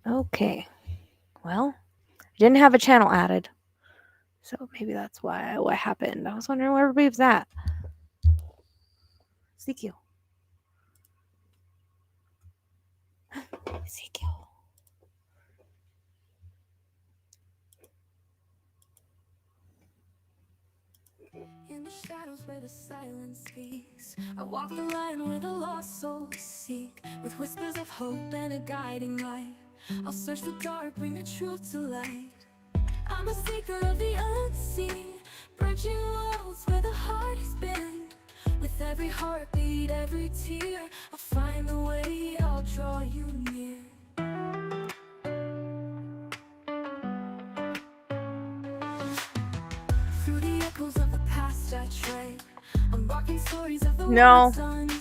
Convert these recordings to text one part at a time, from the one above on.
Okay. Well, I didn't have a channel added. So maybe that's why what happened. I was wondering where everybody was at. Ezekiel. Ezekiel. In the shadows where the silence speaks, I walk the line where the lost souls seek. With whispers of hope and a guiding light, I'll search the dark, bring the truth to light. I'm a seeker of the unseen, bridging worlds where the heart has been. With every heartbeat, every tear, I'll find the way, I'll draw you near. Through the echoes of the past I tread, unlocking stories of the No, words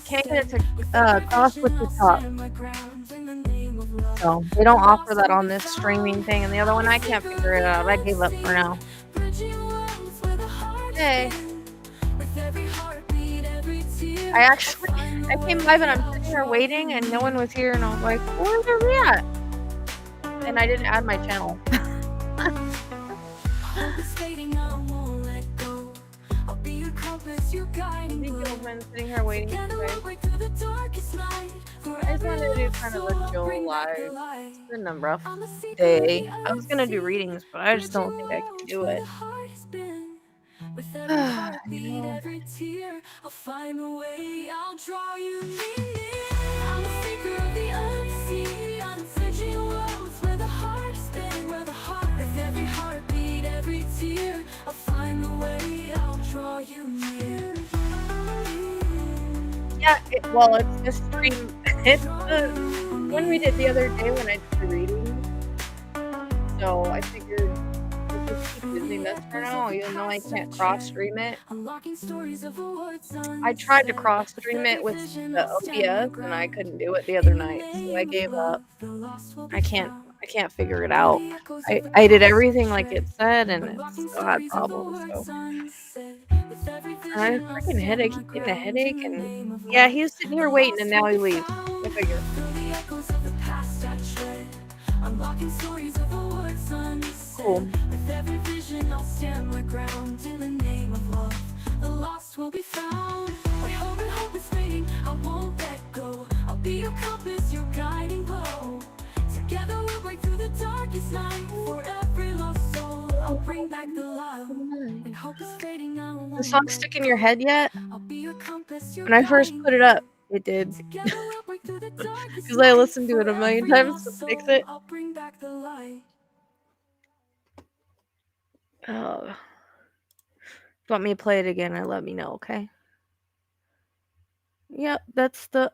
can't unsaid. get it to With every cross with vision the I'll top. stand my ground in the name of love. So they The don't offer lost that will on be this found. streaming thing, and the other I'm one a I can't seeker figure of it the out. I gave up for unseen, now. bridging worlds where the heart has Hey, been. With every heartbeat, every tear, I I'll actually find the I came live and way, I'm I'll sitting here draw you waiting, and no one near. was here, and I was like, "Where's everybody at?" And I didn't add my channel. Hope is fading, I won't let go. I'll be your compass, your guiding glow. Ezekiel's been sitting here waiting Together today. we'll break through the darkest night. For I just every wanted to do lost kind of soul, a I'll chill bring back the live. light. It's been a rough I'm a seeker of the day. I was gonna do unseen, readings, but I just don't bridging think I can worlds do where it. the heart has been. With every You heartbeat, know, every tear, I'll find a way, I'll draw you near. I'm a seeker of the unseen, unflinching worlds where the heart has been, where the heart. With every heartbeat, every tear, I'll find the way, I'll draw you near. yeah. Well, it's this stream. It's Draw the you one we did the other day when I near. did the readings. So I figured we'll just keep Through using the this for echoes of now, the even though I past I can't cross tread, stream it. unlocking stories of the words I tried to unsaid. cross With stream it every with vision the I'll stand my OBS, and I ground. couldn't do it the other In the night, so I name of gave up. love, the lost will be I can't found. I can't figure it Through out. the echoes of I the I did past I everything like tread, it said, and it unlocking still had stories of the problems, so words unsaid. With every and I vision I'll freaking stand headache my keep getting a ground. In headache, the and name of yeah, love, he was sitting the here waiting, and lost now will he be leaves. Go found. figure. Through the echoes of the past I tread, unlocking stories of the words unsaid. Cool. With every vision I'll stand my ground. In the name of love, the lost will be found. When hope is fading, I won't let go. I'll be your compass, your guiding glow. Together we'll break through the darkest night. For every lost soul, I'll bring back the light. When hope is fading, I The won't song let stuck in your go. head yet? I'll be your compass, your When I first guiding put it up, glow. it did. Together we'll break through the darkest 'Cause I night. listened to For it a million every times to lost fix soul, it. I'll bring back the light. Oh. If you want me to play it again, let me know, okay? Yep, that's the,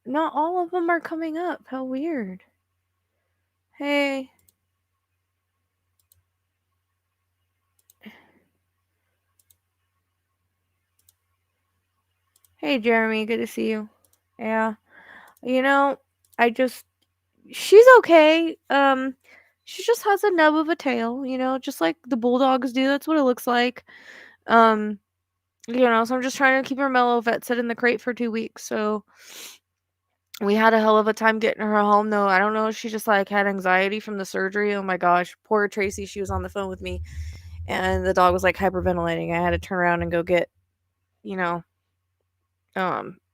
not all of them are coming up. How weird. Hey. Hey, Jeremy, good to see you. Yeah. You know, I just she's okay. She just has a nub of a tail, just like the bulldogs do. That's what it looks like. Um, so I'm just trying to keep her mellow. Vet sit in the crate for 2 weeks, so we had a hell of a time getting her home, though. I don't know if she just like had anxiety from the surgery. Oh my gosh, poor Tracy. She was on the phone with me, and the dog was like hyperventilating. I had to turn around and go get, you know,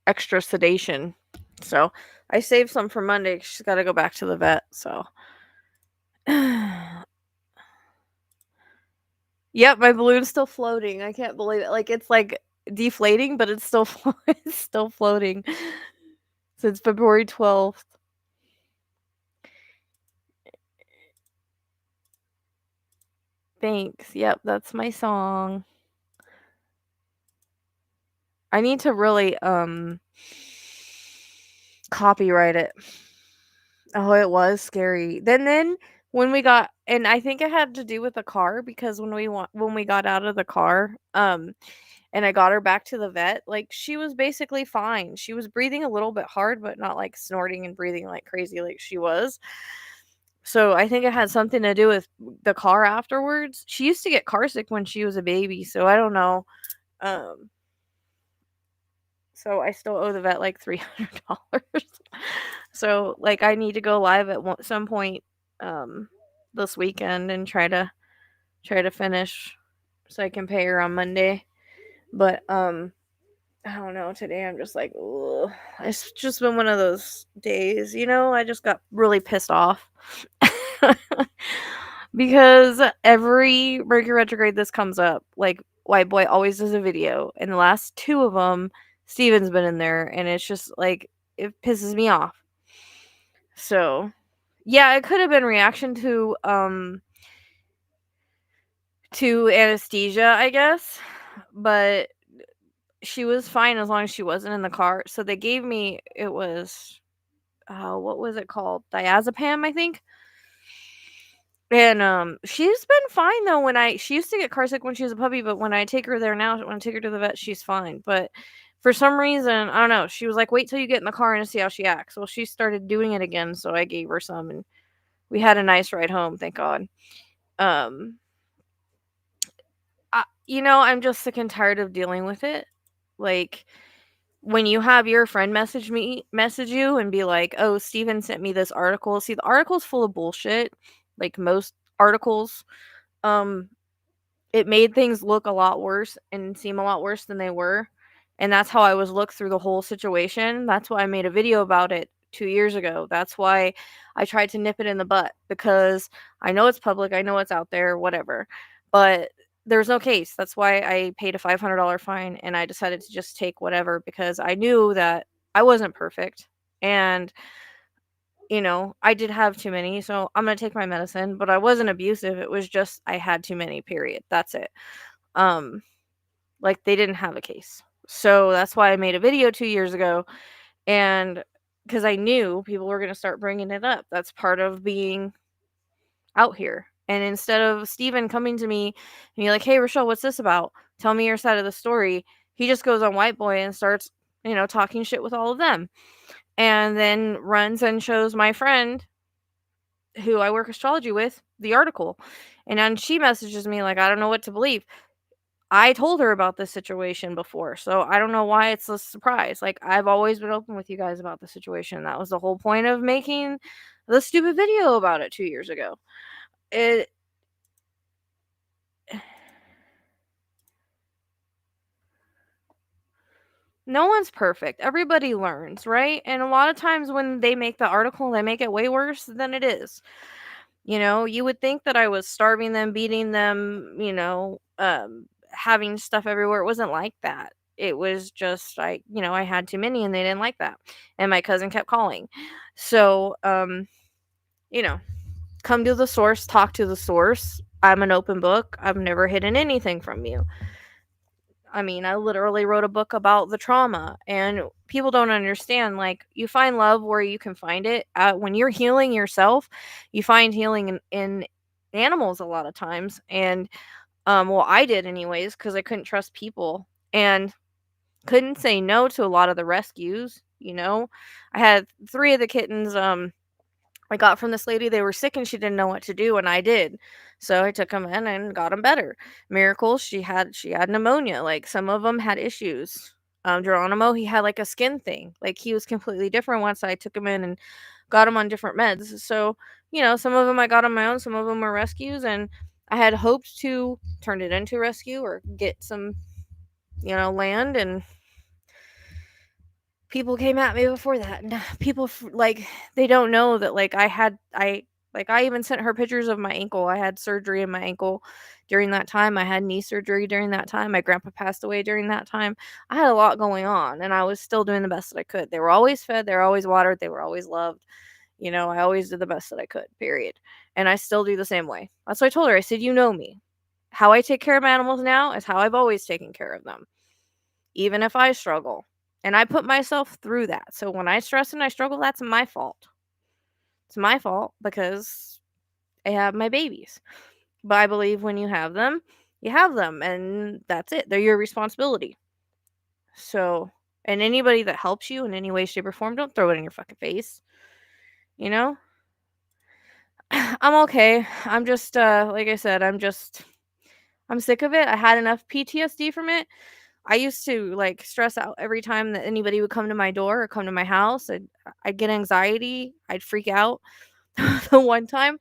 extra sedation. So I saved some for Monday. She's got to go back to the vet. So, yep, my balloon's still floating. I can't believe it. Like it's like deflating, but it's still it's still floating since February 12th. Thanks. Yep, that's my song. I need to really copyright it. Oh, it was scary. Then when we got and I think it had to do with the car because when we got out of the car, and I got her back to the vet, like she was basically fine. She was breathing a little bit hard, but not like snorting and breathing like crazy like she was. So I think it had something to do with the car afterwards. She used to get car sick when she was a baby, so I don't know. Um So I still owe the vet like $300. So, like, I need to go live at some point um this weekend and try to finish so I can pay her on Monday. But I don't know, today I'm just like, ugh. It's just been one of those days, I just got really pissed off. Because every Mercury retrograde this comes up, like White Boy always does a video, and the last two of them, Steven's been in there, and it's just like it pisses me off. So, yeah, it could have been reaction to anesthesia, I guess, but she was fine as long as she wasn't in the car. So they gave me it was what was it called? Diazepam, I think. And she's been fine though she used to get car sick when she was a puppy, but when I take her there now, when I take her to the vet, she's fine. But for some reason, I don't know, she was like, "Wait till you get in the car and see how she acts." Well, she started doing it again, so I gave her some and we had a nice ride home, thank God. Um I'm just sick and tired of dealing with it. Like when you have your friend message you and be like, "Oh, Steven sent me this article." See, the article's full of bullshit, like most articles. Um it made things look a lot worse and seem a lot worse than they were. And that's how I was looked through the whole situation. That's why I made a video about it 2 years ago. That's why I tried to nip it in the butt because I know it's public, I know it's out there, whatever. But there's no case. That's why I paid a $500 fine and I decided to just take whatever because I knew that I wasn't perfect. And I did have too many, so I'm gonna take my medicine, but I wasn't abusive. It was just I had too many, period. That's it. Um, like they didn't have a case. So that's why I made a video 2 years ago, and because I knew people were gonna start bringing it up. That's part of being out here. And instead of Steven coming to me and be like, "Hey, Rochelle, what's this about? Tell me your side of the story," he just goes on White Boy and starts, talking shit with all of them. And then runs and shows my friend who I work astrology with the article. And then she messages me like, I don't know what to believe. I told her about this situation before, so I don't know why it's a surprise. Like, I've always been open with you guys about the situation. That was the whole point of making the stupid video about it 2 years ago. It No one's perfect. Everybody learns, right? And a lot of times when they make the article, they make it way worse than it is. You would think that I was starving them, beating them, having stuff everywhere. It wasn't like that. It was just I had too many and they didn't like that. And my cousin kept calling. So, you know, come to the source, talk to the source. I'm an open book. I've never hidden anything from you. I mean, I literally wrote a book about the trauma, and people don't understand. Like, you find love where you can find it. When you're healing yourself, you find healing in animals a lot of times. And, well, I did anyways, because I couldn't trust people and couldn't say no to a lot of the rescues. I had three of the kittens. I got from this lady. They were sick and she didn't know what to do, and I did. So I took them in and got them better. Miracle, she had pneumonia. Like some of them had issues. Geronimo, he had like a skin thing. Like he was completely different once I took him in and got him on different meds. So some of them I got on my own. Some of them were rescues, and I had hoped to turn it into rescue or get some land, and people came at me before that, and people like they don't know that like I even sent her pictures of my ankle. I had surgery in my ankle during that time. I had knee surgery during that time. My grandpa passed away during that time. I had a lot going on, and I was still doing the best that I could. They were always fed, they were always watered, they were always loved. I always did the best that I could, period. And I still do the same way. That's what I told her. I said, "You know me. How I take care of my animals now is how I've always taken care of them, even if I struggle." And I put myself through that. So when I stress and I struggle, that's my fault. It's my fault because I have my babies. But I believe when you have them, and that's it. They're your responsibility. So, and anybody that helps you in any way, shape, or form, don't throw it in your fucking face. You know? I'm okay. I'm just, like I said, I'm sick of it. I had enough PTSD from it. I used to, like, stress out every time that anybody would come to my door or come to my house, I'd get anxiety, I'd freak out. The one time,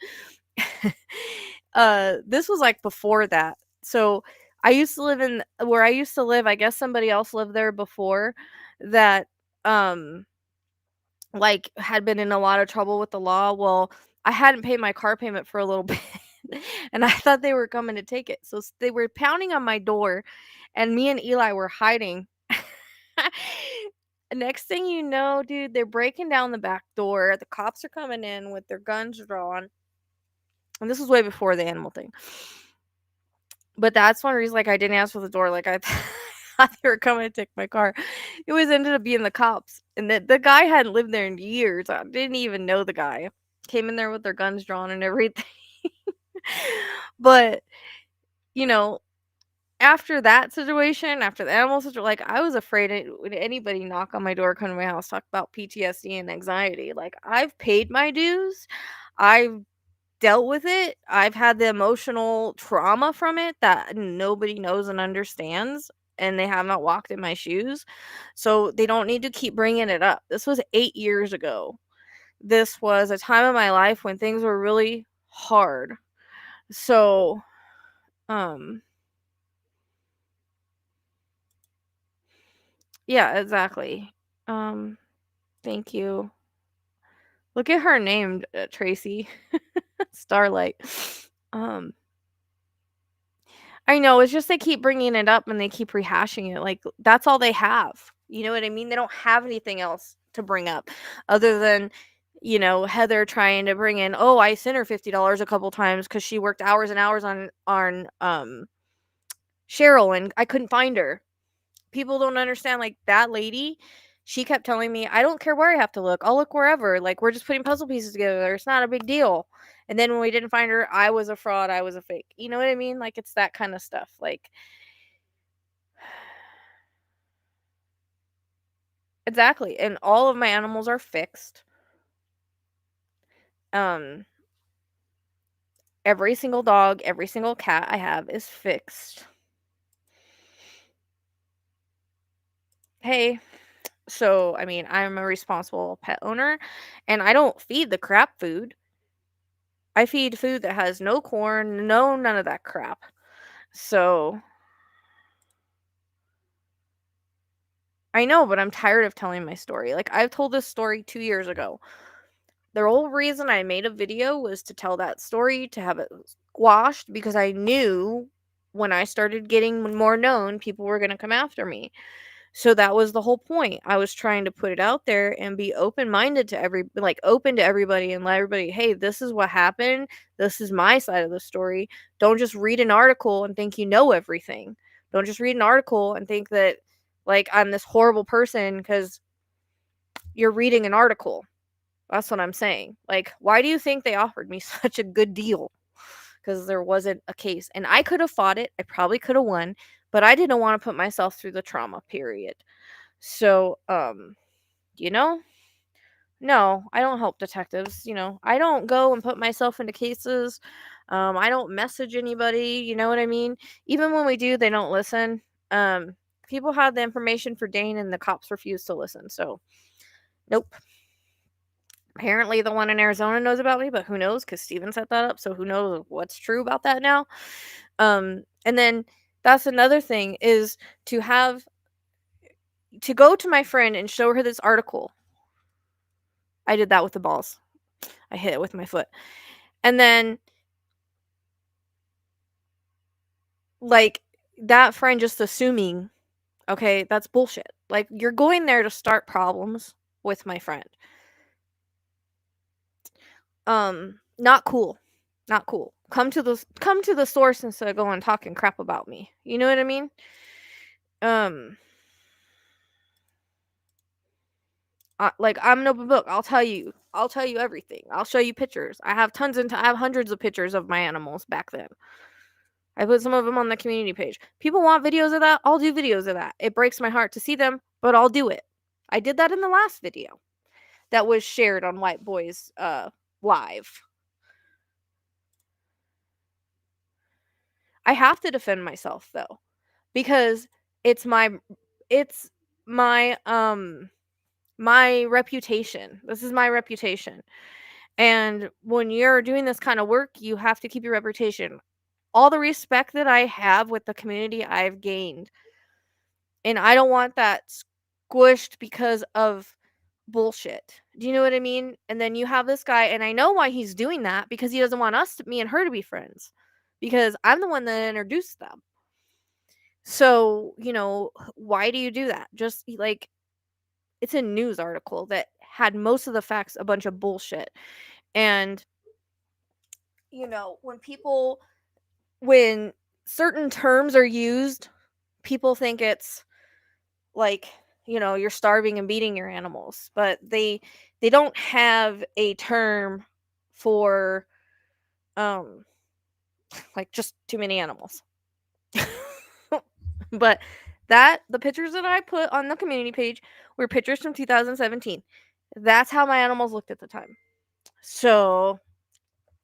this was, like, before that. So, I used to live in where I used to live, I guess somebody else lived there before that, um, like, had been in a lot of trouble with the law. Well, I hadn't paid my car payment for a little bit, and I thought they were coming to take it. So, they were pounding on my door, and me and Eli were hiding. Next thing you know, dude, they're breaking down the back door. The cops are coming in with their guns drawn. And this was way before the animal thing. But that's one reason, like, I didn't answer the door. Like, I thought they were coming to take my car. It was ended up being the cops. And the guy hadn't lived there in years. I didn't even know the guy. Came in there with their guns drawn and everything. But, you know, after that situation, after the animal situation, like, I was afraid would anybody knock on my door, come to my house, talk about PTSD and anxiety. Like, I've paid my dues. I've dealt with it. I've had the emotional trauma from it that nobody knows and understands, and they have not walked in my shoes. So they don't need to keep bringing it up. This was 8 years ago. This was a time of my life when things were really hard. So, um yeah, exactly. Um Thank you. Look at her name, Tracy. Starlight. Um I know, it's just they keep bringing it up and they keep rehashing it, like, that's all they have, you know what I mean? They don't have anything else to bring up other than, Heather trying to bring in, "Oh, I sent her $50 a couple times because she worked hours and hours on Cheryl, and I couldn't find her." People don't understand, like, that lady, she kept telling me, "I don't care where I have to look, I'll look wherever, like, we're just putting puzzle pieces together, it's not a big deal." And then when we didn't find her, I was a fraud, I was a fake. You know what I mean? Like, it's that kinda stuff, like exactly, and all of my animals are fixed. Um, every single dog, every single cat I have is fixed. Hey, so, I mean, I'm a responsible pet owner, and I don't feed the crap food. I feed food that has no corn, no none of that crap. So, I know, but I'm tired of telling my story. Like, I've told this story 2 years ago. The whole reason I made a video was to tell that story, to have it squashed, because I knew when I started getting more known, people were gonna come after me. So that was the whole point. I was trying to put it out there and be open-minded to open to everybody and let everybody, "Hey, this is what happened. This is my side of the story. Don't just read an article and think you know everything. Don't just read an article and think that, like, I'm this horrible person because you're reading an article." That's what I'm saying. Like, why do you think they offered me such a good deal? Because there wasn't a case. And I could have fought it. I probably could have won, but I didn't want to put myself through the trauma period. So, you know, no, I don't help detectives. I don't go and put myself into cases. I don't message anybody. You know what I mean? Even when we do, they don't listen. Um, People had the information for Dane, and the cops refused to listen. So, nope. Apparently, the one in Arizona knows about me, but who knows? Because Steven set that up, so who knows what's true about that now? And then that's another thing is to go to my friend and show her this article. I did that with the balls. I hit it with my foot. And then, like, that friend just assuming, okay, that's bullshit. Like, you're going there to start problems with my friend. Not cool. Not cool. Come to the source instead of going talking crap about me. You know what I mean? Um, like, I'm an open book. I'll tell you. I'll tell you everything. I'll show you pictures. I have hundreds of pictures of my animals back then. I put some of them on the community page. People want videos of that. I'll do videos of that. It breaks my heart to see them, but I'll do it. I did that in the last video that was shared on White Boys live. I have to defend myself though, because It's it's my my reputation. This is my reputation. And when you're doing this kind of work, you have to keep your reputation. All the respect that I have with the community I've gained, and I don't want that squished because of bullshit. Do you know what I mean? And then you have this guy, and I know why he's doing that, because he doesn't want me and her to be friends, because I'm the one that introduced them. So, why do you do that? Just like, it's a news article that had most of the facts a bunch of bullshit. And when certain terms are used, people think it's like, you're starving and beating your animals, but they don't have a term for um like just too many animals. But the pictures that I put on the community page were pictures from 2017. That's how my animals looked at the time. So,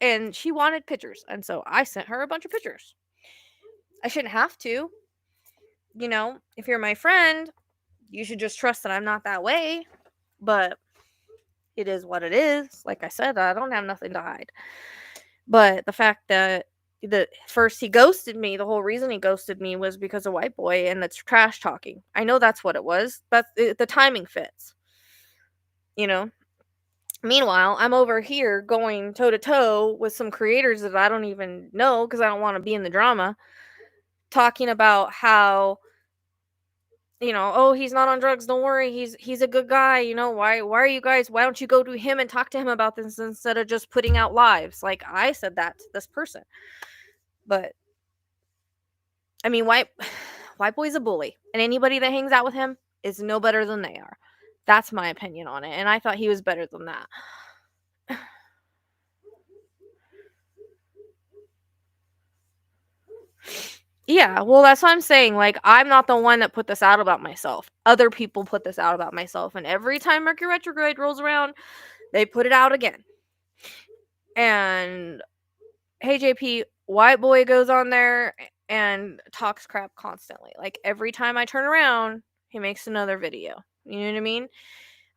and she wanted pictures, and so I sent her a bunch of pictures. I shouldn't have to. If you're my friend, you should just trust that I'm not that way. But it is what it is. Like I said, I don't have nothing to hide. But the fact that first he ghosted me, the whole reason he ghosted me was because of white boy and it's trash talking. I know that's what it was, but the timing fits. You know. Meanwhile, I'm over here going toe to toe with some creators that I don't even know because I don't want to be in the drama, talking about how, oh, he's not on drugs, don't worry, he's a good guy, why don't you go to him and talk to him about this instead of just putting out lives? Like, I said that to this person. But I mean, white boy's a bully, and anybody that hangs out with him is no better than they are. That's my opinion on it, and I thought he was better than that. Yeah, well, that's what I'm saying. Like, I'm not the one that put this out about myself. Other people put this out about myself, and every time Mercury retrograde rolls around, they put it out again. And hey, JP, white boy goes on there and talks crap constantly. Like, every time I turn around, he makes another video. You know what I mean?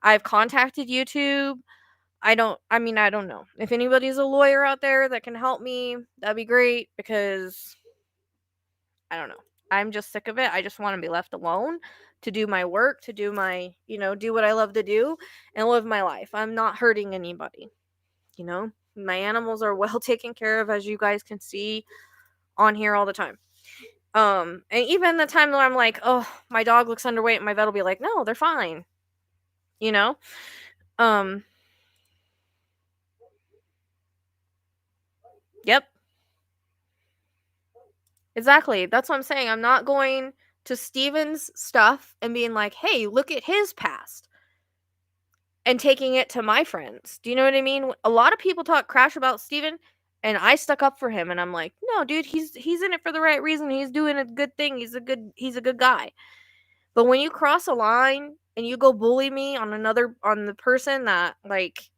I've contacted YouTube. I don't know. If anybody's a lawyer out there that can help me, that'd be great, because I don't know. I'm just sick of it. I just want to be left alone to do my work, to do my, do what I love to do and live my life. I'm not hurting anybody. My animals are well taken care of, as you guys can see on here all the time. And even the time that I'm like, oh, my dog looks underweight, my vet will be like, no, they're fine. You know? Yep. Exactly. That's what I'm saying. I'm not going to Steven's stuff and being like, hey, look at his past, and taking it to my friends. Do you know what I mean? A lot of people talk trash about Steven, and I stuck up for him, and I'm like, no, dude, he's in it for the right reason. He's doing a good thing. He's a good guy. But when you cross a line and you go bully me on the person that like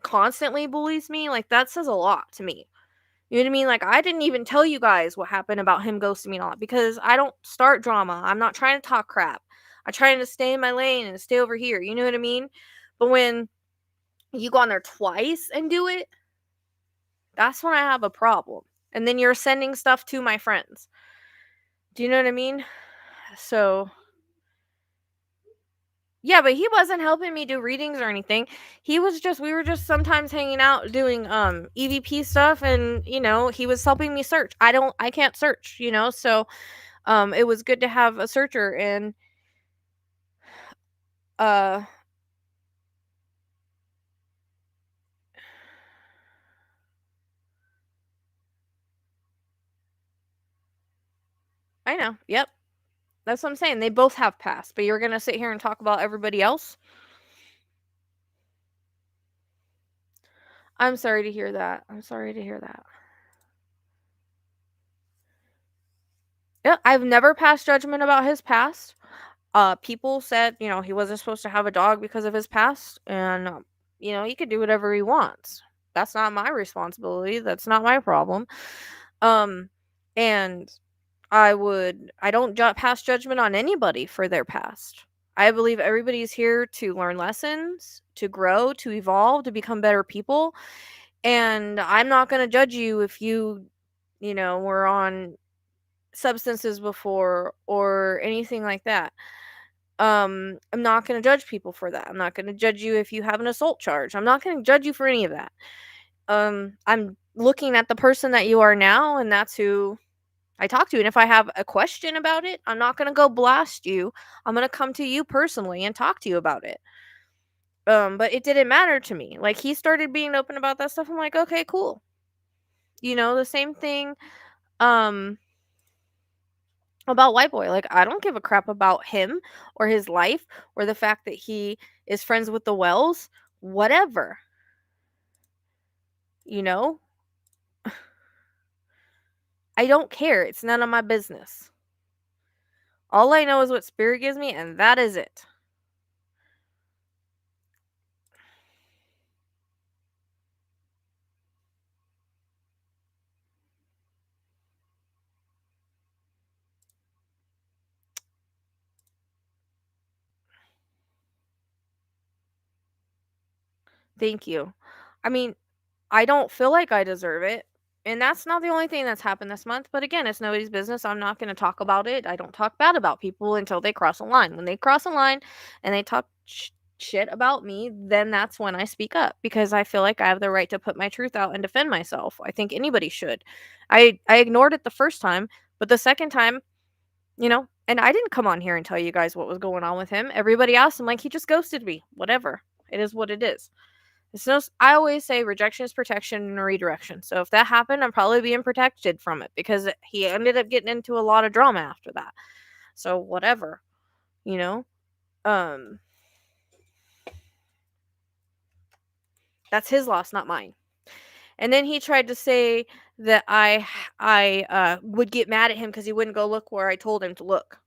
constantly bullies me, like, that says a lot to me. You know what I mean? Like, I didn't even tell you guys what happened about him ghosting me and all that, because I don't start drama. I'm not trying to talk crap. I'm trying to stay in my lane and stay over here. You know what I mean? But when you go on there twice and do it, that's when I have a problem. And then you're sending stuff to my friends. Do you know what I mean? So, yeah, but he wasn't helping me do readings or anything. We were just sometimes hanging out doing EVP stuff, and he was helping me search. I can't search, so it was good to have a searcher. And uh I know. Yep. That's what I'm saying. They both have passed, but you're going to sit here and talk about everybody else? I'm sorry to hear that. I'm sorry to hear that. Yeah, I've never passed judgment about his past. People said, he wasn't supposed to have a dog because of his past, and he could do whatever he wants. That's not my responsibility. That's not my problem. And I don't pass judgment on anybody for their past. I believe everybody's here to learn lessons, to grow, to evolve, to become better people. And I'm not going to judge you if you were on substances before or anything like that. I'm not going to judge people for that. I'm not going to judge you if you have an assault charge. I'm not going to judge you for any of that. I'm looking at the person that you are now, and that's who I talk to. And if I have a question about it, I'm not going to go blast you. I'm going to come to you personally and talk to you about it. But it didn't matter to me. Like, he started being open about that stuff. I'm like, okay, cool. The same thing um about White Boy. Like, I don't give a crap about him or his life or the fact that he is friends with the Wells. Whatever. You know? I don't care. It's none of my business. All I know is what spirit gives me, and that is it. Thank you. I mean, I don't feel like I deserve it. And that's not the only thing that's happened this month. But again, it's nobody's business. I'm not going to talk about it. I don't talk bad about people until they cross a line. When they cross a line and they talk shit about me, then that's when I speak up because I feel like I have the right to put my truth out and defend myself. I think anybody should. I ignored it the first time, but the second time, and I didn't come on here and tell you guys what was going on with him. Everybody else, I'm like, he just ghosted me. Whatever. It is what it is. I always say rejection is protection and redirection. So if that happened, I'm probably being protected from it because he ended up getting into a lot of drama after that. So whatever, you know. Um that's his loss, not mine. And then he tried to say that I would get mad at him cuz he wouldn't go look where I told him to look.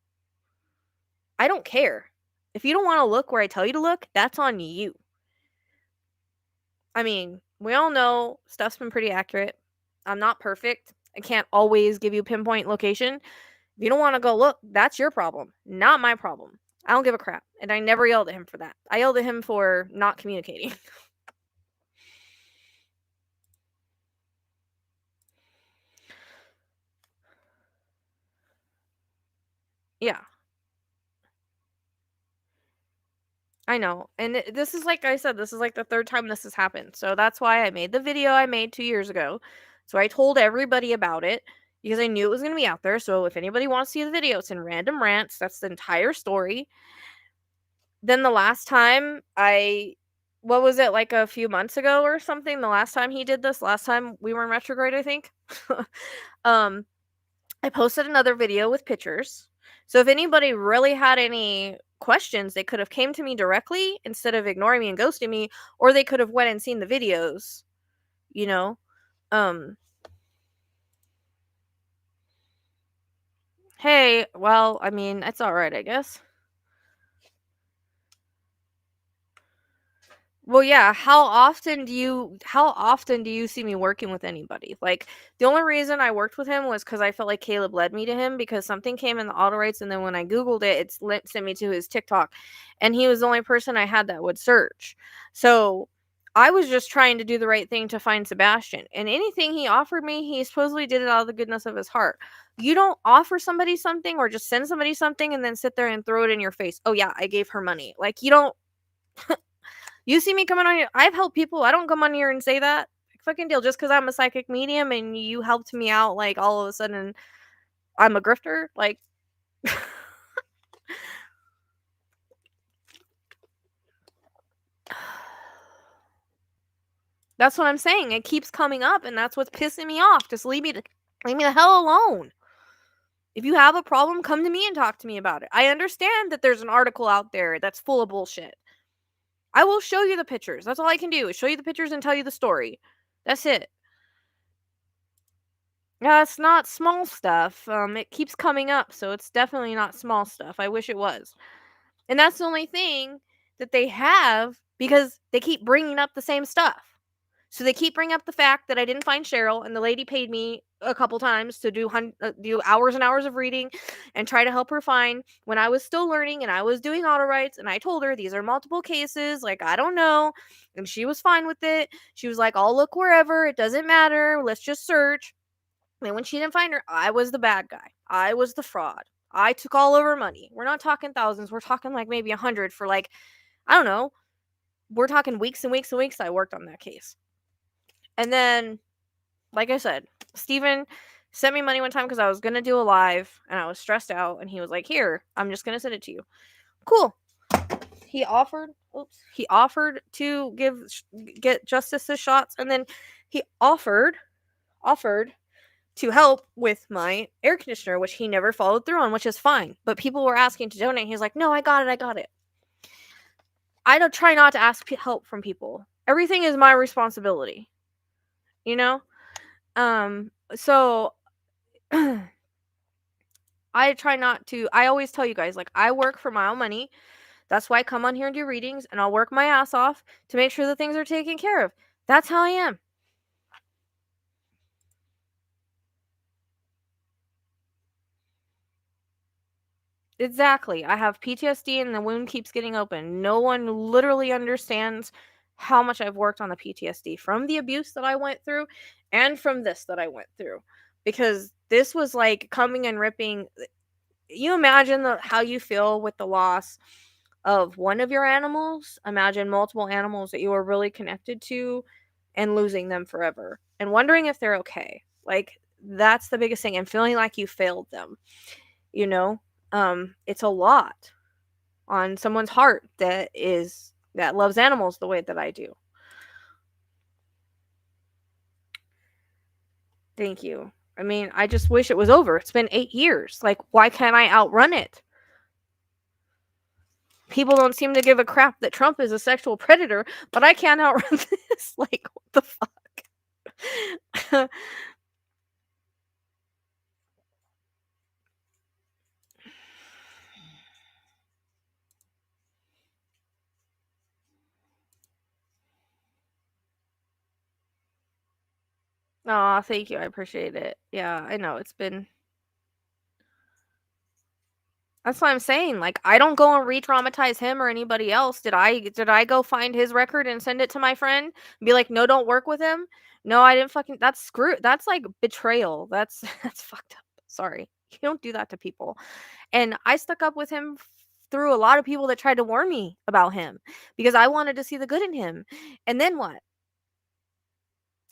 I don't care. If you don't want to look where I tell you to look, that's on you. I mean, we all know stuff's been pretty accurate. I'm not perfect. I can't always give you pinpoint location. If you don't want to go look, that's your problem, not my problem. I don't give a crap. And I never yelled at him for that. I yelled at him for not communicating. Yeah, I know. And this is like I said, this is like the third time this has happened. So that's why I made the video I made 2 years ago. So I told everybody about it because I knew it was going to be out there. So if anybody wants to see the video, it's in Random Rants. That's the entire story. Then the last time what was it, like a few months ago or something? The last time he did this, last time we were in retrograde, I think. um, I posted another video with pictures. So if anybody really had any questions, they could have came to me directly instead of ignoring me and ghosting me, or they could have went and seen the videos, you know. Um, hey, well, I mean, it's all right, I guess. Well, yeah, how often do you see me working with anybody? Like, the only reason I worked with him was because I felt like Caleb led me to him because something came in the auto rights, and then when I Googled it, sent me to his TikTok, and he was the only person I had that would search. So I was just trying to do the right thing to find Sebastian, and anything he offered me, he supposedly did it out of the goodness of his heart. You don't offer somebody something or just send somebody something and then sit there and throw it in your face. Oh yeah, I gave her money. Like, you don't. You see me coming on here, I've helped people. I don't come on here and say that. Fucking deal. Just because I'm a psychic medium and you helped me out, like, all of a sudden I'm a grifter. Like, that's what I'm saying. It keeps coming up, and that's what's pissing me off. Just leave me the hell alone. If you have a problem, come to me and talk to me about it. I understand that there's an article out there that's full of bullshit. I will show you the pictures. That's all I can do is show you the pictures and tell you the story. That's it. Yeah, it's not small stuff. It keeps coming up, so it's definitely not small stuff. I wish it was. And that's the only thing that they have because they keep bringing up the same stuff. So they keep bringing up the fact that I didn't find Cheryl and the lady paid me a couple times to do hours and hours of reading and try to help her find when I was still learning and I was doing auto rights, and I told her these are multiple cases, like I don't know, and she was fine with it. She was like, I'll look wherever, it doesn't matter, let's just search. And when she didn't find her, I was the bad guy. I was the fraud. I took all of her money. We're not talking thousands, we're talking like maybe 100 for like, I don't know. We're talking weeks and weeks and weeks I worked on that case. And then, like I said, Steven sent me money one time because I was going to do a live and I was stressed out. And he was like, here, I'm just going to send it to you. Cool. He offered to get Justice's shots. And then he offered to help with my air conditioner, which he never followed through on, which is fine. But people were asking to donate. He's like, no, I got it. I don't try not to ask help from people. Everything is my responsibility, you know? So I try not to. I always tell you guys, like, I work for my own money. That's why I come on here and do readings, and I'll work my ass off to make sure that things are taken care of. That's how I am. Exactly. I have PTSD and the wound keeps getting open. No one literally understands how much I've worked on the PTSD from the abuse that I went through and from this that I went through. Because this was like coming and ripping. You imagine how you feel with the loss of one of your animals. Imagine multiple animals that you were really connected to and losing them forever and wondering if they're okay. Like, that's the biggest thing, and feeling like you failed them, you know? It's a lot on someone's heart that loves animals the way that I do. Thank you. I mean, I just wish it was over. It's been 8 years. Like, why can't I outrun it? People don't seem to give a crap that Trump is a sexual predator, but I can't outrun this. Like, what the fuck? Aw, thank you. I appreciate it. Yeah, I know it's been. That's what I'm saying. Like, I don't go and re-traumatize him or anybody else. Did I go find his record and send it to my friend and be like, no, don't work with him? No, I didn't fucking. That's like betrayal. That's that's fucked up. Sorry, you don't do that to people. And I stuck up with him through a lot of people that tried to warn me about him because I wanted to see the good in him. And then what?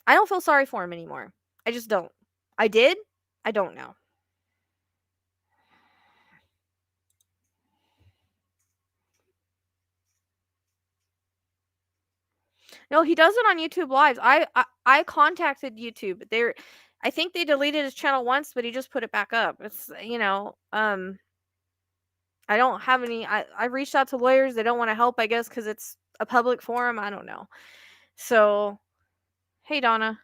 I don't feel sorry for him anymore. I just don't. I did. I don't know. No, he does it on YouTube Lives. I contacted YouTube. I think they deleted his channel once, but he just put it back up. It's, I don't have any. I reached out to lawyers. They don't want to help, I guess, because it's a public forum. I don't know. So, hey, Donna.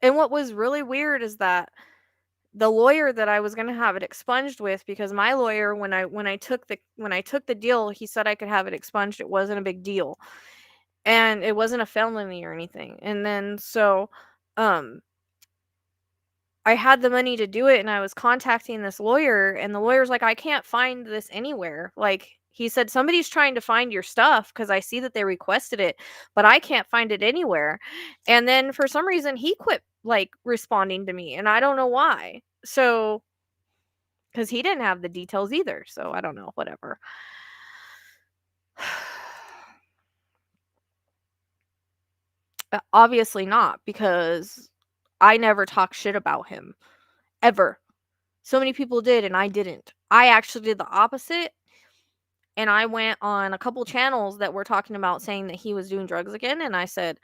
And what was really weird is that the lawyer that I was gonna have it expunged with, because my lawyer, when I took the deal, he said I could have it expunged. It wasn't a big deal, and it wasn't a felony or anything. And then so, um, I had the money to do it, and I was contacting this lawyer, and the lawyer's like, I can't find this anywhere. Like, he said, somebody's trying to find your stuff because I see that they requested it, but I can't find it anywhere. And then for some reason, he quit like responding to me, and I don't know why. So, because he didn't have the details either. So I don't know, whatever. Obviously not, because I never talk shit about him ever. So many people did, and I didn't. I actually did the opposite. And I went on a couple channels that were talking about saying that he was doing drugs again. And I said,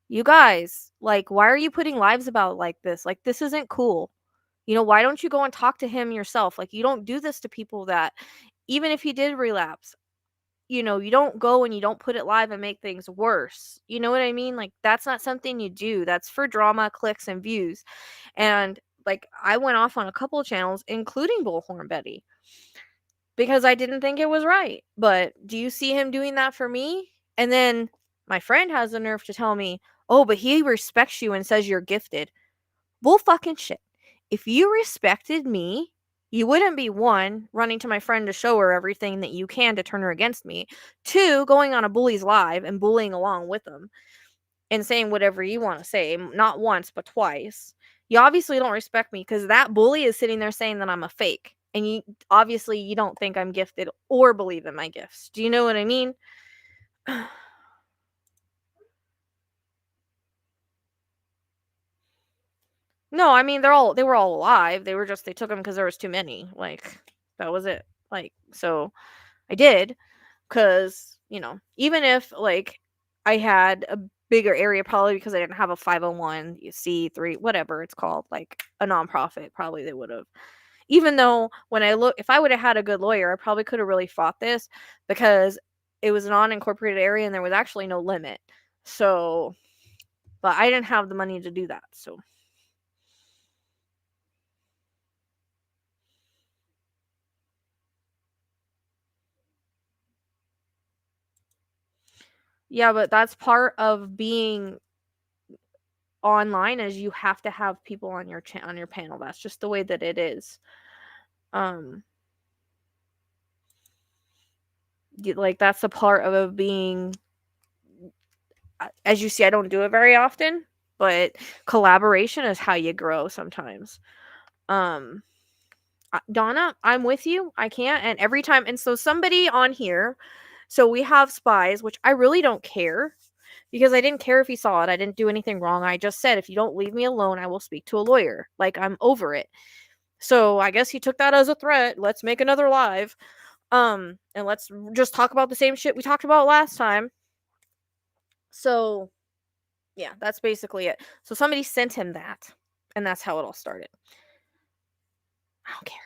you guys, like, why are you putting lives about like this? Like, this isn't cool. Why don't you go and talk to him yourself? Like, you don't do this to people that, even if he did relapse, you don't go and you don't put it live and make things worse. You know what I mean? Like, that's not something you do. That's for drama, clicks, and views. And like, I went off on a couple of channels, including Bullhorn Betty, because I didn't think it was right. But do you see him doing that for me? And then My friend has the nerve to tell me, "Oh, but he respects you and says you're gifted." Bull fucking shit. If you respected me, you wouldn't be one, running to my friend to show her everything that you can to turn her against me. Two, going on a bully's live and bullying along with them and saying whatever you want to say, not once, but twice. You obviously don't respect me because that bully is sitting there saying that I'm a fake. And you obviously you don't think I'm gifted or believe in my gifts. Do you know what I mean? No, I mean they were all alive. They were just they took them because there was too many. Like that was it. Like so I did because even if like I had a bigger area, probably because I didn't have a 501c3 whatever it's called, like a nonprofit, probably they would have. Even though when I look, if I would have had a good lawyer, I probably could have really fought this because it was an unincorporated area and there was actually no limit. So, but I didn't have the money to do that. So, yeah, but that's part of being online is you have to have people on your on your panel. That's just the way that it is. Um like that's a part of being, as you see, I don't do it very often, but collaboration is how you grow sometimes. Um Donna, I'm with you. I can't. And every time, and so somebody on here, so we have spies, which I really don't care because I didn't care if he saw it. I didn't do anything wrong. I just said, if you don't leave me alone, I will speak to a lawyer. Like, I'm over it. So I guess he took that as a threat. Let's make another live. And let's just talk about the same shit we talked about last time. So, yeah, that's basically it. So somebody sent him that, and that's how it all started. I don't care.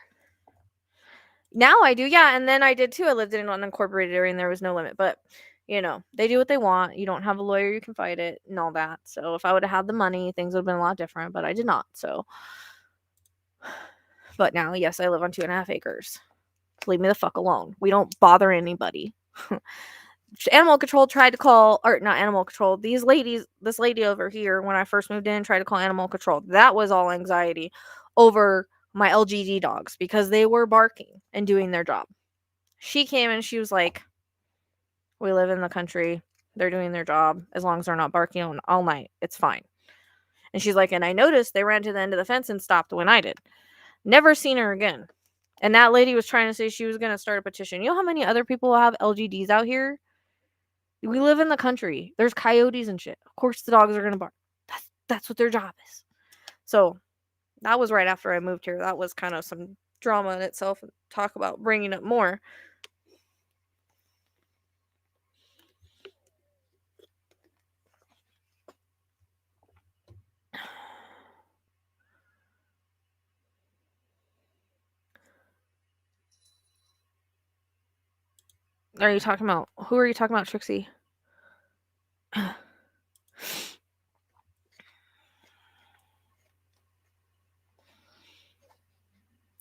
Now I do, yeah, and then I did too. I lived in an unincorporated area and there was no limit, but they do what they want. You don't have a lawyer, you can fight it and all that. So if I would have had the money, things would have been a lot different, but I did not. So, but now, yes, I live on 2.5 acres. Leave me the fuck alone. We don't bother anybody. Animal control tried to call, or not animal control, this lady over here, when I first moved in, tried to call animal control. That was all anxiety over my LGD dogs because they were barking and doing their job. She came and she was like, we live in the country. They're doing their job. As long as they're not barking all night, it's fine. And she's like, and I noticed they ran to the end of the fence and stopped when I did. Never seen her again. And that lady was trying to say she was going to start a petition. You know how many other people have LGDs out here? We live in the country. There's coyotes and shit. Of course the dogs are going to bark. That's what their job is. So that was right after I moved here. That was kind of some drama in itself. Talk about bringing up more. Are you talking about? Who are you talking about, Trixie?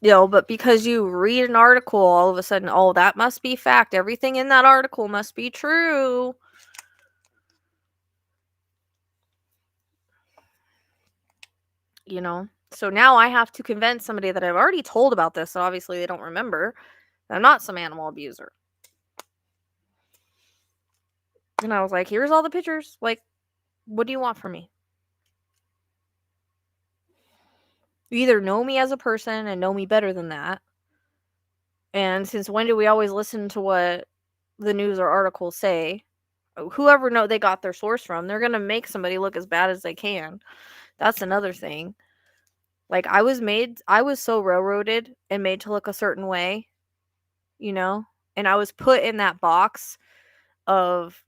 But because you read an article, all of a sudden, oh, that must be fact. Everything in that article must be true. So now I have to convince somebody that I've already told about this, so obviously they don't remember, that I'm not some animal abuser. And I was like, here's all the pictures. Like, what do you want from me? You either know me as a person and know me better than that. And since when do we always listen to what the news or articles say? Whoever they got their source from, they're going to make somebody look as bad as they can. That's another thing. Like, I was so railroaded and made to look a certain way, and I was put in that box of,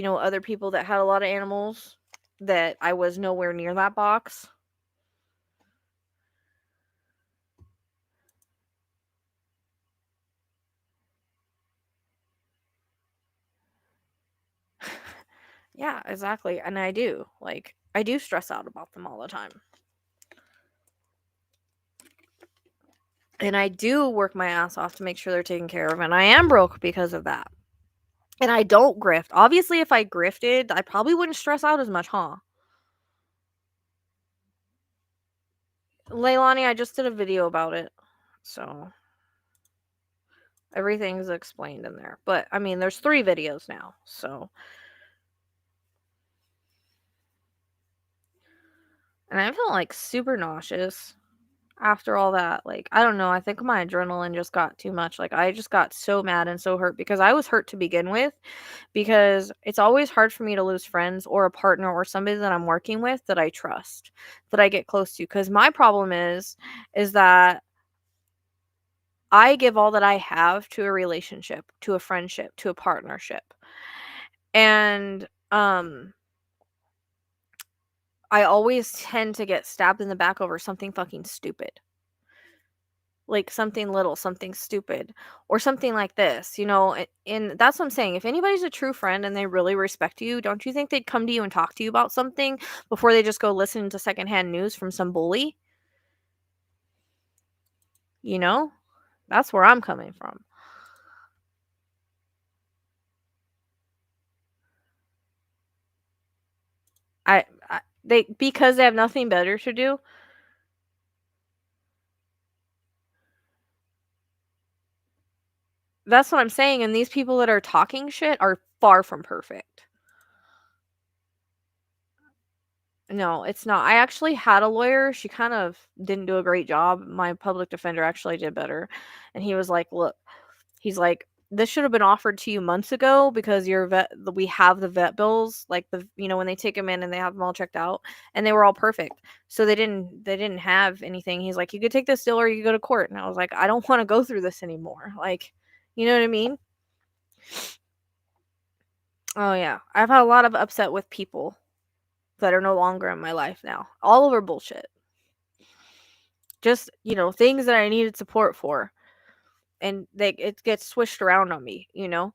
other people that had a lot of animals, that I was nowhere near that box. Yeah, exactly. And I do. Like, I do stress out about them all the time. And I do work my ass off to make sure they're taken care of. And I am broke because of that. And I don't grift. Obviously, if I grifted, I probably wouldn't stress out as much, huh? Leilani, I just did a video about it. So everything's explained in there. But I mean, there's 3 videos now. So, and I felt like super nauseous after all that. Like, I don't know, I think my adrenaline just got too much. Like, I just got so mad and so hurt because I was hurt to begin with, because it's always hard for me to lose friends or a partner or somebody that I'm working with that I trust, that I get close to. Because my problem is that I give all that I have to a relationship, to a friendship, to a partnership. And I always tend to get stabbed in the back over something fucking stupid. Like something little, something stupid, or something like this, you know. And that's what I'm saying. If anybody's a true friend and they really respect you, don't you think they'd come to you and talk to you about something before they just go listen to secondhand news from some bully? You know? That's where I'm coming from. They, because they have nothing better to do. That's what I'm saying, and these people that are talking shit are far from perfect. No, it's not. I actually had a lawyer. She kind of didn't do a great job. My public defender actually did better. And he was like, "Look," he's like, "this should have been offered to you months ago because your vet, we have the vet bills, like when they take them in and they have them all checked out, and they were all perfect. So they didn't have anything." He's like, "You could take this deal or you could go to court." And I was like, "I don't want to go through this anymore." Like, you know what I mean? Oh yeah. I've had a lot of upset with people that are no longer in my life now. All over bullshit. Just, things that I needed support for, and it gets swished around on me, you know?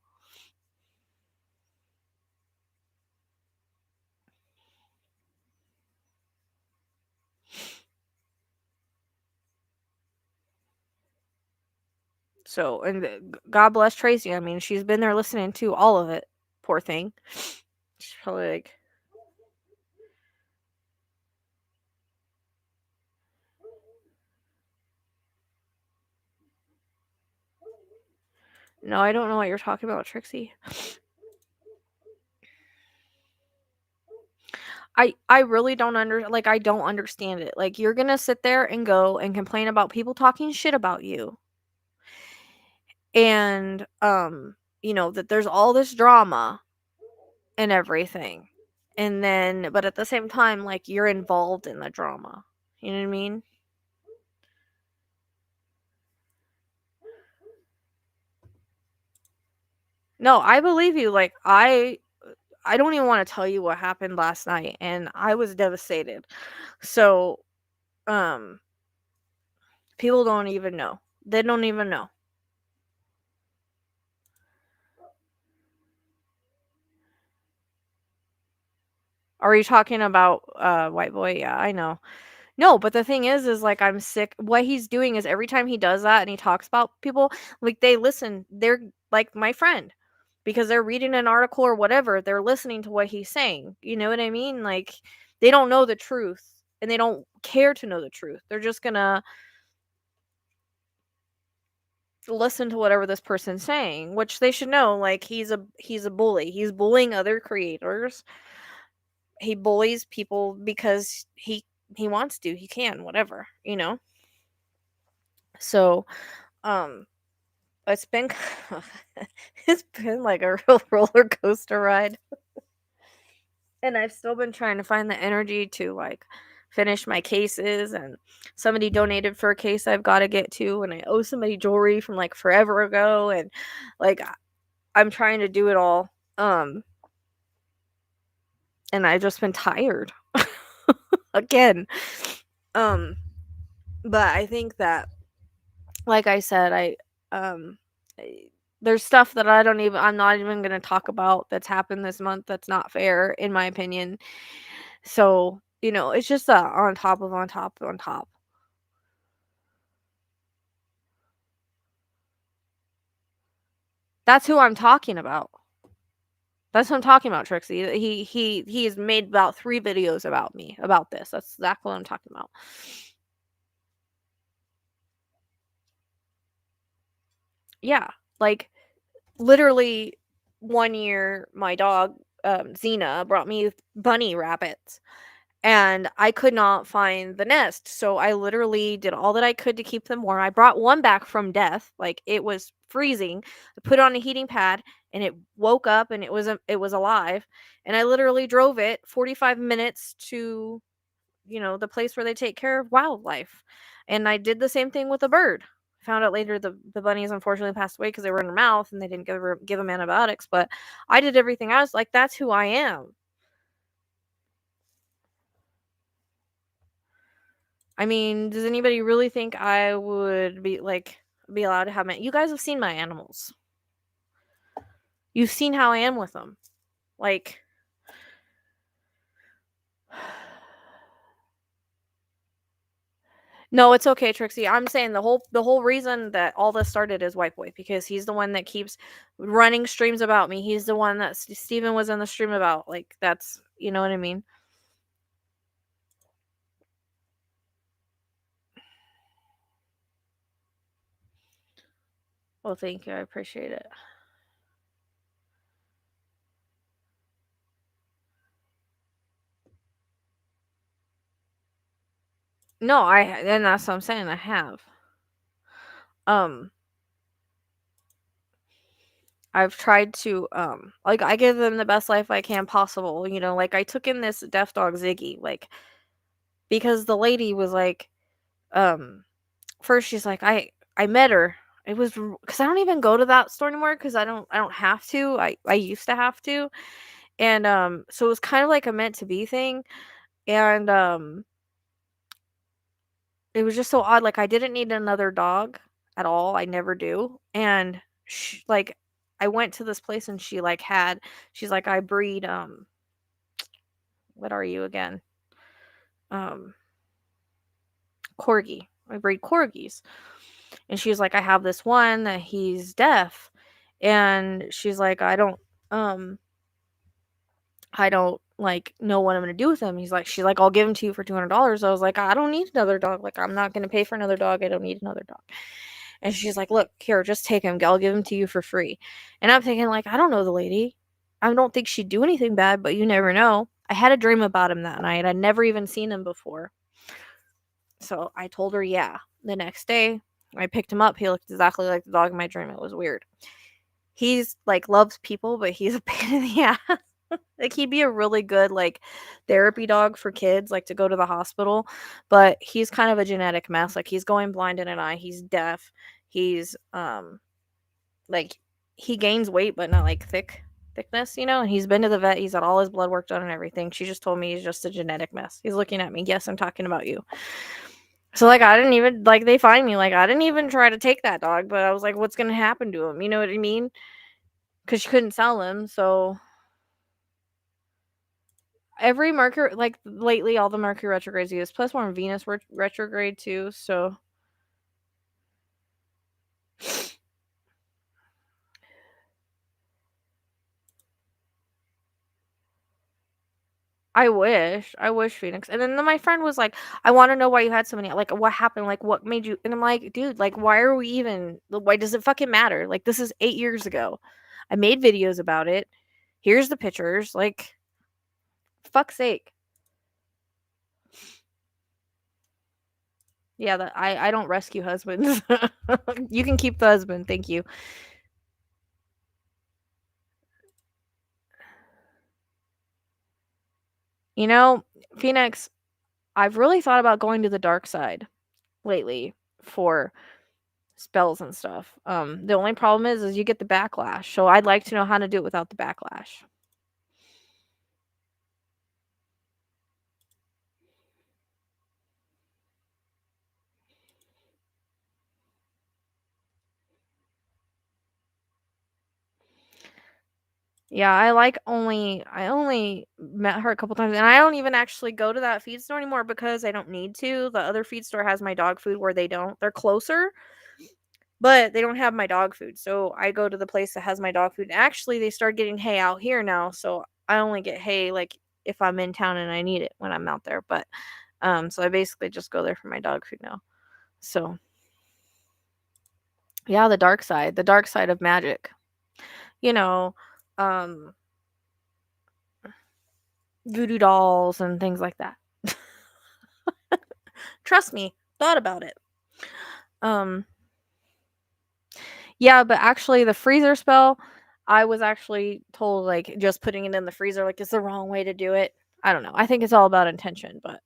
So, and God bless Tracy. I mean, she's been there listening to all of it. Poor thing. She's probably like, no, I don't know what you're talking about, Trixie. I really don't I don't understand it. Like, you're gonna sit there and go and complain about people talking shit about you, and that there's all this drama and everything. And then, but at the same time, like, you're involved in the drama. You know what I mean? No, I believe you. Like, I don't even want to tell you what happened last night, and I was devastated. So, um, people don't even know. They don't even know. Are you talking about White Boy? Yeah, I know. No, but the thing is like, I'm sick. What he's doing is every time he does that and he talks about people, like, they listen. They're like my friend because they're reading an article or whatever. They're listening to what he's saying. You know what I mean? Like, they don't know the truth and they don't care to know the truth. They're just gonna listen to whatever this person's saying, which they should know. Like, he's a bully. He's bullying other creators. He bullies people because he wants to. He can, whatever, you know? So, um it's been it's been like a real roller coaster ride. And I've still been trying to find the energy to, like, finish my cases, and somebody donated for a case I've got to get to, and I owe somebody jewelry from like forever ago, and like, I'm trying to do it all. And I've just been tired again. Um but I think that, like I said, um I- there's stuff that I'm not even going to talk about that's happened this month that's not fair in my opinion. So, it's just on top of on top on top. That's who I'm talking about. That's what I'm talking about, Trixie. He's made about 3 videos about me, about this. That's exactly what I'm talking about. Yeah, like, literally, one year, my dog, Xena, brought me bunny rabbits, and I could not find the nest, so I literally did all that I could to keep them warm. I brought one back from death, like, it was freezing. I put it on a heating pad, and it woke up, and it was alive, and I literally drove it 45 minutes to, the place where they take care of wildlife, and I did the same thing with a bird. Found out later the bunnies unfortunately passed away because they were in her mouth and they didn't give them antibiotics, but I did everything. I was like, that's who I am. I mean, does anybody really think I would be allowed to have my? You guys have seen my animals. You've seen how I am with them. Like, no, it's okay, Trixie. I'm saying the whole reason that all this started is White Boy because he's the one that keeps running streams about me. He's the one that Steven was in the stream about. Like, that's, you know what I mean? Well, thank you. I appreciate it. No, and that's what I'm saying. I have. Um, I've tried to like I give them the best life I can possible. Like I took in this deaf dog Ziggy, like because the lady was like, um, first she's like, I met her. It was because I don't even go to that store anymore because I don't have to. I used to have to, and so it was kind of like a meant to be thing, and it was just so odd. Like I didn't need another dog at all. I never do, and like I went to this place and she's like I breed what are you again? Um, corgi. I breed corgis. And she's like, I have this one that he's deaf. And she's like, um, I don't like know what I'm gonna do with him. She's like, I'll give him to you for $200. I was like, I don't need another dog. Like, I'm not gonna pay for another dog. I don't need another dog. And she's like, look, here, just take him. I'll give him to you for free. And I'm thinking, like, I don't know the lady. I don't think she'd do anything bad, but you never know. I had a dream about him that night. I'd never even seen him before. So I told her, yeah. The next day, I picked him up. He looked exactly like the dog in my dream. It was weird. He's like loves people, but he's a pain in the ass. Like he'd be a really good like therapy dog for kids, like to go to the hospital. But he's kind of a genetic mess. Like he's going blind in an eye. He's deaf. He's like he gains weight, but not like thickness, And he's been to the vet. He's had all his blood work done and everything. She just told me he's just a genetic mess. He's looking at me. Yes, I'm talking about you. So, like, I didn't even like, they find me, like, I didn't even try to take that dog, but I was like, "What's gonna happen to him?" You know what I mean? Because she couldn't sell him, so every Mercury like, lately, all the Mercury retrogrades use, plus more Venus retrograde too, so I wish Phoenix and then my friend was like, "I wanna know why you had so many like, what happened? Like, what made you" and I'm like, "Dude, like, why does it fucking matter? Like, this is 8 years ago. I made videos about it. Here's the pictures, like, fuck's sake." Yeah, that I don't rescue husbands. You can keep the husband, thank you. You know, Phoenix, I've really thought about going to the dark side lately for spells and stuff. The only problem is you get the backlash. So I'd like to know how to do it without the backlash. Yeah, I only met her a couple times and I don't even actually go to that feed store anymore because I don't need to. The other feed store has my dog food where they don't. They're closer, But they don't have my dog food, so I go to the place that has my dog food. Actually, they started getting hay out here now, so I only get hay, like, if I'm in town and I need it when I'm out there, but, so I basically just go there for my dog food now. So, yeah, the dark side of magic. You know, um, voodoo dolls and things like that. Trust me, thought about it. Um, yeah, but actually the freezer spell, I was actually told, like, just putting it in the freezer, like, is the wrong way to do it. I don't know. I think it's all about intention, but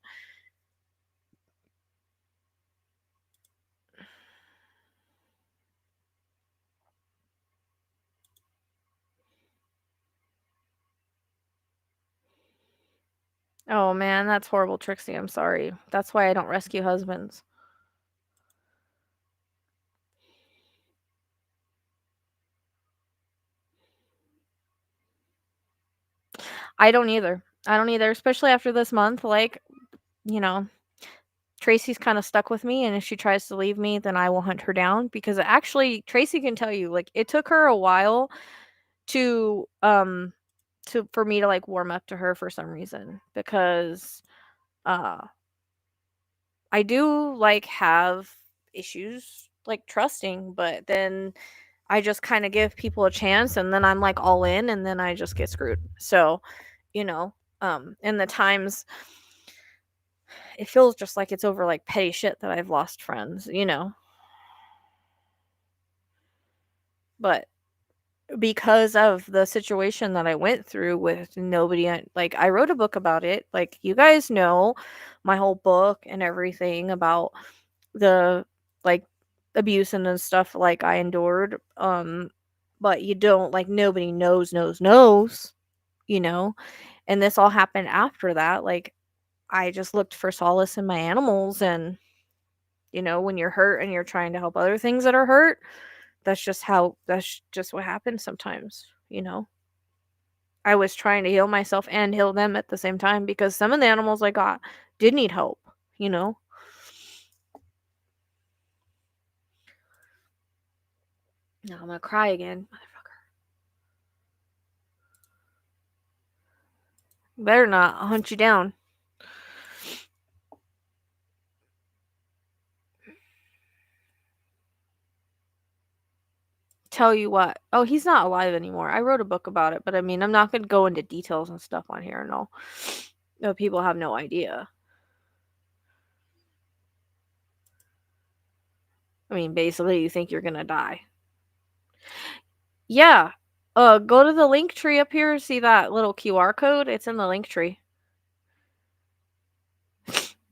oh man, that's horrible, Trixie. I'm sorry. That's why I don't rescue husbands. I don't either. I don't either, especially after this month. Like, you know, Tracy's kind of stuck with me, and if she tries to leave me, then I will hunt her down because actually, Tracy can tell you, like, it took her a while to for me to like warm up to her for some reason because uh I do like have issues like trusting, but then I just kind of give people a chance and then I'm like all in and then I just get screwed. So, you know, in the times it feels just like it's over like petty shit that I've lost friends, you know. But because of the situation that I went through with nobody like I wrote a book about it. Like you guys know my whole book and everything about the like abuse and the stuff like I endured. But you don't like nobody knows, you know. And this all happened after that. Like I just looked for solace in my animals and you know, when you're hurt and you're trying to help other things that are hurt, that's just what happens sometimes, you know. I was trying to heal myself and heal them at the same time because some of the animals I got did need help, you know? Now I'm gonna cry again. Motherfucker. Better not. I'll hunt you down. Tell you what. Oh, he's not alive anymore. I wrote a book about it, but I mean, I'm not gonna go into details and stuff on here and all. No, people have no idea. I mean, basically, you think you're gonna die. Yeah. Go to the link tree up here. See that little QR code? It's in the link tree.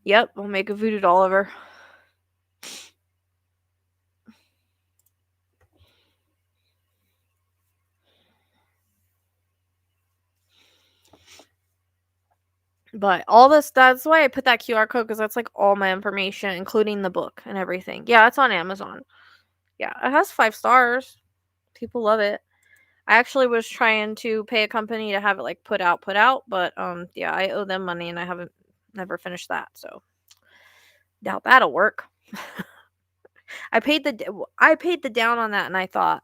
Yep, we'll make a voodoo doll of her. But all this that's why I put that QR code because that's like all my information, including the book and everything. Yeah, it's on Amazon. Yeah, it has 5 stars. People love it. I actually was trying to pay a company to have it like put out, but yeah, I owe them money and I haven't never finished that, so doubt that'll work. I paid the down on that and I thought,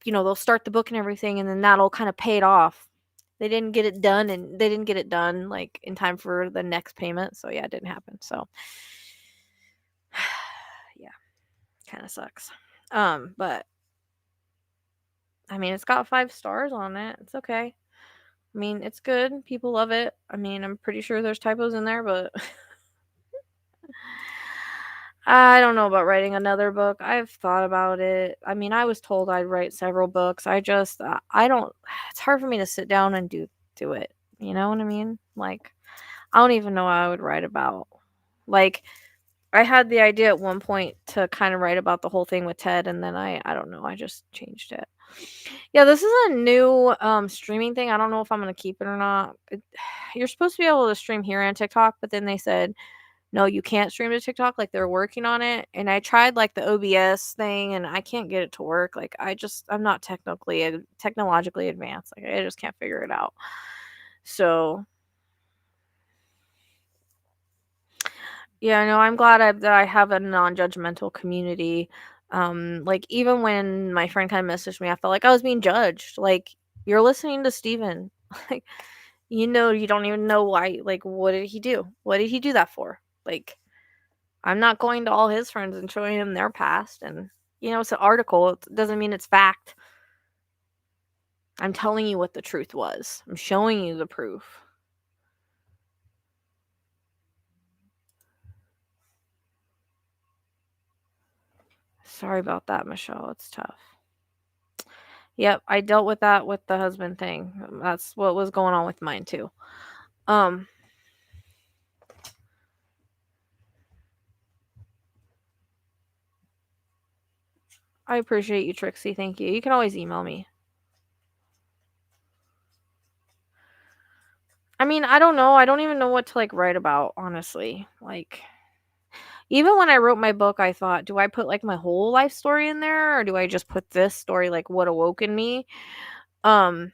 you know, they'll start the book and everything and then that'll kind of pay it off. They didn't get it done and they didn't get it done like in time for the next payment, so yeah, it didn't happen. So yeah, kind of sucks. But I mean, it's got 5 stars on it. It's okay. I mean, it's good. People love it. I mean, I'm pretty sure there's typos in there, but I don't know about writing another book. I've thought about it. I mean, I was told I'd write several books. I don't it's hard for me to sit down and do it. You know what I mean? Like I don't even know what I would write about. Like I had the idea at one point to kind of write about the whole thing with Ted and then I don't know, I just changed it. Yeah, this is a new streaming thing. I don't know if I'm going to keep it or not. You're supposed to be able to stream here on TikTok, but then they said no, you can't stream to TikTok. Like they're working on it, and I tried like the OBS thing, and I can't get it to work. Like I'm not technologically advanced. Like I just can't figure it out. So yeah, no, I'm glad that I have a non-judgmental community. Like, even when my friend kind of messaged me, I felt like I was being judged. Like, you're listening to Steven. Like, you don't even know why. Like, what did he do? What did he do that for? Like, I'm not going to all his friends and showing him their past. And, it's an article. It doesn't mean it's fact. I'm telling you what the truth was. I'm showing you the proof. Sorry about that, Michelle. It's tough. Yep, I dealt with that with the husband thing. That's what was going on with mine too. Um I appreciate you, Trixie. Thank you. You can always email me. I mean, I don't know. I don't even know what to like write about, honestly. Like, even when I wrote my book, I thought, do I put like my whole life story in there or do I just put this story, like what awoke in me? Um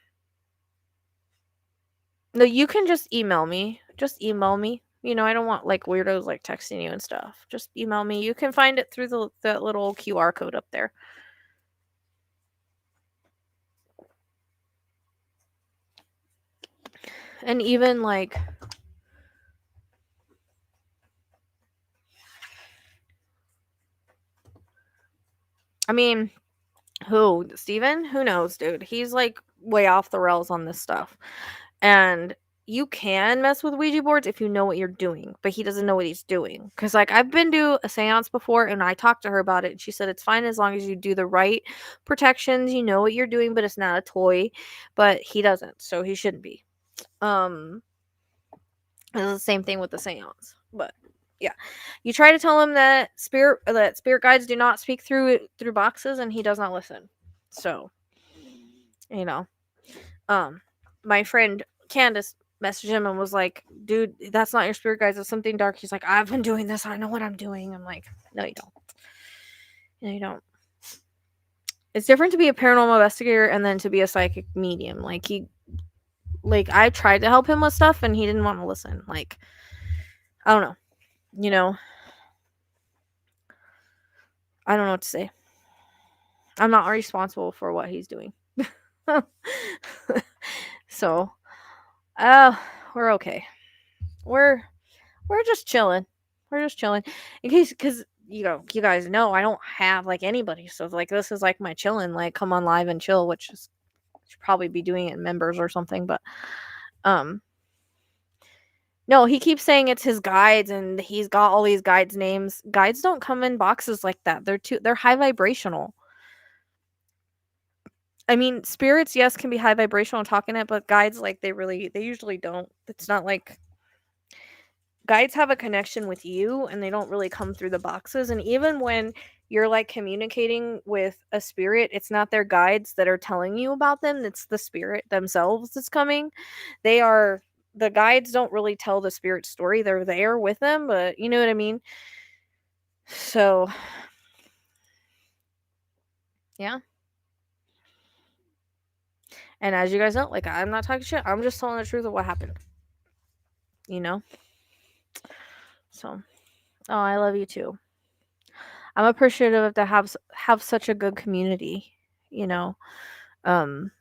no, you can just email me. Just email me. I don't want like weirdos like texting you and stuff. Just email me. You can find it through the little QR code up there. And even like I mean, who? Steven? Who knows, dude? He's like way off the rails on this stuff. And you can mess with Ouija boards if you know what you're doing, but he doesn't know what he's doing. Because, like, I've been to a seance before and I talked to her about it, and she said it's fine as long as you do the right protections, you know what you're doing, but it's not a toy. But he doesn't, so he shouldn't be. It's the same thing with the seance. But yeah, you try to tell him that spirit guides do not speak through boxes, and he does not listen. So, you know, um, my friend Candace messaged him and was like, "Dude, that's not your spirit guides. It's something dark." He's like, "I've been doing this. I know what I'm doing." I'm like, "No, you don't. No, you don't." It's different to be a paranormal investigator and then to be a psychic medium. Like I tried to help him with stuff and he didn't want to listen. Like, I don't know. You know, I don't know what to say. I'm not responsible for what he's doing. So, uh, we're okay. We're we're just chilling. We're just chilling. In case, because you guys know I don't have like anybody, so like this is like my chilling. Like come on live and chill, which is should probably be doing it in members or something. But um, no, he keeps saying it's his guides, and he's got all these guides names. Guides don't come in boxes like that. They're high vibrational. I mean, spirits, yes, can be high vibrational talking it, but guides, like, they usually don't. It's not like guides have a connection with you and they don't really come through the boxes. And even when you're like communicating with a spirit, it's not their guides that are telling you about them, it's the spirit themselves that's coming. They are the guides don't really tell the spirit story. They're there with them, but you know what I mean? So, yeah. And as you guys know, like I'm not talking shit. I'm just telling the truth of what happened. You know? So, oh, I love you too. I'm appreciative to have such a good community, you know. Um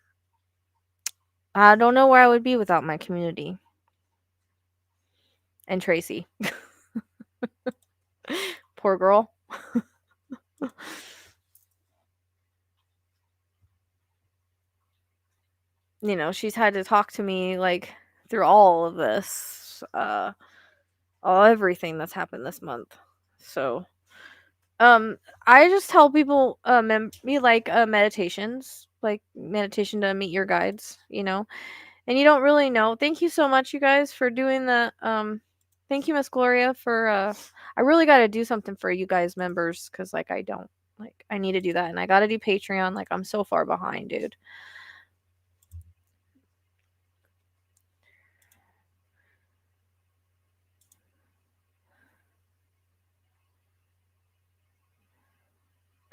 I don't know where I would be without my community and Tracy. Poor girl. She's had to talk to me like through all of this all everything that's happened this month. So, I just tell people me like meditations, like meditation to meet your guides. And you don't really know. Thank you so much, you guys, for doing the. Thank you, Miss Gloria, for. I really got to do something for you guys, members, because like I don't like I need to do that, and I got to do Patreon. Like I'm so far behind, dude.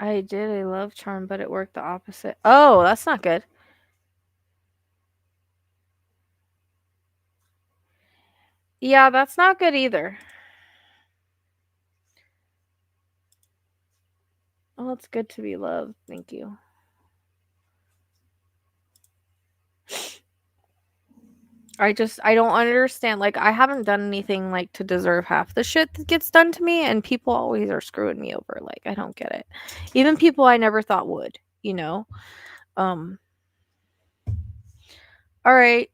I did a love charm, but it worked the opposite. Oh, that's not good. Yeah, that's not good either. Well, it's good to be loved. Thank you. I don't understand. Like, I haven't done anything like to deserve half the shit that gets done to me, and people always are screwing me over. Like, I don't get it. Even people I never thought would, you know. Um. All right.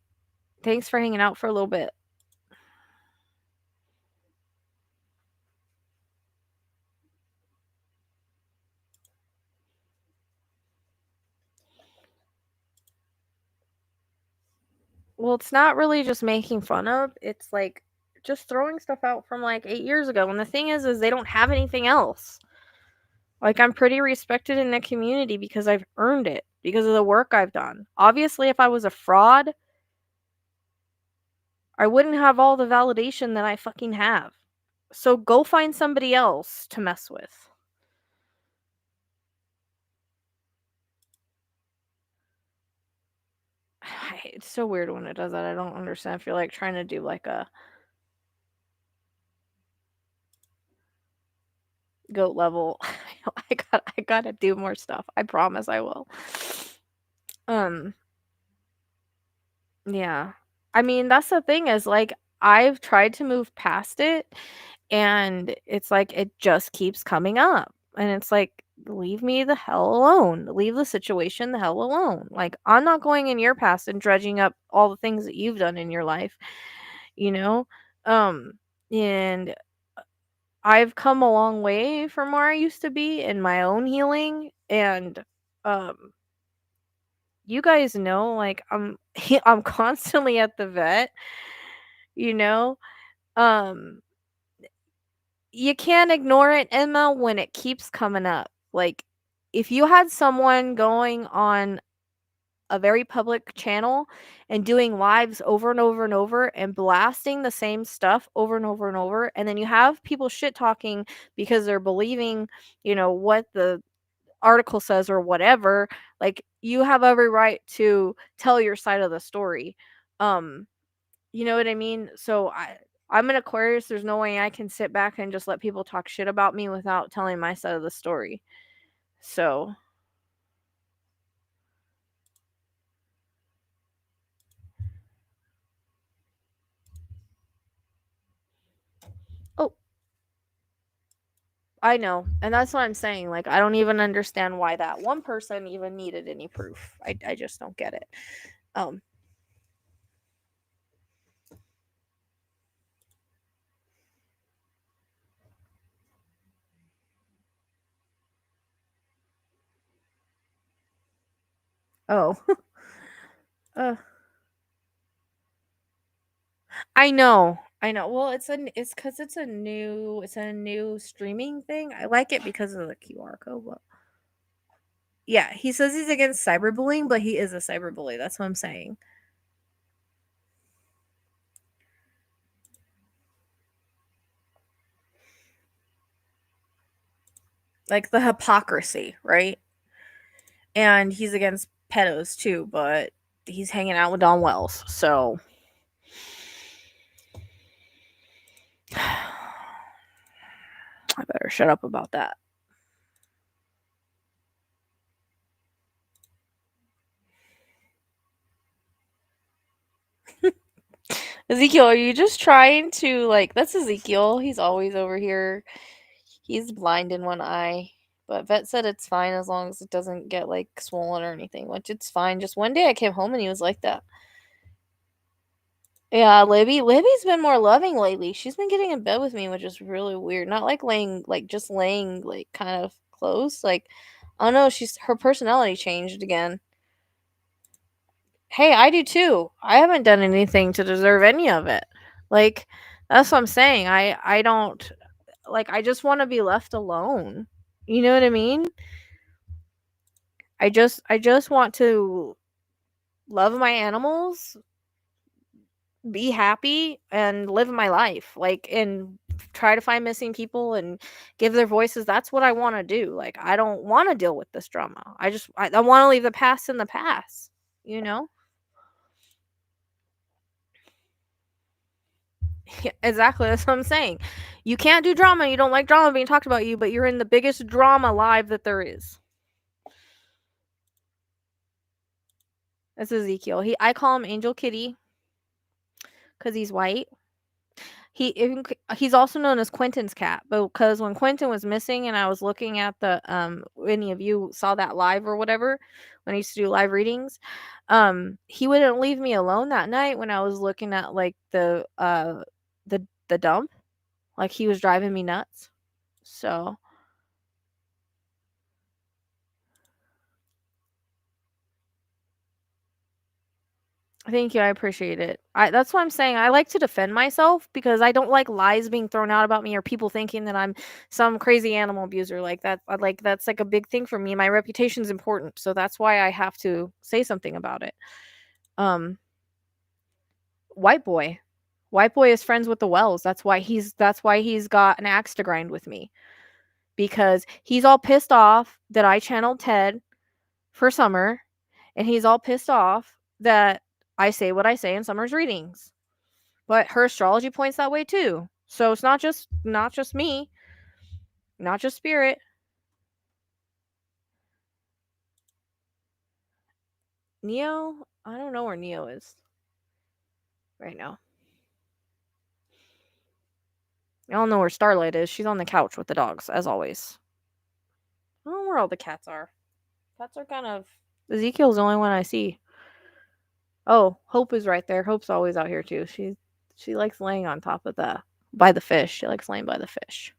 Thanks for hanging out for a little bit. Well, it's not really just making fun of. It's like just throwing stuff out from like 8 years ago. And the thing is they don't have anything else. Like, I'm pretty respected in the community because I've earned it because of the work I've done. Obviously, if I was a fraud, I wouldn't have all the validation that I fucking have. So go find somebody else to mess with. It's so weird when it does that. I don't understand if you're like trying to do like a goat level. I gotta do more stuff. I promise I will. Um, yeah. I mean, that's the thing is like I've tried to move past it and it's like it just keeps coming up. And it's like leave me the hell alone. Leave the situation the hell alone. Like I'm not going in your past and dredging up all the things that you've done in your life, you know? Um and I've come a long way from where I used to be in my own healing and um you guys know like I'm constantly at the vet, you know? Um you can't ignore it, Emma, when it keeps coming up. Like if you had someone going on a very public channel and doing lives over and over and over and blasting the same stuff over and over and over and then you have people shit talking because they're believing, what the article says or whatever, like you have every right to tell your side of the story. Um, you know what I mean? So I'm an Aquarius. There's no way I can sit back and just let people talk shit about me without telling my side of the story. So, oh, I know. And that's what I'm saying. Like, I don't even understand why that one person even needed any proof. I just don't get it. Um, oh, uh, I know. I know. Well, it's because it's a new streaming thing. I like it because of the QR code. But yeah, he says he's against cyberbullying, but he is a cyberbully. That's what I'm saying. Like the hypocrisy, right? And he's against pedos too, but he's hanging out with Don Wells, so I better shut up about that. Ezekiel, are you just trying to like that's Ezekiel. He's always over here. He's blind in one eye. But vet said it's fine as long as it doesn't get like swollen or anything, which it's fine. Just one day I came home and he was like that. Yeah, Libby's been more loving lately. She's been getting in bed with me, which is really weird. Not like laying like kind of close. Like I don't know, she's her personality changed again. Hey, I do too. I haven't done anything to deserve any of it. Like that's what I'm saying. I don't like I just want to be left alone. You know what I mean? I just want to love my animals, be happy and live my life. Like and try to find missing people and give their voices. That's what I want to do. Like I don't want to deal with this drama. I want to leave the past in the past, you know? Yeah, exactly, that's what I'm saying. You can't do drama, you don't like drama being talked about you, but you're in the biggest drama live that there is. That's Ezekiel. I call him Angel Kitty because he's white. He's also known as Quentin's cat, because when Quentin was missing and I was looking at the any of you saw that live or whatever, when I used to do live readings, he wouldn't leave me alone that night when I was looking at like the dump. Like he was driving me nuts. So thank you, I appreciate it. That's what I'm saying. I like to defend myself because I don't like lies being thrown out about me or people thinking that I'm some crazy animal abuser like that. Like that's like a big thing for me. My reputation's important, so that's why I have to say something about it. Um, white boy, white boy is friends with the Wells. That's why he's got an axe to grind with me because he's all pissed off that I channeled Ted for Summer, and he's all pissed off that I say what I say in Summer's readings. But her astrology points that way too. So it's not just me, not just spirit. Neo, I don't know where Neo is right now. I don't know where Starlight is. She's on the couch with the dogs, as always. I don't know where all the cats are. Cats are kind of Ezekiel's the only one I see. Oh, Hope is right there. Hope's always out here too. She likes laying on top of the by the fish. She likes laying by the fish.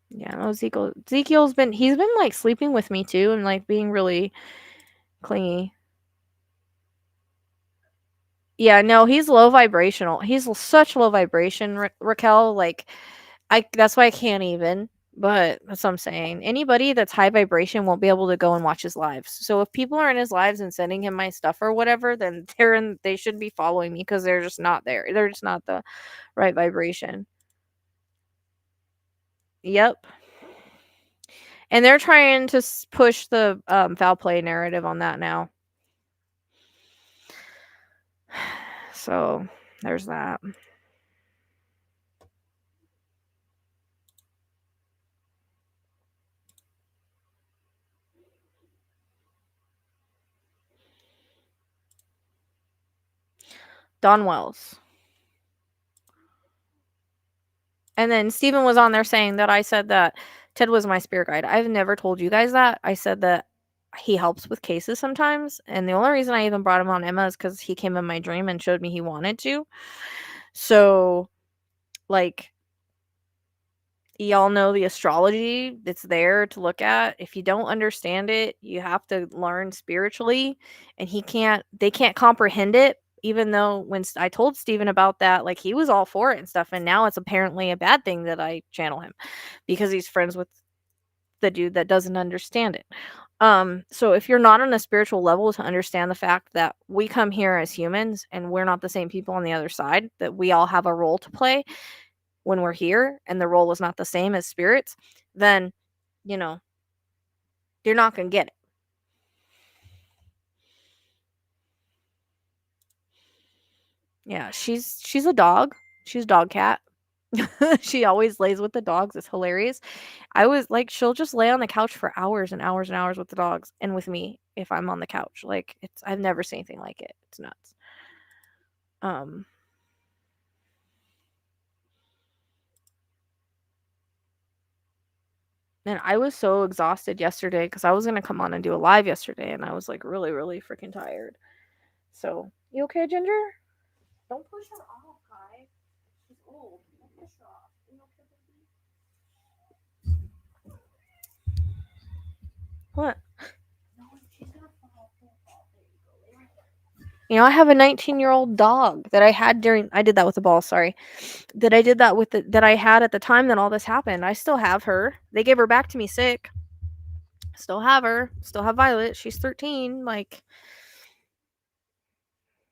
Yeah, no, he's been like sleeping with me too and like being really clingy. Yeah, no, he's low vibrational. He's such low vibration, Raquel. Like, that's why I can't even. But that's what I'm saying. Anybody that's high vibration won't be able to go and watch his lives. So if people are in his lives and sending him my stuff or whatever, then they should be following me because they're just not there. They're just not the right vibration. Yep. And they're trying to push the foul play narrative on that now. So there's that. Don Wells. And then Steven was on there saying that I said that Ted was my spirit guide. I've never told you guys that. I said that he helps with cases sometimes. And the only reason I even brought him on Emma is because he came in my dream and showed me he wanted to. So, like, y'all know the astrology that's there to look at. If you don't understand it, you have to learn spiritually. And they can't comprehend it. Even though when I told Steven about that, like he was all for it and stuff. And now it's apparently a bad thing that I channel him because he's friends with the dude that doesn't understand it. So if you're not on a spiritual level to understand the fact that we come here as humans and we're not the same people on the other side, that we all have a role to play when we're here and the role is not the same as spirits, then, you know, you're not going to get it. Yeah, she's a dog. She's a dog cat. She always lays with the dogs. It's hilarious. I was like, she'll just lay on the couch for hours and hours and hours with the dogs and with me if I'm on the couch. Like I've never seen anything like it. It's nuts. Um, and I was so exhausted yesterday because I was gonna come on and do a live yesterday, and I was like really, really freaking tired. So, you okay, Ginger? Don't push her off, Kai. She's old. Don't push her off. You okay, what? No, she's gonna fall. You know, I have a 19-year-old dog that I had I did that with the ball, sorry. That I did that with that I had at the time that all this happened. I still have her. They gave her back to me sick. Still have her. Still have Violet. She's 13. Like,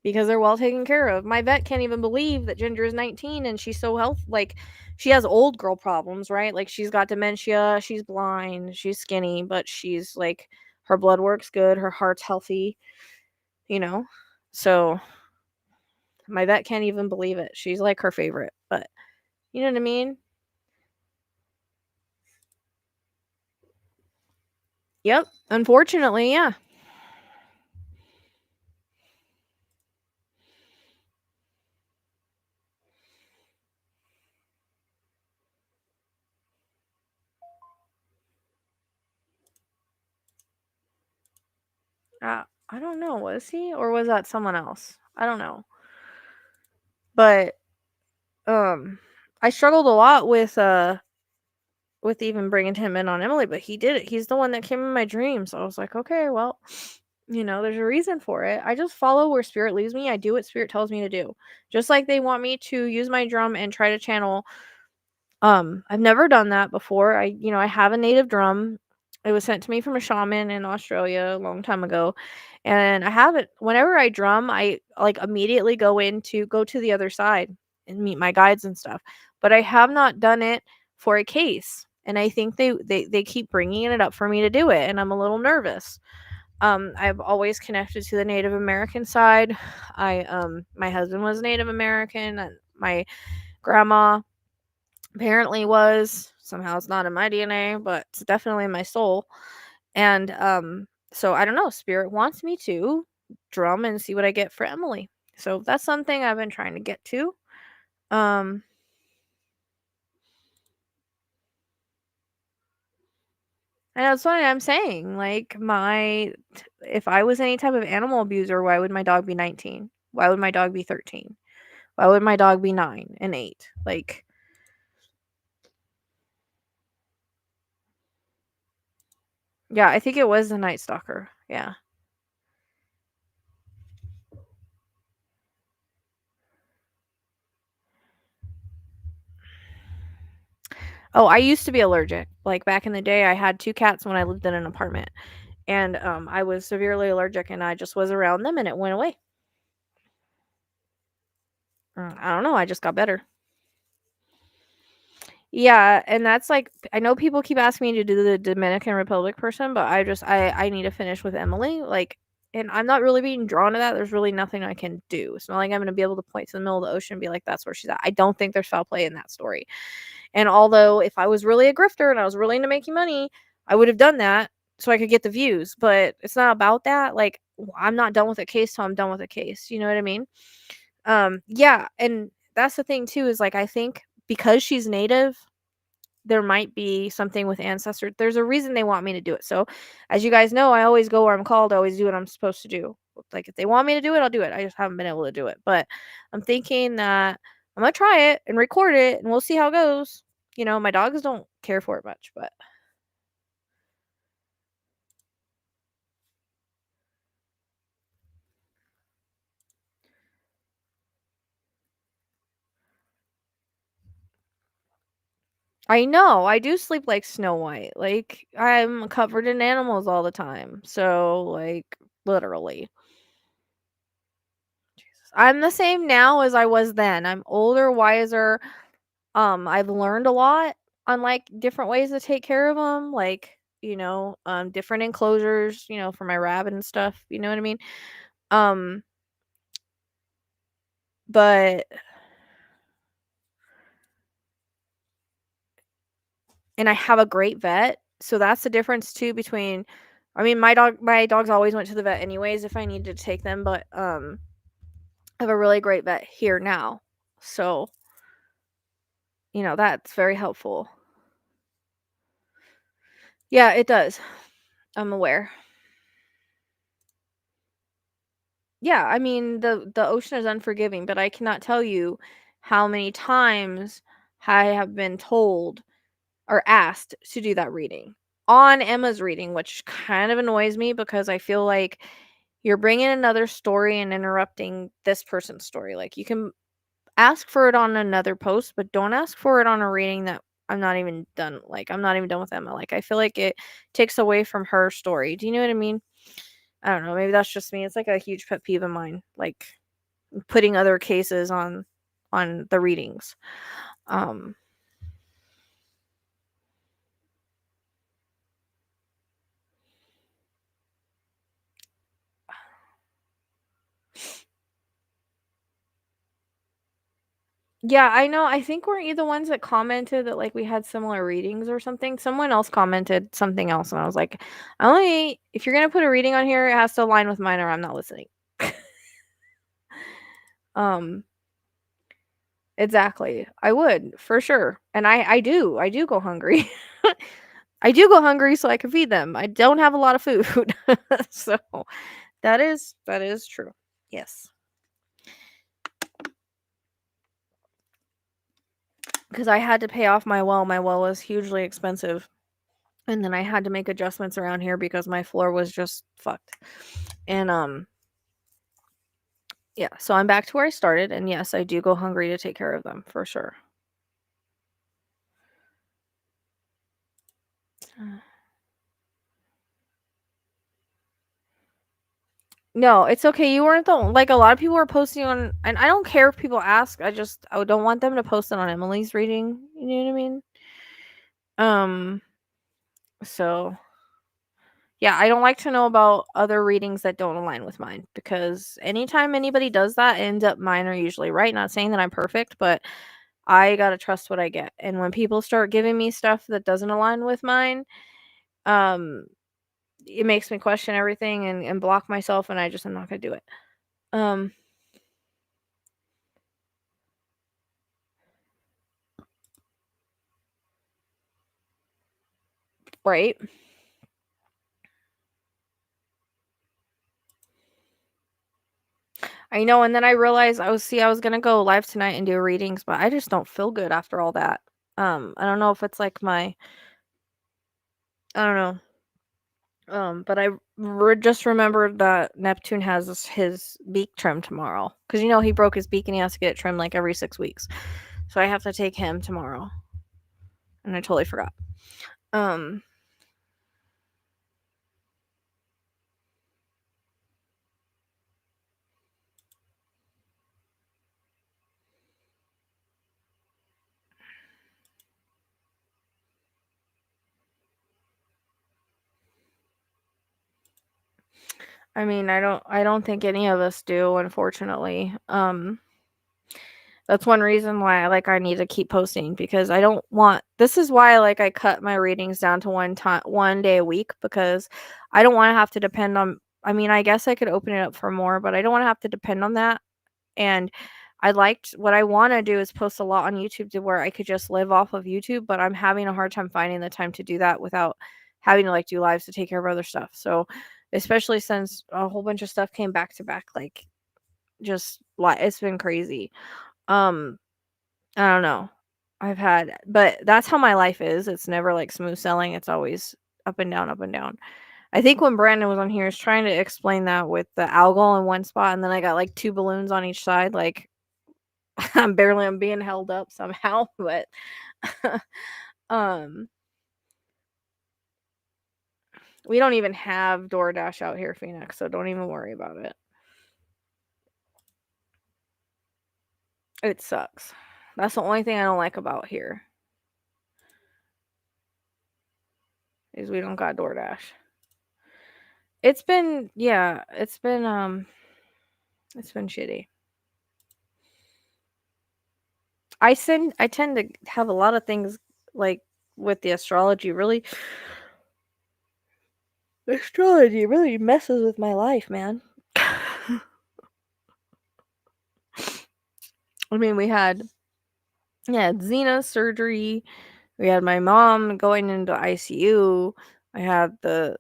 because they're well taken care of. My vet can't even believe that Ginger is 19 and she's so healthy. Like, she has old girl problems, right? Like, she's got dementia, she's blind, she's skinny, but she's like, her blood works good, her heart's healthy. you know? So my vet can't even believe it. She's like her favorite, but you know what I mean? Yep. Unfortunately, yeah. I don't know. Was he or was that someone else? I don't know. But um I struggled a lot with even bringing him in on Emily, but he did it. He's the one that came in my dreams. So I was like, okay, well, there's a reason for it. I just follow where spirit leads me. I do what spirit tells me to do. Just like they want me to use my drum and try to channel. I've never done that before. I have a native drum. It was sent to me from a shaman in Australia a long time ago. And I have it whenever I drum, I like immediately go to the other side and meet my guides and stuff. But I have not done it for a case. And I think they keep bringing it up for me to do it, and I'm a little nervous. I've always connected to the Native American side. My husband was Native American, and my grandma apparently was. Somehow it's not in my DNA, but it's definitely in my soul. And so I don't know, spirit wants me to drum and see what I get for Emily. So that's something I've been trying to get to. Um and that's what I'm saying. Like if I was any type of animal abuser, why would my dog be 19? Why would my dog be 13? Why would my dog be 9 and 8? Like, yeah, I think it was the Night Stalker. Yeah. Oh, I used to be allergic. Like back in the day, I had 2 cats when I lived in an apartment. And I was severely allergic, and I just was around them and it went away. I don't know, I just got better. Yeah, and that's like I know people keep asking me to do the Dominican Republic person, but I need to finish with Emily. Like, and I'm not really being drawn to that. There's really nothing I can do. It's not like I'm gonna be able to point to the middle of the ocean and be like, that's where she's at. I don't think there's foul play in that story. And although if I was really a grifter and I was really into making money, I would have done that so I could get the views. But it's not about that. Like, I'm not done with a case till I'm done with a case. You know what I mean? Yeah, and that's the thing too, is like I think because she's native, there might be something with ancestors. There's a reason they want me to do it. So, as you guys know, I always go where I'm called, I always do what I'm supposed to do. Like if they want me to do it, I'll do it. I just haven't been able to do it. But I'm thinking that I'm gonna try it and record it and we'll see how it goes. My dogs don't care for it much, but I know I do sleep like Snow White. Like I'm covered in animals all the time. So like literally. I'm the same now as I was then. I'm older, wiser. I've learned a lot on like different ways to take care of them, like different enclosures, for my rabbit and stuff. You know what I mean? Um, but and I have a great vet, so that's the difference too between. I mean, my dogs always went to the vet anyways if I needed to take them, but I have a really great vet here now, so that's very helpful. Yeah, it does. I'm aware. Yeah, I mean, the ocean is unforgiving, but I cannot tell you how many times I have been told or asked to do that reading on Emma's reading, which kind of annoys me because I feel like you're bringing another story and interrupting this person's story. Like, you can ask for it on another post, but don't ask for it on a reading that I'm not even done. Like, I'm not even done with Emma. Like, I feel like it takes away from her story. Do you know what I mean? I don't know. Maybe that's just me. It's like a huge pet peeve of mine. Like, putting other cases on the readings. Um Yeah, I know. I think weren't you the ones that commented that, like, we had similar readings or something? Someone else commented something else, and I was like, "I only if you're gonna put a reading on here, it has to align with mine or I'm not listening." Um, exactly. I would, for sure. And I do. I do go hungry. I do go hungry so I can feed them. I don't have a lot of food. So, that is true. Yes. Because I had to pay off my well. My well was hugely expensive. And then I had to make adjustments around here because my floor was just fucked. And yeah, so I'm back to where I started, and yes, I do go hungry to take care of them for sure. No, it's okay. You weren't the like a lot of people are posting on, and I don't care if people ask. I don't want them to post it on Emily's reading. You know what I mean? Um, so yeah, I don't like to know about other readings that don't align with mine because anytime anybody does that, it ends up mine are usually right. Not saying that I'm perfect, but I gotta trust what I get. And when people start giving me stuff that doesn't align with mine, um, it makes me question everything and block myself, and I'm not gonna do it. Um, right. I know, and then I realized I was gonna go live tonight and do readings, but I just don't feel good after all that. I don't know if it's like I don't know. But just remembered that Neptune has his beak trimmed tomorrow because he broke his beak and he has to get it trimmed like every 6 weeks. So I have to take him tomorrow, and I totally forgot. Um, I mean, I don't think any of us do, unfortunately. That's one reason why I need to keep posting because I don't want this is why I cut my readings down to one day a week because I don't want to have to depend on I mean, I guess I could open it up for more, but I don't want to have to depend on that. And what I want to do is post a lot on YouTube to where I could just live off of YouTube, but I'm having a hard time finding the time to do that without having to do lives to take care of other stuff. So, especially since a whole bunch of stuff came back to back, just like it's been crazy. Um, I don't know. But that's how my life is. It's never smooth sailing. It's always up and down, up and down. I think when Brandon was on here, he was trying to explain that with the algal in one spot, and then I got two balloons on each side. I'm being held up somehow, but um, we don't even have DoorDash out here, Phoenix, so don't even worry about it. It sucks. That's the only thing I don't like about here is we don't got DoorDash. It's been shitty. I tend to have a lot of things like with the astrology really messes with my life, man. I mean, we had Zena's surgery. We had my mom going into ICU. I had the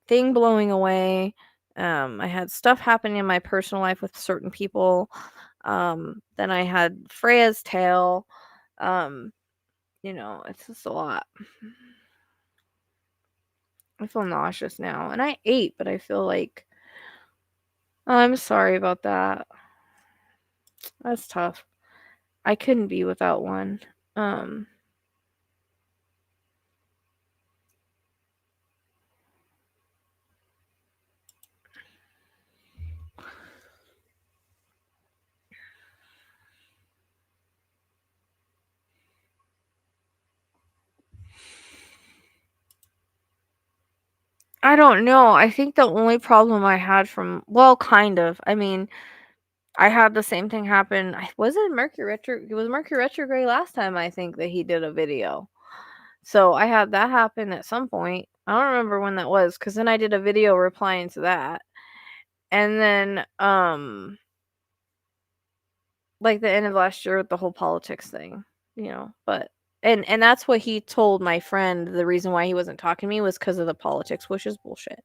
thing blowing away. I had stuff happening in my personal life with certain people. Then I had Freya's tail. Um, it's just a lot. I feel nauseous now. And I ate, but I feel I'm sorry about that. That's tough. I couldn't be without one. Um, I don't know. I think the only problem I had kind of. I mean, I had the same thing happen. Was it Mercury retro? It was Mercury retrograde last time. I think that he did a video. So I had that happen at some point. I don't remember when that was, because then I did a video replying to that, and then like the end of last year with the whole politics thing, But and that's what he told my friend. The reason why he wasn't talking to me was because of the politics, which is bullshit.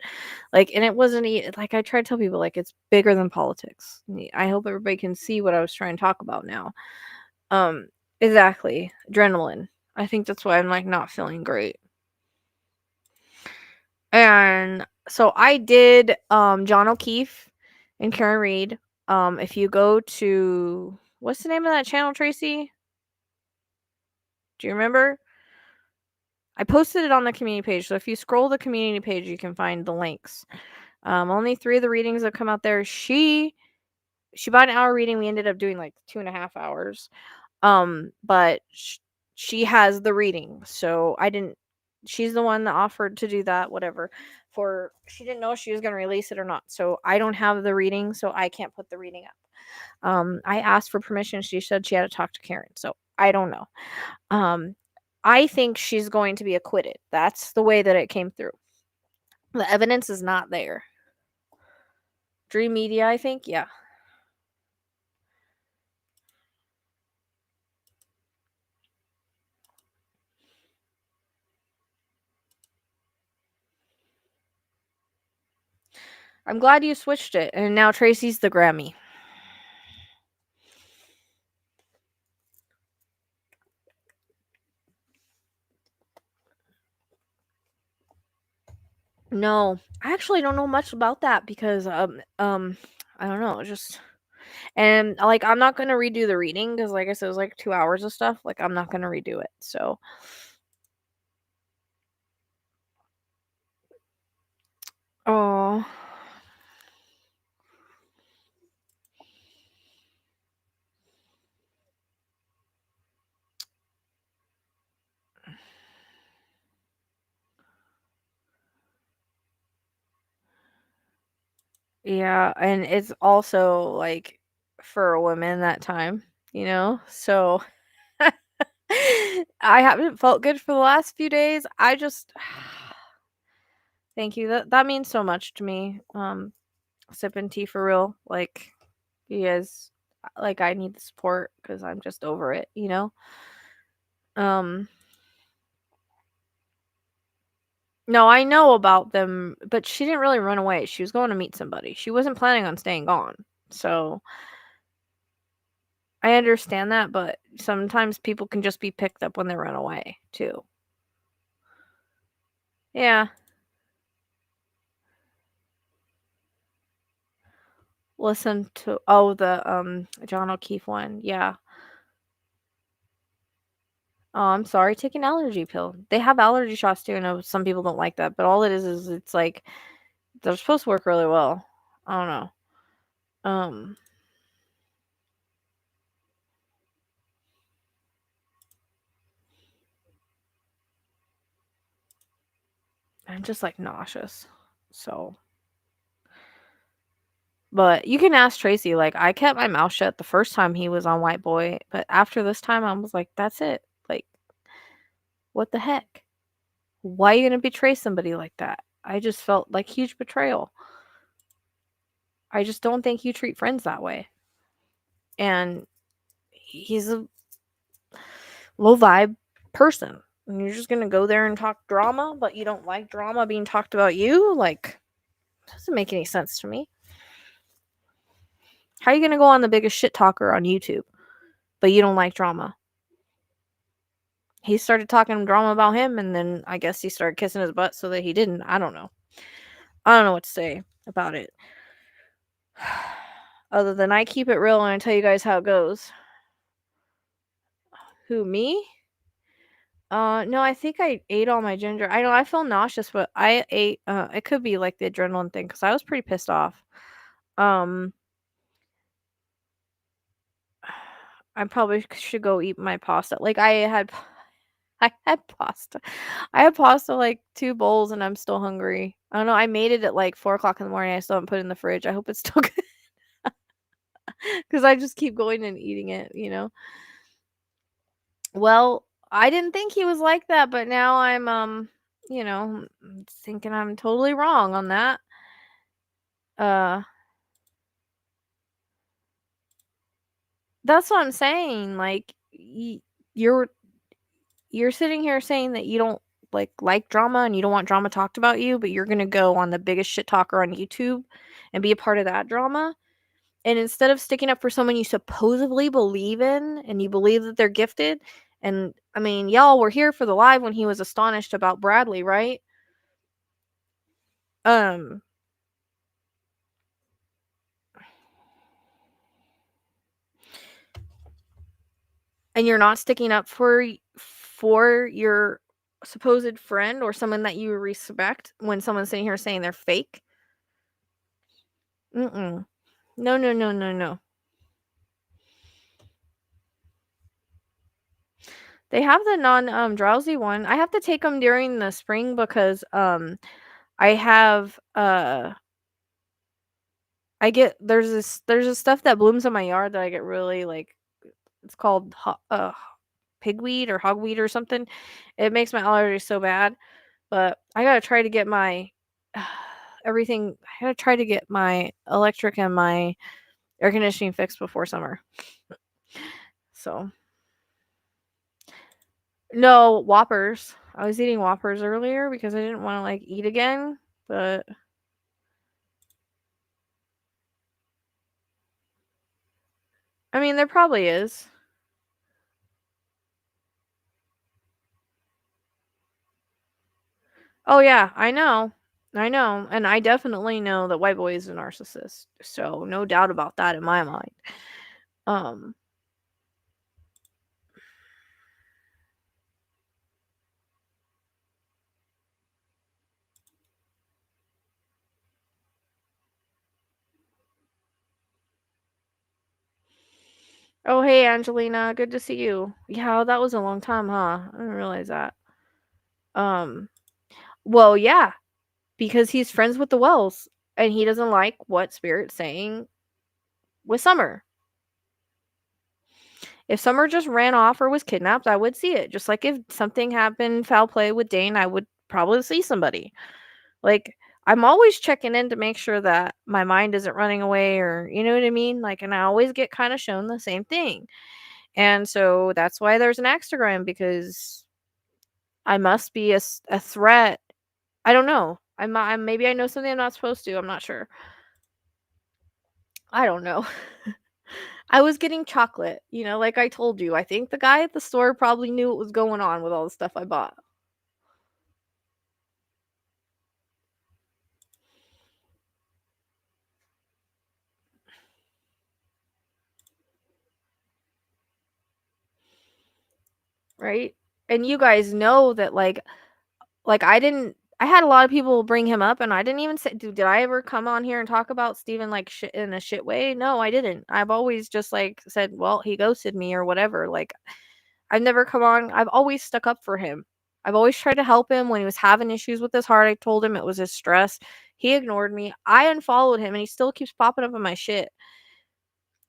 Like, and it wasn't like I try to tell people like it's bigger than politics. I hope everybody can see what I was trying to talk about now. Um, exactly, adrenaline. I think that's why I'm like not feeling great. And so I did John O'Keefe and Karen Reed. If you go to, what's the name of that channel, Tracy? Do you remember? I posted it on the community page. So if you scroll the community page, you can find the links. Only 3 of the readings have come out there. She bought an hour reading. We ended up doing like 2.5 hours. But she has the reading. So I didn't, she's the one that offered to do that, whatever. She didn't know if she was going to release it or not. So I don't have the reading, so I can't put the reading up. I asked for permission. She said she had to talk to Karen. So I don't know. Um, I think she's going to be acquitted. That's the way that it came through. The evidence is not there. Dream Media, I think, yeah. I'm glad you switched it, and now Tracy's the Grammy. No, I actually don't know much about that because I don't know, just and like I'm not gonna redo the reading because like I said, it was like 2 hours of stuff. Like I'm not gonna redo it. So oh yeah, and it's also like for a woman that time. So I haven't felt good for the last few days. I just thank you. That means so much to me. Sipping tea for real. Like you guys, like I need the support because I'm just over it. Um, no, I know about them, but she didn't really run away. She was going to meet somebody. She wasn't planning on staying gone. So I understand that, but sometimes people can just be picked up when they run away too. Yeah. Listen to the John O'Keefe one. Yeah. Oh, I'm sorry. Take an allergy pill. They have allergy shots too. I know some people don't like that, but all it is it's like they're supposed to work really well. I don't know. Um, I'm just like nauseous. So, but you can ask Tracy. Like, I kept my mouth shut the first time he was on White Boy, but after this time, I was like, that's it. Like, what the heck? Why are you gonna betray somebody like that? I just felt like huge betrayal. I just don't think you treat friends that way. And he's a low vibe person. And you're just gonna go there and talk drama, but you don't like drama being talked about you? Like, doesn't make any sense to me. How are you gonna go on the biggest shit talker on YouTube, but you don't like drama? He started talking drama about him, and then I guess he started kissing his butt so that he didn't. I don't know. I don't know what to say about it. Other than I keep it real and I tell you guys how it goes. Who, me? No, I think I ate all my ginger. I know I feel nauseous, but I ate. It could be like the adrenaline thing because I was pretty pissed off. Um, I probably should go eat my pasta. Like I had pasta. I had pasta like 2 bowls, and I'm still hungry. I don't know. I made it at like 4 o'clock in the morning. I still haven't put it in the fridge. I hope it's still good. because I just keep going and eating it, you know? Well, I didn't think he was like that, but now I'm, thinking I'm totally wrong on that. Uh, that's what I'm saying. Like, you're you're sitting here saying that you don't like drama and you don't want drama talked about you, but you're gonna go on the biggest shit talker on YouTube and be a part of that drama. And instead of sticking up for someone you supposedly believe in and you believe that they're gifted, and I mean, y'all were here for the live when he was astonished about Bradley, right? Um, and you're not sticking up for your supposed friend or someone that you respect when someone's sitting here saying they're fake. Mm-mm. No, no, no, no, no. They have the non drowsy one. I have to take them during the spring because I have I get there's this stuff that blooms in my yard that I get really like, it's called pigweed or hogweed or something. It makes my allergies so bad, but I gotta try to get my everything. I gotta try to get my electric and my air conditioning fixed before summer. So no Whoppers. I was eating Whoppers earlier because I didn't want to like eat again, but I mean there probably is. Oh yeah, I know. I know. And I definitely know that White Boy is a narcissist. So no doubt about that in my mind. Um Oh hey Angelina, good to see you. Yeah, that was a long time, huh? I didn't realize that. Um well yeah, because he's friends with the Wells and he doesn't like what Spirit's saying with Summer. If Summer just ran off or was kidnapped, I would see it. Just like if something happened, foul play with Dane, I would probably see somebody. Like, I'm always checking in to make sure that my mind isn't running away or, you know what I mean? Like, and I always get kind of shown the same thing. And so that's why there's an Instagram because I must be a threat. I don't know. Maybe I know something I'm not supposed to. I'm not sure. I don't know. I was getting chocolate, like I told you. I think the guy at the store probably knew what was going on with all the stuff I bought. Right? And you guys know that I had a lot of people bring him up and I didn't even say did I ever come on here and talk about Steven like shit in a shit way? No, I didn't. I've always just like said, well, he ghosted me or whatever. Like I've never come on. I've always stuck up for him. I've always tried to help him when he was having issues with his heart. I told him it was his stress. He ignored me. I unfollowed him and he still keeps popping up in my shit.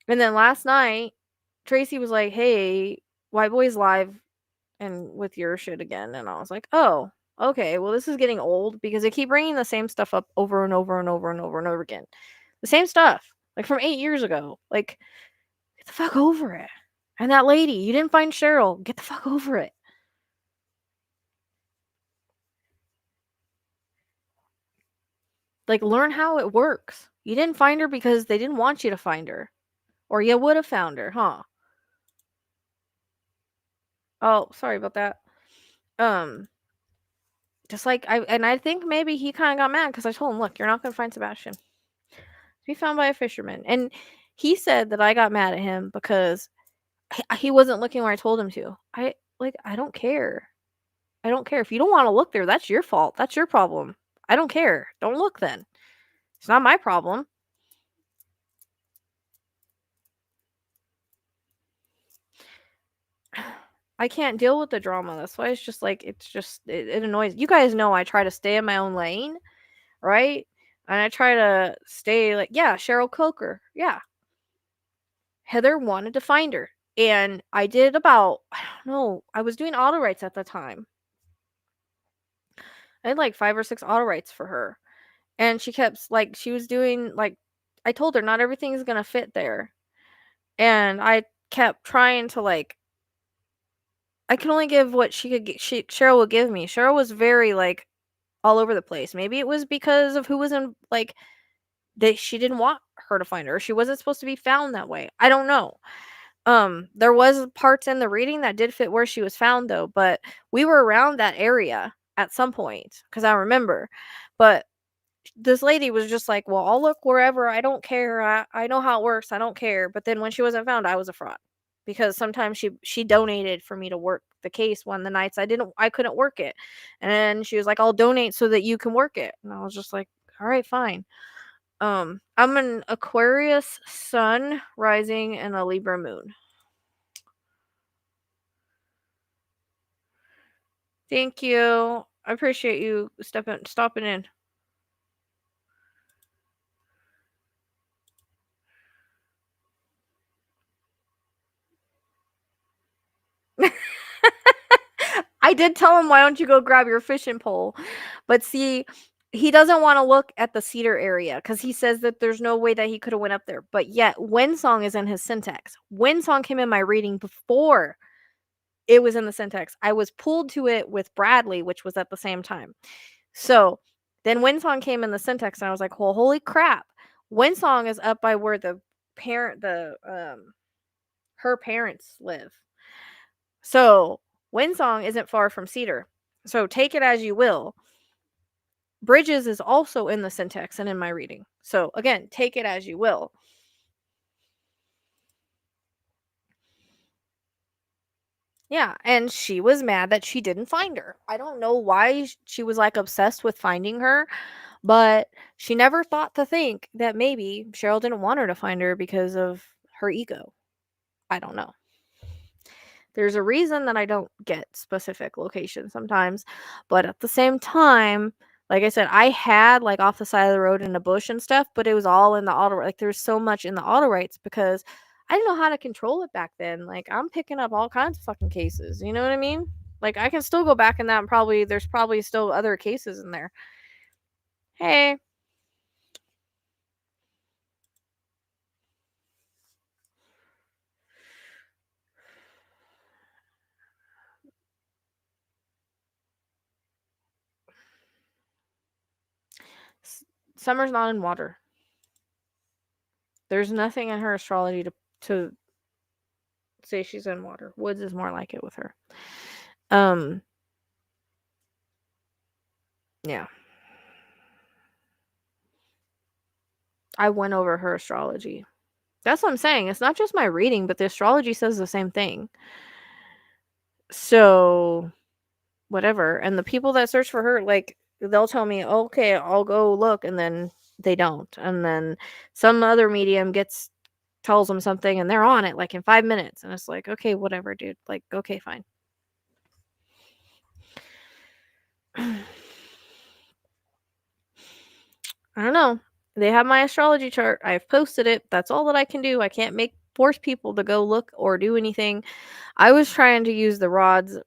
And then last night, Tracy was like, "Hey, White Boy's live and with your shit again." And I was like, "Oh, okay. Well, this is getting old because they keep bringing the same stuff up over and over and over and over and over again. The same stuff, like from 8 years ago. Like, get the fuck over it." And that lady, you didn't find Cheryl. Get the fuck over it. Like, learn how it works. You didn't find her because they didn't want you to find her. Or you would have found her, huh? Oh, sorry about that. Um, just like I think maybe he kind of got mad because I told him, look, you're not gonna find Sebastian. Be found by a fisherman, and he said that I got mad at him because he wasn't looking where I told him to. I don't care. I don't care if you don't want to look there. That's your fault. That's your problem. I don't care. Don't look then. It's not my problem. I can't deal with the drama. That's why it annoys. You guys know I try to stay in my own lane, right? And I try to stay like, yeah, Cheryl Coker. Yeah. Heather wanted to find her. And I did about, I don't know, I was doing auto writes at the time. I had like 5 or 6 auto writes for her. And she kept, like, she was doing, like, I told her not everything is going to fit there. And I kept trying to, like, I could only give what she could get, Cheryl would give me. Cheryl was very, like, all over the place. Maybe it was because of who was in, like, that she didn't want her to find her. She wasn't supposed to be found that way. I don't know. There was parts in the reading that did fit where she was found though, but we were around that area at some point because I remember. But this lady was just like, "Well, I'll look wherever. I don't care. I know how it works. I don't care." But then when she wasn't found, I was a fraud because sometimes she donated for me to work the case one of the nights I couldn't work it, and then she was like, "I'll donate so that you can work it," and I was just like, "All right, fine." I'm an Aquarius sun rising and a Libra moon. Thank you. I appreciate you stopping in. I did tell him, why don't you go grab your fishing pole? But see, he doesn't want to look at the cedar area because he says that there's no way that he could have went up there. But yet, Windsong is in his syntax. Windsong came in my reading before it was in the syntax. I was pulled to it with Bradley, which was at the same time. So then Windsong came in the syntax, and I was like, well, holy crap. Windsong is up by where her parents live. So Windsong isn't far from Cedar. So take it as you will. Bridges is also in the syntax and in my reading. So again, take it as you will. Yeah, and she was mad that she didn't find her. I don't know why she was like obsessed with finding her, but she never thought to think that maybe Cheryl didn't want her to find her because of her ego. I don't know. There's a reason that I don't get specific locations sometimes, but at the same time, like I said, I had like off the side of the road in a bush and stuff, but it was all in the auto, like there's so much in the auto rights because I didn't know how to control it back then. Like I'm picking up all kinds of fucking cases. You know what I mean? Like I can still go back in that and there's probably still other cases in there. Hey, Summer's not in water. There's nothing in her astrology to say she's in water. Woods is more like it with her. Um, yeah. I went over her astrology. That's what I'm saying. It's not just my reading, but the astrology says the same thing. So, whatever. And the people that search for her, like, they'll tell me, okay, I'll go look, and then they don't. And then some other medium tells them something, and they're on it like in 5 minutes. And it's like, okay, whatever, dude. Like, okay, fine. I don't know. They have my astrology chart. I've posted it. That's all that I can do. I can't force people to go look or do anything. I was trying to use the rods.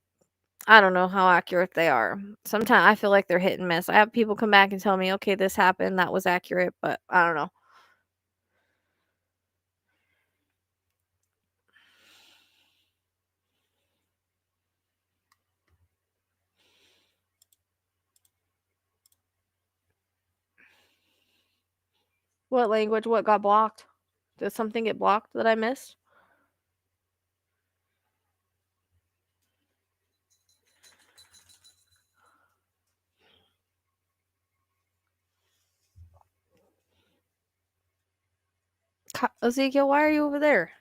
I don't know how accurate they are. Sometimes I feel like they're hit and miss. I have people come back and tell me, okay, this happened, that was accurate, but I don't know. What language? What got blocked? Did something get blocked that I missed? Ezekiel, why are you over there?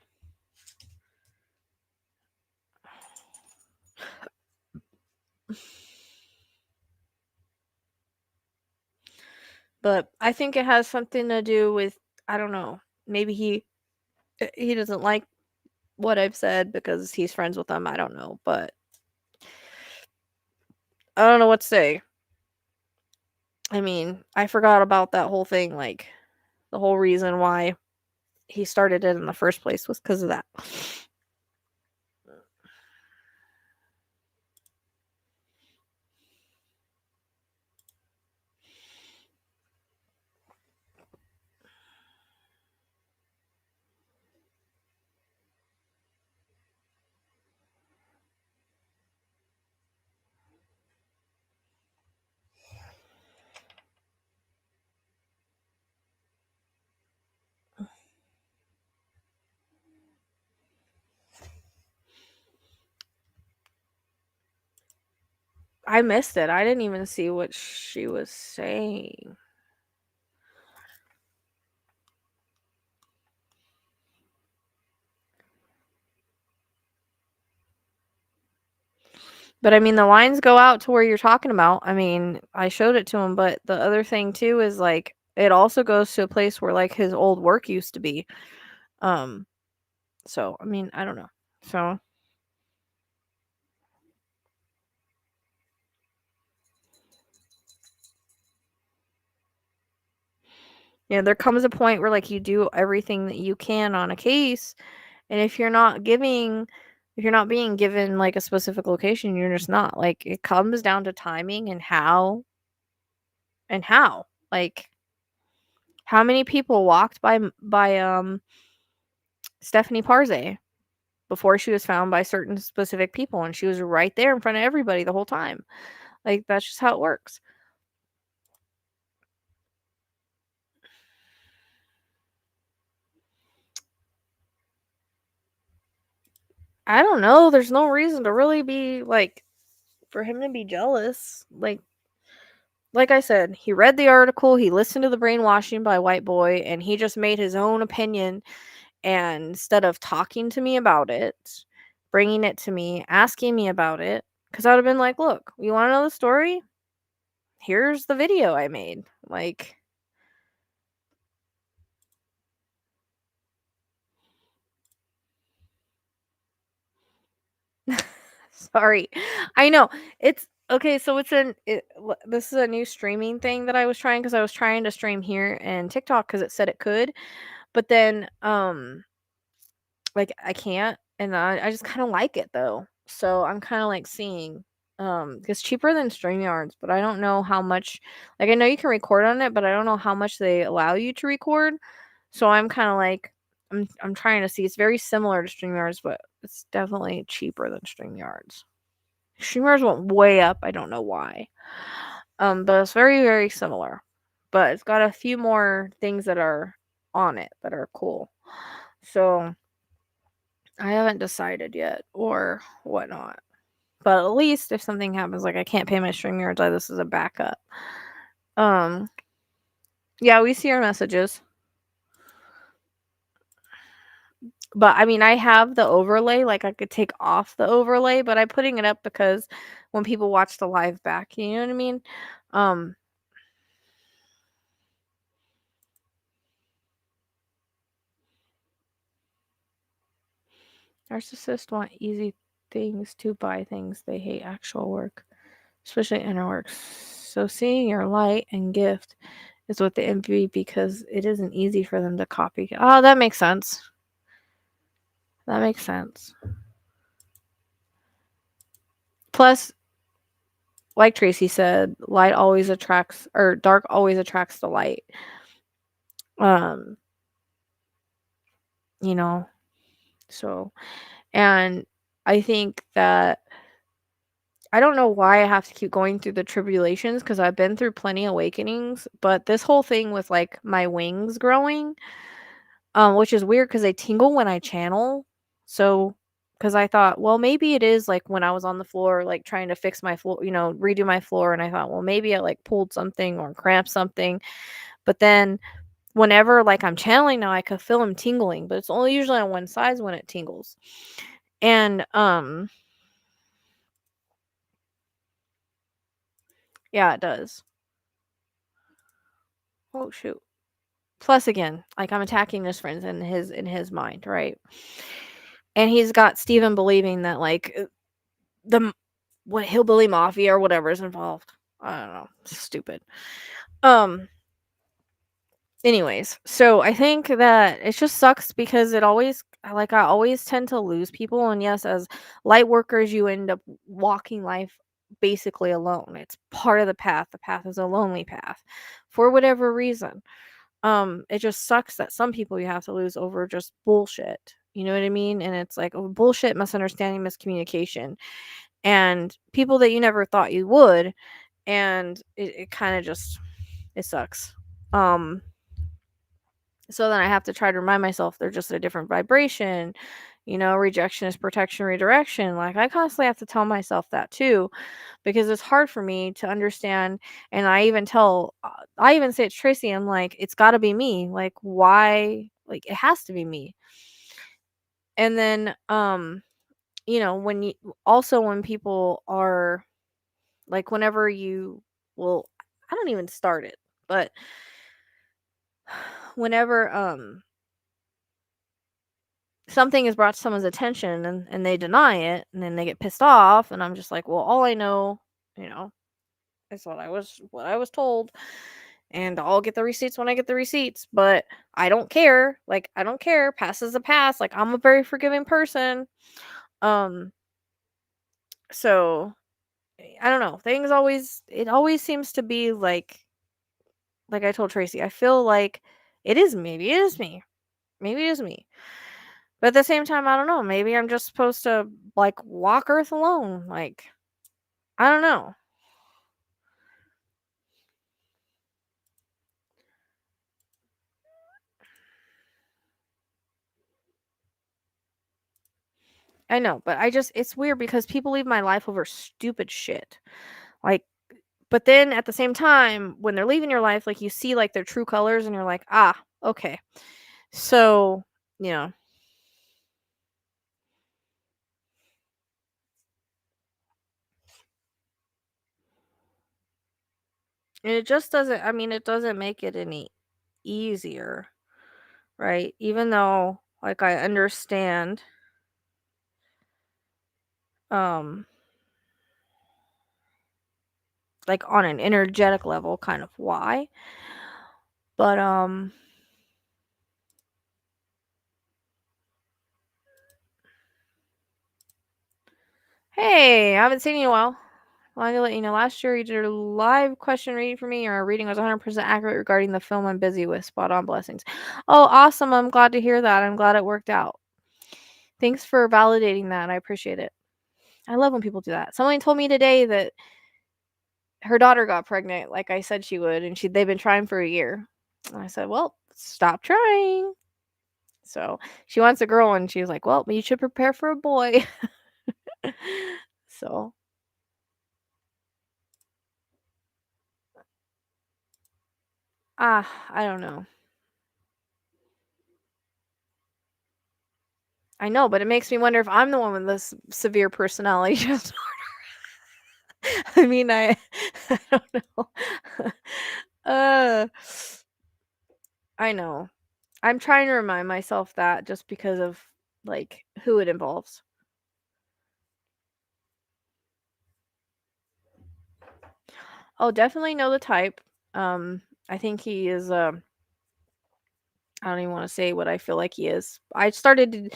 But I think it has something to do with, I don't know. Maybe he doesn't like what I've said because he's friends with them. I don't know, but I don't know what to say. I mean, I forgot about that whole thing, like the whole reason why he started it in the first place was because of that. I missed it. I didn't even see what she was saying. But I mean, the lines go out to where you're talking about. I mean, I showed it to him, but the other thing too is like it also goes to a place where like his old work used to be. Um, so I mean, I don't know. So yeah, there comes a point where like you do everything that you can on a case, and if you're not being given like a specific location, you're just not. Like it comes down to timing and how. Like how many people walked by Stephanie Parze before she was found by certain specific people, and she was right there in front of everybody the whole time. Like that's just how it works. I don't know. There's no reason to really be like for him to be jealous. Like I said, he read the article, he listened to the brainwashing by White Boy, and he just made his own opinion. And instead of talking to me about it, bringing it to me, asking me about it, because I would have been like, look, you want to know the story? Here's the video I made. Like, sorry. I know. It's okay. So this is a new streaming thing that I was trying because I was trying to stream here and TikTok because it said it could. But then, like I can't, and I just kind of like it though. So I'm kind of like seeing, it's cheaper than StreamYards, but I don't know how much. Like I know you can record on it, but I don't know how much they allow you to record. So I'm kind of like, I'm trying to see. It's very similar to StreamYards, but it's definitely cheaper than StreamYards. StreamYards went way up. I don't know why. But it's very very similar, but it's got a few more things that are on it that are cool. So I haven't decided yet or whatnot. But at least if something happens, like I can't pay my StreamYards, this is a backup. Um, yeah, we see our messages. But I mean, I have the overlay, like I could take off the overlay, but I'm putting it up because when people watch the live back, you know what I mean? Um, narcissists want easy things to buy things. They hate actual work, especially inner work. So seeing your light and gift is what they envy because it isn't easy for them to copy. Oh, that makes sense. That makes sense. Plus, like Tracy said, light always attracts or dark always attracts the light. Um, you know, so and I think that I don't know why I have to keep going through the tribulations because I've been through plenty of awakenings, but this whole thing with like my wings growing, which is weird because they tingle when I channel. So, because I thought, well, maybe it is like when I was on the floor, like trying to fix my floor, redo my floor, and I thought, well, maybe I like pulled something or cramped something. But then, whenever like I'm channeling now, I could feel them tingling, but it's only usually on one side when it tingles. And yeah, it does. Oh shoot. Plus, again, like I'm attacking his friends in his mind, right? And he's got Steven believing that like the what hillbilly mafia or whatever is involved. I don't know. Stupid. Um Anyways, so I think that it just sucks because it always like I always tend to lose people, and yes, as light workers you end up walking life basically alone. It's part of the path. The path is a lonely path for whatever reason. It just sucks that some people you have to lose over just bullshit. You know what I mean? And it's like bullshit, misunderstanding, miscommunication, and people that you never thought you would, and it kind of just it sucks. Um so then I have to try to remind myself they're just a different vibration. Rejection is protection, redirection. Like I constantly have to tell myself that too, because it's hard for me to understand. And I even say it to Tracy, I'm like, it's got to be me. Like, why? Like, it has to be me. And then, when you also, when people are like, whenever you, well, I don't even start it, but whenever, something is brought to someone's attention and they deny it and then they get pissed off and I'm just like, well, all I know, you know, is what I was told, and I'll get the receipts when I get the receipts, but I don't care. Like I don't care. Past is a past. Like I'm a very forgiving person. Um so I don't know. Things always it always seems to be like I told Tracy, I feel like maybe it is me. Maybe it is me. But at the same time, I don't know. Maybe I'm just supposed to like walk Earth alone. Like I don't know. I know, but it's weird because people leave my life over stupid shit. Like, but then at the same time, when they're leaving your life, like you see like their true colors and you're like, ah, okay. So, you know, and it just doesn't, I mean, it doesn't make it any easier, right? Even though, like, I understand, um, like on an energetic level, kind of why. But, hey, I haven't seen you in a while. Wanted to let you know last year you did a live question reading for me. Your reading was 100% accurate regarding the film I'm busy with. Spot on blessings. Oh, awesome. I'm glad to hear that. I'm glad it worked out. Thanks for validating that. I appreciate it. I love when people do that. Someone told me today that her daughter got pregnant, like I said she would, and they've been trying for a year. And I said, well, stop trying. So she wants a girl, and she was like, well, you should prepare for a boy. So, I don't know. I know, but it makes me wonder if I'm the one with this severe personality disorder. I mean, I don't know. uh, I know. I'm trying to remind myself that just because of like who it involves. Oh, definitely know the type. I think he is. I don't even want to say what I feel like he is. I started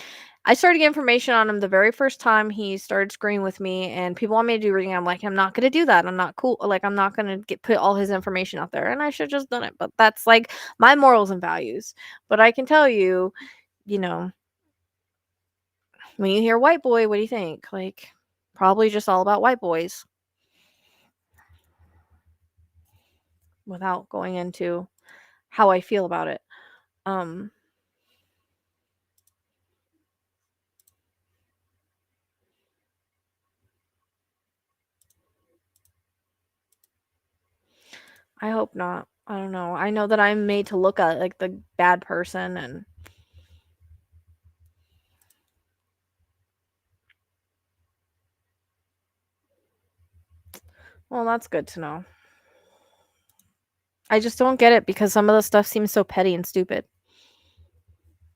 getting information on him the very first time he started screening with me, and people want me to do reading. I'm like, I'm not gonna do that. I'm not cool. Like, I'm not gonna put all his information out there, and I should just done it. But that's like my morals and values. But I can tell you, you know, when you hear white boy, what do you think? Like, probably just all about white boys, without going into how I feel about it. Um, I hope not. I don't know. I know that I'm made to look at like the bad person, and well, that's good to know. I just don't get it because some of the stuff seems so petty and stupid.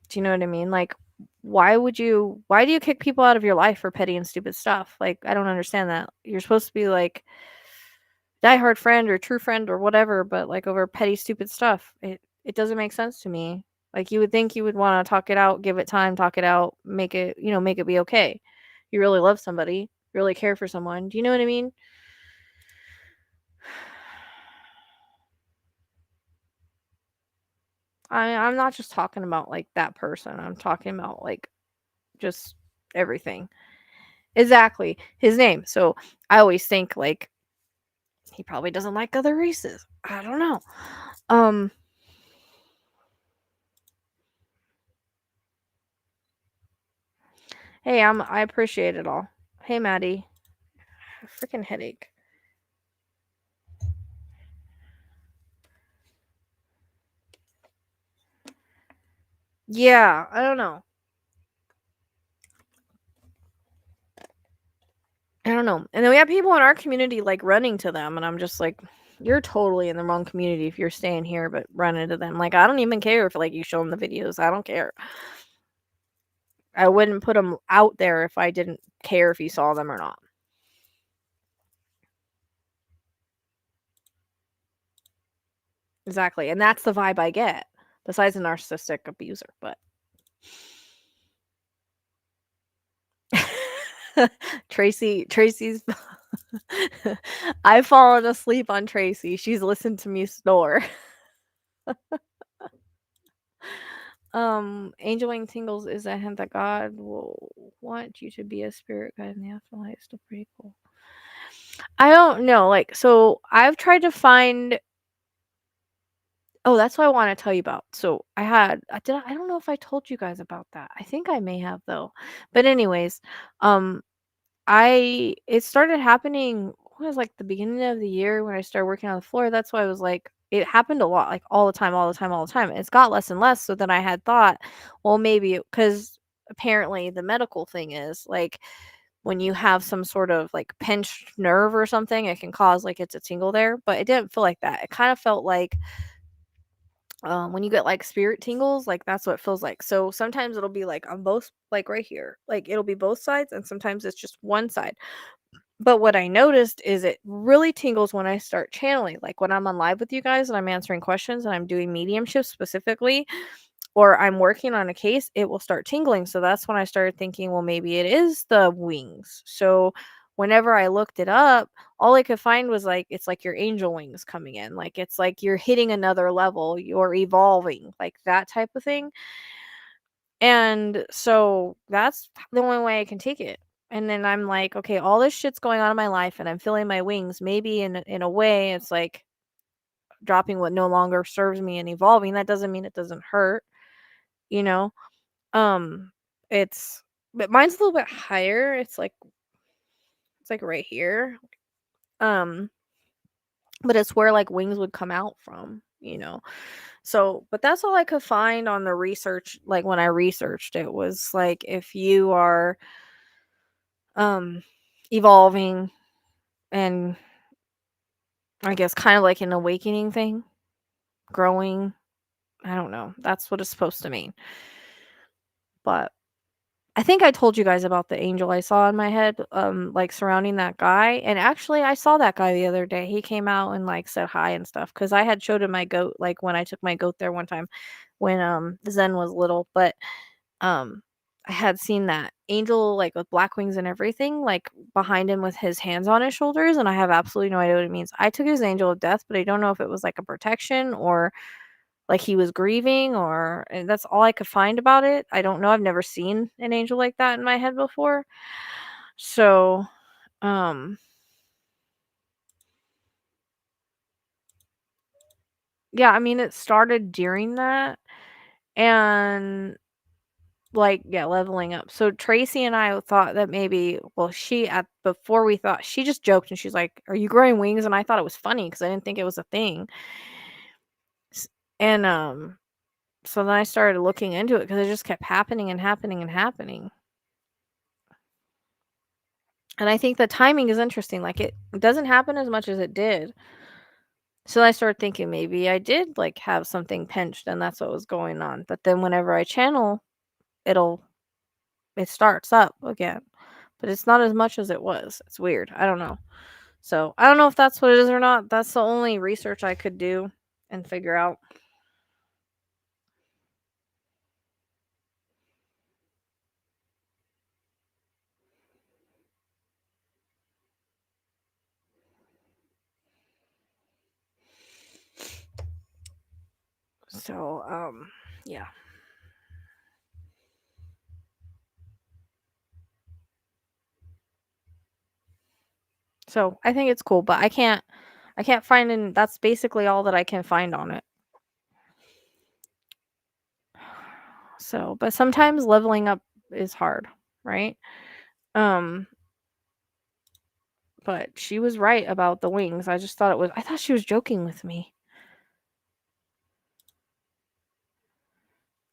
Do you know what I mean? Like, why do you kick people out of your life for petty and stupid stuff? Like, I don't understand that. You're supposed to be like diehard friend or true friend or whatever, but like over petty stupid stuff. It doesn't make sense to me. Like, you would think you would wanna talk it out, give it time, talk it out, make it, make it be okay. You really love somebody, you really care for someone. Do you know what I mean? I'm not just talking about, like, that person. I'm talking about, like, just everything. Exactly. His name. So, I always think, like, he probably doesn't like other races. I don't know. Um, hey, I appreciate it all. Hey, Maddie. Freaking headache. Yeah, I don't know. I don't know. And then we have people in our community like running to them, and I'm just like, you're totally in the wrong community if you're staying here, but run into them. Like, I don't even care if like you show them the videos. I don't care. I wouldn't put them out there if I didn't care if you saw them or not. Exactly. And that's the vibe I get, besides a narcissistic abuser, but Tracy's I've fallen asleep on Tracy. She's listened to me snore. Angel wing tingles is a hint that God will want you to be a spirit guide in the afterlife. It's still pretty cool. I don't know, like, so I've tried to find. Oh, that's what I want to tell you about. So I don't know if I told you guys about that. I think I may have though. But anyways, um I it started happening, what was, like, the beginning of the year when I started working on the floor. That's why I was like, it happened a lot, like, all the time, all the time, all the time. It's got less and less, so then I had thought, well, maybe because apparently the medical thing is, like, when you have some sort of, like, pinched nerve or something, it can cause, like, it to tingle there, but it didn't feel like that. It kinda felt like, when you get, like, spirit tingles, like, that's what it feels like. So sometimes it'll be, like, on both, like, right here. Like, it'll be both sides, and sometimes it's just one side. But what I noticed is it really tingles when I start channeling, like when I'm on live with you guys and I'm answering questions and I'm doing mediumship specifically, or I'm working on a case, it will start tingling. So that's when I started thinking, well, maybe it is the wings. So whenever I looked it up, all I could find was like, it's like your angel wings coming in. Like, it's like you're hitting another level, you're evolving, like that type of thing. And so that's the only way I can take it. And then I'm like, okay, all this shit's going on in my life and I'm feeling my wings. Maybe in a way it's like dropping what no longer serves me and evolving. That doesn't mean it doesn't hurt, you know? Um it's but mine's a little bit higher. It's like right here. Um but it's where like wings would come out from. So, but that's all I could find on the research. Like when I researched it was like if you are um evolving and I guess kind of like an awakening thing, growing. I don't know. That's what it's supposed to mean. But I think I told you guys about the angel I saw in my head, like surrounding that guy. And actually, I saw that guy the other day. He came out and like said hi and stuff because I had showed him my goat, like when I took my goat there one time when Zen was little. But um I had seen that angel like with black wings and everything like behind him with his hands on his shoulders, and I have absolutely no idea what it means. I took his angel of death, but I don't know if it was like a protection or like he was grieving, or and that's all I could find about it. I don't know. I've never seen an angel like that in my head before. So, um yeah, I mean it started during that, and like, yeah, leveling up. So Tracy and I thought that maybe, well, she at before we thought she just joked and she's like, "Are you growing wings?" And I thought it was funny because I didn't think it was a thing. S- And so then I started looking into it because it just kept happening and happening and happening. And I think the timing is interesting. Like it doesn't happen as much as it did. So I started thinking maybe I did like have something pinched and that's what was going on. But then whenever I channel, it'll it starts up again. But it's not as much as it was. It's weird. I don't know. So, I don't know if that's what it is or not. That's the only research I could do and figure out. So, yeah. So, I think it's cool, but I can't find, and that's basically all that I can find on it. So, but sometimes leveling up is hard, right? Um, but she was right about the wings. I thought she was joking with me.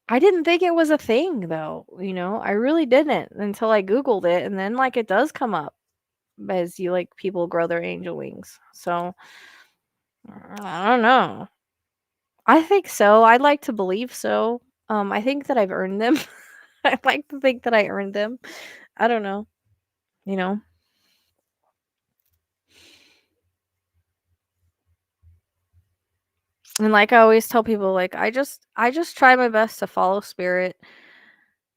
I didn't think it was a thing though, I really didn't until I Googled it, and then like it does come up as you like people grow their angel wings. So, I don't know. I think so. I'd like to believe so. I think that I've earned them. I like to think that I earned them. I don't know, you know. And like I always tell people, like I just try my best to follow spirit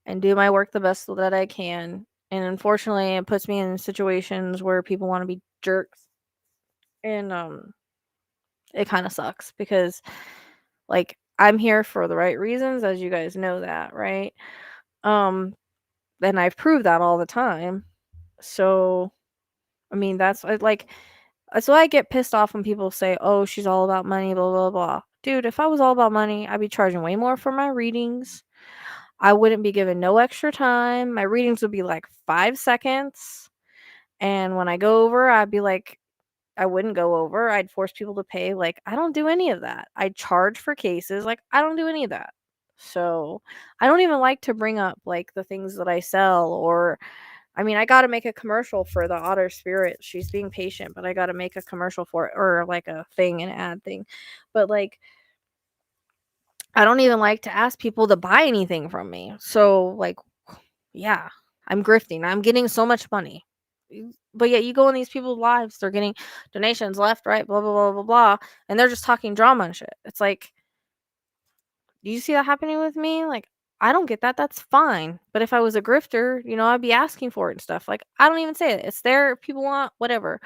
and do my work the best that I can. And unfortunately, it puts me in situations where people want to be jerks, and it kind of sucks because like I'm here for the right reasons, as you guys know that, right? Um, and I've proved that all the time. So, I mean, that's why I get pissed off when people say, "Oh, she's all about money, blah blah blah." Dude, if I was all about money, I'd be charging way more for my readings. I wouldn't be given no extra time. My readings would be like 5 seconds. And when I go over, I'd be like, I wouldn't go over. I'd force people to pay. Like, I don't do any of that. I charge for cases. Like, I don't do any of that. So, I don't even like to bring up like the things that I sell, or I mean, I got to make a commercial for the otter spirit. She's being patient, but I got to make a commercial for it, or like a thing, an ad thing. But like, I don't even like to ask people to buy anything from me. So, like, yeah, I'm grifting. I'm getting so much money. But yet you go in these people's lives, they're getting donations left, right, blah blah blah blah blah, and they're just talking drama and shit. It's like, do you see that happening with me? Like, I don't get that. That's fine. But if I was a grifter, I'd be asking for it and stuff. Like, I don't even say it. It's there. If people want whatever.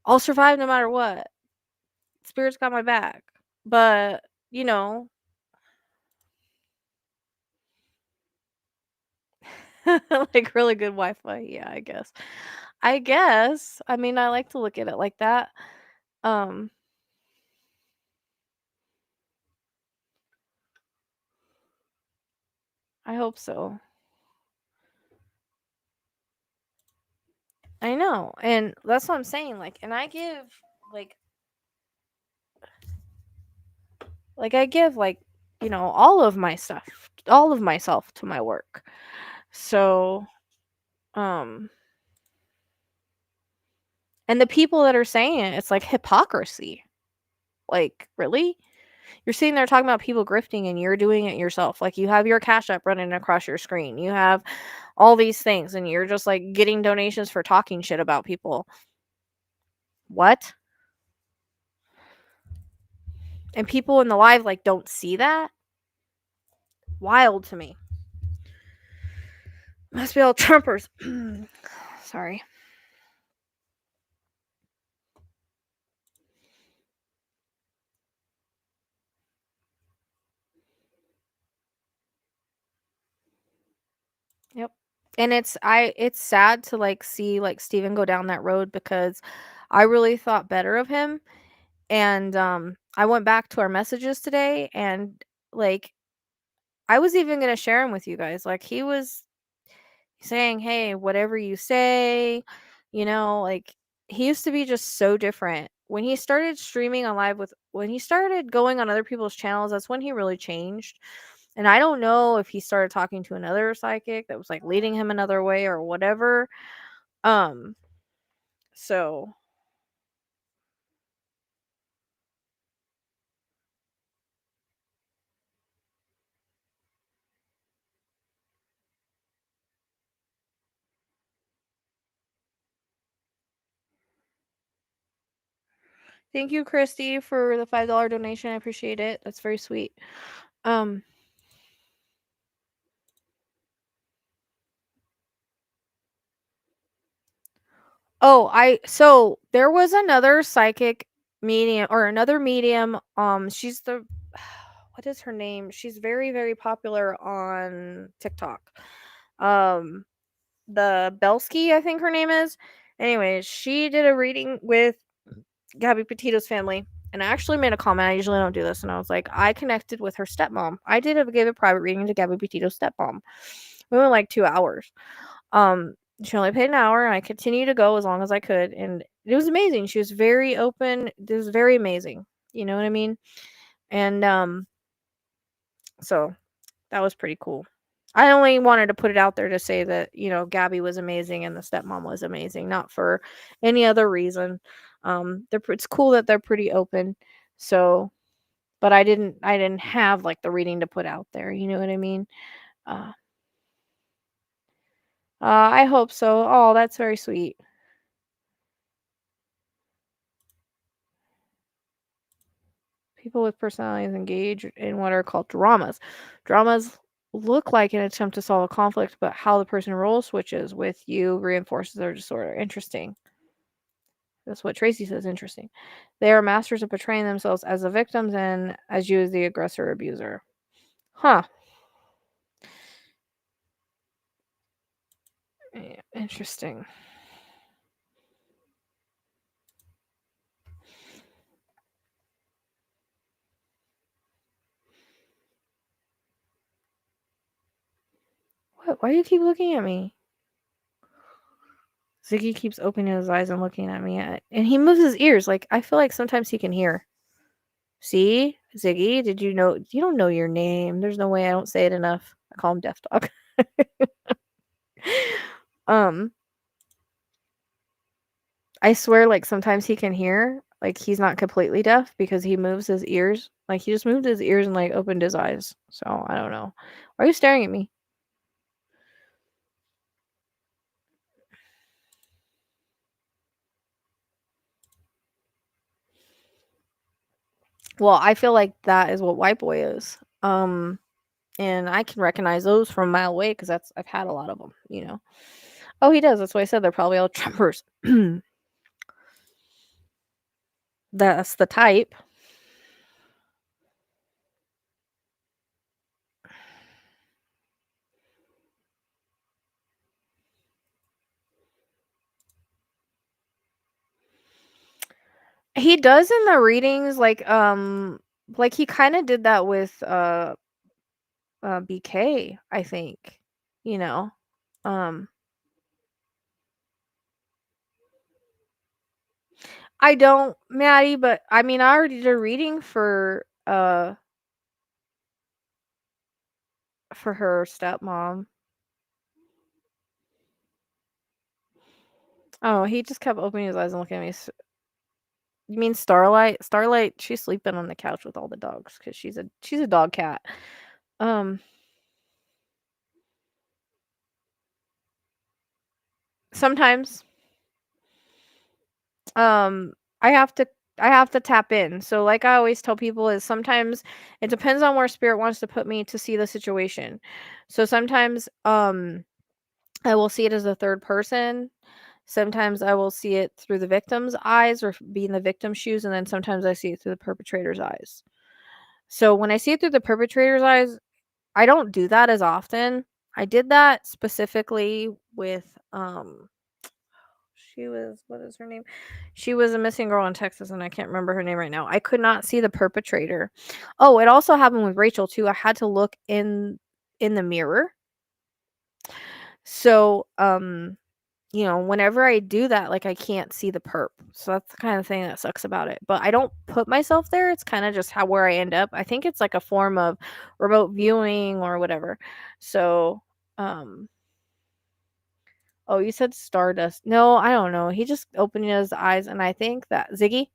I'll survive no matter what. Spirit's got my back. But, you know, like really good Wi-Fi. Yeah, I guess. I guess. I mean, I like to look at it like that. Um, I hope so. I know. And that's what I'm saying. Like, and I give like I give all of my stuff, all of myself to my work. So, um and the people that are saying it, it's like hypocrisy. Like, really? You're sitting there talking about people grifting and you're doing it yourself. Like, you have your Cash App running across your screen. You have all these things and you're just like getting donations for talking shit about people. What? And people in the live like don't see that? Wild to me. Must be all Trumpers. Sorry. Yep. And it's sad to like see like Steven go down that road because I really thought better of him. And I went back to our messages today, and like I was even gonna share him with you guys. Like, he was saying, "Hey, whatever you say," like he used to be just so different. When he started streaming on live when he started going on other people's channels, that's when he really changed. And I don't know if he started talking to another psychic that was like leading him another way or whatever. Um, so thank you, Christy, for the $5 donation. I appreciate it. That's very sweet. Um, so there was another psychic medium, or another medium. She's the what is her name? She's very, very popular on TikTok. Um, the Belsky, I think her name is. Anyways, she did a reading with Gabby Petito's family, and I actually made a comment. I usually don't do this, and I was like, I connected with her stepmom. Gave a private reading to Gabby Petito's stepmom. We went like 2 hours. Um, she only paid an hour, and I continued to go as long as I could, and it was amazing. She was very open. It was very amazing. You know what I mean? And so that was pretty cool. I only wanted to put it out there to say that, Gabby was amazing and the stepmom was amazing, not for any other reason. It's cool that they're pretty open. So, but I didn't have like the reading to put out there. You know what I mean? Uh, I hope so. Oh, that's very sweet. People with personalities engage in what are called dramas. Dramas look like an attempt to solve a conflict, but how the person role switches with you reinforces their disorder. Interesting. That's what Tracy says. Interesting. They are masters of portraying themselves as the victims and as you as the aggressor abuser. Huh. Yeah, interesting. What? Why do you keep looking at me? Ziggy keeps opening his eyes and looking at me, and he moves his ears. Like, I feel like sometimes he can hear. See, Ziggy, did you know? You don't know your name. There's no way I don't say it enough. I call him Deaf Dog. um, I swear, like sometimes he can hear. Like he's not completely deaf because he moves his ears. Like he just moved his ears and like opened his eyes. So I don't know. Why are you staring at me? Well, I feel like that is what white boy is. And I can recognize those from a mile away because I've had a lot of them. Oh, he does. That's why I said they're probably all Trumpers. That's the type. He does in the readings, like he kind of did that with BK, I think. You know, um, I don't, Maddie, but I mean, I already did a reading for her stepmom. Oh, he just kept opening his eyes and looking at me. You mean Starlight? Starlight, she's sleeping on the couch with all the dogs because she's a dog cat. Um, sometimes, um, I have to I have to tap in. So, like I always tell people, is sometimes it depends on where spirit wants to put me to see the situation. So sometimes, I will see it as a third person. Sometimes I will see it through the victim's eyes or be in the victim's shoes, and then sometimes I see it through the perpetrator's eyes. So when I see it through the perpetrator's eyes, I don't do that as often. I did that specifically with she was what is her name? She was a missing girl in Texas and I can't remember her name right now. I could not see the perpetrator. Oh, it also happened with Rachel too. I had to look in the mirror. So, whenever I do that, like I can't see the perp. So that's the kind of thing that sucks about it. But I don't put myself there. It's kind of just how where I end up. I think it's like a form of remote viewing or whatever. So, um oh, you said Stardust. No, I don't know. He just opened his eyes and I think that Ziggy,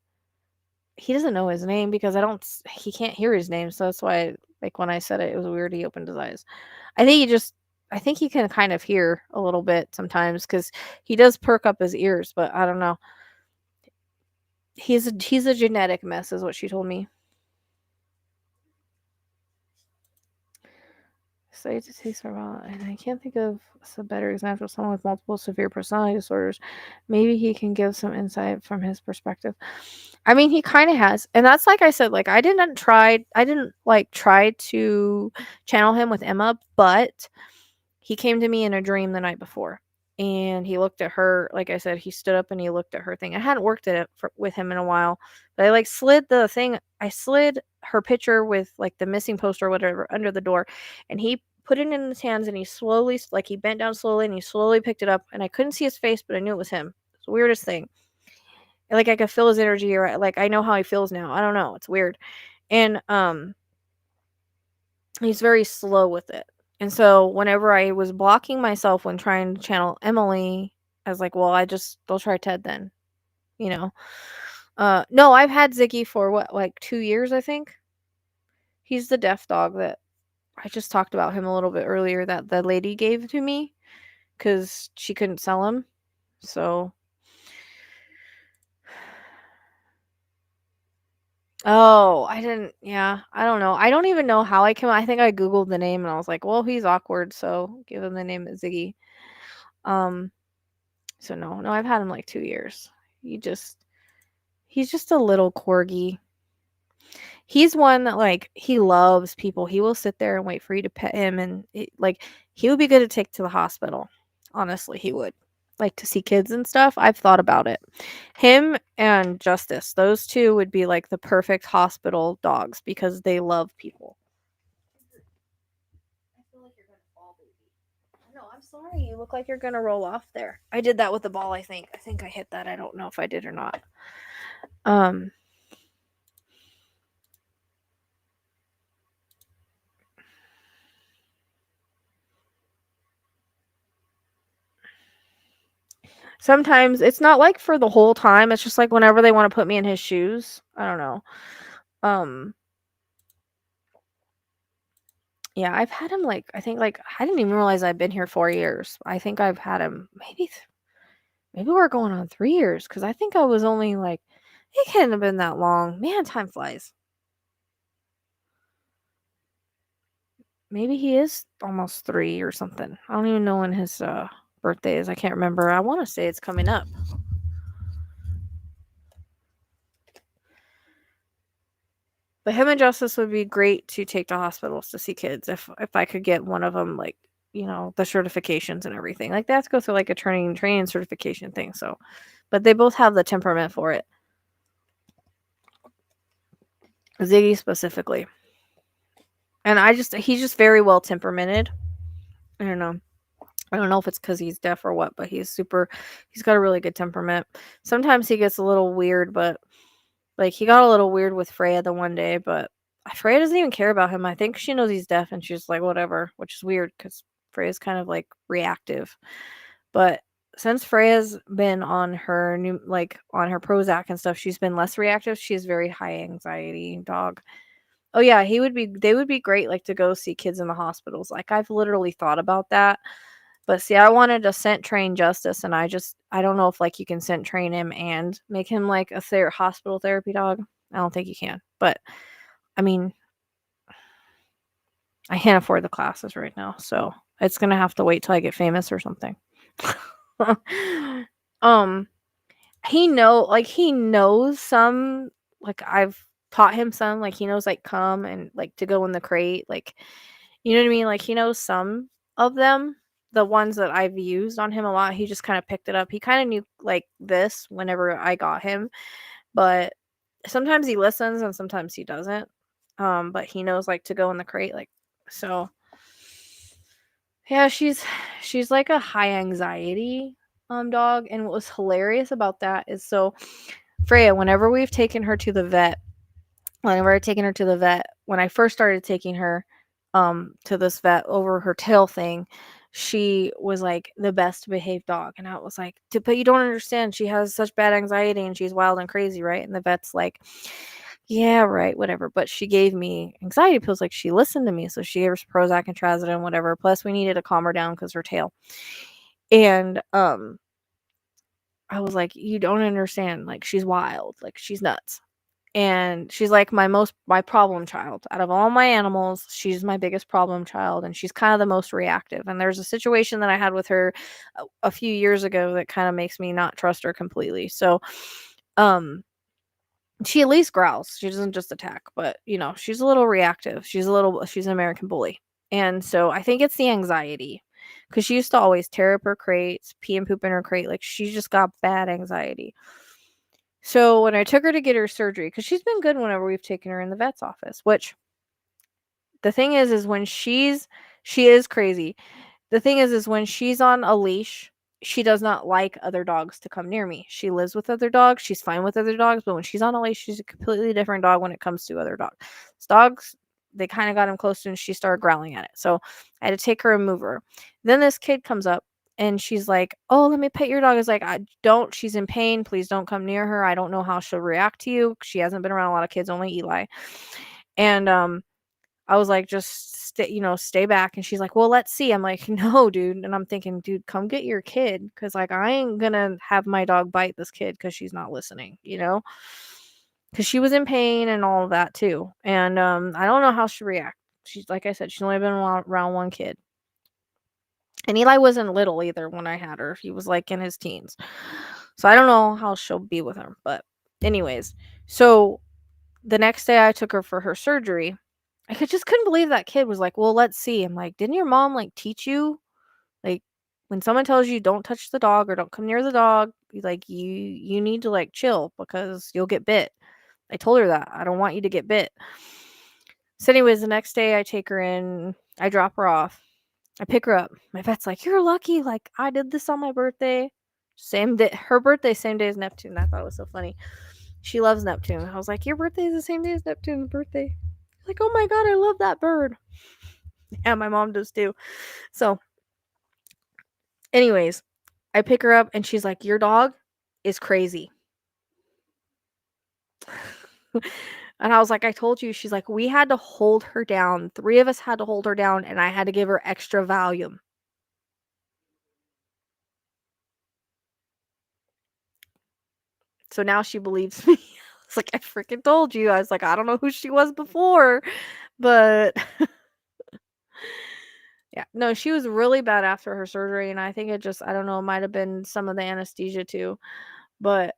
he doesn't know his name because he can't hear his name. So that's why like when I said it, it was weird he opened his eyes. I think he just I think he can kind of hear a little bit sometimes because he does perk up his ears, but I don't know. He's a genetic mess, is what she told me. Studies to taste are and I can't think of a better example of someone with multiple severe personality disorders. Maybe he can give some insight from his perspective. I mean, he kind of has, and that's like I said. Like I didn't like try to channel him with Emma, but he came to me in a dream the night before, and he looked at her. Like I said, he stood up and he looked at her thing. I hadn't worked at it with him in a while, but I like slid the thing. I slid her picture with like the missing poster or whatever under the door, and he put it in his hands and he slowly, like he bent down slowly and he slowly picked it up, and I couldn't see his face, but I knew it was him. It's the weirdest thing. Like I could feel his energy, or like I know how he feels now. I don't know. It's weird, and he's very slow with it. And so whenever I was blocking myself when trying to channel Emily, I was like, well, they'll try Ted then, you know. No, I've had Ziggy for what, like 2 years, I think. He's the deaf dog that I just talked about him a little bit earlier that the lady gave to me because she couldn't sell him. So, oh, I didn't, yeah, I don't know. I don't even know how I came. I think I Googled the name and I was like, well, he's awkward. So give him the name of Ziggy. Um, So no, I've had him like 2 years. He's just a little corgi. He's one that like he loves people. He will sit there and wait for you to pet him, and like he would be good to take to the hospital. Honestly, he would like to see kids and stuff. I've thought about it. Him and Justice, those two would be like the perfect hospital dogs because they love people. I feel like you're gonna fall, baby. No, I'm sorry. You look like you're gonna roll off there. I did that with the ball. I think. I think I hit that. I don't know if I did or not. Um. Sometimes it's not like for the whole time. It's just like whenever they want to put me in his shoes. I don't know. Um. Yeah, I've had him like I think like I didn't even realize I've been here 4 years. I think I've had him maybe we're going on 3 years because I think I was only like it can't have been that long. Man, time flies. Maybe he is almost 3 or something. I don't even know when his birthday is. I can't remember. I want to say it's coming up. But him and Justice would be great to take to hospitals to see kids if I could get one of them like, the certifications and everything. Like they have to go through like a training certification thing. So, but they both have the temperament for it. Ziggy specifically. And he's just very well temperamented. I don't know. I don't know if it's because he's deaf or what, but he's got a really good temperament. Sometimes he gets a little weird, but like he got a little weird with Freya the one day, but Freya doesn't even care about him. I think she knows he's deaf and she's like, whatever, which is weird because Freya's kind of like reactive. But since Freya's been on her on her Prozac and stuff, she's been less reactive. She's very high anxiety dog. Oh yeah, they would be great like to go see kids in the hospitals. Like I've literally thought about that. But see, I wanted to scent train Justice, and I don't know if like you can scent train him and make him like a hospital therapy dog. I don't think you can. But I mean, I can't afford the classes right now, so it's gonna have to wait till I get famous or something. um, he knows some, like I've taught him some, like he knows like come and like to go in the crate, like you know what I mean? Like he knows some of them. The ones that I've used on him a lot, he just kind of picked it up. He kind of knew like this whenever I got him, but sometimes he listens and sometimes he doesn't. But he knows like to go in the crate, like so. Yeah, she's like a high anxiety dog, and what was hilarious about that is so Freya, whenever I've taken her to the vet, when I first started taking her to this vet over her tail thing, she was like the best behaved dog. And I was like, but you don't understand. She has such bad anxiety and she's wild and crazy, right? And the vet's like, yeah, right, whatever. But she gave me anxiety pills. Like she listened to me. So she gave her Prozac and Trazodone, whatever. Plus we needed to calm her down because her tail. And I was like, you don't understand. Like she's wild. Like she's nuts. And she's like my problem child. Out of all my animals, she's my biggest problem child, and she's kind of the most reactive. And there's a situation that I had with her a few years ago that kind of makes me not trust her completely. So, um she at least growls. She doesn't just attack, but she's a little reactive. She's an American bully. And so I think it's the anxiety. Cuz she used to always tear up her crates, pee and poop in her crate. Like she just got bad anxiety. So when I took her to get her surgery, cuz she's been good whenever we've taken her in the vet's office, which the thing is when she is crazy. The thing is when she's on a leash, she does not like other dogs to come near me. She lives with other dogs. She's fine with other dogs, but when she's on a leash, she's a completely different dog when it comes to other dogs. Dogs, they kind of got him close to and she started growling at it. So I had to take her and move her. Then this kid comes up and she's like, "Oh, let me pet your dog." I was like, "I don't. She's in pain. Please don't come near her. I don't know how she'll react to you. She hasn't been around a lot of kids, only Eli." And I was like, "Just stay back." And she's like, "Well, let's see." I'm like, "No, dude." And I'm thinking, "Dude, come get your kid, cuz like I ain't gonna have my dog bite this kid cuz she's not listening. Cuz she was in pain and all of that too. And I don't know how she'll react. She's like I said, she's only been around one kid. And Eli wasn't little either when I had her. He was like in his teens. So I don't know how she'll be with him, but anyways. So the next day I took her for her surgery. Just couldn't believe that kid was like, "Well, let's see." I'm like, "Didn't your mom like teach you like when someone tells you don't touch the dog or don't come near the dog, like you need to like chill because you'll get bit." I told her that. I don't want you to get bit. So anyways, the next day I take her in, I drop her off. I pick her up. My vet's like, "You're lucky. Like I did this on my birthday." Same day, her birthday, same day as Neptune. I thought it was so funny. She loves Neptune. I was like, "Your birthday is the same day as Neptune's birthday." Like, "Oh my god, I love that bird." Yeah, my mom does too. So, anyways, I pick her up and she's like, "Your dog is crazy." And I was like, "I told you." She's like, "We had to hold her down. 3 of us had to hold her down and I had to give her extra Valium." So now she believes me. I was like, "I freaking told you." I was like, "I don't know who she was before, but yeah." No, she was really bad after her surgery and I think I don't know, it might have been some of the anesthesia too. But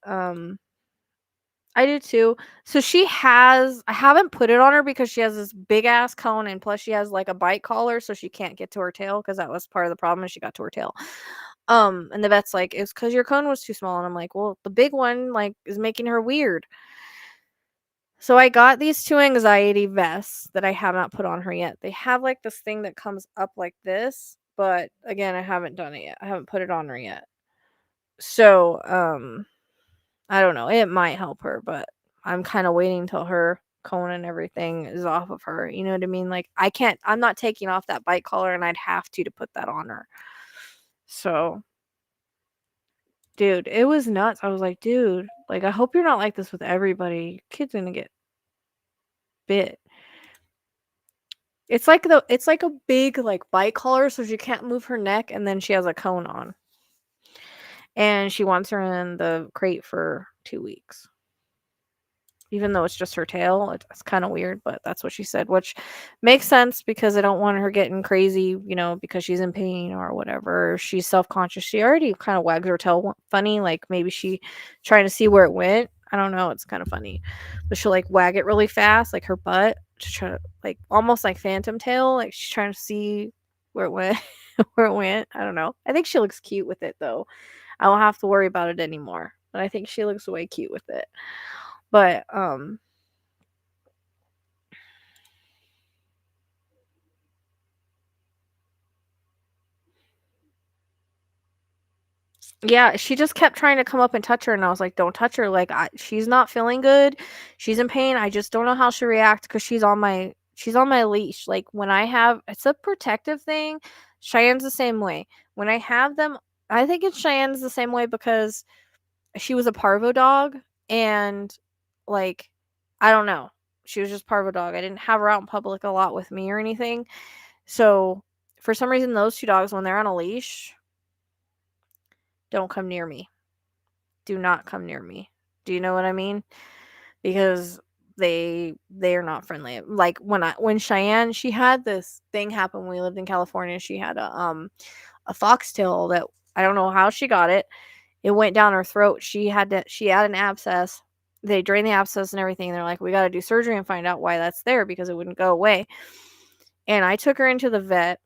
I do too. So I haven't put it on her because she has this big ass cone and plus she has like a bite collar so she can't get to her tail because that was part of the problem and she got to her tail. And the vet's like, "It's because your cone was too small." And I'm like, "Well, the big one like is making her weird." So I got these 2 anxiety vests that I have not put on her yet. They have like this thing that comes up like this, but again, I haven't done it yet. I haven't put it on her yet. So, I don't know. It might help her, but I'm kind of waiting till her cone and everything is off of her. You know what I mean? Like I'm not taking off that bite collar and I'd have to put that on her. So, dude, it was nuts. I was like, "Dude, like I hope you're not like this with everybody. Your kid's going to get bit." It's like a big like bite collar so she can't move her neck and then she has a cone on. And she wants her in the crate for 2 weeks. Even though it's just her tail. It's kind of weird, but that's what she said, which makes sense because I don't want her getting crazy, because she's in pain or whatever. She's self-conscious. She already kind of wags her tail funny, like maybe she trying to see where it went. I don't know. It's kind of funny, but she'll like wag it really fast, like her butt, to try to like almost like phantom tail, like she's trying to see where it went, where it went. I don't know. I think she looks cute with it though. I don't have to worry about it anymore. But I think she looks way cute with it. But yeah, she just kept trying to come up and touch her, and I was like, "Don't touch her. Like, she's not feeling good. She's in pain. I just don't know how she'll react because she's on my leash. Like when I have, it's a protective thing. Cheyenne's the same way. When I have them, I think it's Cheyenne's the same way because she was a parvo dog, and like, I don't know, she was just parvo dog. I didn't have her out in public a lot with me or anything. So for some reason, those 2 dogs, when they're on a leash, don't come near me. Do not come near me. Do you know what I mean? Because They are not friendly. Like when Cheyenne, she had this thing happen when we lived in California. She had a foxtail that I don't know how she got it. It went down her throat. She had an abscess. They drained the abscess and everything. They're like, we got to do surgery and find out why that's there because it wouldn't go away. And I took her into the vet,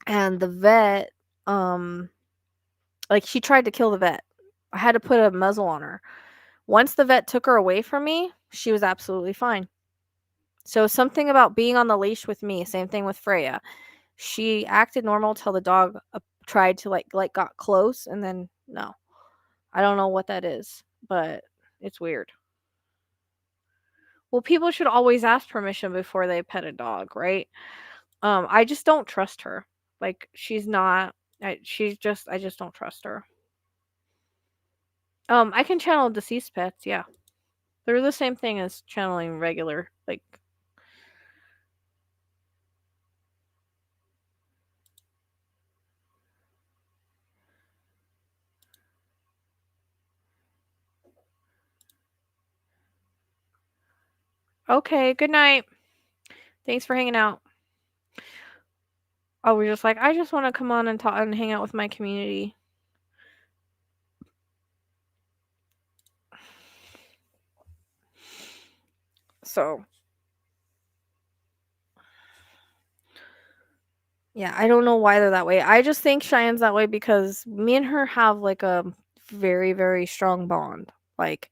and the vet, like, she tried to kill the vet. I had to put a muzzle on her. Once the vet took her away from me, she was absolutely fine. So something about being on the leash with me, same thing with Freya. She acted normal till the dog tried to like got close, and then no. I don't know what that is, but it's weird. Well, people should always ask permission before they pet a dog, right? I just don't trust her. Like, she's not I just don't trust her. I can channel deceased pets, yeah. They're the same thing as channeling regular, like. Okay, good night. Thanks for hanging out. Oh, we're just like, I just want to come on and talk and hang out with my community. So, yeah, I don't know why they're that way. I just think Cheyenne's that way because me and her have like a very, very strong bond. Like,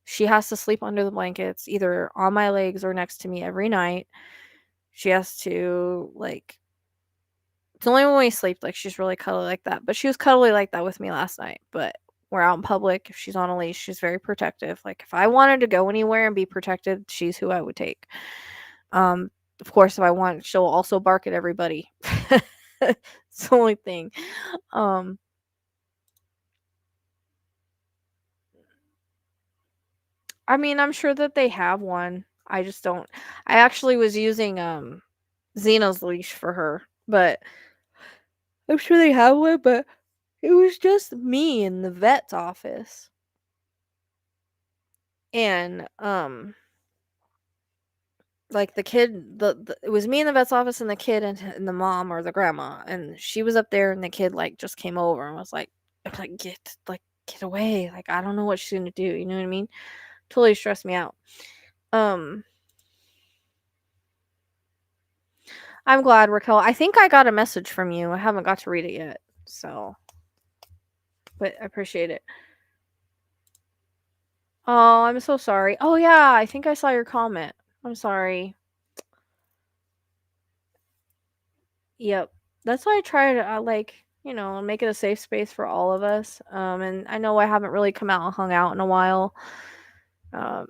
she has to sleep under the blankets, either on my legs or next to me every night. She has to, like, it's only when we sleep, like, she's really cuddly like that. But she was cuddly like that with me last night. But we're out in public. If she's on a leash, she's very protective. Like, if I wanted to go anywhere and be protected, she's who I would take. Um, of course, if I want, she'll also bark at everybody. It's the only thing. Um, I mean, I'm sure that they have one. I just don't. I actually was using Xena's leash for her, but I'm sure they have one, but it was just me in the vet's office. And like the kid, the it was me in the vet's office and the kid and the mom or the grandma, and she was up there and the kid like just came over and was like get away. Like, I don't know what she's gonna do, you know what I mean? Totally stressed me out. Um I'm glad, Raquel. I think I got a message from you. I haven't got to read it yet. So, but I appreciate it. Oh, I'm so sorry. Oh yeah, I think I saw your comment. I'm sorry. Yep. That's why I try to make it a safe space for all of us. And I know I haven't really come out and hung out in a while. Um,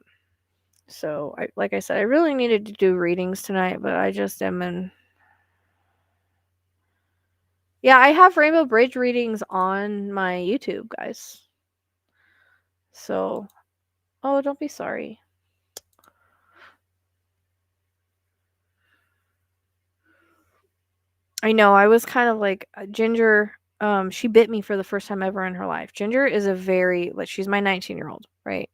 so like I said, I really needed to do readings tonight, but I just am in. Yeah, I have Rainbow Bridge readings on my YouTube, guys. So, oh, don't be sorry. I know, I was kind of like Ginger. She bit me for the first time ever in her life. Ginger is a very like she's my 19-year-old, right?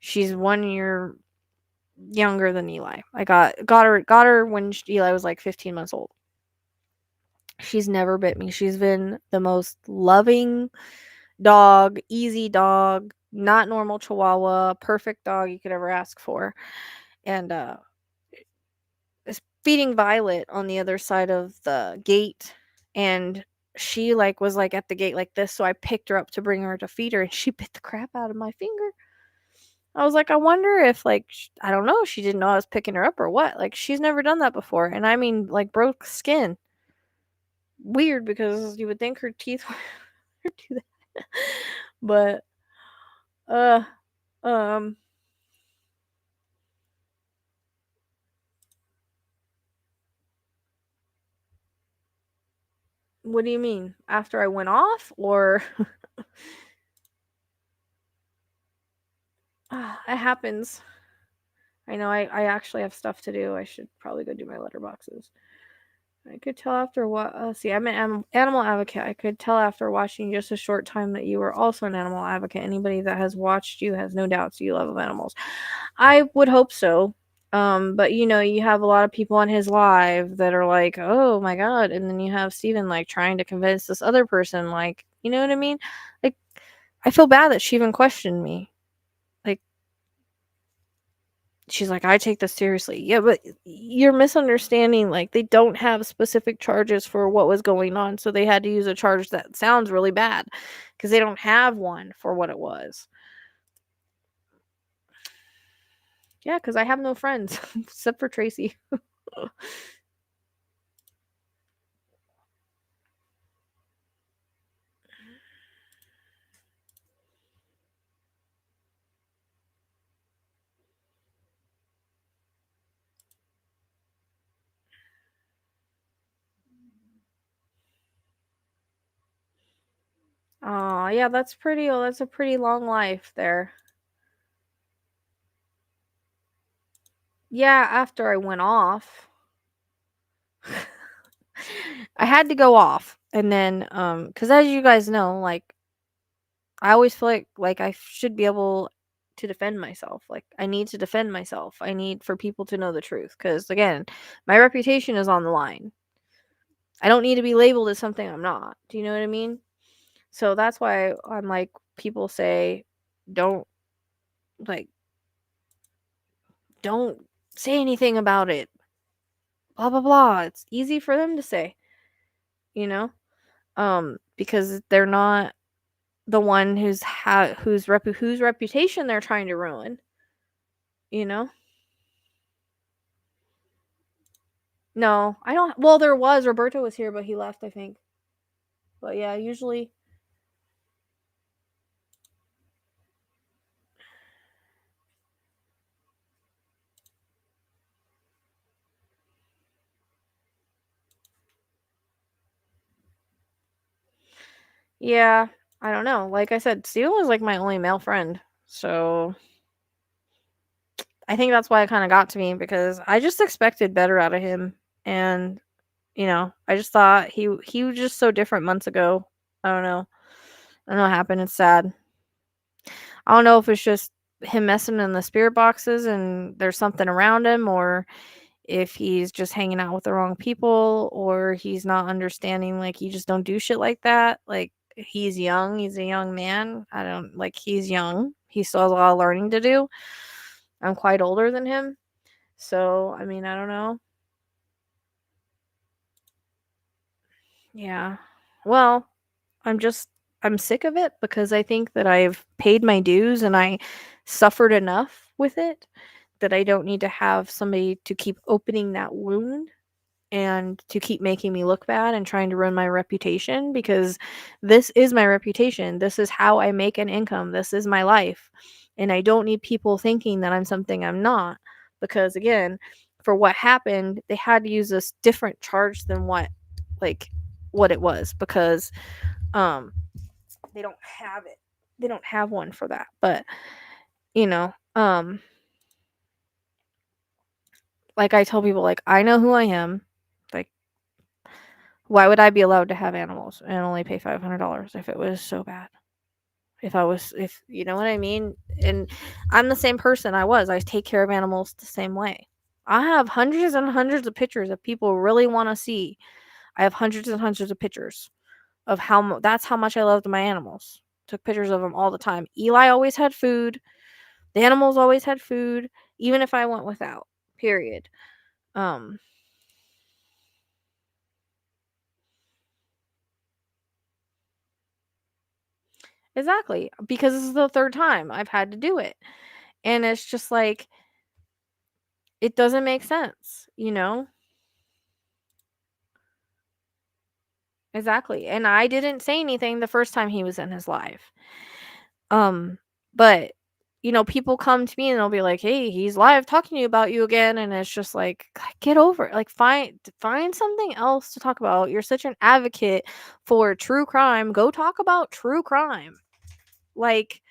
She's 1 year younger than Eli. I got her when Eli was like 15 months old. She's never bit me. She's been the most loving dog, easy dog, not normal Chihuahua, perfect dog you could ever ask for. And is feeding Violet on the other side of the gate, and she like was like at the gate like this, so I picked her up to bring her to feed her, and she bit the crap out of my finger. I was like, I wonder if like I don't know, she didn't know I was picking her up or what. Like, she's never done that before, and I mean like broke skin. Weird because you would think her teeth would do that, but uh um. What do you mean? After I went off, or it happens. I know I actually have stuff to do. I should probably go do my letterboxes. I could tell after what. See, I'm an animal advocate. I could tell after watching just a short time that you were also an animal advocate. Anybody that has watched you has no doubts you love animals. I would hope so. But you have a lot of people on his live that are like, "Oh my god," and then you have Steven like trying to convince this other person, like, you know what I mean? Like, I feel bad that she even questioned me. Like, she's like, I take this seriously. Yeah, but you're misunderstanding. Like, they don't have specific charges for what was going on, so they had to use a charge that sounds really bad because they don't have one for what it was. Yeah, because I have no friends except for Tracy. Oh, yeah, that's a pretty long life there. Yeah, after I went off. I had to go off. And then cuz as you guys know, like I always feel like I should be able to defend myself. Like I need to defend myself. I need for people to know the truth cuz again, my reputation is on the line. I don't need to be labeled as something I'm not. Do you know what I mean? So that's why I'm like people say don't like don't say anything about it. Blah blah blah. It's easy for them to say, you know? Because they're not the one whose reputation they're trying to ruin, you know? No, I don't. Well, there was Roberto was here, but he left, I think. But yeah, usually, yeah. I don't know. Like I said, Steven was like my only male friend, so I think that's why it kind of got to me because I just expected better out of him, and I just thought he was just so different months ago. I don't know. I don't know what happened. It's sad. I don't know if it's just him messing in the spirit boxes and there's something around him, or if he's just hanging out with the wrong people, or he's not understanding, like, you just don't do shit like that. Like, he's young. He's a young man. I don't like, he's young. He still has a lot of learning to do. I'm quite older than him. So, I mean, I don't know. Yeah. Well, I'm just I'm sick of it because I think that I've paid my dues and I suffered enough with it that I don't need to have somebody to keep opening that wound and to keep making me look bad and trying to ruin my reputation because this is my reputation. This is how I make an income. This is my life. And I don't need people thinking that I'm something I'm not because again, for what happened, they had to use this different charge than like what it was because um they don't have it. They don't have one for that. But, you know, like I tell people, like, I know who I am. Like, why would I be allowed to have animals and only pay $500 if it was so bad? If you know what I mean? And I'm the same person I was. I take care of animals the same way. I have hundreds and hundreds of pictures that people really want to see. I have hundreds and hundreds of pictures of that's how much I loved my animals. Took pictures of them all the time. Eli always had food. The animals always had food, even if I went without. Period. Um, exactly. Because this is the third time I've had to do it. And it's just like it doesn't make sense, you know? Exactly. And I didn't say anything the first time he was in his live. Um, but people come to me and they'll be like, "Hey, he's live talking to you about you again," and it's just like, get over it. Like, find something else to talk about. You're such an advocate for true crime. Go talk about true crime. Like,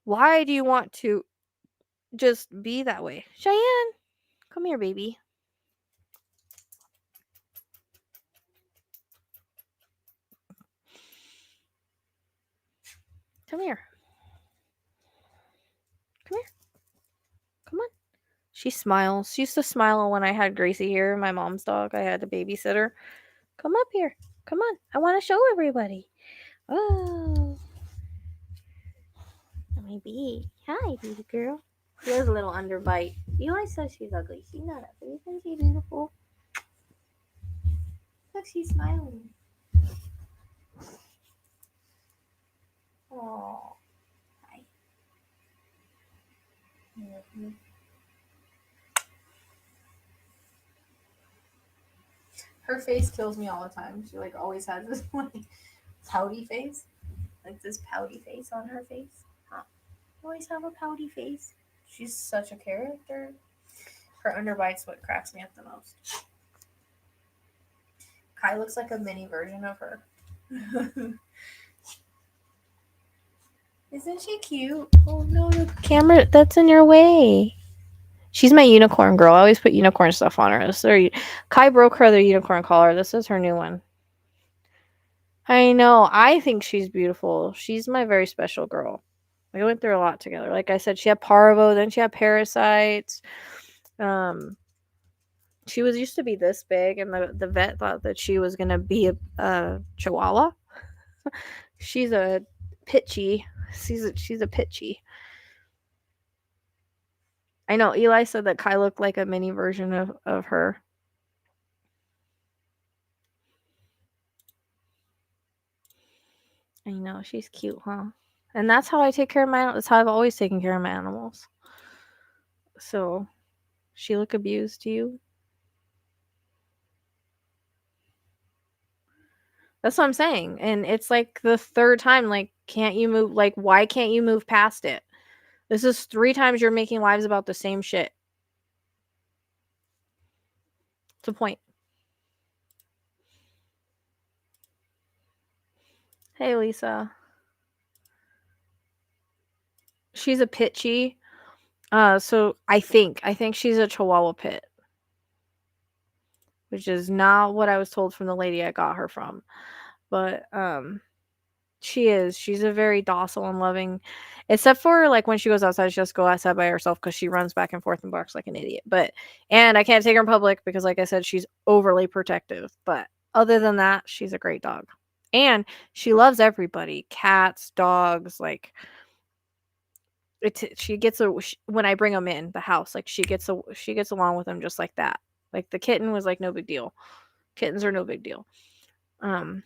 why do you want to just be that way? Cheyenne, come here, baby. Come here. Come here. Come on. She smiles. She used to smile when I had Gracie here, my mom's dog. I had to babysit her. Come up here. Come on. I want to show everybody. Oh, maybe. Hi, baby girl. She has a little underbite. Eli says she's ugly. She's not ugly. Isn't she beautiful? Look, she's smiling. Oh, hi. Mm-hmm. Her face kills me all the time. She like always has this like pouty face, like this pouty face on her face. Huh. Always have a pouty face. She's such a character. Her underbite's what cracks me up the most. Kai looks like a mini version of her. Isn't she cute? Oh no, the camera that's in your way. She's my unicorn girl. I always put unicorn stuff on her. So Kai broke her other unicorn collar. This is her new one. I know. I think she's beautiful. She's my very special girl. We went through a lot together. Like I said, she had parvo, then she had parasites. Um, she was used to be this big, and the vet thought that she was gonna be a chihuahua. She's a pitchy. She's a pitchy. I know. Eli said that Kai looked like a mini version of her. I know. She's cute, huh? And that's how I take care of my. That's how I've always taken care of my animals. So, she look abused to you? That's what I'm saying. And it's like the third time, like, can't you move? Like, why can't you move past it? This is 3 times you're making lives about the same shit. What's the point? Hey, Lisa. She's a pitchy. So I think she's a Chihuahua pit, which is not what I was told from the lady I got her from. But she is. She's a very docile and loving, except for like when she goes outside, she just go outside by herself because she runs back and forth and barks like an idiot. And I can't take her in public because, like I said, she's overly protective. But other than that, she's a great dog, and she loves everybody, cats, dogs. Like she gets when I bring them in the house, like she gets along with them just like that. Like the kitten was like no big deal. Kittens are no big deal. Um,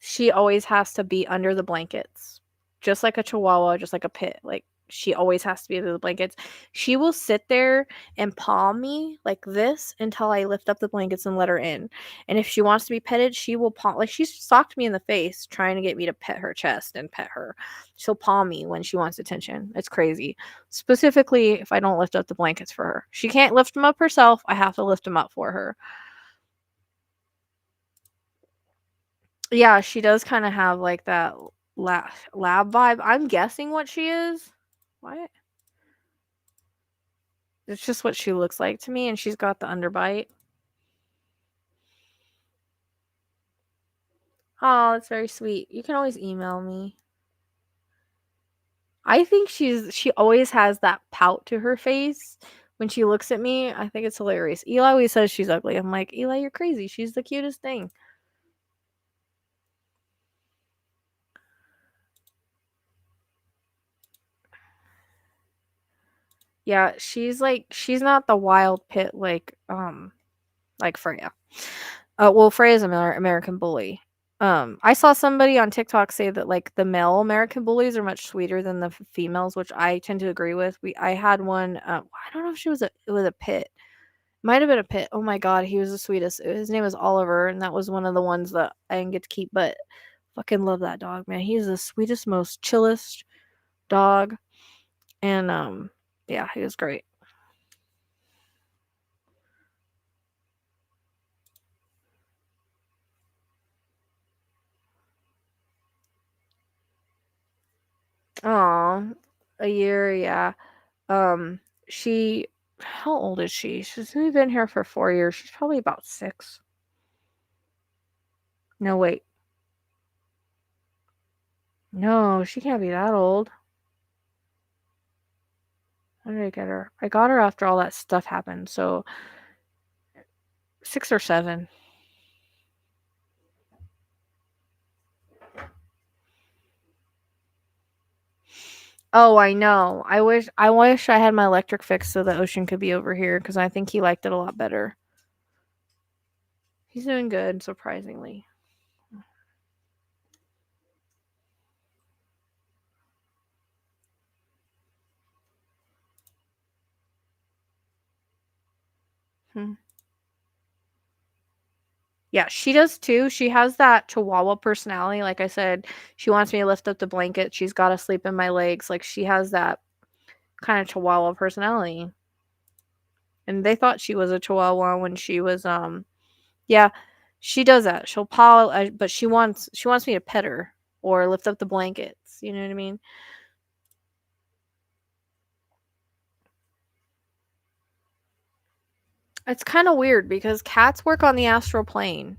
She always has to be under the blankets, just like a chihuahua, just like a pit. Like she always has to be under the blankets. She will sit there and paw me like this until I lift up the blankets and let her in. And if she wants to be petted, she will paw. Like she socked me in the face trying to get me to pet her chest and pet her. She'll paw me when she wants attention. It's crazy. Specifically, if I don't lift up the blankets for her, she can't lift them up herself. I have to lift them up for her. Yeah, she does kinda have, like, that lab vibe. I'm guessing what she is. What? It's just what she looks like to me, and she's got the underbite. Oh, that's very sweet. You can always email me. I think she always has that pout to her face when she looks at me. I think it's hilarious. Eli always says she's ugly. I'm like, "Eli, you're crazy. She's the cutest thing." Yeah, she's not the wild pit like Freya. Well, Freya's an American bully. I saw somebody on TikTok say that like the male American bullies are much sweeter than the females, which I tend to agree with. I had one. I don't know if it was a pit. Might have been a pit. Oh my god, he was the sweetest. His name was Oliver, and that was one of the ones that I didn't get to keep. But fucking love that dog, man. He's the sweetest, most chillest dog, and yeah, he was great. Aw, a year, yeah. Um, she how old is she? She's only been here for 4 years. She's probably about 6. No, wait. No, she can't be that old. When did I get her? I got her after all that stuff happened, so 6 or 7. Oh, I know. I wish I had my electric fixed so the ocean could be over here because I think he liked it a lot better. He's doing good, surprisingly. Hmm. Yeah, she does too. She has that chihuahua personality. Like I said, she wants me to lift up the blanket. She's got to sleep in my legs. Like she has that kind of chihuahua personality. And they thought she was a chihuahua when she was yeah, she does that. She'll paw, but she wants me to pet her or lift up the blankets. You know what I mean? It's kind of weird because cats work on the astral plane.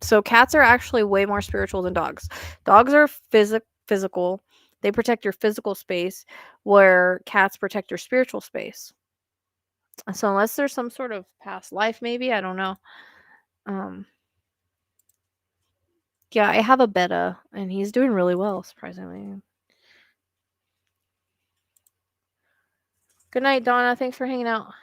So cats are actually way more spiritual than dogs. Dogs are physical. They protect your physical space where cats protect your spiritual space. So unless there's some sort of past life maybe, I don't know. Um yeah, I have a betta and he's doing really well surprisingly. Good night, Donna. Thanks for hanging out.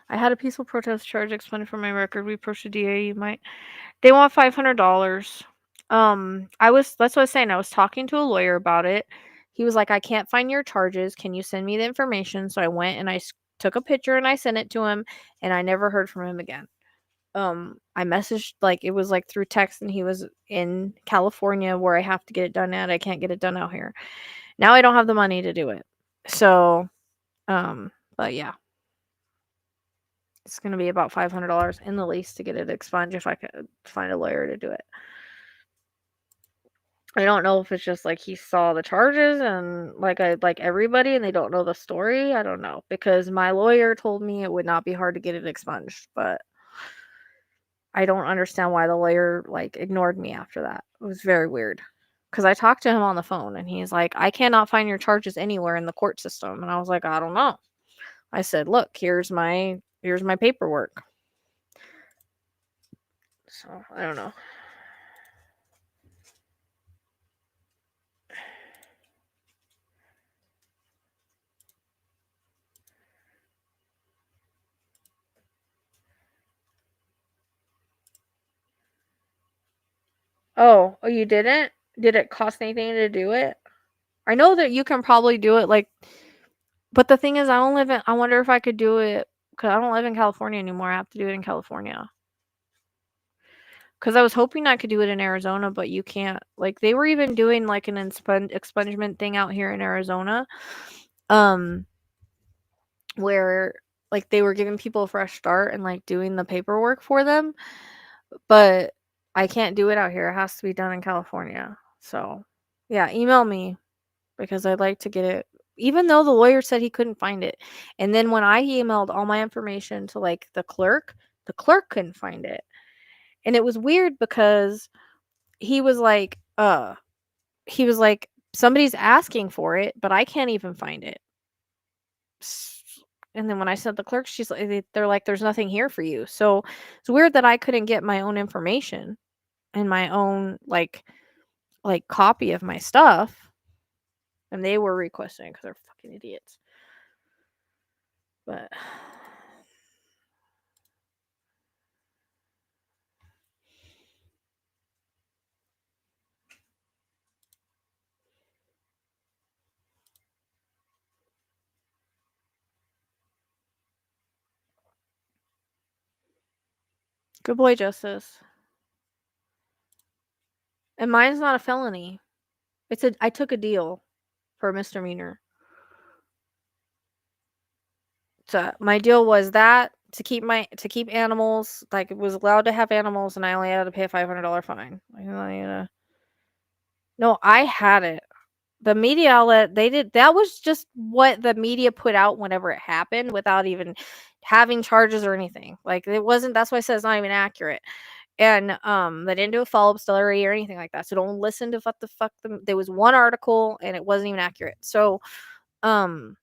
I had a peaceful protest charge expunged from my record. We approached the DA. You might. They want $500. That's what I was saying. I was talking to a lawyer about it. He was like, I can't find your charges. Can you send me the information? So I went and took a picture and I sent it to him, and I never heard from him again. I messaged, like, it was like through text, and he was in California where I have to get it done at. I can't get it done out here. Now I don't have the money to do it. So, but yeah. It's gonna be about $500 in the lease to get it expunged if I could find a lawyer to do it. I don't know if it's just like he saw the charges and like everybody and they don't know the story. I don't know because my lawyer told me it would not be hard to get it expunged, but I don't understand why the lawyer like ignored me after that. It was very weird. Cuz I talked to him on the phone and he's like, "I cannot find your charges anywhere in the court system." And I was like, "I don't know." I said, "Look, here's my paperwork." So, I don't know. Oh, you didn't? Did it cost anything to do it? I know that you can probably do it, like, but the thing is, I wonder if I could do it because I don't live in California anymore. I have to do it in California. Because I was hoping I could do it in Arizona, but you can't. Like, they were even doing like an expungement thing out here in Arizona, um, where like they were giving people a fresh start and like doing the paperwork for them, but I can't do it out here. It has to be done in California. So, yeah, email me because I'd like to get it, even though the lawyer said he couldn't find it. And then when I emailed all my information to like the clerk couldn't find it. And it was weird because he was like, he was like, somebody's asking for it, but I can't even find it. And then when I sent the clerk, they're like, there's nothing here for you. So it's weird that I couldn't get my own information and my own like copy of my stuff. And they were requesting because they're fucking idiots. But good boy, Justice. And mine's not a felony. I took a deal for a misdemeanor. So my deal was that to keep animals, like it was allowed to have animals, and I only had to pay a $500 fine. Like, no, I had it. The media outlet, they did that was just what the media put out whenever it happened without even having charges or anything. Like, it wasn't that's why I said it's not even accurate. And, they didn't do a follow-up story or anything like that, so don't listen to what the fuck them there was one article, and it wasn't even accurate. So, um,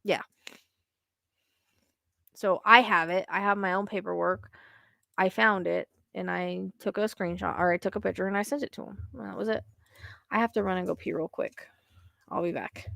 yeah. So I have it. I have my own paperwork. I found it, and I took a screenshot, or I took a picture, and I sent it to him. That was it. I have to run and go pee real quick. I'll be back.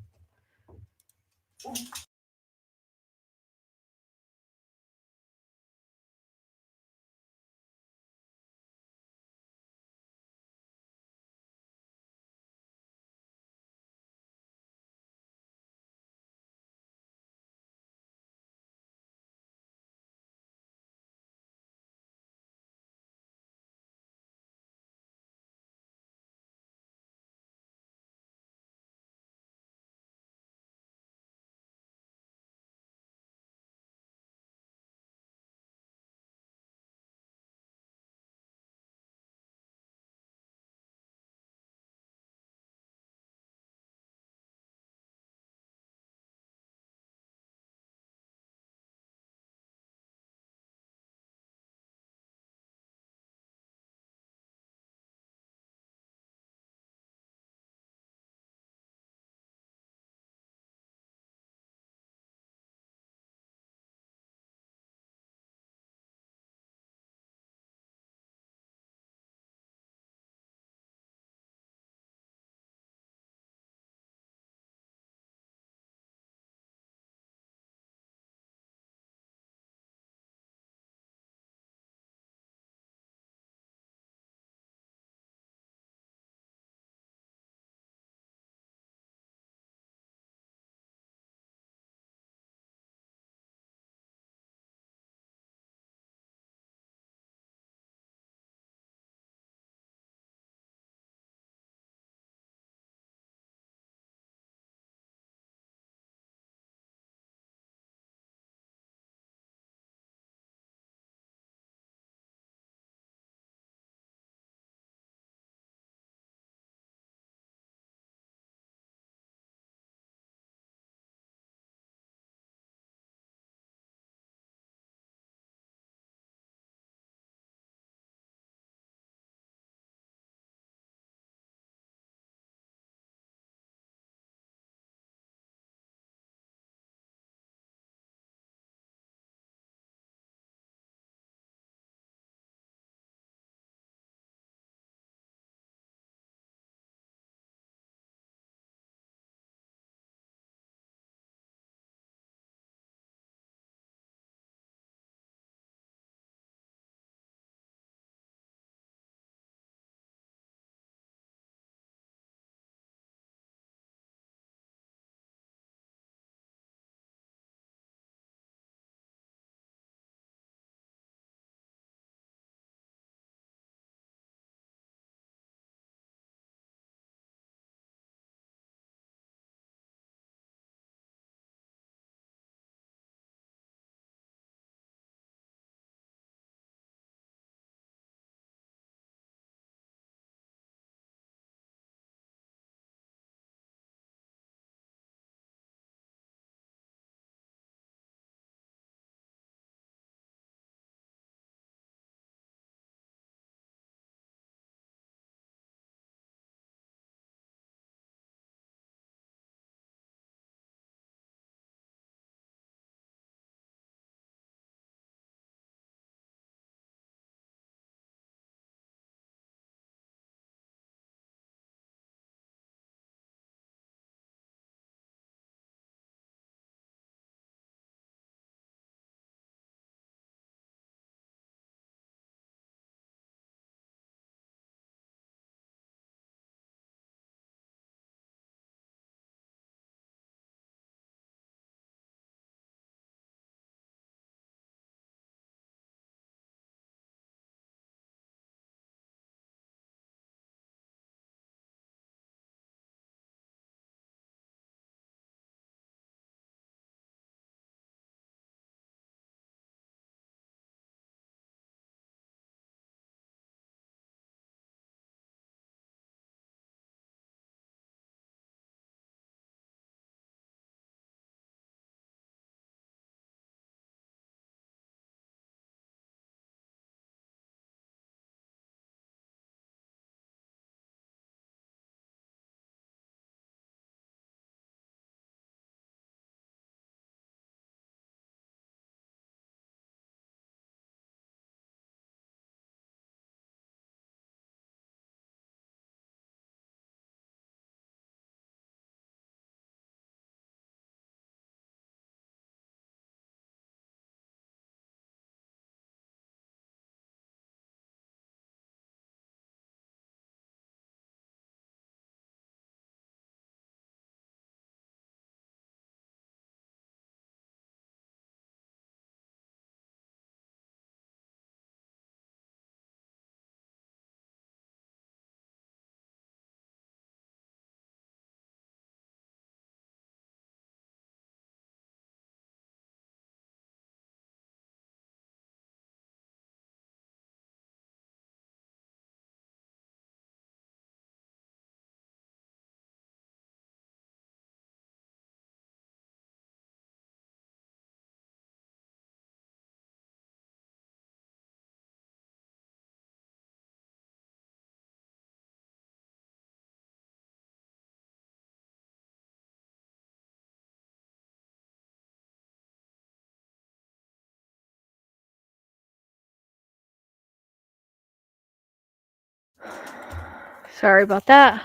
Sorry about that.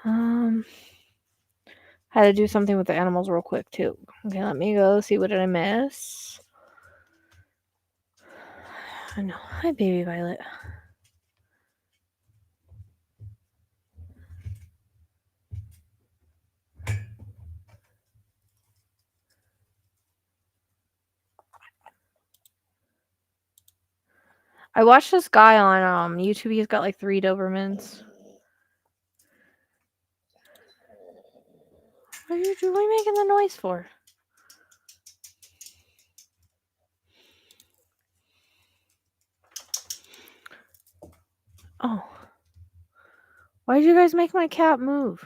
Um, had to do something with the animals real quick too. Okay, let me go see what did I miss. I know. Hi, baby Violet. I watched this guy on YouTube. He's got like 3 Dobermans. What are you making the noise for? Oh. Why did you guys make my cat move?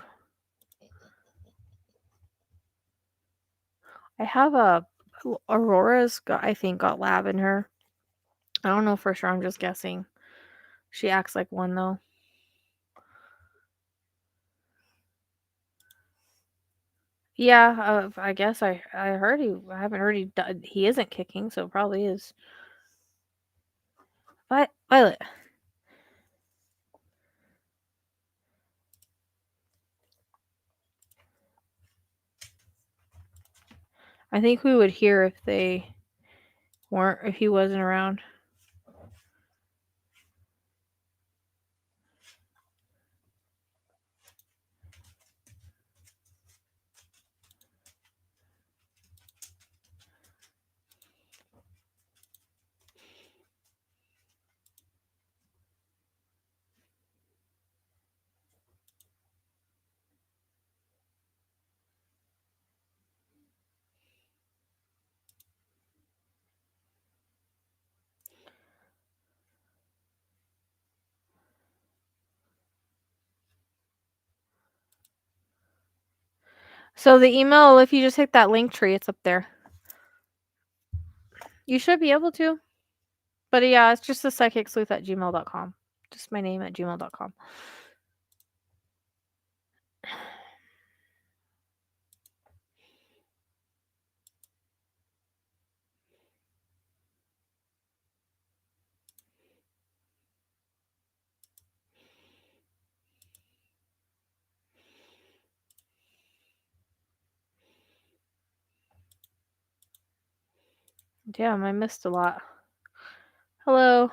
I have Aurora's got, I think, got lab in her. I don't know for sure. I'm just guessing. She acts like one though. Yeah, I guess I heard he. I haven't heard he isn't kicking, so probably is. Violet. I think we would hear if if he wasn't around. So the email, if you just hit that link tree, it's up there. You should be able to. But yeah, it's just the psychicsleuth at gmail.com. Just my name at gmail.com. Damn, I missed a lot. Hello.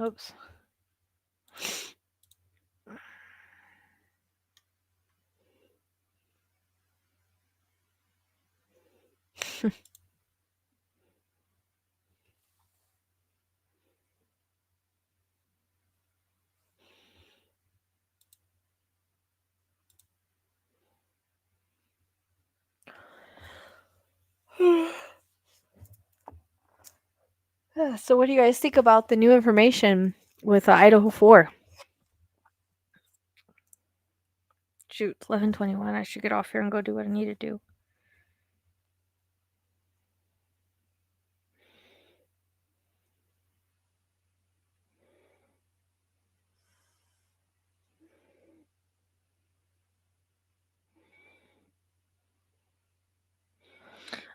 Oops. So what do you guys think about the new information with Idaho 4? Shoot, 11:21. I should get off here and go do what I need to do.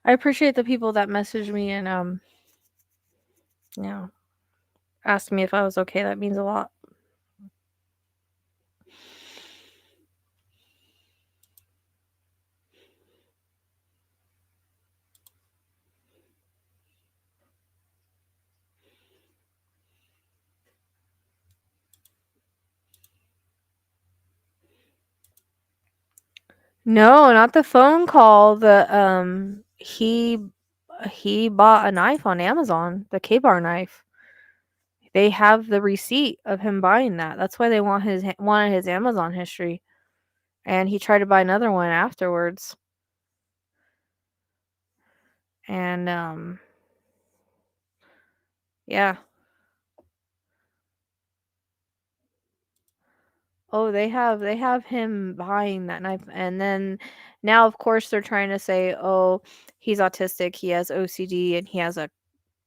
I appreciate the people that messaged me and you know, asked me if I was okay. That means a lot. No, not the phone call. He bought a knife on Amazon, the K-bar knife. They have the receipt of him buying that. That's why they wanted his Amazon history. And he tried to buy another one afterwards. And yeah. Oh, they have him buying that knife, and then now, of course, they're trying to say, "Oh, he's autistic, he has OCD, and he has a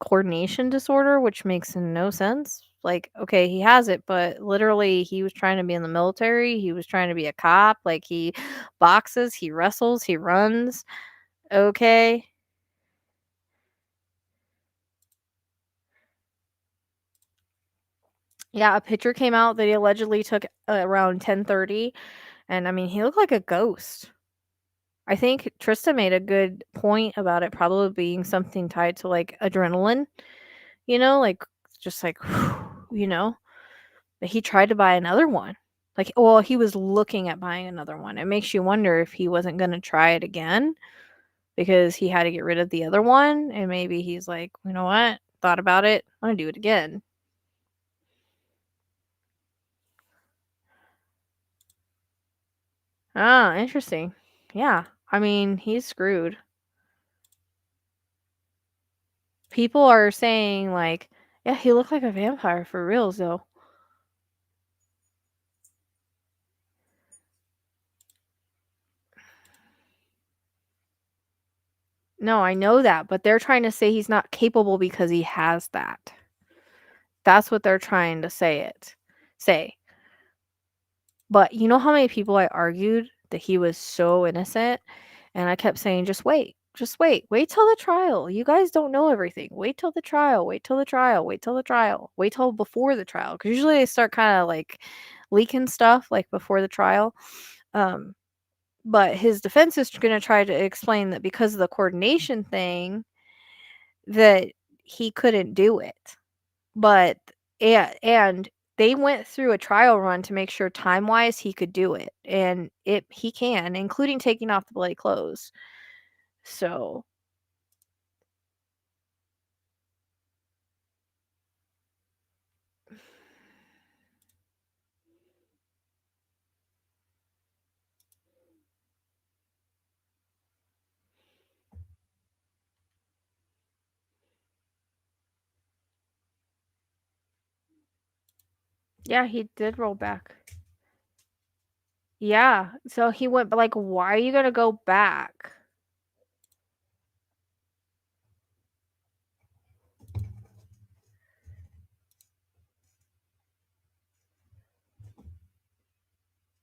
coordination disorder," which makes no sense. Like, okay, he has it, but literally, he was trying to be in the military, he was trying to be a cop, like, he boxes, he wrestles, he runs. Okay. Yeah, a picture came out that he allegedly took around 10:30, and I mean, he looked like a ghost. I think Trista made a good point about it probably being something tied to like adrenaline, like just like, you know, but he tried to buy another one. Like, well, he was looking at buying another one. It makes you wonder if he wasn't going to try it again because he had to get rid of the other one. And maybe he's like, you know what? Thought about it. I'm going to do it again. Ah, interesting. Yeah. I mean, he's screwed. People are saying, like, yeah, he looked like a vampire for reals, though. No, I know that, but they're trying to say he's not capable because he has that. That's what they're trying to say. But you know how many people I argued that he was so innocent? And I kept saying, just wait. Just wait. Wait till the trial. You guys don't know everything. Wait till the trial. Wait till the trial. Wait till the trial. Wait till before the trial. Because usually they start kind of like leaking stuff like before the trial. Um, but his defense is going to try to explain that because of the coordination thing, that he couldn't do it. But and they went through a trial run to make sure time-wise he could do it, and he can, including taking off the bloody clothes. So, yeah, he did roll back. Yeah, so he went but, like, why are you gonna go back?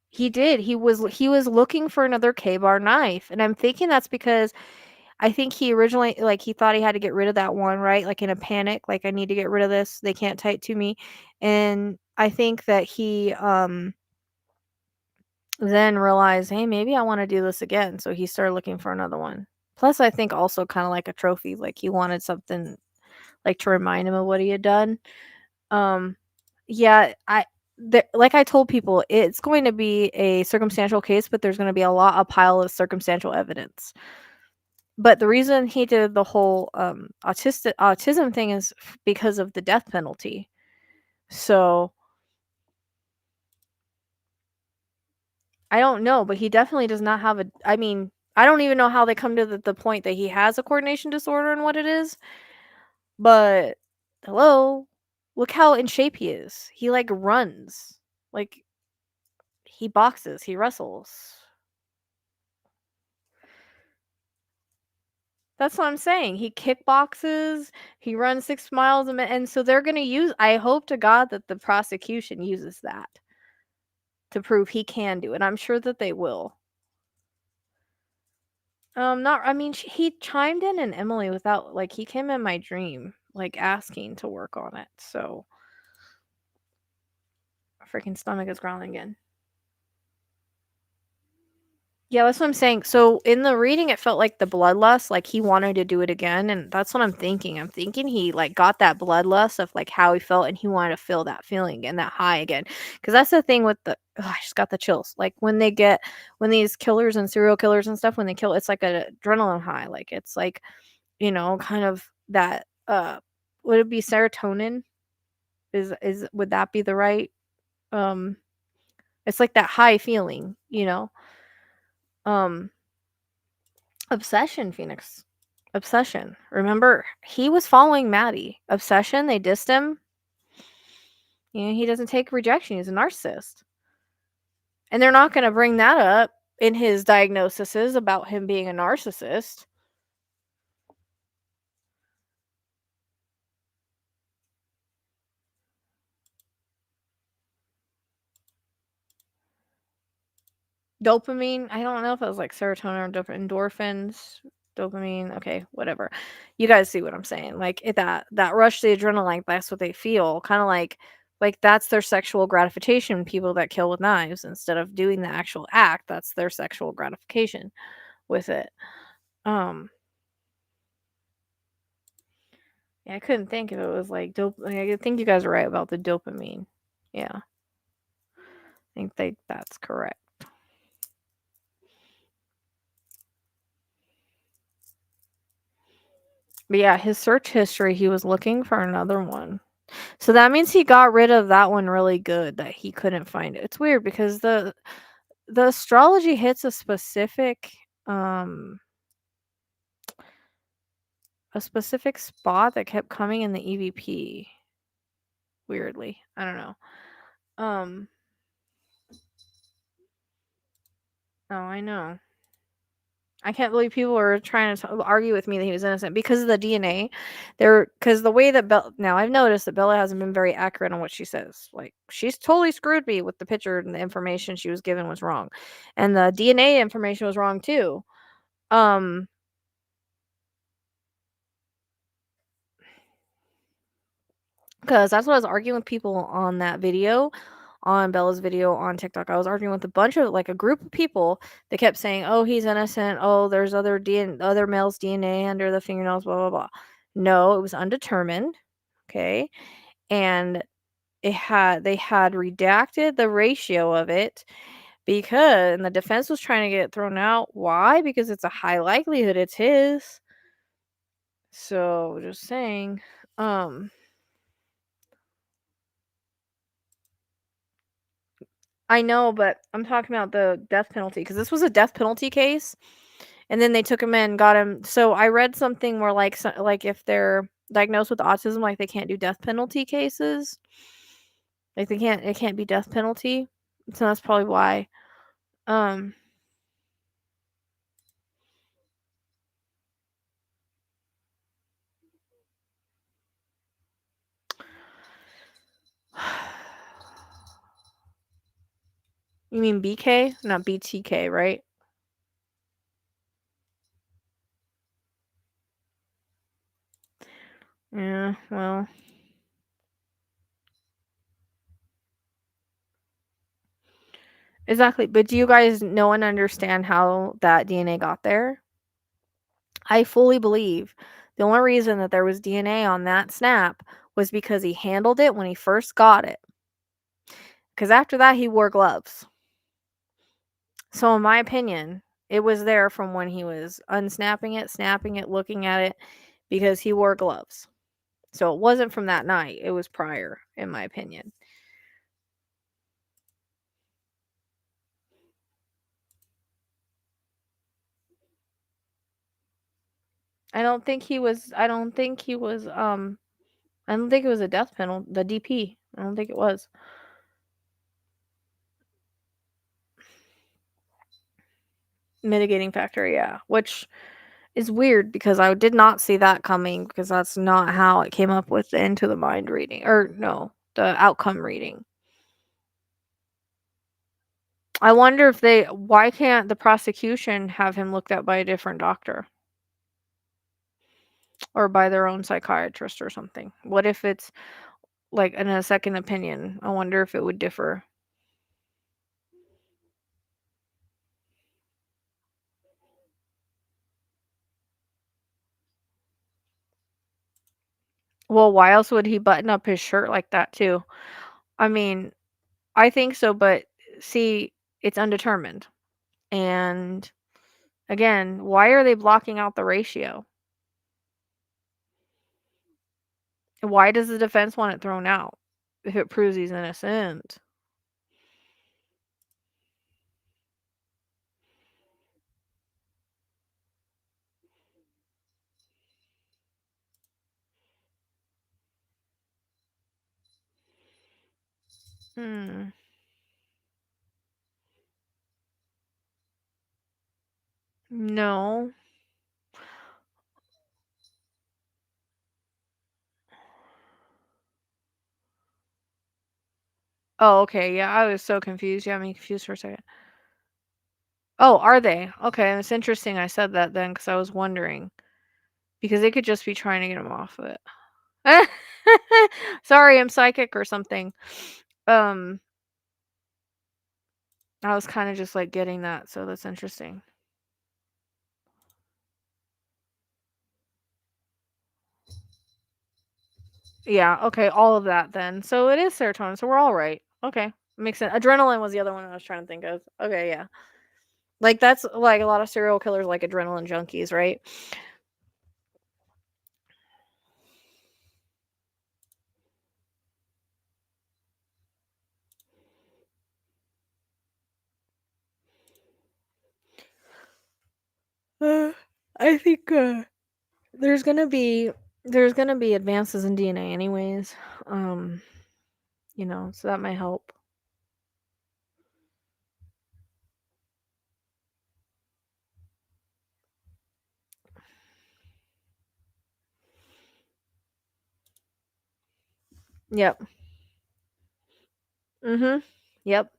He did, he was looking for another K-bar knife, and I'm thinking that's because I think he originally like, he thought he had to get rid of that one, right? Like, in a panic, like, "I need to get rid of this, they can't tie it to me," and I think that he, then realized, "Hey, maybe I wanna do this again," so he started looking for another one. Plus, I think also kinda like a trophy, like, he wanted something, like, to remind him of what he had done. Um, yeah, like I told people, it's going to be a circumstantial case, but there's gonna be a pile of circumstantial evidence. But the reason he did the whole, autism thing is because of the death penalty. So, I don't know, but he definitely does not have a I mean, I don't even know how they come to the point that he has a coordination disorder and what it is, but hello? Look how in shape he is. He, like, runs. Like, he boxes, he wrestles. That's what I'm saying. He kickboxes, he runs 6 miles a minute, and so they're gonna use I hope to God that the prosecution uses that to prove he can do it. I'm sure that they will. Not I mean, he chimed in Emily without like, he came in my dream, like, asking to work on it, so freaking stomach is growling again. Yeah, that's what I'm saying. So, in the reading, it felt like the bloodlust, like, he wanted to do it again, and that's what I'm thinking. I'm thinking he, like, got that bloodlust of, like, how he felt, and he wanted to feel that feeling and that high again. Because that's the thing with the ugh, I just got the chills. Like, when these killers and serial killers and stuff, when they kill, it's like an adrenaline high. Like, it's like, kind of that, would it be serotonin? Would that be the right, um it's like that high feeling, you know? Um Obsession, Phoenix. Obsession. Remember, he was following Maddie. Obsession, they dissed him. He doesn't take rejection. He's a narcissist. And they're not going to bring that up in his diagnoses about him being a narcissist. Dopamine, I don't know if it was like serotonin or endorphins. Dopamine, okay, whatever. You guys see what I'm saying? Like that rush, the adrenaline, like that's what they feel. Kind of like Like, that's their sexual gratification, people that kill with knives, instead of doing the actual act, that's their sexual gratification with it. Um, yeah, I couldn't think if it was, like, I think you guys are right about the dopamine. Yeah, I think that's correct. But, yeah, his search history, he was looking for another one. So that means he got rid of that one really good that he couldn't find it. It's weird because the astrology hits um a specific spot that kept coming in the EVP. Weirdly. I don't know. Um oh, I know. I can't believe people are trying to argue with me that he was innocent because of the DNA. Because the way that now I've noticed that Bella hasn't been very accurate on what she says. Like, she's totally screwed me with the picture, and the information she was given was wrong, and the DNA information was wrong too. Um, because that's what I was arguing with people on that video, on Bella's video on TikTok. I was arguing with a bunch of, like, a group of people that kept saying, "Oh, he's innocent. Oh, there's other male's DNA under the fingernails, blah blah blah." No, it was undetermined. Okay, and they had redacted the ratio of it because, and the defense was trying to get it thrown out. Why? Because it's a high likelihood it's his. So just saying. Um, I know, but I'm talking about the death penalty because this was a death penalty case, and then they took him in, got him. So I read something where, like, like, if they're diagnosed with autism, like, they can't do death penalty cases. Like, it can't be death penalty. So that's probably why. Um, you mean BK, not BTK, right? Yeah, well, exactly. But do you guys know and understand how that DNA got there? I fully believe the only reason that there was DNA on that snap was because he handled it when he first got it. Because after that, he wore gloves. So, in my opinion, it was there from when he was unsnapping it, snapping it, looking at it, because he wore gloves. So, it wasn't from that night, it was prior, in my opinion. I don't think he was, I don't think it was a death penalty, the DP. I don't think it was. Mitigating factor, yeah. Which is weird because I did not see that coming because that's not how it came up with the Into the Mind reading. Or, no, the outcome reading. I wonder if why can't the prosecution have him looked at by a different doctor? Or by their own psychiatrist or something? What if it's, like, in a second opinion? I wonder if it would differ. Well, why else would he button up his shirt like that too? I mean, I think so, but see, it's undetermined. And again, why are they blocking out the ratio? Why does the defense want it thrown out if it proves he's innocent? Hmm. No. Oh, okay. Yeah, I was so confused. You got me confused for a second. Oh, are they? Okay, it's interesting I said that then because I was wondering. Because they could just be trying to get him off of it. Sorry, I'm psychic or something. Um, I was kind of just like getting that, so that's interesting. Yeah, okay, all of that then. So it is serotonin, so we're all right. Okay, makes sense. Adrenaline was the other one I was trying to think of. Okay, yeah. Like that's like a lot of serial killers like adrenaline junkies, right? Uh, I think there's gonna be there's gonna be advances in DNA anyways. Um, so that might help. Yep. Mhm. Yep.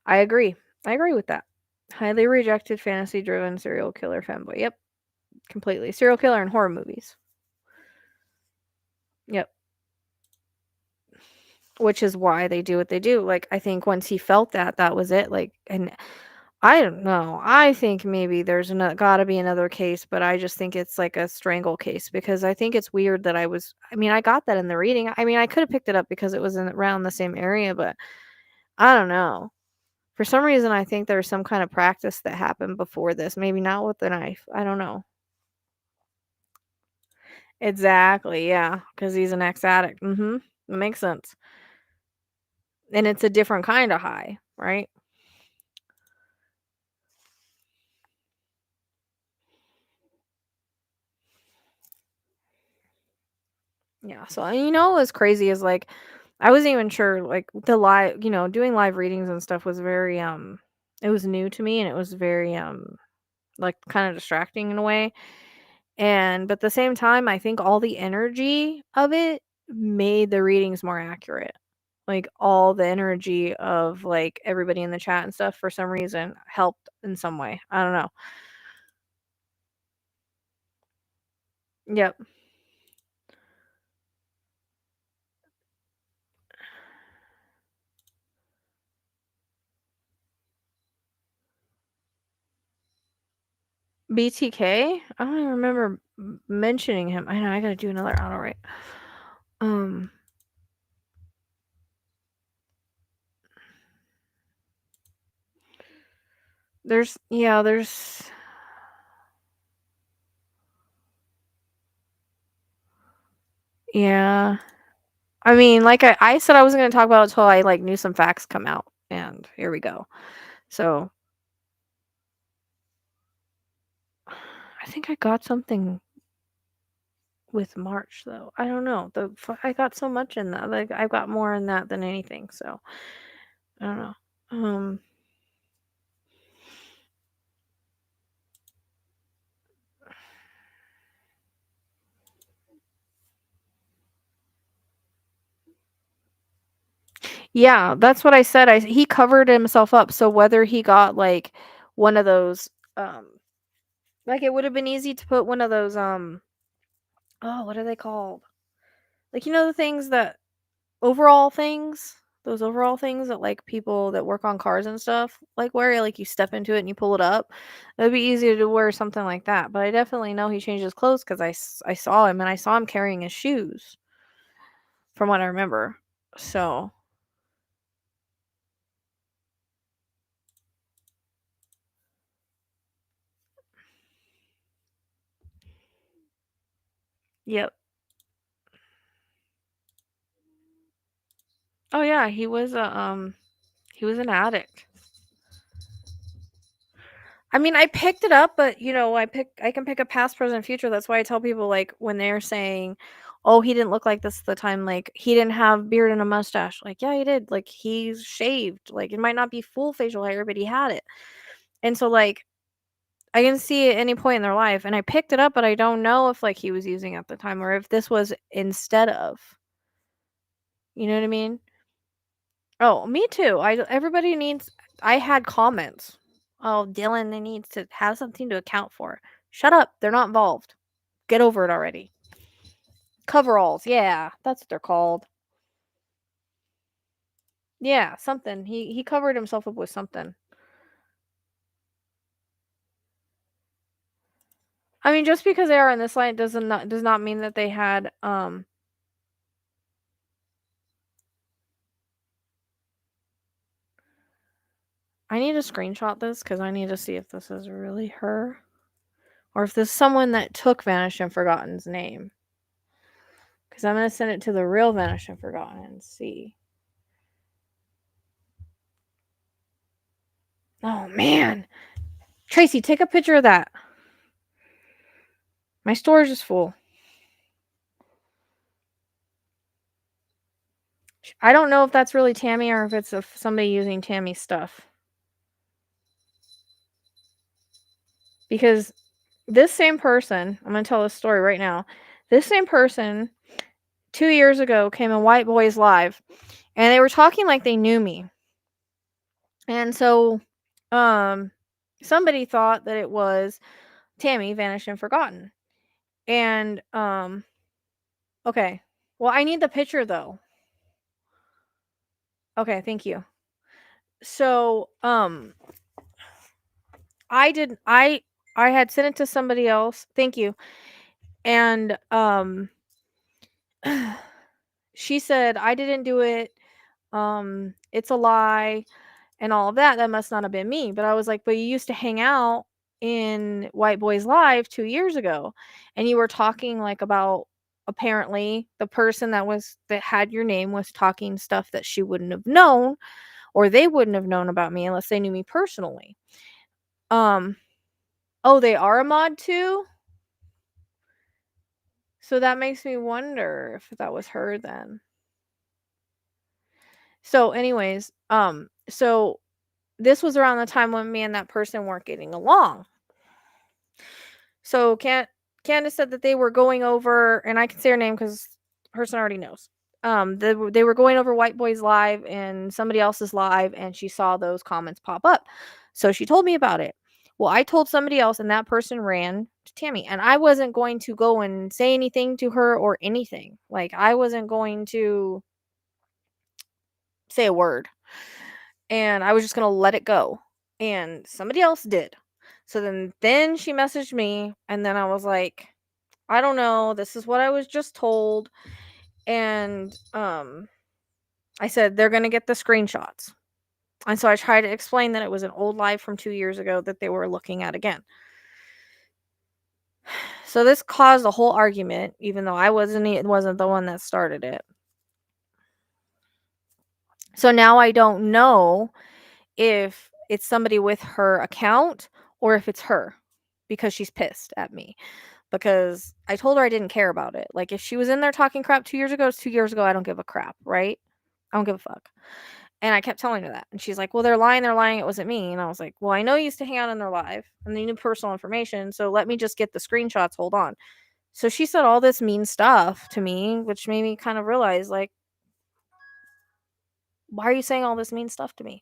I agree. I agree with that. Highly rejected fantasy driven serial killer fanboy. Yep. Completely. Serial killer in horror movies. Yep. Which is why they do what they do. Like I think once he felt that, that was it. Like and I don't know. I think maybe there's gotta be another case, but I just think it's like a strangle case because I think it's weird that I mean, I got that in the reading. I mean, I could have picked it up because it was around the same area, but I don't know. For some reason, I think there's some kind of practice that happened before this. Maybe not with the knife. I don't know. Exactly. Yeah. Because he's an ex addict. It makes sense. And it's a different kind of high, right? Yeah, so and what's crazy is like I wasn't even sure like the live, doing live readings and stuff was very it was new to me and it was very like kind of distracting in a way. And but at the same time, I think all the energy of it made the readings more accurate. Like all the energy of like everybody in the chat and stuff for some reason helped in some way. I don't know. Yep. BTK? I don't even remember mentioning him. I know I gotta do another auto right. Um, there's yeah. I mean, like I said I wasn't gonna talk about it until I like knew some facts come out, and here we go. So I think I got something with March though. I don't know. I got so much in that. Like I got more in that than anything. So I don't know. Um, yeah, that's what I said. He covered himself up. So whether he got like one of those, like it would have been easy to put one of those, oh, what are they called? Like the things that overall things, those overall things that like people that work on cars and stuff like wear, like you step into it and you pull it up. It'd be easier to wear something like that. But I definitely know he changed his clothes because I saw him and I saw him carrying his shoes from what I remember. So yep. Oh yeah, he was an addict. I mean, I picked it up, but I can pick up past, present, future. That's why I tell people like when they're saying, "Oh, he didn't look like this at the time. Like he didn't have beard and a mustache." Like, yeah, he did. Like he's shaved. Like it might not be full facial hair, but he had it. And so like I can see at any point in their life, and I picked it up, but I don't know if like he was using it at the time or if this was instead of. You know what I mean? Oh, me too. Everybody needs. I had comments. Oh, Dylan needs to have something to account for. Shut up. They're not involved. Get over it already. Coveralls, yeah, that's what they're called. Yeah, something. He covered himself up with something. I mean, just because they are in this light does not mean that they had I need to screenshot this because I need to see if this is really her or if this is someone that took Vanished and Forgotten's name. Because I'm going to send it to the real Vanished and Forgotten and see. Oh, man. Tracy, take a picture of that. My storage is full. I don't know if that's really Tammy or if it's somebody using Tammy's stuff. Because this same person, I'm going to tell this story right now. This same person 2 years ago came in White Boys Live and they were talking like they knew me. And so somebody thought that it was Tammy, Vanished and Forgotten. And okay. Well, I need the picture though. Okay, thank you. So I had sent it to somebody else. Thank you. And she said I didn't do it. It's a lie and all of that. That must not have been me. But I was like, but you used to hang out in White Boys Live 2 years ago and you were talking like about apparently the person that had your name was talking stuff that she wouldn't have known or they wouldn't have known about me unless they knew me personally. Oh, they are a mod too? So that makes me wonder if that was her then. So anyways, so this was around the time when me and that person weren't getting along. So Candace said that they were going over, and I can say her name because the person already knows. They were going over White Boys Live and somebody else's live, and she saw those comments pop up. So she told me about it. Well, I told somebody else, and that person ran to Tammy, and I wasn't going to go and say anything to her or anything. Like I wasn't going to say a word, and I was just gonna let it go. And somebody else did. So then she messaged me, and then I was like, I don't know, this is what I was just told. And I said they're gonna get the screenshots. And so I tried to explain that it was an old live from 2 years ago that they were looking at again. So this caused a whole argument, even though it wasn't the one that started it. So now I don't know if it's somebody with her account or if it's her because she's pissed at me. Because I told her I didn't care about it. Like if she was in there talking crap 2 years ago, it's 2 years ago. I don't give a crap, right? I don't give a fuck. And I kept telling her that. And she's like, well, they're lying. It wasn't me. And I was like, well, I know you used to hang out in their live and they knew personal information. So let me just get the screenshots. Hold on. So she said all this mean stuff to me, which made me kind of realize, like, why are you saying all this mean stuff to me?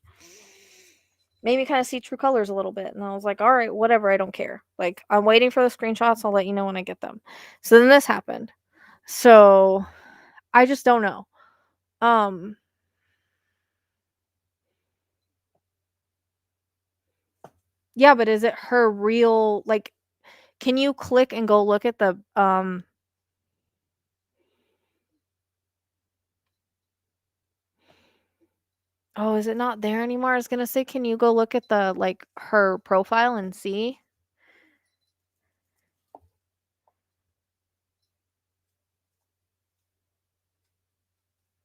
Made me kind of see true colors a little bit. And I was like, all right, whatever. I don't care. Like, I'm waiting for the screenshots. I'll let you know when I get them. So then this happened. So I just don't know. Yeah, but is it her real, like, can you click and go look at the oh, is it not there anymore? I was gonna say, can you go look at the, like, her profile and see?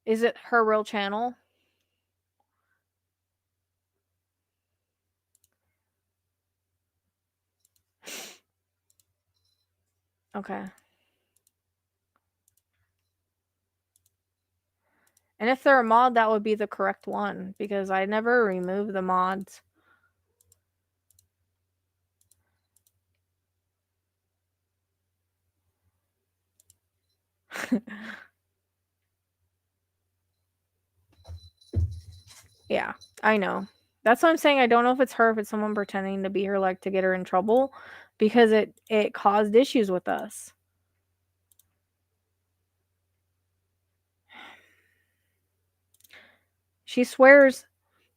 Is it her real channel? Okay. And if they're a mod, that would be the correct one because I never remove the mods. Yeah, I know. That's what I'm saying. I don't know if it's her, if it's someone pretending to be her, like to get her in trouble, because it caused issues with us. She swears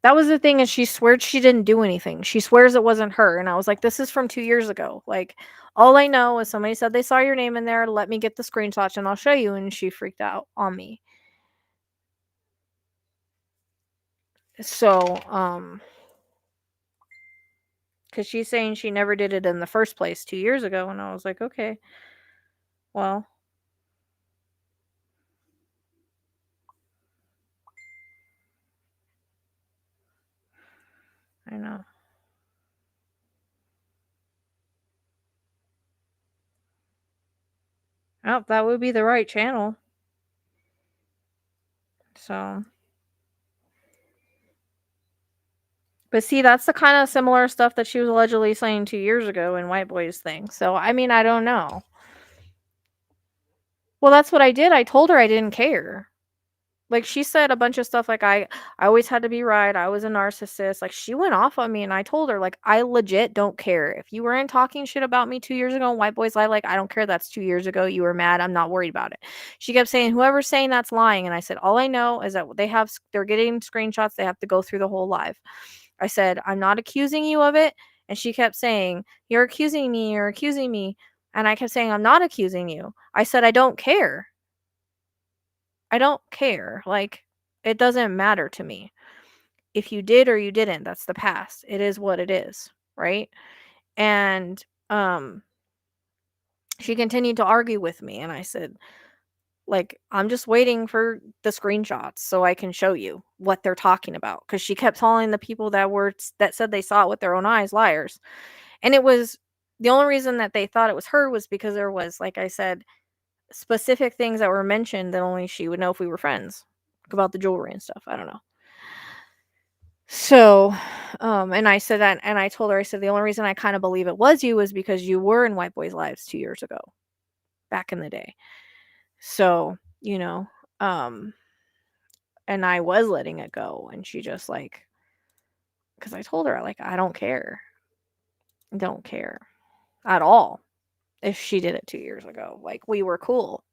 that was the thing is she swears she didn't do anything. She swears it wasn't her, and I was like, "This is from 2 years ago." Like, all I know is somebody said they saw your name in there, let me get the screenshots and I'll show you, and she freaked out on me. So, because she's saying she never did it in the first place 2 years ago, and I was like, "Okay, well, I know." Oh, that would be the right channel. So, but see, that's the kind of similar stuff that she was allegedly saying 2 years ago in White Boy's thing. So, I mean, I don't know. Well, that's what I did. I told her I didn't care. Like, she said a bunch of stuff like, I always had to be right, I was a narcissist, like, she went off on me, and I told her, like, "I legit don't care. If you weren't talking shit about me 2 years ago in White Boys Live, like, I don't care, that's 2 years ago, you were mad, I'm not worried about it." She kept saying, "Whoever's saying that's lying," and I said, "All I know is that they're getting screenshots, they have to go through the whole live." I said, "I'm not accusing you of it," and she kept saying, you're accusing me," and I kept saying, "I'm not accusing you." I said, "I don't care. I don't care, like, it doesn't matter to me. If you did or you didn't, that's the past. It is what it is, right?" And, she continued to argue with me, and I said, like, "I'm just waiting for the screenshots so I can show you what they're talking about." Because she kept calling the people that said they saw it with their own eyes liars. And it was the only reason that they thought it was her was because there was, like I said, specific things that were mentioned that only she would know if we were friends, about the jewelry and stuff, I don't know. So, and I said that, and I told her, I said, "The only reason I kind of believe it was you is because you were in White Boys' Lives 2 years ago, back in the day." So, um, and I was letting it go, and she just like, because I told her, like, I don't care. I don't care at all if she did it 2 years ago. Like, we were cool.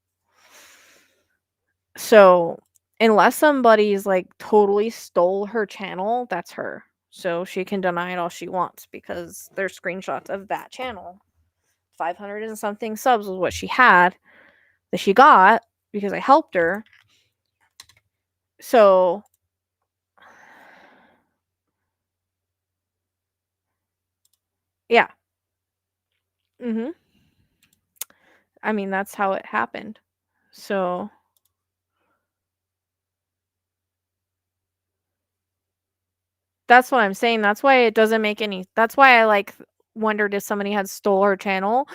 So, unless somebody's like totally stole her channel, that's her. So she can deny it all she wants because there's screenshots of that channel. 500 and something subs was what she had that she got because I helped her. So, yeah. Mhm. I mean, that's how it happened. So, that's what I'm saying. That's why it doesn't make any that's why I like wondered if somebody had stole her channel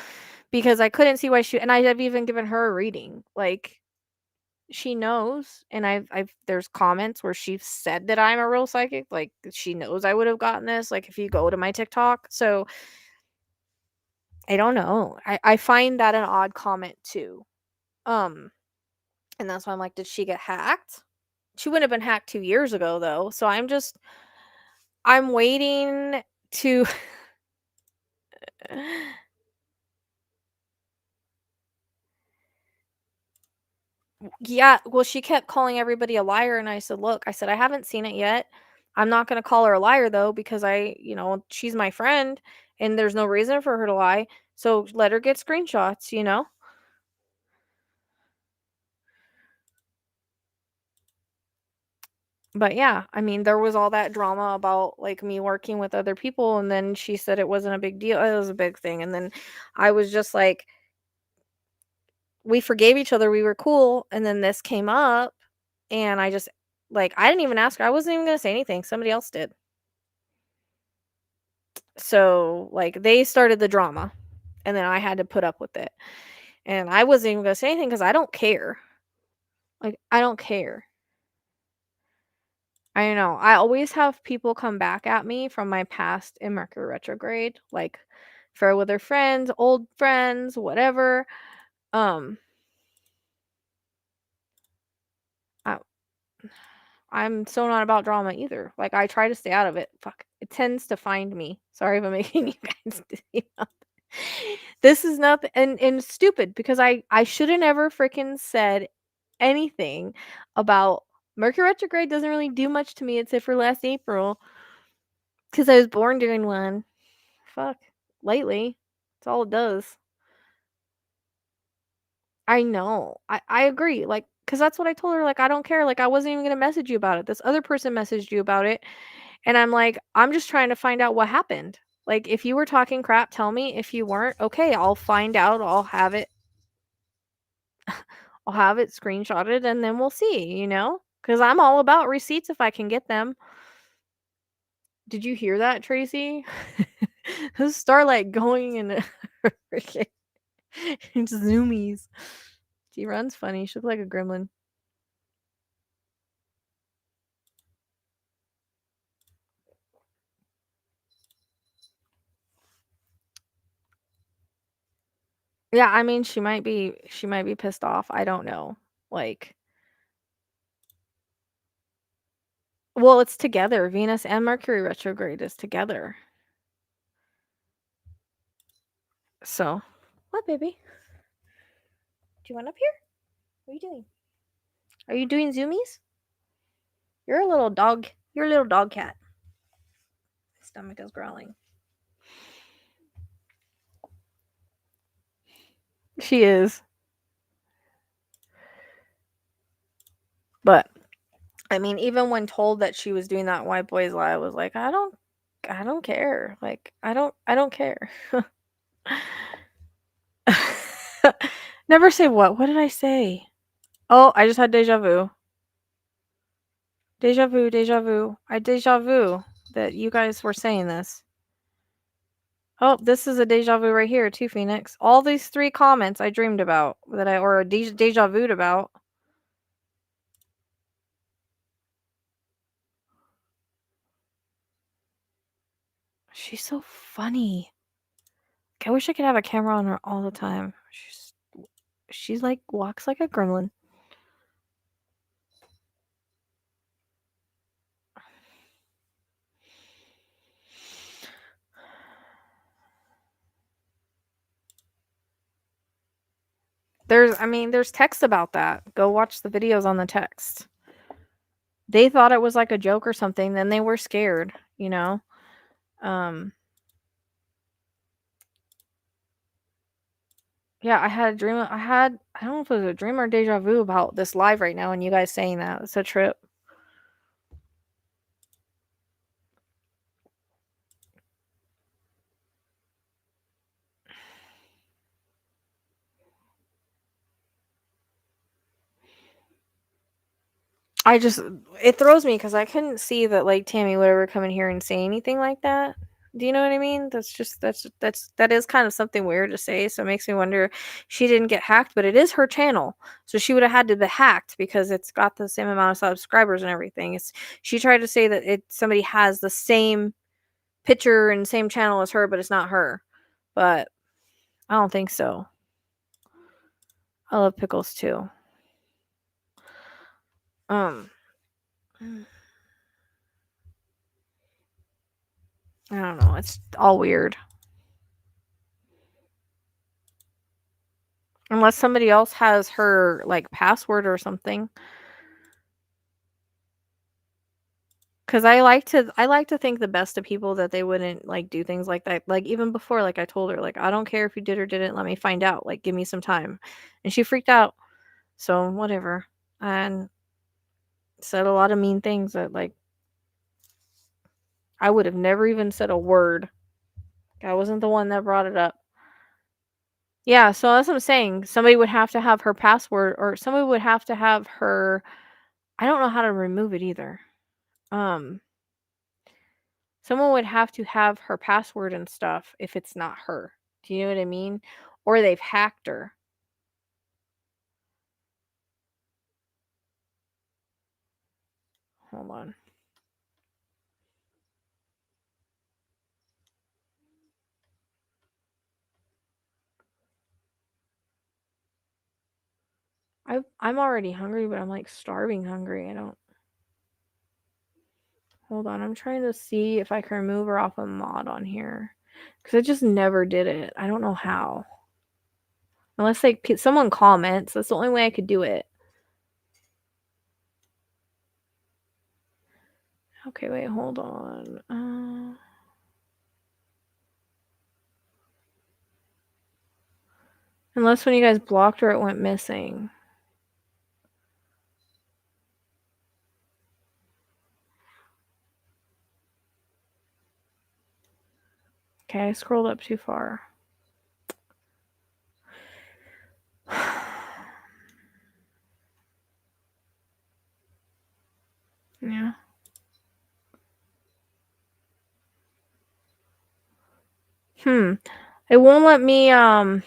because I couldn't see why and I've even given her a reading. Like, she knows, and I've there's comments where she said that I'm a real psychic, like, she knows I would have gotten this, like, if you go to my TikTok. So, I don't know. I find that an odd comment too. Um, and that's why I'm like, did she get hacked? She wouldn't have been hacked 2 years ago though. So I'm waiting to Yeah, well, she kept calling everybody a liar, and I said, "Look," I said, "I haven't seen it yet. I'm not gonna call her a liar though because she's my friend and there's no reason for her to lie. So let her get screenshots." But yeah, I mean, there was all that drama about like me working with other people, and then she said it wasn't a big deal. It was a big thing. And then I was just like, we forgave each other, we were cool, and then this came up, and I just like I didn't even ask her. I wasn't even gonna say anything. Somebody else did. So, like, they started the drama, and then I had to put up with it. And I wasn't even gonna say anything because I don't care. Like, I don't care. I know. I always have people come back at me from my past in Mercury retrograde, like fair weather friends, old friends, whatever. Um, I, I'm so not about drama either. Like, I try to stay out of it. Fuck, it tends to find me. Sorry if I'm making you guys dizzy. This is nothing, and stupid because I should have never freaking said anything about Mercury retrograde doesn't really do much to me except for last April. Because I was born during one. Fuck. Lately. That's all it does. I know. I agree. Like, because that's what I told her. Like, I don't care. Like, I wasn't even going to message you about it. This other person messaged you about it. And I'm like, I'm just trying to find out what happened. Like, if you were talking crap, tell me. If you weren't, okay, I'll find out. I'll have it. I'll have it screenshotted and then we'll see, you know? Because I'm all about receipts if I can get them. Did you hear that, Tracy? Starlight going in freaking zoomies. She runs funny. She looks like a gremlin. Yeah, I mean, she might be pissed off. I don't know. Like, well, it's together. Venus and Mercury retrograde is together. So, what, baby? Do you want up here? What are you doing? Are you doing zoomies? You're a little dog. You're a little dog cat. My stomach is growling. She is. But I mean, even when told that she was doing that white boy's lie, I was like, I don't care. Like, I don't care. Never say what? What did I say? Oh, I just had deja vu. Deja vu, deja vu. I deja vu that you guys were saying this. Oh, this is a deja vu right here too, Phoenix. All these 3 comments I dreamed about that or deja vu'd about. She's so funny. I wish I could have a camera on her all the time. She's like walks like a gremlin. There's text about that. Go watch the videos on the text. They thought it was like a joke or something, then they were scared, you know? Yeah, I had a dream. I don't know if it was a dream or deja vu about this live right now and you guys saying that. It's a trip. It throws me because I couldn't see that like Tammy would ever come in here and say anything like that. Do you know what I mean? That is kind of something weird to say. So it makes me wonder she didn't get hacked, but it is her channel. So she would have had to be hacked because it's got the same amount of subscribers and everything. She tried to say that somebody has the same picture and same channel as her, but it's not her. But I don't think so. I love pickles too. I don't know. It's all weird. Unless somebody else has her like password or something. Cause I like to think the best of people that they wouldn't like do things like that. Like even before, like I told her, like I don't care if you did or didn't. Let me find out. Like give me some time, and she freaked out. So whatever, and said a lot of mean things that like I would have never even said a word. I wasn't the one that brought it up. Yeah, so that's what I'm saying. Somebody would have to have her password, or somebody would have to have her. I don't know how to remove it either. Um, Someone would have to have her password and stuff if it's not her. Do you know what I mean? Or they've hacked her. Hold on. I'm already hungry, but I'm like starving hungry. I don't. Hold on. I'm trying to see if I can remove her off a mod on here. Because I just never did it. I don't know how. Unless like someone comments. That's the only way I could do it. Okay, wait, hold on. Unless when you guys blocked her, it went missing. Okay, I scrolled up too far. Yeah. It won't let me, well,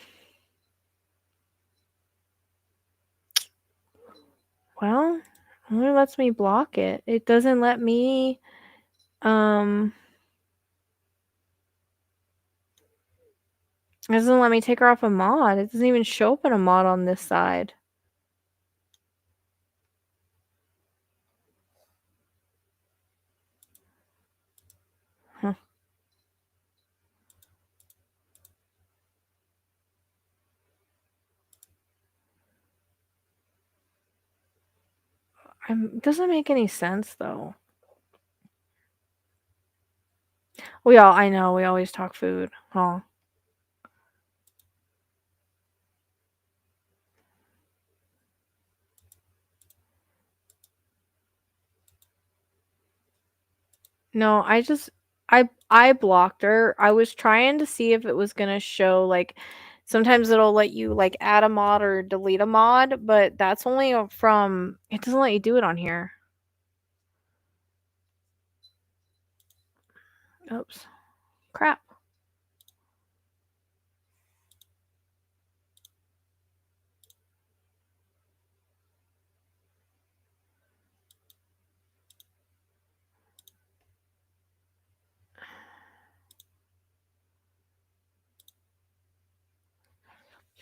it only lets me block it. It doesn't let me, it doesn't let me take her off a mod. It doesn't even show up in a mod on this side. Huh. It doesn't make any sense, though. I know, we always talk food. Huh. No, I blocked her. I was trying to see if it was gonna show, like, sometimes it'll let you, like, add a mod or delete a mod, but that's only from, it doesn't let you do it on here. Oops. Crap.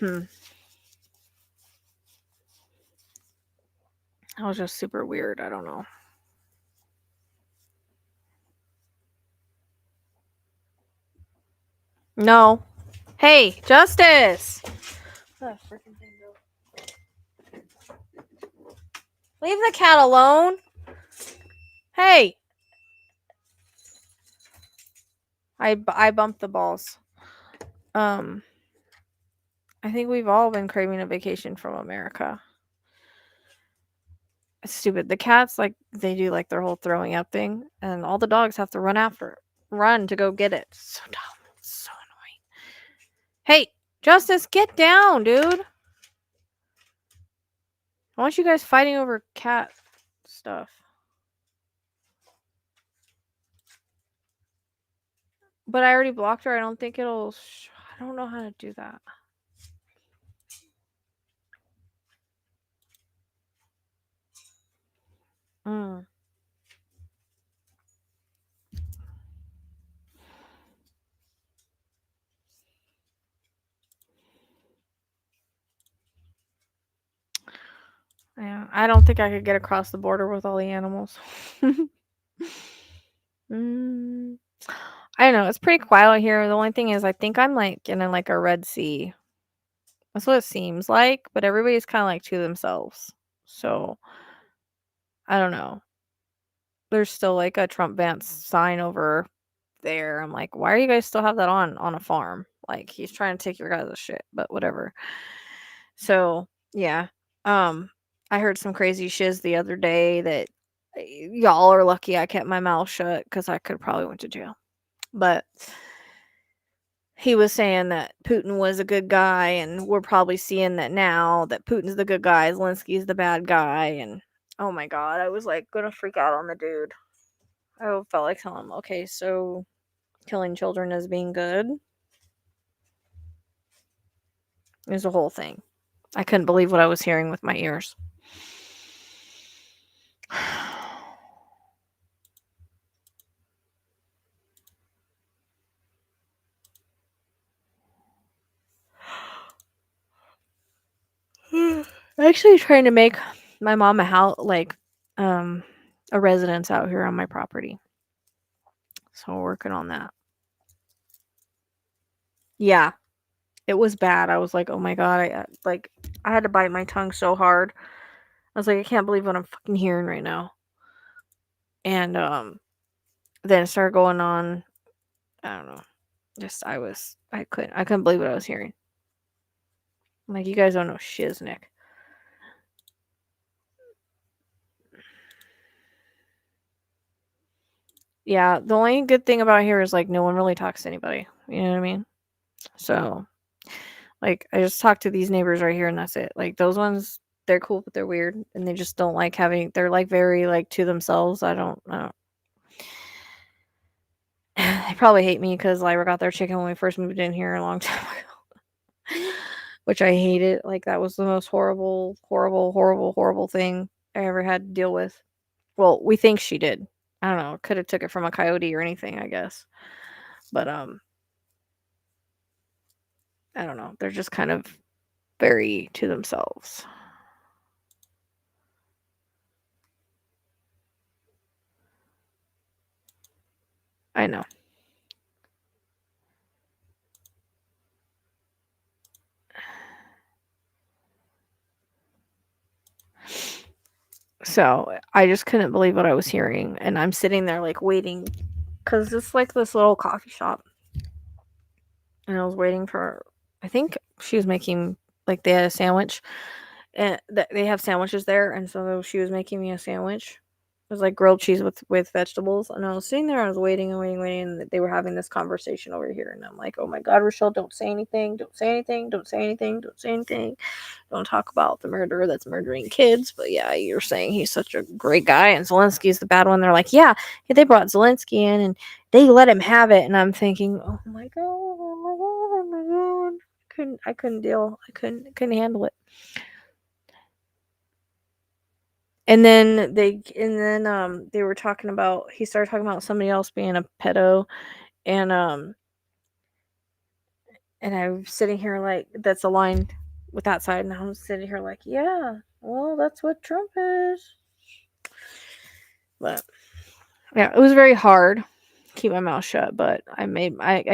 That was just super weird. I don't know. No. Hey, Justice! Oh, freaking thing go. Leave the cat alone. Hey! I bumped the balls. I think we've all been craving a vacation from America. It's stupid. The cats, like, they do, like, their whole throwing up thing, and all the dogs have to run to go get it. So dumb. So annoying. Hey, Justice, get down, dude. Why aren't you guys fighting over cat stuff? But I already blocked her. I don't think it'll. I don't know how to do that. Yeah, I don't think I could get across the border with all the animals. I don't know. It's pretty quiet out here. The only thing is, I think I'm like in like a Red Sea. That's what it seems like, but everybody's kind of like to themselves. So I don't know. There's still like a Trump Vance sign over there. I'm like, why are you guys still have that on a farm? Like, he's trying to take your guys' shit, but whatever. So yeah, I heard some crazy shiz the other day that y'all are lucky I kept my mouth shut because I could probably went to jail. But he was saying that Putin was a good guy, and we're probably seeing that now, that Putin's the good guy, Zelensky's the bad guy, and oh my god, I was like gonna freak out on the dude. I felt like telling him, okay, so killing children is being good is a whole thing. I couldn't believe what I was hearing with my ears. Actually trying to make my mom a house, like, a residence out here on my property. So we're working on that. Yeah, it was bad. I was like, oh my god, I had to bite my tongue so hard. I was like, I can't believe what I'm fucking hearing right now. And then it started going on. I don't know. Just I couldn't believe what I was hearing. I'm like, you guys don't know shiznick. Yeah, the only good thing about here is like no one really talks to anybody. You know what I mean? So like I just talk to these neighbors right here and that's it. Like those ones, they're cool but they're weird and they just don't like having. They're like very like to themselves. I don't. They probably hate me because Lyra got their chicken when we first moved in here a long time ago, which I hated. Like that was the most horrible, horrible, horrible, horrible thing I ever had to deal with. Well, we think she did. I don't know. Could have took it from a coyote or anything, I guess. But I don't know. They're just kind of very to themselves. I know. So I just couldn't believe what I was hearing, and I'm sitting there like waiting, cause it's like this little coffee shop, and I was waiting for. I think she was making like they had a sandwich, and they have sandwiches there, and so she was making me a sandwich. It was like grilled cheese with vegetables, and I was sitting there. I was waiting and waiting, waiting, and they were having this conversation over here, and I'm like, oh my god, Rochelle, don't say anything, don't say anything, don't say anything, don't say anything. Don't talk about the murderer that's murdering kids. But yeah, you're saying he's such a great guy, and Zelensky's the bad one. They're like, yeah, they brought Zelensky in, and they let him have it, and I'm thinking, oh my god, oh my god, oh my god. I couldn't deal. I couldn't handle it. They were talking about he started talking about somebody else being a pedo and I was sitting here like that's aligned with that side and I was sitting here like, yeah, well that's what Trump is. But yeah, it was very hard to keep my mouth shut, but I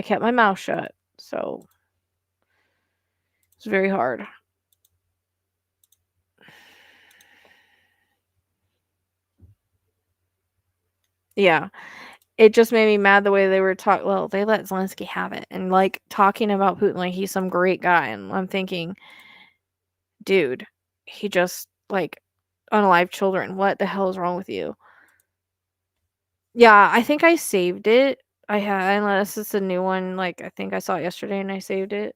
kept my mouth shut. So it's very hard. Yeah. It just made me mad the way they were talking. Well, they let Zelensky have it and like talking about Putin like he's some great guy. And I'm thinking, dude, he just like unalived children. What the hell is wrong with you? Yeah, I think I saved it. I had, unless it's a new one. Like I think I saw it yesterday and I saved it.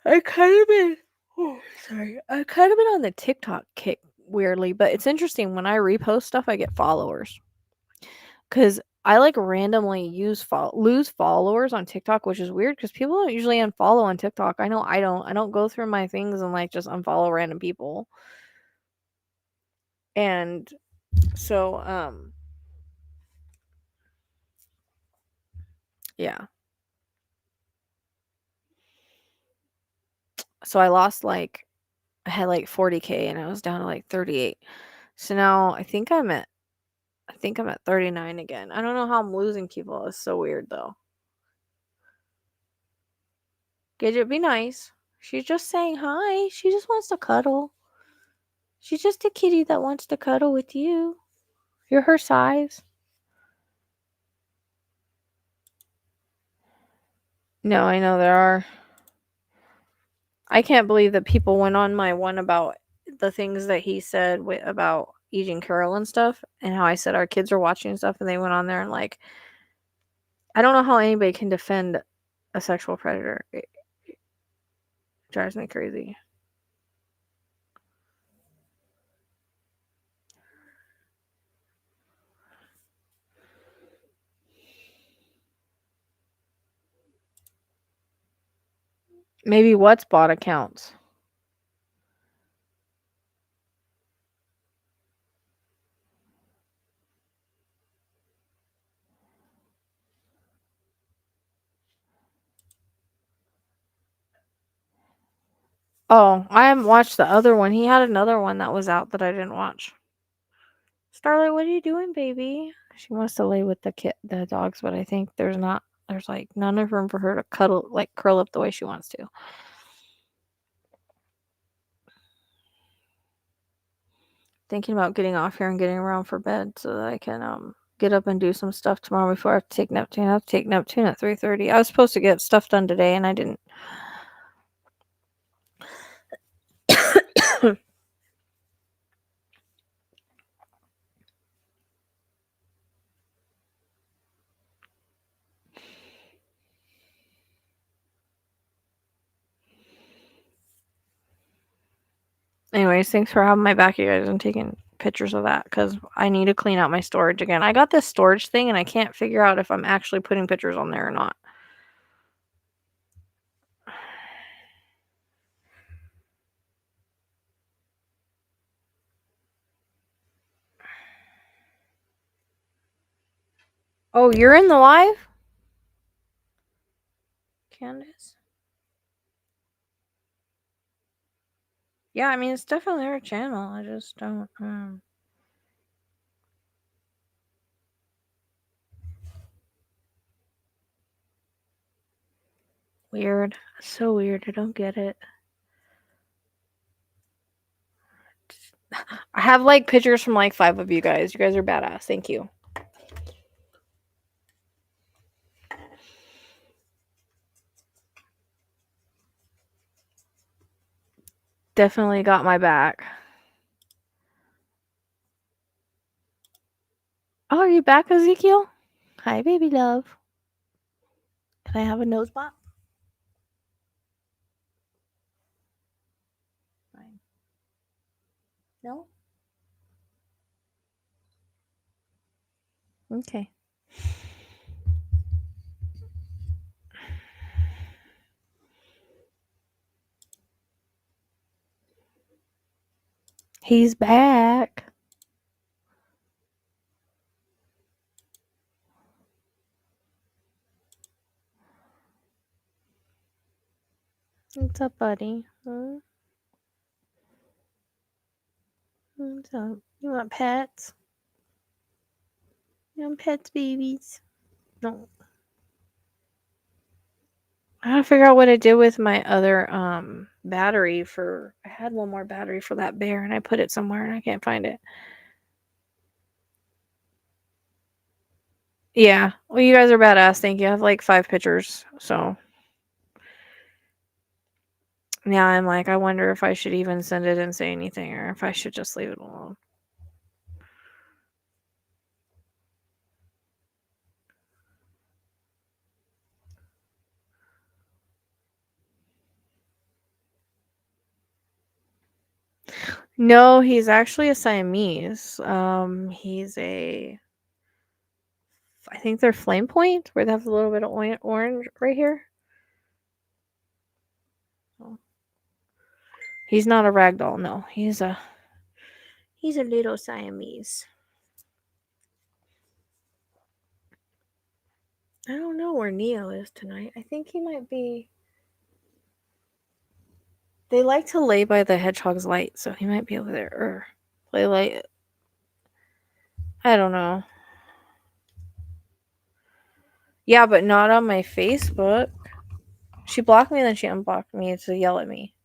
I kind of been, oh, sorry. I kind of been on the TikTok kick weirdly, but it's interesting when I repost stuff, I get followers because I like randomly lose followers on TikTok, which is weird because people don't usually unfollow on TikTok. I know I don't. I don't go through my things and like just unfollow random people. And so, yeah. So I lost like I had like 40K and I was down to like 38. So now I think I'm at 39 again. I don't know how I'm losing people. It's so weird though. Gidget, be nice. She's just saying hi. She just wants to cuddle. She's just a kitty that wants to cuddle with you. You're her size. No, I know there are. I can't believe that people went on my one about the things that he said about eating Carol and stuff, and how I said our kids are watching stuff, and they went on there and like, I don't know how anybody can defend a sexual predator. It drives me crazy. Maybe what's bot accounts. Oh, I haven't watched the other one. He had another one that was out that I didn't watch. Starlight, what are you doing, baby? She wants to lay with the dogs, but I think there's like none of room for her to cuddle, like curl up the way she wants to. thinking about getting off here and getting around for bed so that I can get up and do some stuff tomorrow before I have to take Neptune. I have to take Neptune at 3:30. I was supposed to get stuff done today and I didn't. Anyways, thanks for having my back, you guys, and taking pictures of that because I need to clean out my storage again. I got this storage thing and I can't figure out if I'm actually putting pictures on there or not. Oh, you're in the live? Candace? Yeah, I mean, it's definitely their channel. I just don't. Weird. So weird. I don't get it. I have like pictures from like 5 of you guys. You guys are badass. Thank you. Definitely got my back. Oh, are you back, Ezekiel? Hi, baby love. Can I have a nose pop? Fine. No? Okay. He's back. What's up, buddy? What's up? You want pets? You want pets, babies? No. I gotta figure out what I did with my other battery for. I had one more battery for that bear and I put it somewhere and I can't find it. Yeah. Well, you guys are badass. Thank you. I have like 5 pictures. So now I'm like, I wonder if I should even send it and say anything or if I should just leave it alone. No, he's actually a Siamese. He's a. I think they're flame point, where they have a little bit of orange right here. Oh. He's not a ragdoll. No, he's a little Siamese. I don't know where Neo is tonight. I think he might be. They like to lay by the hedgehog's light, so he might be over there or play light. I don't know. Yeah, but not on my Facebook. She blocked me and then she unblocked me to yell at me.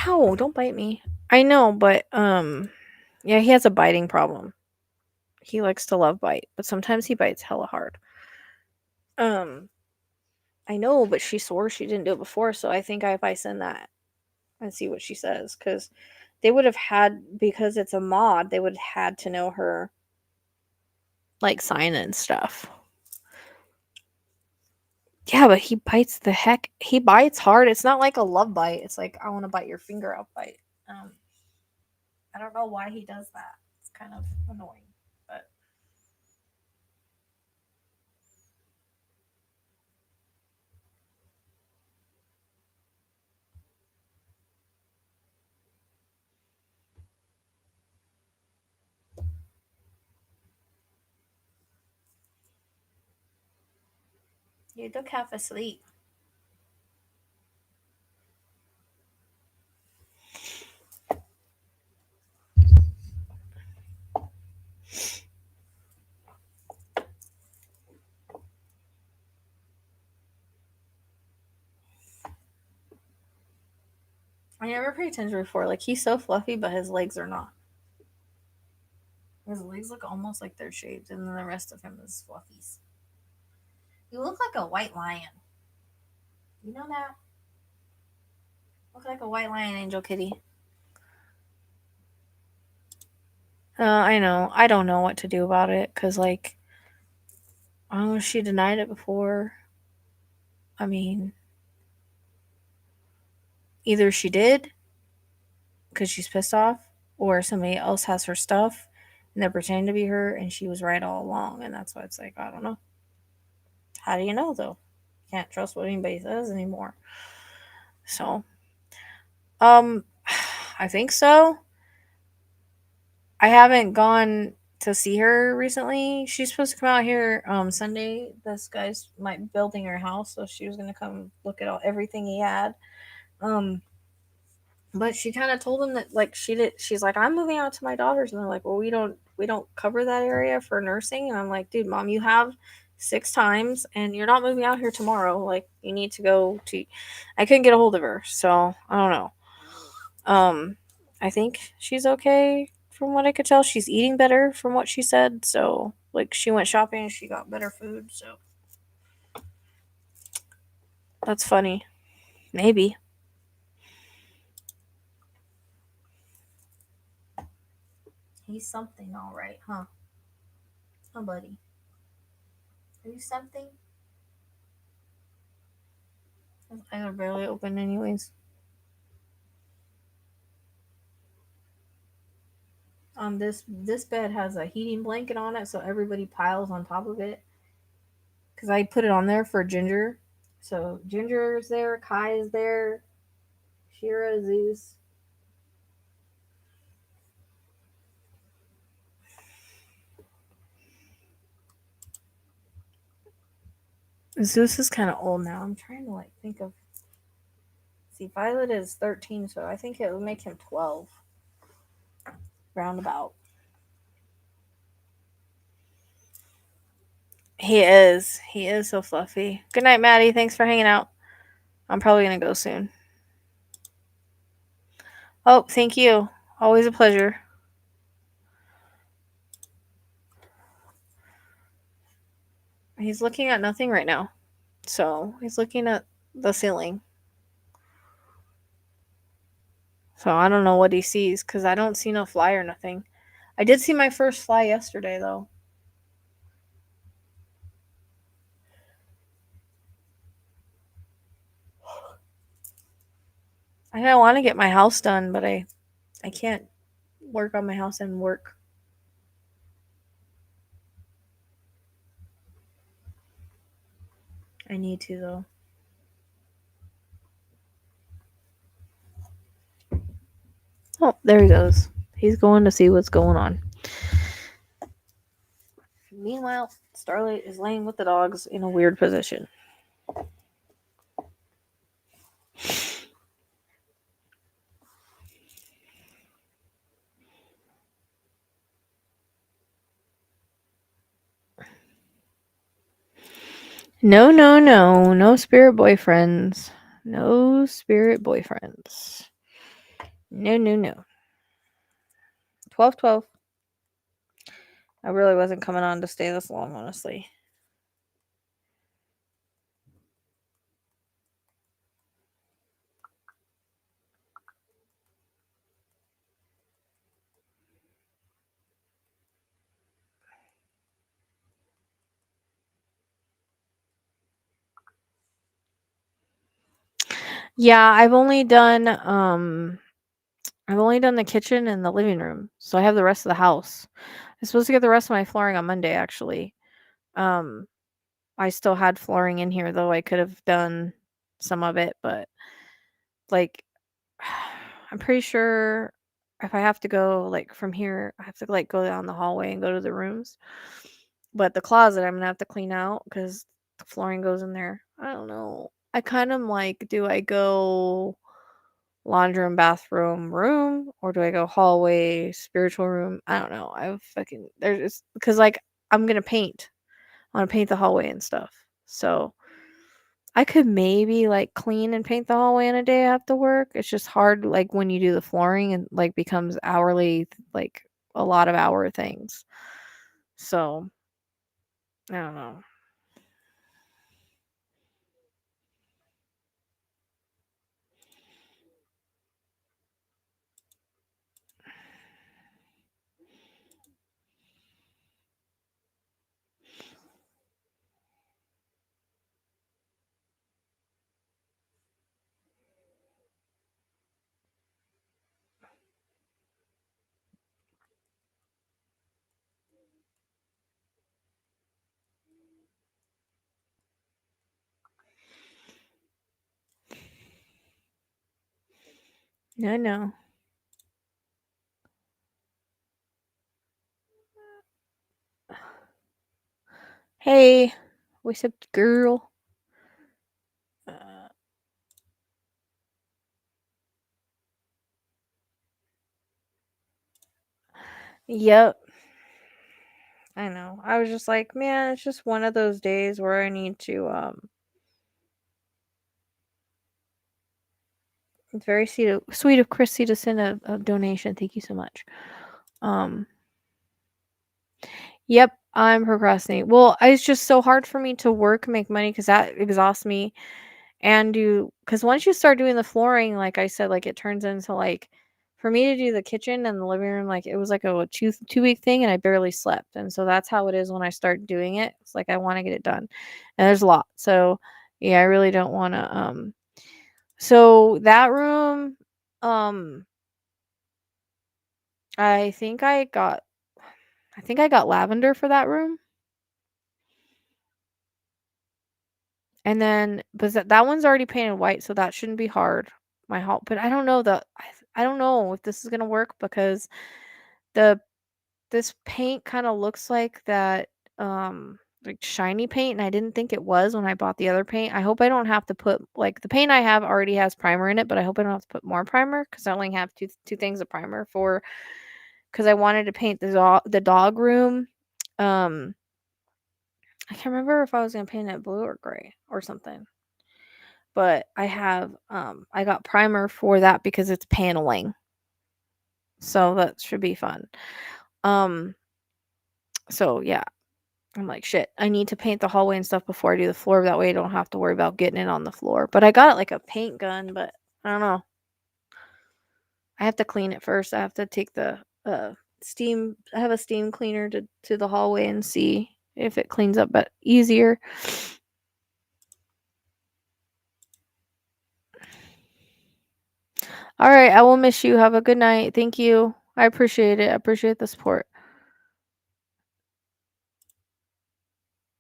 Ow, don't bite me. I know, but yeah, he has a biting problem. He likes to love bite, but sometimes he bites hella hard. I know, but she swore she didn't do it before, so I think if I send that and see what she says, because they would have had, because it's a mod, they would have had to know her like sign and stuff. Yeah, but he bites the heck. He bites hard. It's not like a love bite. It's like I want to bite your finger out bite. I don't know why he does that. It's kind of annoying, but you look half asleep. I never paid attention before. Like, he's so fluffy, but his legs are not. His legs look almost like they're shaved, and then the rest of him is fluffies. You look like a white lion. You know that? Look like a white lion, Angel Kitty. I know. I don't know what to do about it, because, like, I don't know if she denied it before. I mean, either she did, because she's pissed off, or somebody else has her stuff, and they're pretending to be her, and she was right all along, and that's why it's like, I don't know. How do you know, though? Can't trust what anybody says anymore. So, um, I think so. I haven't gone to see her recently. She's supposed to come out here Sunday. This guy's might building her house, so she was gonna come look at everything he had. Um, but she kind of told him that like she did. She's like, I'm moving out to my daughter's, and they're like, well, we don't cover that area for nursing. And I'm like, dude, mom, you have 6 times, and you're not moving out here tomorrow. Like, you need to go to. I couldn't get a hold of her, so I don't know. Um, I think she's okay from what I could tell. She's eating better from what she said. So, like, she went shopping and she got better food. So, that's funny. Maybe. He's something, all right, huh? Huh, buddy? Are you something? His eyes are barely open, anyways. This bed has a heating blanket on it, so everybody piles on top of it. Cause I put it on there for Ginger. So Ginger is there, Kai is there, Shira, Zeus. Zeus is kind of old now. I'm trying to like think of. See, Violet is 13, so I think it would make him 12. Roundabout. He is. He is so fluffy. Good night, Maddie. Thanks for hanging out. I'm probably going to go soon. Oh, thank you. Always a pleasure. He's looking at nothing right now. So he's looking at the ceiling. So I don't know what he sees because I don't see no fly or nothing. I did see my first fly yesterday, though. I don't want to get my house done, but I can't work on my house and work. I need to, though. Oh, there he goes. He's going to see what's going on. Meanwhile, Starlight is laying with the dogs in a weird position. No, no, no. No spirit boyfriends. No spirit boyfriends. No, no, no. 12:12. I really wasn't coming on to stay this long, honestly. Yeah, I've only done the kitchen and the living room. So I have the rest of the house. I'm supposed to get the rest of my flooring on Monday actually. Um I still had flooring in here though. I could have done some of it, but like I'm pretty sure if I have to go like from here, I have to like go down the hallway and go to the rooms. But the closet I'm gonna have to clean out because the flooring goes in there. I don't know. I kind of like, do I go laundry and bathroom room or do I go hallway spiritual room? I don't know. I fucking there's just because like I'm gonna paint. I want to paint the hallway and stuff. So I could maybe, like, clean and paint the hallway in a day after work. It's just hard, like, when you do the flooring and, like, becomes hourly, like, a lot of hour things. So, I don't know. I know. Hey, what's up, girl? Uh, yep, I know. I was just like, man, it's just one of those days where I need to, it's very sweet of Chrissy to send a donation. Thank you so much. Um, yep, I'm procrastinating. Well, it's just so hard for me to work, make money because that exhausts me. And because once you start doing the flooring, like I said, like it turns into like, for me to do the kitchen and the living room, like it was like a 2 week thing and I barely slept. And so that's how it is when I start doing it. It's like I want to get it done. And there's a lot. So yeah, I really don't want to, so that room, um, I think I got lavender for that room. And then but that one's already painted white, so that shouldn't be hard. But I don't know I don't know if this is gonna work because the this paint kind of looks like that like shiny paint, and I didn't think it was when I bought the other paint. I hope I don't have to put like the paint I have already has primer in it, but I hope I don't have to put more primer because I only have two things of primer for because I wanted to paint the dog room. Um, I can't remember if I was gonna paint it blue or gray or something. But I got primer for that because it's paneling. So that should be fun. Um so yeah, I'm like shit. I need to paint the hallway and stuff before I do the floor. That way I don't have to worry about getting it on the floor. But I got like a paint gun, but I don't know. I have to clean it first. I have to take the steam I have a steam cleaner to the hallway and see if it cleans up but easier. All right, I will miss you. Have a good night. Thank you. I appreciate it. I appreciate the support.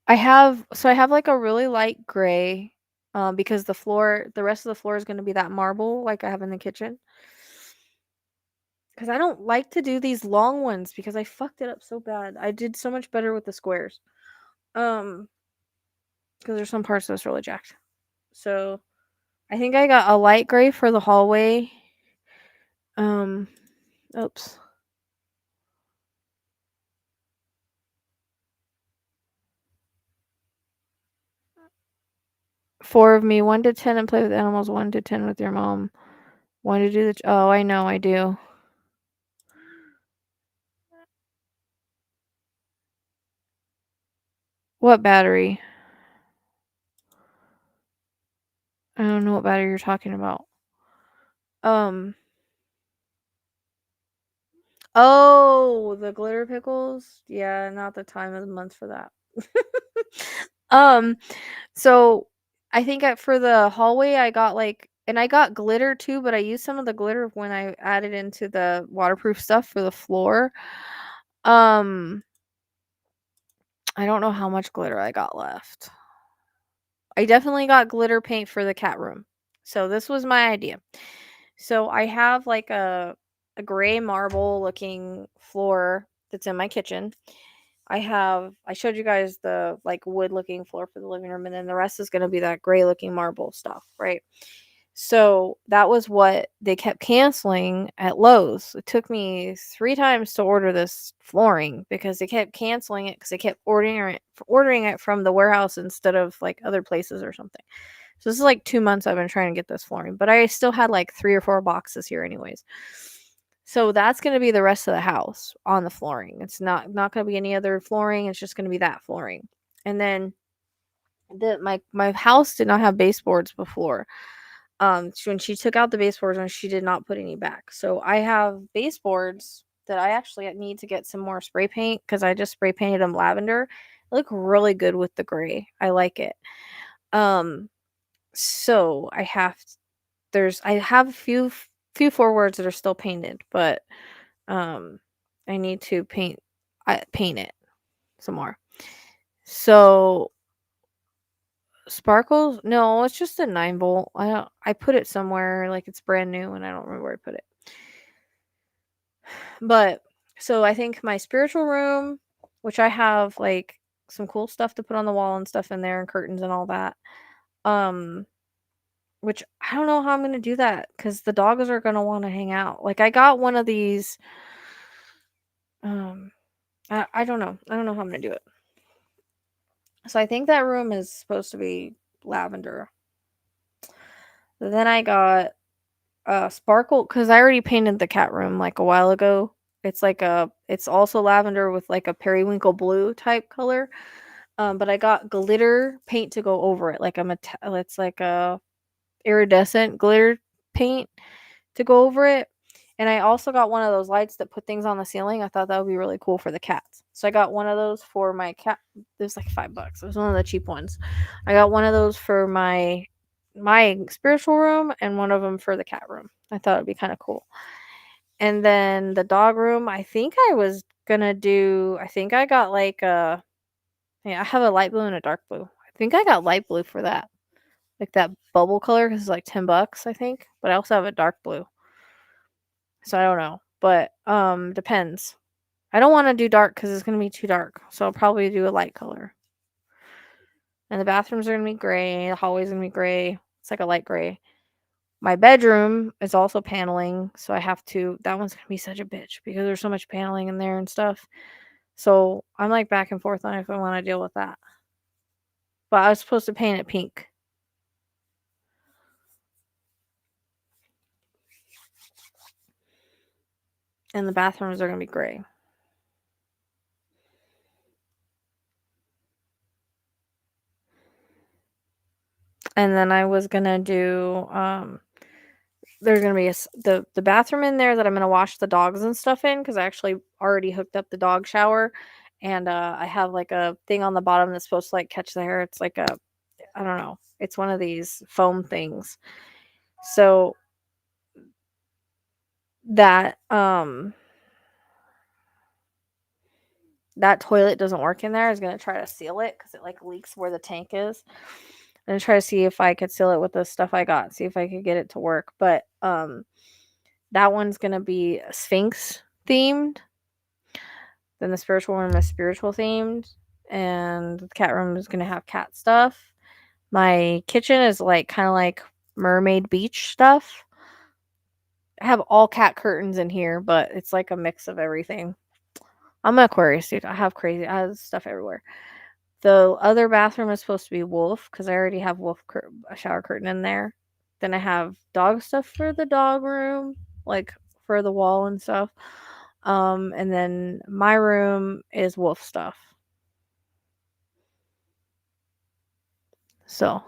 I have like a really light gray, because the rest of the floor is gonna be that marble like I have in the kitchen. Because I don't like to do these long ones because I fucked it up so bad. I did so much better with the squares. Um, because there's some parts that's really jacked. So I think I got a light gray for the hallway. Um, oops. 4 of me, 1 to 10 and play with animals, 1 to 10 with your mom. 1 to do the oh, I know, I do. What battery? I don't know what battery you're talking about. Um, oh, the glitter pickles? Yeah, not the time of the month for that. Um, so I think for the hallway I got like and I got glitter too, but I used some of the glitter when I added into the waterproof stuff for the floor. Um, I don't know how much glitter I got left. I definitely got glitter paint for the cat room. So this was my idea. So I have like a gray marble looking floor that's in my kitchen. I showed you guys the like wood looking floor for the living room, and then the rest is going to be that gray looking marble stuff, right? So that was what they kept canceling at Lowe's. It took me 3 times to order this flooring because they kept canceling it because they kept ordering it from the warehouse instead of like other places or something. So this is like 2 months I've been trying to get this flooring, but I still had like 3 or 4 boxes here, anyways. So that's gonna be the rest of the house on the flooring. It's not gonna be any other flooring. It's just gonna be that flooring. And then my house did not have baseboards before. When she took out the baseboards, and she did not put any back. So I have baseboards that I actually need to get some more spray paint because I just spray painted them lavender. They look really good with the gray. I like it. Um, so I have a few forwards that are still painted, but um, I need to paint it some more. So sparkles? No, it's just a 9 volt. I put it somewhere like it's brand new and I don't remember where I put it. But so I think my spiritual room, which I have like some cool stuff to put on the wall and stuff in there and curtains and all that. Um which I don't know how I'm going to do that cuz the dogs are going to want to hang out. Like I got one of these um I don't know. I don't know how I'm going to do it. So I think that room is supposed to be lavender. Then I got sparkle because I already painted the cat room like a while ago. It's also lavender with like a periwinkle blue type color. But I got glitter paint to go over it, like it's like a iridescent glitter paint to go over it. And I also got one of those lights that put things on the ceiling. I thought that would be really cool for the cats. So I got one of those for my cat. It was like $5. It was one of the cheap ones. I got one of those for my spiritual room and one of them for the cat room. I thought it'd be kind of cool. And then the dog room, I think I was gonna do. I think I got like a. Yeah, I have a light blue and a dark blue. I think I got light blue for that, like that bubble color, because it's like $10, I think. But I also have a dark blue. So I don't know, but depends. I don't want to do dark because it's gonna be too dark. So I'll probably do a light color. And the bathrooms are gonna be gray. The hallway's gonna be gray. It's like a light gray. My bedroom is also paneling, so I have to. That one's gonna be such a bitch because there's so much paneling in there and stuff. So I'm like back and forth on if I want to deal with that. But I was supposed to paint it pink. And the bathrooms are gonna be gray. And then I was gonna do there's gonna be the bathroom in there that I'm gonna wash the dogs and stuff in because I actually already hooked up the dog shower, and I have like a thing on the bottom that's supposed to like catch the hair. It's like a I don't know. It's one of these foam things. So that that toilet doesn't work in there. I was gonna try to seal it because it like leaks where the tank is. And try to see if I could seal it with the stuff I got. See if I could get it to work. But that one's gonna be Sphinx themed. Then the spiritual room is spiritual themed, and the cat room is gonna have cat stuff. My kitchen is like kind of like mermaid beach stuff. I have all cat curtains in here, but it's like a mix of everything. I'm an Aquarius, dude. I have stuff everywhere. The other bathroom is supposed to be wolf because I already have a shower curtain in there. Then I have dog stuff for the dog room, like for the wall and stuff. And then my room is wolf stuff. So,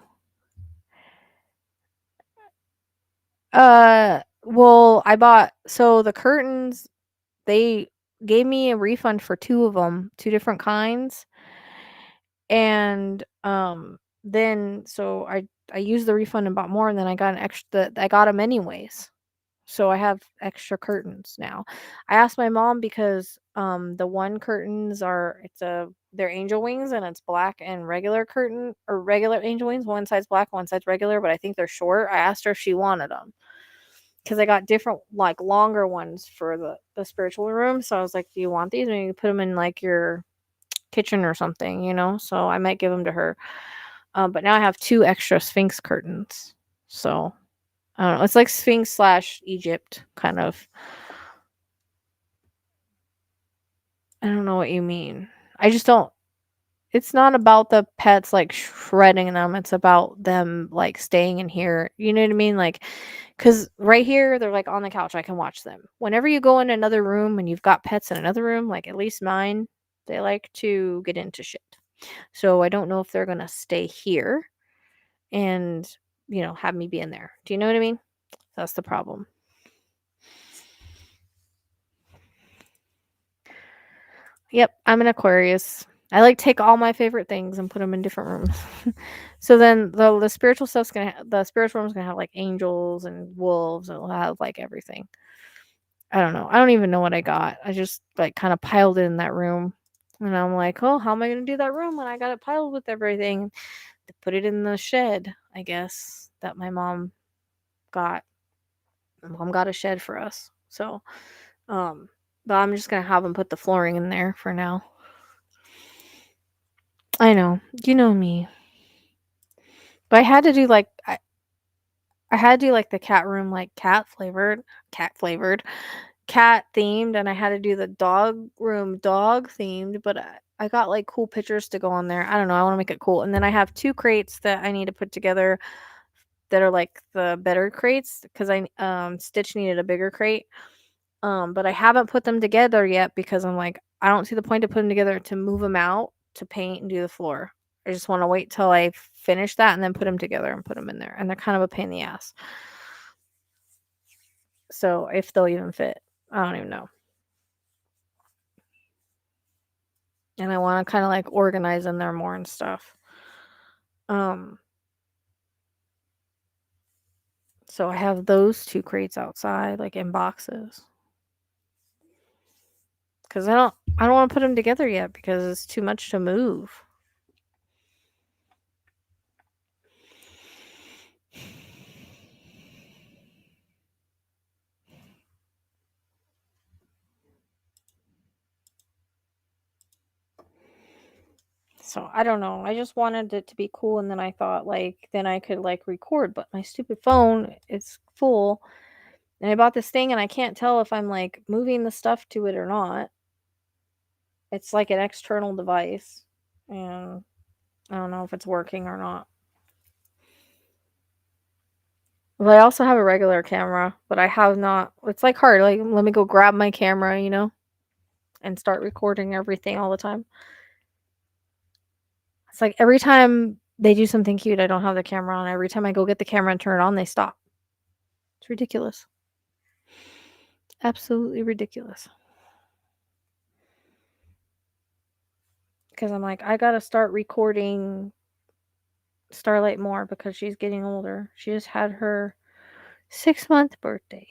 well, the curtains. They gave me a refund for two of them, two different kinds, and then so I used the refund and bought more, and then I got an extra. I got them anyways. So I have extra curtains now. I asked my mom because the one curtains they're angel wings and it's black and regular curtain or regular angel wings. One side's black, one side's regular, but I think they're short. I asked her if she wanted them because I got different like longer ones for the spiritual room. So I was like, "Do you want these? Maybe you put them in like your kitchen or something, you know?" So I might give them to her. But now I have two extra Sphinx curtains. So I don't know. It's like Sphinx slash Egypt kind of. I don't know what you mean. I just don't. it's not about the pets like shredding them. It's about them like staying in here. You know what I mean? Like, cause right here they're like on the couch. I can watch them. Whenever you go in another room and you've got pets in another room, like at least mine, they like to get into shit. So I don't know if they're gonna stay here and have me be in there. Do you know what I mean? That's the problem. Yep, I'm an Aquarius. I like take all my favorite things and put them in different rooms. So then the spiritual stuff's the spiritual room's gonna have like angels and wolves. It'll have like everything. I don't know. I don't even know what I got. I just like kind of piled it in that room, and I'm like, oh, how am I gonna do that room when I got it piled with everything? To put it in the shed, I guess that my mom got. My mom got a shed for us, so um, but I'm just gonna have them put the flooring in there for now. I know. You know me. But I had to do like the cat room like cat flavored, cat themed, and I had to do the dog room dog themed, but I got like cool pictures to go on there. I don't know, I want to make it cool. And then I have two crates that I need to put together that are like the better crates because I Stitch needed a bigger crate. But I haven't put them together yet because I'm like, I don't see the point of putting them together to move them out to paint and do the floor. I just want to wait till I finish that and then put them together and put them in there. And they're kind of a pain in the ass. So if they'll even fit, I don't even know. And I want to kind of like organize in there more and stuff. Um, so I have those two crates outside, like in boxes, because I don't want to put them together yet because it's too much to move. So I don't know. I just wanted it to be cool, and then I thought like then I could like record, but my stupid phone is full. And I bought this thing and I can't tell if I'm like moving the stuff to it or not. It's like an external device, and I don't know if it's working or not. But I also have a regular camera, but I have not. It's like hard. Like let me go grab my camera, and start recording everything all the time. It's like every time they do something cute, I don't have the camera on. Every time I go get the camera and turn it on, they stop. It's ridiculous. Absolutely ridiculous. Because I'm like, I gotta start recording Starlight more because she's getting older. She just had her 6-month birthday.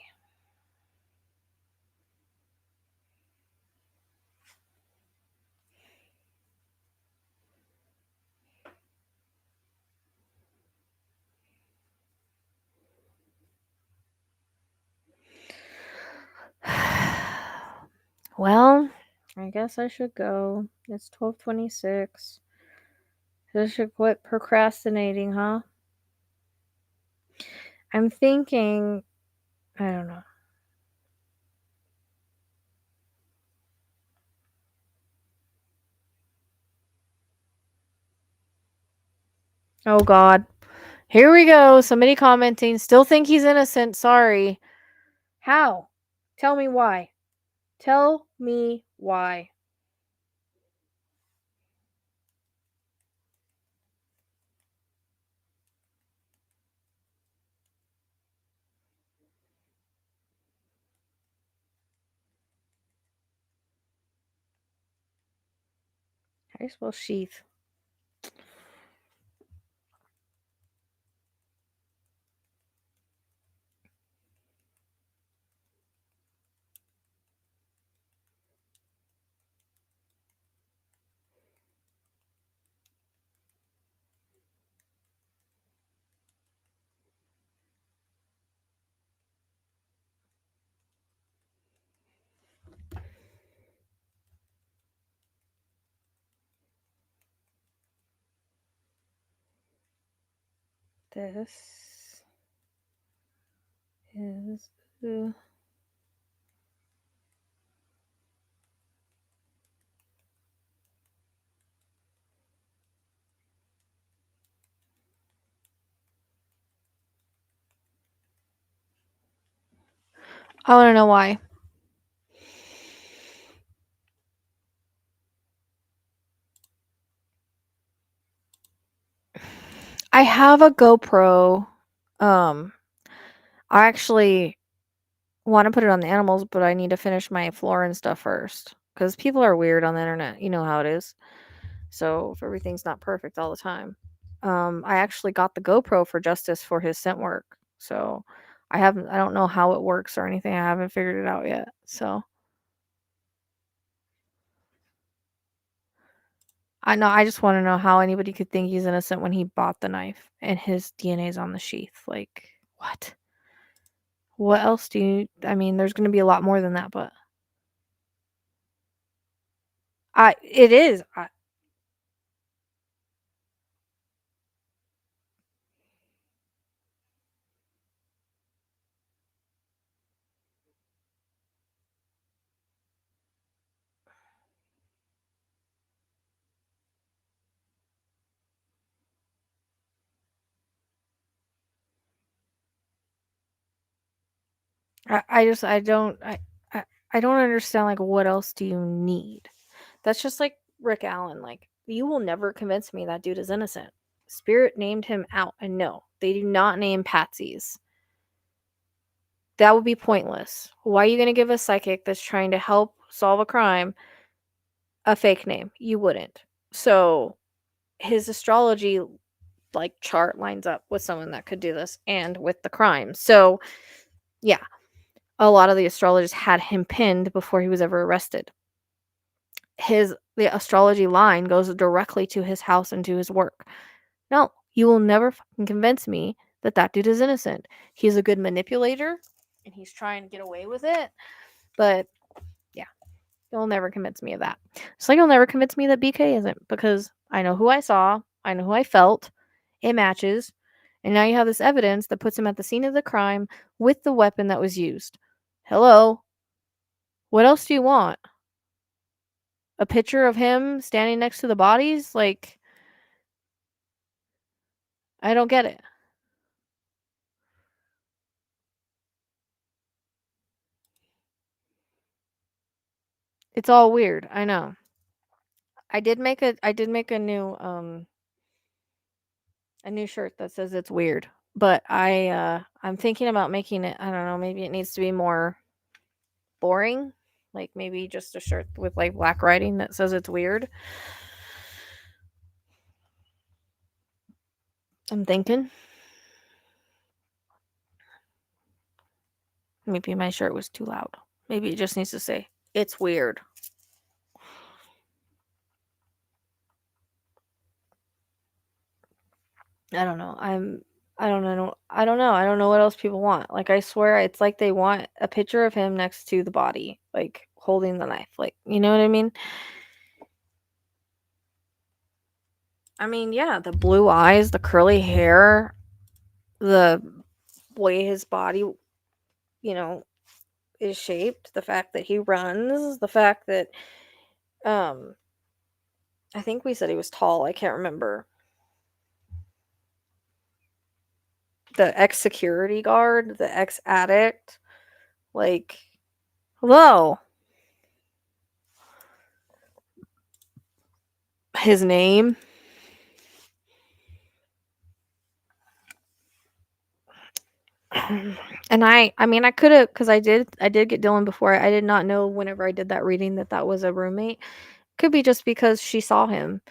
Well, I guess I should go. It's 12:26. I should quit procrastinating, huh? I'm thinking, I don't know. Oh God. Here we go. Somebody commenting. Still think he's innocent. Sorry. How? Tell me why. Tell me why. How do you spell sheath? This is I want to know why. I have a GoPro. Um, I actually want to put it on the animals, but I need to finish my floor and stuff first. Because people are weird on the internet. You know how it is. So if everything's not perfect all the time. I actually got the GoPro for Justice for his scent work. So I don't know how it works or anything. I haven't figured it out yet. So I know I just want to know how anybody could think he's innocent when he bought the knife and his DNA's on the sheath. Like, what? What else do you I mean, there's going to be a lot more than that, but I it is. I just I I don't understand like what else do you need? That's just like Rick Allen. Like you will never convince me that dude is innocent. Spirit named him out, and no, they do not name patsies. That would be pointless. Why are you going to give a psychic that's trying to help solve a crime a fake name? You wouldn't. So his astrology like chart lines up with someone that could do this and with the crime. So yeah, a lot of the astrologers had him pinned before he was ever arrested. The astrology line goes directly to his house and to his work. No, you will never fucking convince me that that dude is innocent. He's a good manipulator and he's trying to get away with it. But yeah, you'll never convince me of that. Just like you'll never convince me that BK isn't because I know who I saw, I know who I felt, it matches. And now you have this evidence that puts him at the scene of the crime with the weapon that was used. Hello? What else do you want? A picture of him standing next to the bodies? Like, I don't get it. It's all weird. I know. I did make a new shirt that says it's weird. But I'm thinking about making it, I don't know, maybe it needs to be more boring. Like maybe just a shirt with like black writing that says it's weird. I'm thinking maybe my shirt was too loud. Maybe it just needs to say it's weird. I don't know. I don't know. I don't know. I don't know what else people want. Like I swear it's like they want a picture of him next to the body, like holding the knife. Like, you know what I mean? I mean, yeah, the blue eyes, the curly hair, the way his body, you know, is shaped, the fact that he runs, the fact that um I think we said he was tall, I can't remember. The ex security guard, the ex addict, like hello. His name. And I mean I could have cuz I did get Dylan before. I did not know whenever I did that reading that that was a roommate. Could be just because she saw him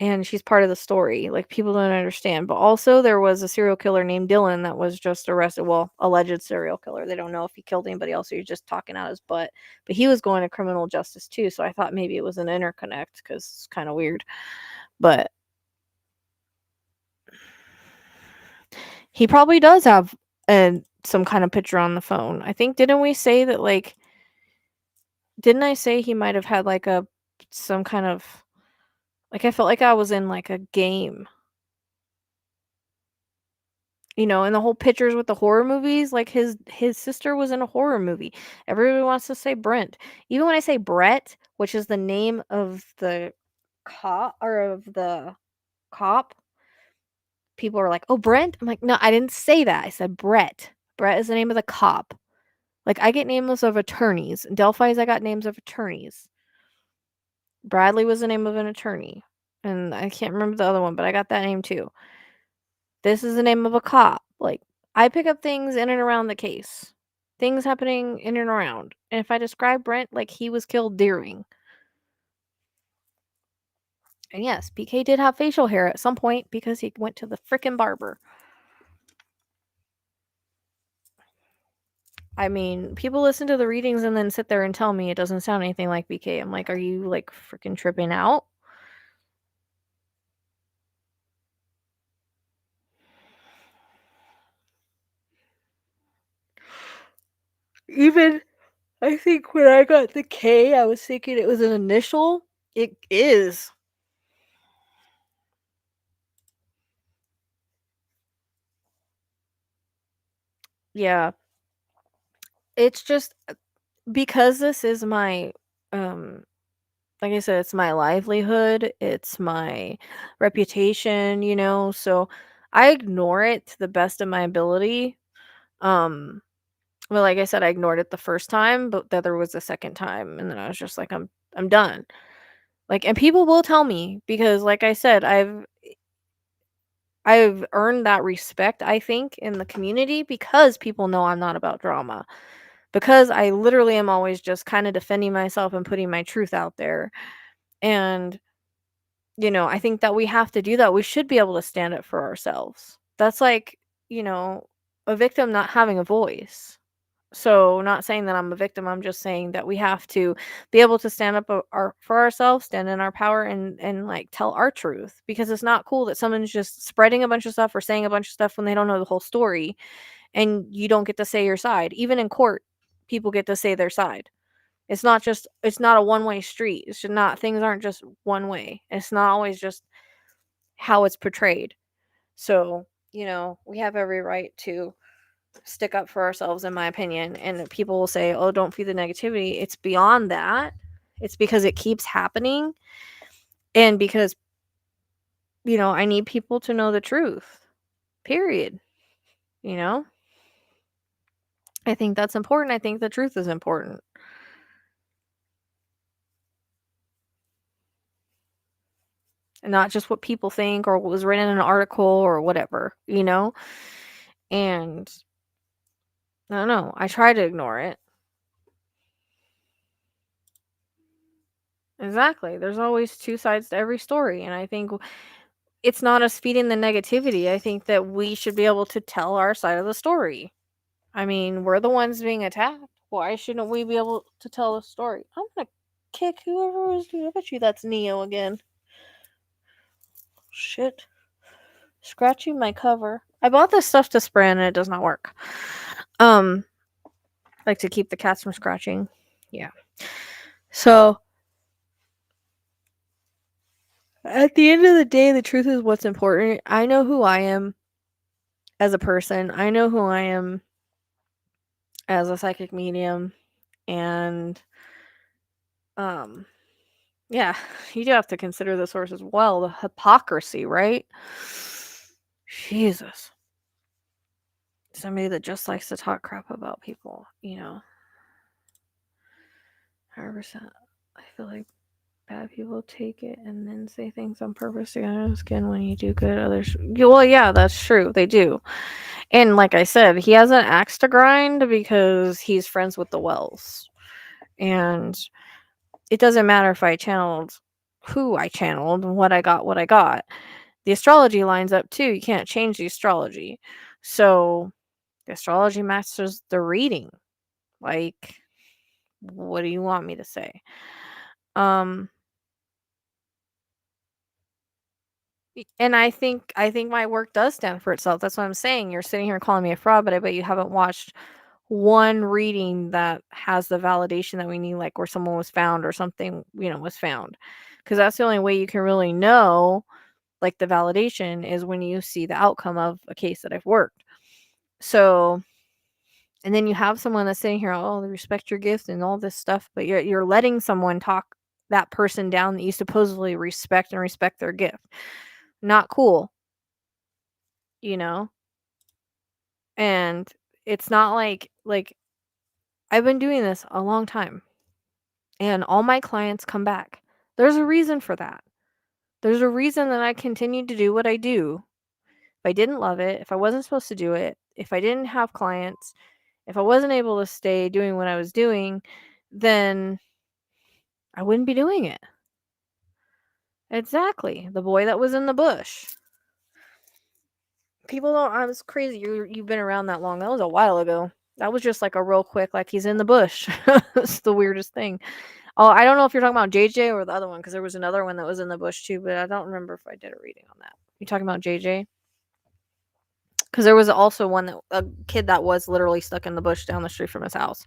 and she's part of the story. Like people don't understand. But also there was a serial killer named Dylan that was just arrested. Well, alleged serial killer. They don't know if he killed anybody else or he's just talking out his butt. But he was going to criminal justice too. So I thought maybe it was an interconnect because it's kind of weird. But he probably does have some kind of picture on the phone. I think didn't we say that like didn't I say he might have had like a some kind of like I felt like I was in like a game. You know, and the whole pictures with the horror movies, like his sister was in a horror movie. Everybody wants to say Brent. Even when I say Brett, which is the name of the cop or of the cop, people are like, "Oh, Brent." I'm like, "No, I didn't say that. I said Brett. Brett is the name of the cop." Like, I get names of attorneys. In Delphi's, I got names of attorneys. Bradley was the name of an attorney. And I can't remember the other one, but I got that name too. This is the name of a cop. Like, I pick up things in and around the case. Things happening in and around. And if I describe Brent like he was killed deering. And yes, PK did have facial hair at some point because he went to the frickin' barber. I mean, people listen to the readings and then sit there and tell me it doesn't sound anything like BK. I'm like, are you like freaking tripping out? Even I think when I got the K, I was thinking it was an initial. It is. Yeah. It's just because this is my like I said, it's my livelihood, it's my reputation, so I ignore it to the best of my ability. Um well, like I said, I ignored it the first time, but then there was a second time and then I was just like I'm done. Like, and people will tell me because like I said, I've earned that respect, I think, in the community because people know I'm not about drama. Because I literally am always just kind of defending myself and putting my truth out there. And, I think that we have to do that. We should be able to stand up for ourselves. That's like, you know, a victim not having a voice. So, not saying that I'm a victim, I'm just saying that we have to be able to stand up for ourselves, stand in our power, and like tell our truth because it's not cool that someone's just spreading a bunch of stuff or saying a bunch of stuff when they don't know the whole story and you don't get to say your side. Even in court, people get to say their side. It's not a one-way street. It's just not things aren't just one way. It's not always just how it's portrayed. So, we have every right to stick up for ourselves in my opinion, and people will say, "Oh, don't feed the negativity." It's beyond that. It's because it keeps happening and because, I need people to know the truth. Period. You know? I think that's important. I think the truth is important. And not just what people think or what was written in an article or whatever, And I don't know. I try to ignore it. Exactly. There's always two sides to every story. And I think it's not us feeding the negativity. I think that we should be able to tell our side of the story. I mean, we're the ones being attacked. Why shouldn't we be able to tell the story? I'm going to kick whoever was doing. I bet you that's Neo again. Shit. Scratching my cover. I bought this stuff to spray and it does not work. Like to keep the cats from scratching. Yeah. So at the end of the day, the truth is what's important. I know who I am as a person. I know who I am as a psychic medium. And yeah, you do have to consider the source as well. The hypocrisy, right? Jesus. Somebody that just likes to talk crap about people, 100%. I feel like bad people take it and then say things on purpose to get under the skin when you do good. Others, well, yeah, that's true. They do. And like I said, he has an axe to grind because he's friends with the Wells. And it doesn't matter if I channeled who I channeled and what I got. The astrology lines up too. You can't change the astrology. So the astrology matches the reading. Like, what do you want me to say? And I think my work does stand for itself. That's what I'm saying. You're sitting here calling me a fraud, but I bet you haven't watched one reading that has the validation that we need, like where someone was found or something, was found. Because that's the only way you can really know, like the validation is when you see the outcome of a case that I've worked. So, and then you have someone that's sitting here, oh, they respect your gift and all this stuff, but you're letting someone talk that person down that you supposedly respect and respect their gift. Not cool, you know? And it's not like I've been doing this a long time, and all my clients come back. There's a reason for that. There's a reason that I continued to do what I do. If I didn't love it, if I wasn't supposed to do it, if I didn't have clients, if I wasn't able to stay doing what I was doing, then I wouldn't be doing it. Exactly. The boy that was in the bush. People don't. I was crazy. You've been around that long. That was a while ago. That was just like a real quick, like he's in the bush. It's the weirdest thing. Oh, I don't know if you're talking about JJ or the other one because there was another one that was in the bush too, but I don't remember if I did a reading on that. You talking about JJ? Because there was also one that a kid that was literally stuck in the bush down the street from his house.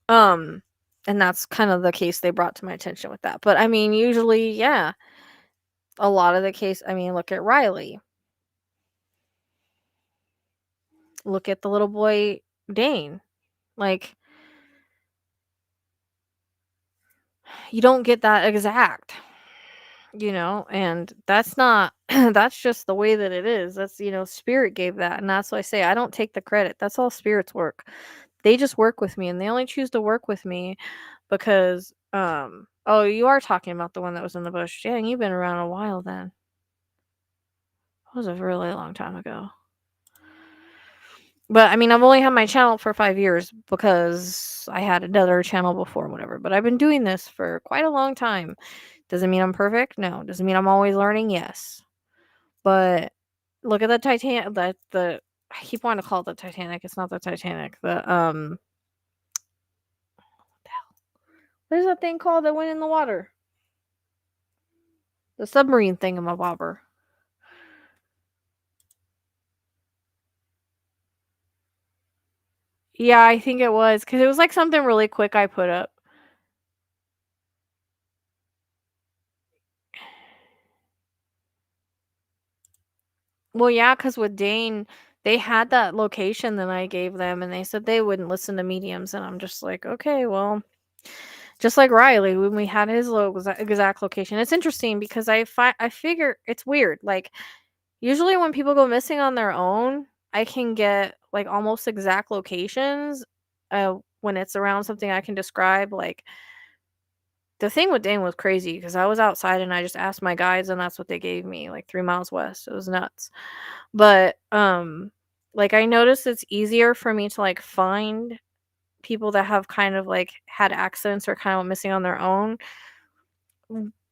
Um, and that's kind of the case they brought to my attention with that. But I mean, usually, yeah, a lot of the case. I mean, look at Riley. Look at the little boy Dane. Like, you don't get that exact, and that's not that's just the way that it is. That's, spirit gave that, and that's why I say I don't take the credit. That's all spirit's work. They just work with me, and they only choose to work with me because oh, you are talking about the one that was in the bush. Dang, you've been around a while then. That was a really long time ago. But I mean, I've only had my channel for 5 years because I had another channel before, whatever. But I've been doing this for quite a long time. Doesn't mean I'm perfect. No. Doesn't mean I'm always learning. Yes. But look at the Titanic. The I keep wanting to call it the Titanic. It's not the Titanic. What is that thing called that went in the water? The submarine thingamabobber. Yeah, I think it was because it was like something really quick I put up. Well, yeah, because with Dane, they had that location that I gave them, and they said they wouldn't listen to mediums, and I'm just like, okay, well, just like Riley when we had his exact location. It's interesting because I figure it's weird. Like usually when people go missing on their own, I can get like almost exact locations. When it's around something I can describe, like the thing with Dane was crazy because I was outside and I just asked my guides and that's what they gave me, like 3 miles west. It was nuts. But like I noticed it's easier for me to like find people that have kind of like had accidents or kind of missing on their own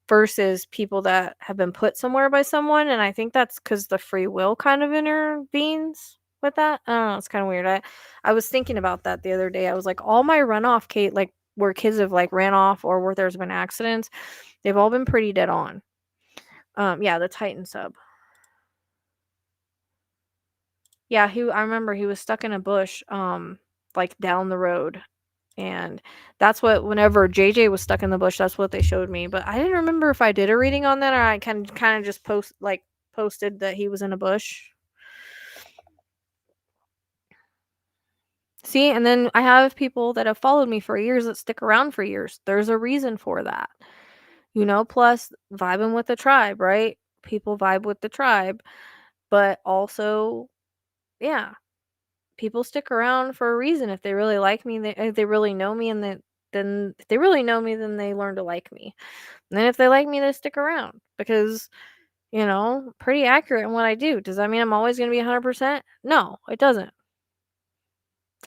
versus people that have been put somewhere by someone. And I think that's because the free will kind of intervenes with that. I don't know, it's kind of weird. I was thinking about that the other day. I was like, all my runoff Kate, like where kids have like ran off or where there's been accidents, they've all been pretty dead on. Yeah, the Titan sub. Yeah, I remember he was stuck in a bush, like down the road. And that's what whenever JJ was stuck in the bush, that's what they showed me. But I didn't remember if I did a reading on that or I kind of just posted that he was in a bush. See, and then I have people that have followed me for years that stick around for years. There's a reason for that. Plus vibing with the tribe, right? People vibe with the tribe, but also, yeah, people stick around for a reason. If they really like me, if they really know me, and then if they really know me, then they learn to like me. And then if they like me, they stick around because, pretty accurate in what I do. Does that mean I'm always going to be 100%? No, it doesn't.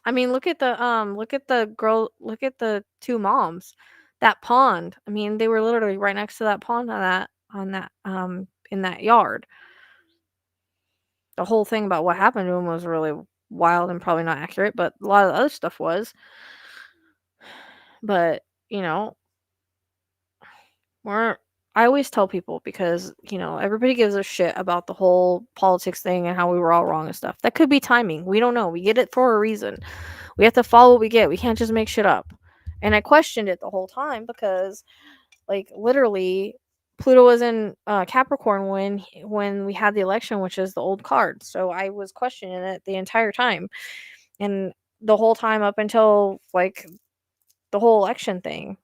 I mean, look at the two moms. That pond. I mean, they were literally right next to that pond in that yard. The whole thing about what happened to him was really wild and probably not accurate, but a lot of the other stuff was. But, we're I always tell people because, everybody gives a shit about the whole politics thing and how we were all wrong and stuff. That could be timing. We don't know. We get it for a reason. We have to follow what we get. We can't just make shit up. And I questioned it the whole time because, like, literally, Pluto was in Capricorn when we had the election, which is the old card. So I was questioning it the entire time, and the whole time up until like the whole election thing.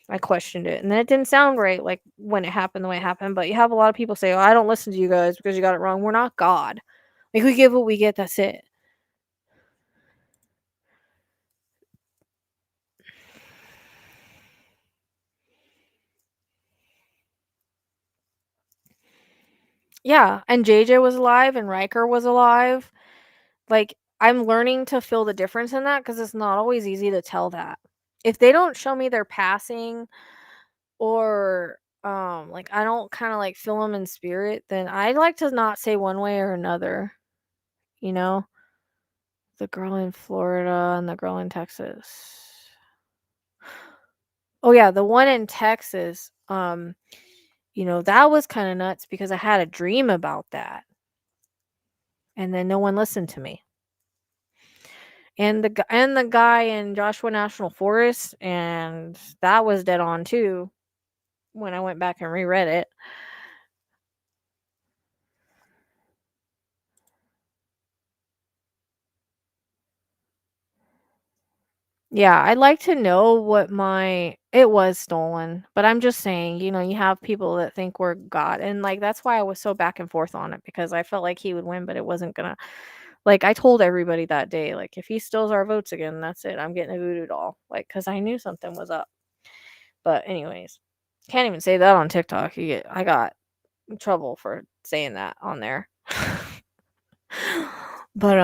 I questioned it, and then it didn't sound right, like when it happened the way it happened. But you have a lot of people say, "Oh, I don't listen to you guys because you got it wrong." We're not God. Like we give what we get. That's it. Yeah, and JJ was alive and Riker was alive. Like, I'm learning to feel the difference in that because it's not always easy to tell that. If they don't show me their passing or like I don't kind of like feel them in spirit, then I like to not say one way or another, you know? The girl in Florida and the girl in Texas. Oh yeah, the one in Texas, that was kind of nuts because I had a dream about that and then no one listened to me. And the guy in Joshua National Forest, and that was dead on too when I went back and reread it. Yeah, I'd like to know what my it was stolen, but I'm just saying, you have people that think we're God, and, like, that's why I was so back and forth on it because I felt like he would win, but it wasn't gonna like, I told everybody that day, like, "If he steals our votes again, that's it. I'm getting a voodoo doll," like, because I knew something was up. But anyways, can't even say that on TikTok. I got in trouble for saying that on there. But,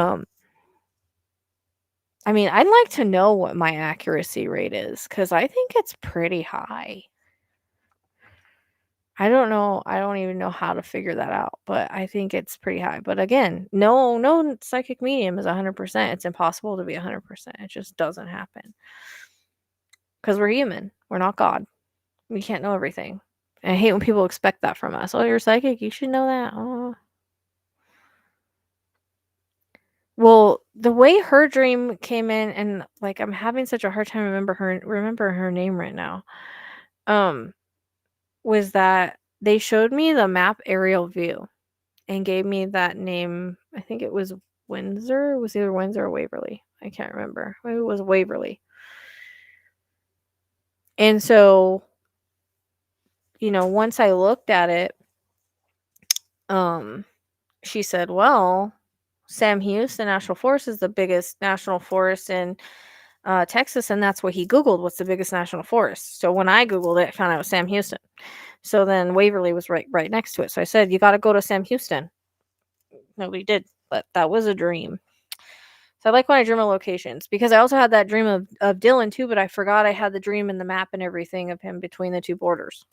I mean, I'd like to know what my accuracy rate is because I think it's pretty high. I don't know. I don't even know how to figure that out, but I think it's pretty high. But again, no psychic medium is 100%. It's impossible to be 100%. It just doesn't happen because we're human. We're not God. We can't know everything. And I hate when people expect that from us. Oh, you're psychic. You should know that. Oh. Well, the way her dream came in, and like I'm having such a hard time remember her name right now. Um, was that they showed me the map aerial view and gave me that name. I think it was Windsor. It was either Windsor or Waverly. I can't remember. Maybe it was Waverly. And so, once I looked at it, um, she said, "Well, Sam Houston National Forest is the biggest national forest in Texas, and that's what he Googled. What's the biggest national forest?" So when I Googled it, I found out it was Sam Houston. So then Waverly was right next to it. So I said, "You got to go to Sam Houston." Nobody did, but that was a dream. So I like when I dream of locations because I also had that dream of Dylan too, but I forgot I had the dream and the map and everything of him between the two borders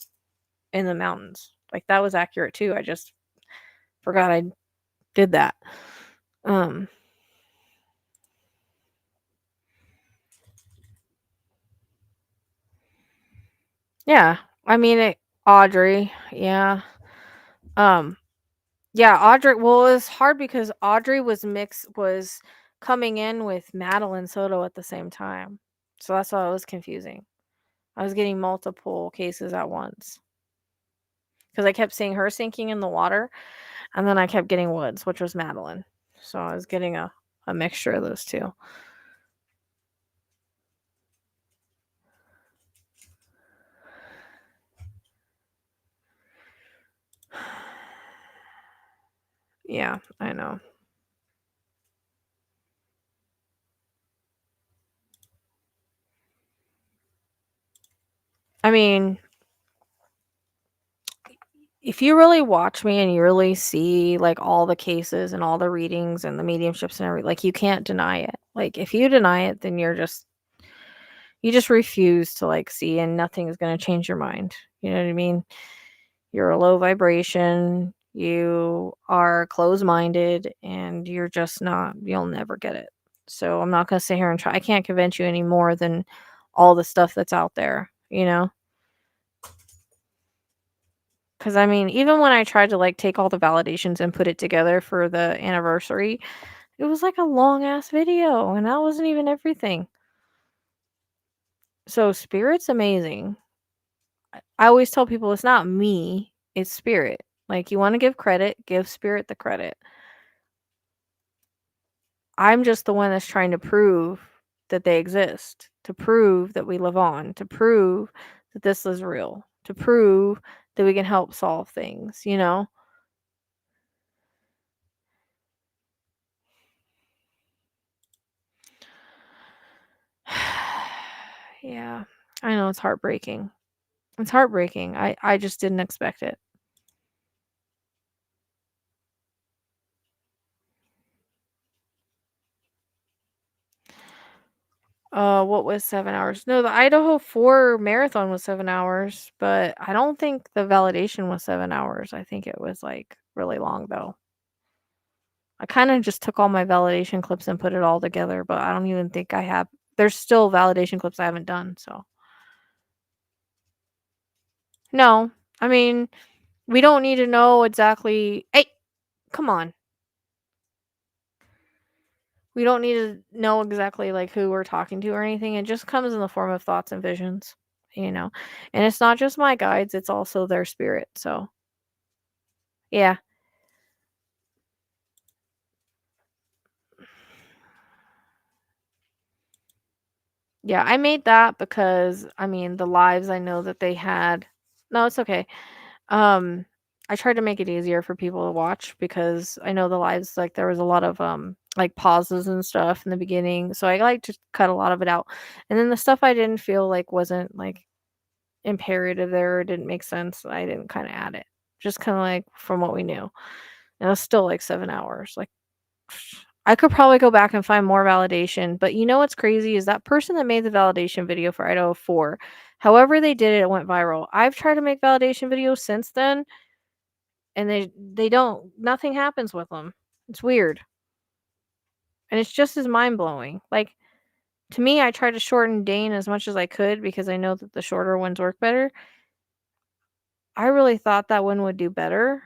in the mountains. Like that was accurate too. I just forgot I did that. Um, yeah. I mean, Audrey. Yeah. Um, Yeah, Audrey well, it was hard because Audrey was coming in with Madeline Soto at the same time. So that's why it was confusing. I was getting multiple cases at once because I kept seeing her sinking in the water, and then I kept getting Woods, which was Madeline. So I was getting a mixture of those two. Yeah, I know. I mean, if you really watch me and you really see like all the cases and all the readings and the mediumships and everything, like you can't deny it. Like if you deny it, then you just refuse to like see and nothing is going to change your mind. You know what I mean? You're a low vibration, you are closed-minded, and you'll never get it. So I'm not going to sit here and try. I can't convince you any more than all the stuff that's out there, you know? Because I mean, even when I tried to like take all the validations and put it together for the anniversary, it was like a long ass video, and that wasn't even everything. So, spirit's amazing. I always tell people it's not me, it's spirit. Like, you want to give credit, give spirit the credit. I'm just the one that's trying to prove that they exist, to prove that we live on, to prove that this is real, to prove that we can help solve things, you know? Yeah, I know it's heartbreaking. It's heartbreaking. I just didn't expect it. What was 7 hours? No, the Idaho 4 marathon was 7 hours, but I don't think the validation was 7 hours. I think it was, like, really long, though. I kinda just took all my validation clips and put it all together, but I don't even think I have there's still validation clips I haven't done, so no. I mean, we don't need to know exactly hey, come on. We don't need to know exactly, like, who we're talking to or anything. It just comes in the form of thoughts and visions, you know? And it's not just my guides, it's also their spirit, so, yeah. Yeah, I made that because, I mean, the lives I know that they had no, it's okay. Um, I tried to make it easier for people to watch because I know the lives, like, there was a lot of, like, pauses and stuff in the beginning, so I like to cut a lot of it out. And then the stuff I didn't feel like wasn't, like, imperative there or didn't make sense, I didn't kinda add it. Just kinda, like, from what we knew. And it was still, like, 7 hours, like, I could probably go back and find more validation, but you know what's crazy is that person that made the validation video for Idaho 4, however they did it, it went viral. I've tried to make validation videos since then, and they don't nothing happens with them. It's weird, and it's just as mind-blowing. Like, to me, I tried to shorten Dane as much as I could because I know that the shorter ones work better. I really thought that one would do better,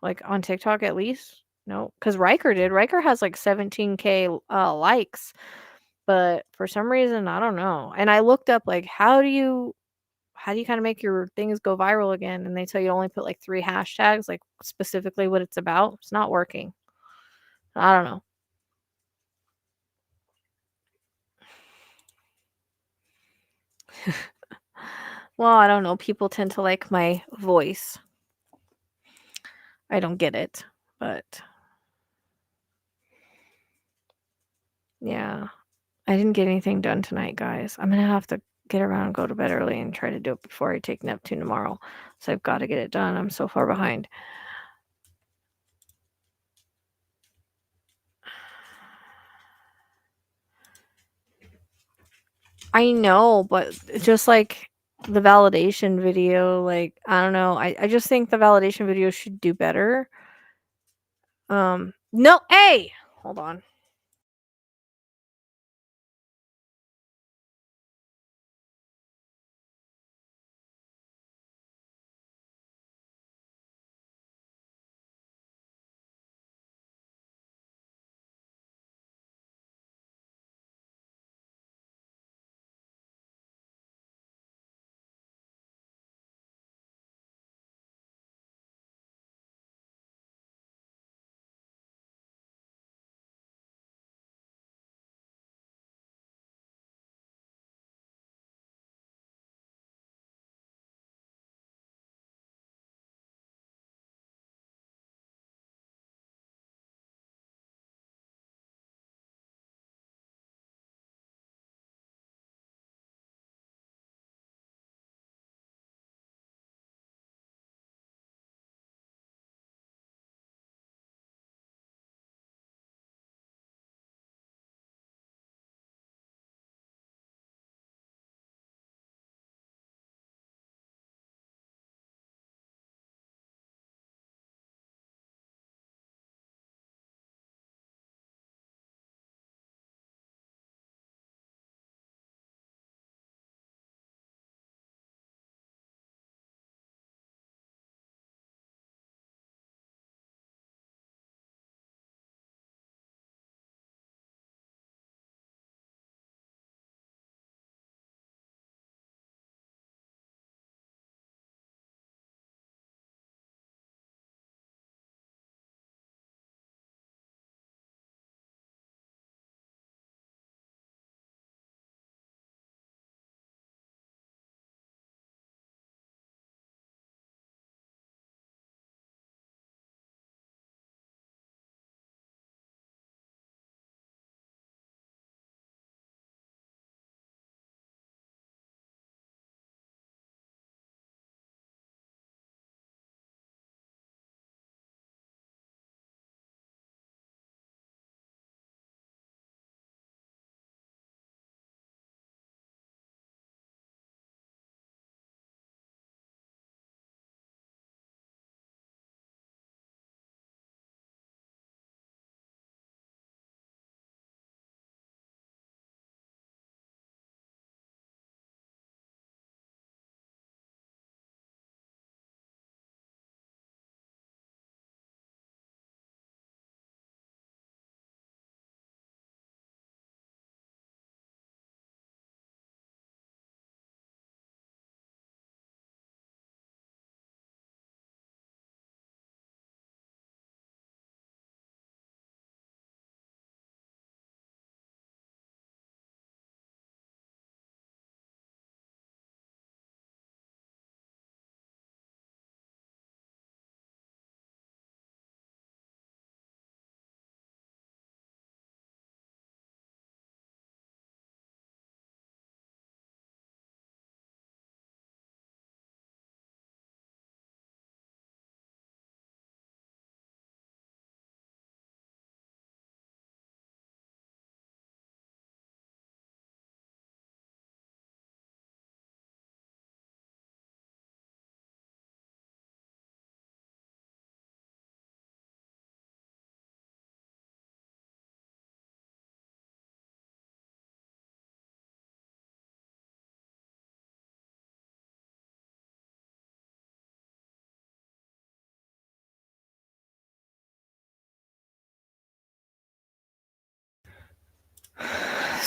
like, on TikTok at least. No, because Riker did. Riker has, like, 17K, likes, but for some reason, I don't know, and I looked up, like, how do you kinda make your things go viral again? And they tell you to only put, like, 3 hashtags, like, specifically what it's about. It's not working. I don't know. Well, I don't know, people tend to like my voice. I don't get it, but yeah. I didn't get anything done tonight, guys. I'm gonna have to get around and go to bed early and try to do it before I take Neptune tomorrow. So I've gotta get it done. I'm so far behind. I know, but just like the validation video, like, I don't know. I just think the validation video should do better. No, hey! Hold on.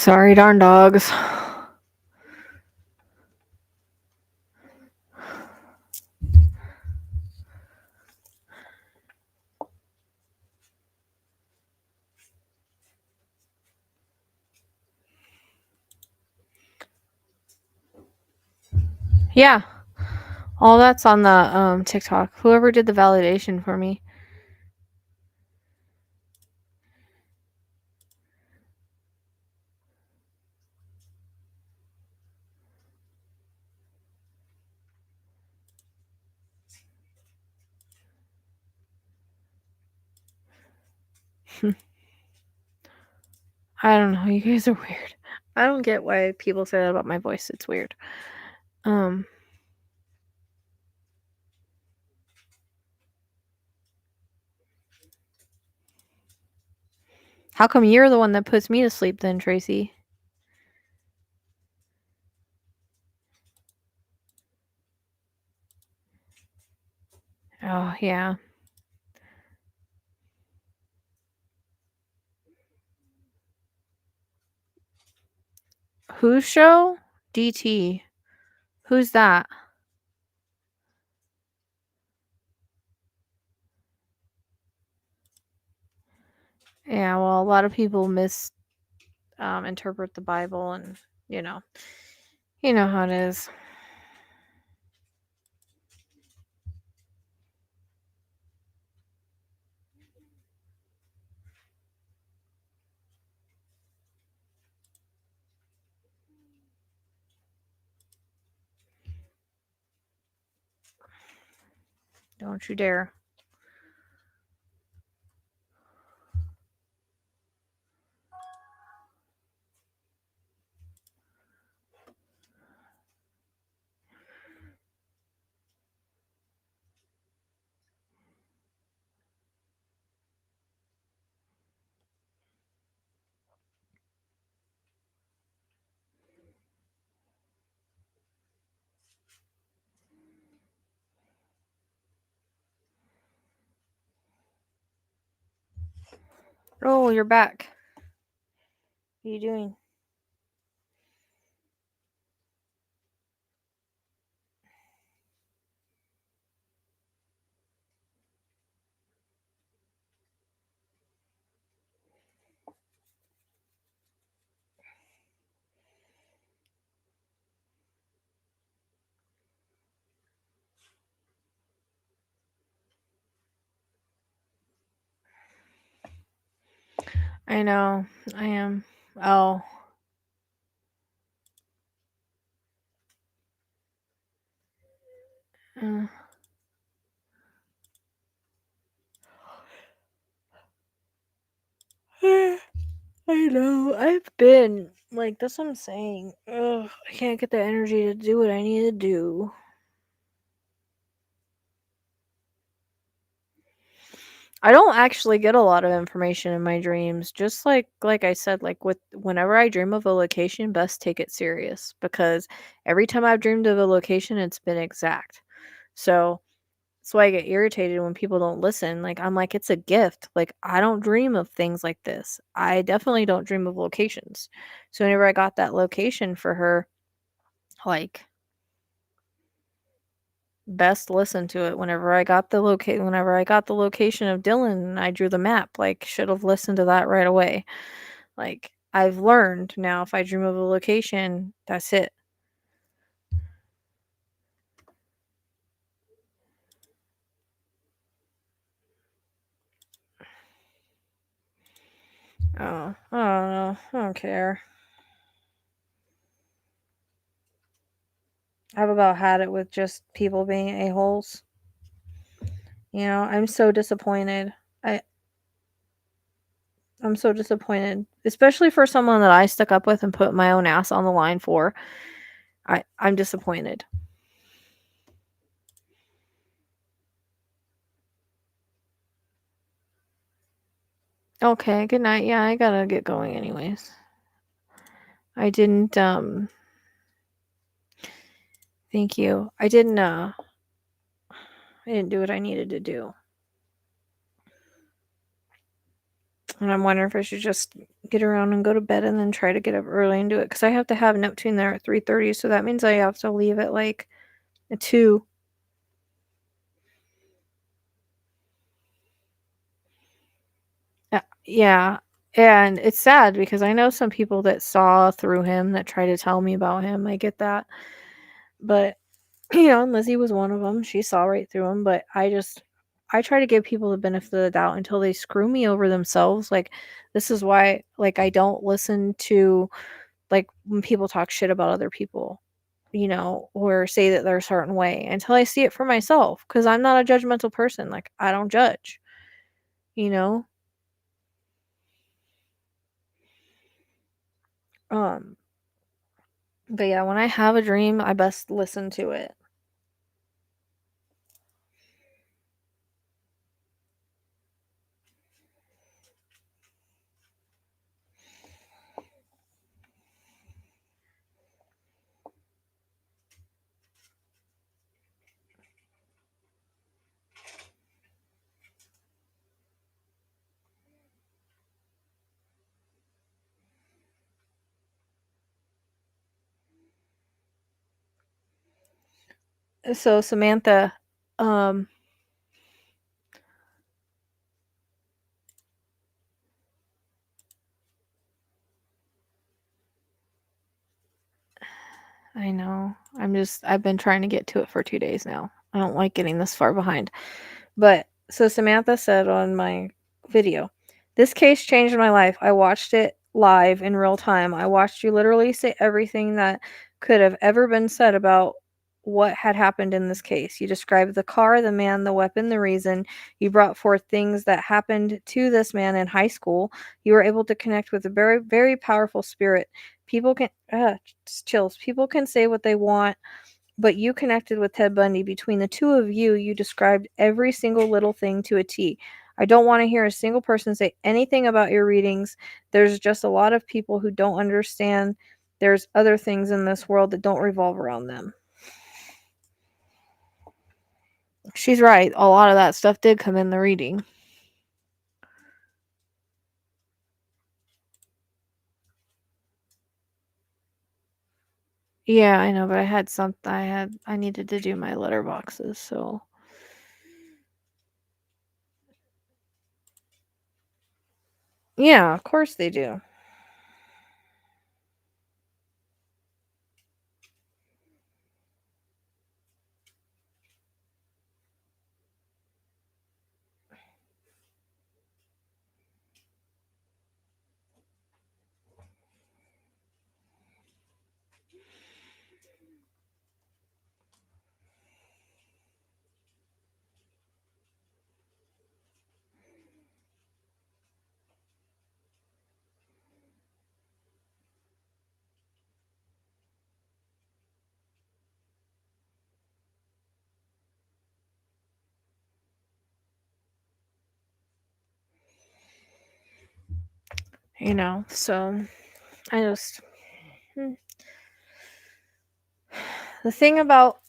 Sorry, darn dogs. Yeah. All that's on the TikTok. Whoever did the validation for me. I don't know. You guys are weird. I don't get why people say that about my voice. It's weird. Um How come you're the one that puts me to sleep then, Tracy? Oh, yeah. Whose show? DT. Who's that? Yeah, well, a lot of people interpret the Bible, and you know how it is. Don't you dare. Oh, you're back. What are you doing? I know. I am. Oh. Uh, I know. I've been like that's what I'm saying. Ugh, I can't get the energy to do what I need to do. I don't actually get a lot of information in my dreams. Just like I said, like with whenever I dream of a location, best take it serious because every time I've dreamed of a location, it's been exact. So that's why I get irritated when people don't listen. Like I'm like, it's a gift. Like I don't dream of things like this. I definitely don't dream of locations. So whenever I got that location for her, like best listen to it. Whenever I got the location of Dylan, I drew the map. Like should have listened to that right away. Like I've learned now if I dream of a location, that's it. Oh, I don't know. I don't care. I've about had it with just people being a-holes. I'm so disappointed. I I'm so disappointed, especially for someone that I stuck up with and put my own ass on the line for. I'm disappointed. Okay, good night. Yeah, I gotta get going anyways. I didn't thank you. I didn't do what I needed to do. And I'm wondering if I should just get around and go to bed and then try to get up early and do it, because I have to have Neptune there at 3:30, so that means I have to leave at like at 2. Yeah. And it's sad because I know some people that saw through him that try to tell me about him. I get that. But, and Lizzie was one of them. She saw right through him. But I try to give people the benefit of the doubt until they screw me over themselves. Like, this is why, like, I don't listen to, like, when people talk shit about other people, or say that they're a certain way until I see it for myself. Because I'm not a judgmental person. Like, I don't judge, you know? Um, but yeah, when I have a dream, I best listen to it. So Samantha, um, I know. I've been trying to get to it for 2 days now. I don't like getting this far behind. But so Samantha said on my video, this case changed my life. I watched it live in real time. I watched you literally say everything that could have ever been said about what had happened in this case. You described the car, the man, the weapon, the reason. You brought forth things that happened to this man in high school. You were able to connect with a very, very powerful spirit. People can, just chills. People can say what they want, but you connected with Ted Bundy. Between the two of you, you described every single little thing to a T. I don't want to hear a single person say anything about your readings. There's just a lot of people who don't understand there's other things in this world that don't revolve around them. She's right. A lot of that stuff did come in the reading. Yeah, I know, but I needed to do my letterboxes, so yeah, of course they do. So I just hmm. The thing about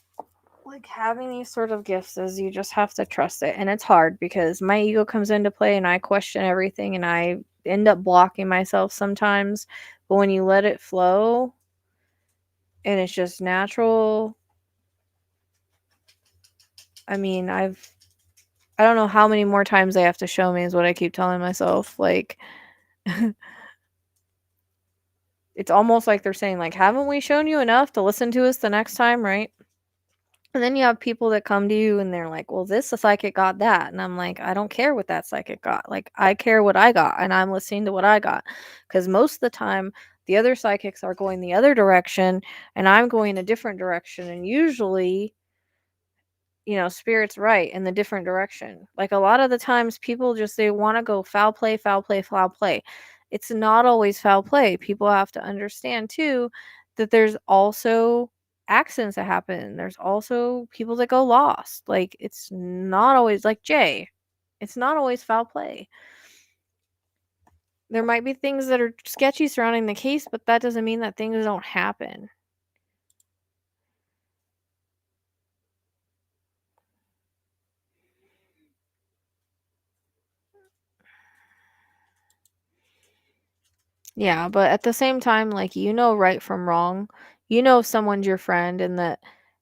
like having these sort of gifts is you just have to trust it, and it's hard because my ego comes into play and I question everything and I end up blocking myself sometimes. But when you let it flow and it's just natural, I mean, I don't know how many more times they have to show me is what I keep telling myself. Like it's almost like they're saying like, haven't we shown you enough to listen to us the next time, right? And then you have people that come to you and they're like, well, this psychic got that. And I'm like, I don't care what that psychic got. Like, I care what I got and I'm listening to what I got. Because most of the time, the other psychics are going the other direction and I'm going a different direction. And usually, spirit's right in the different direction. Like a lot of the times people just they want to go foul play, foul play, foul play. It's not always foul play. People have to understand too that there's also accidents that happen. There's also people that go lost. Like it's not always like Jay. It's not always foul play. There might be things that are sketchy surrounding the case, but that doesn't mean that things don't happen. Yeah, but at the same time, like, you know right from wrong. You know if someone's your friend and that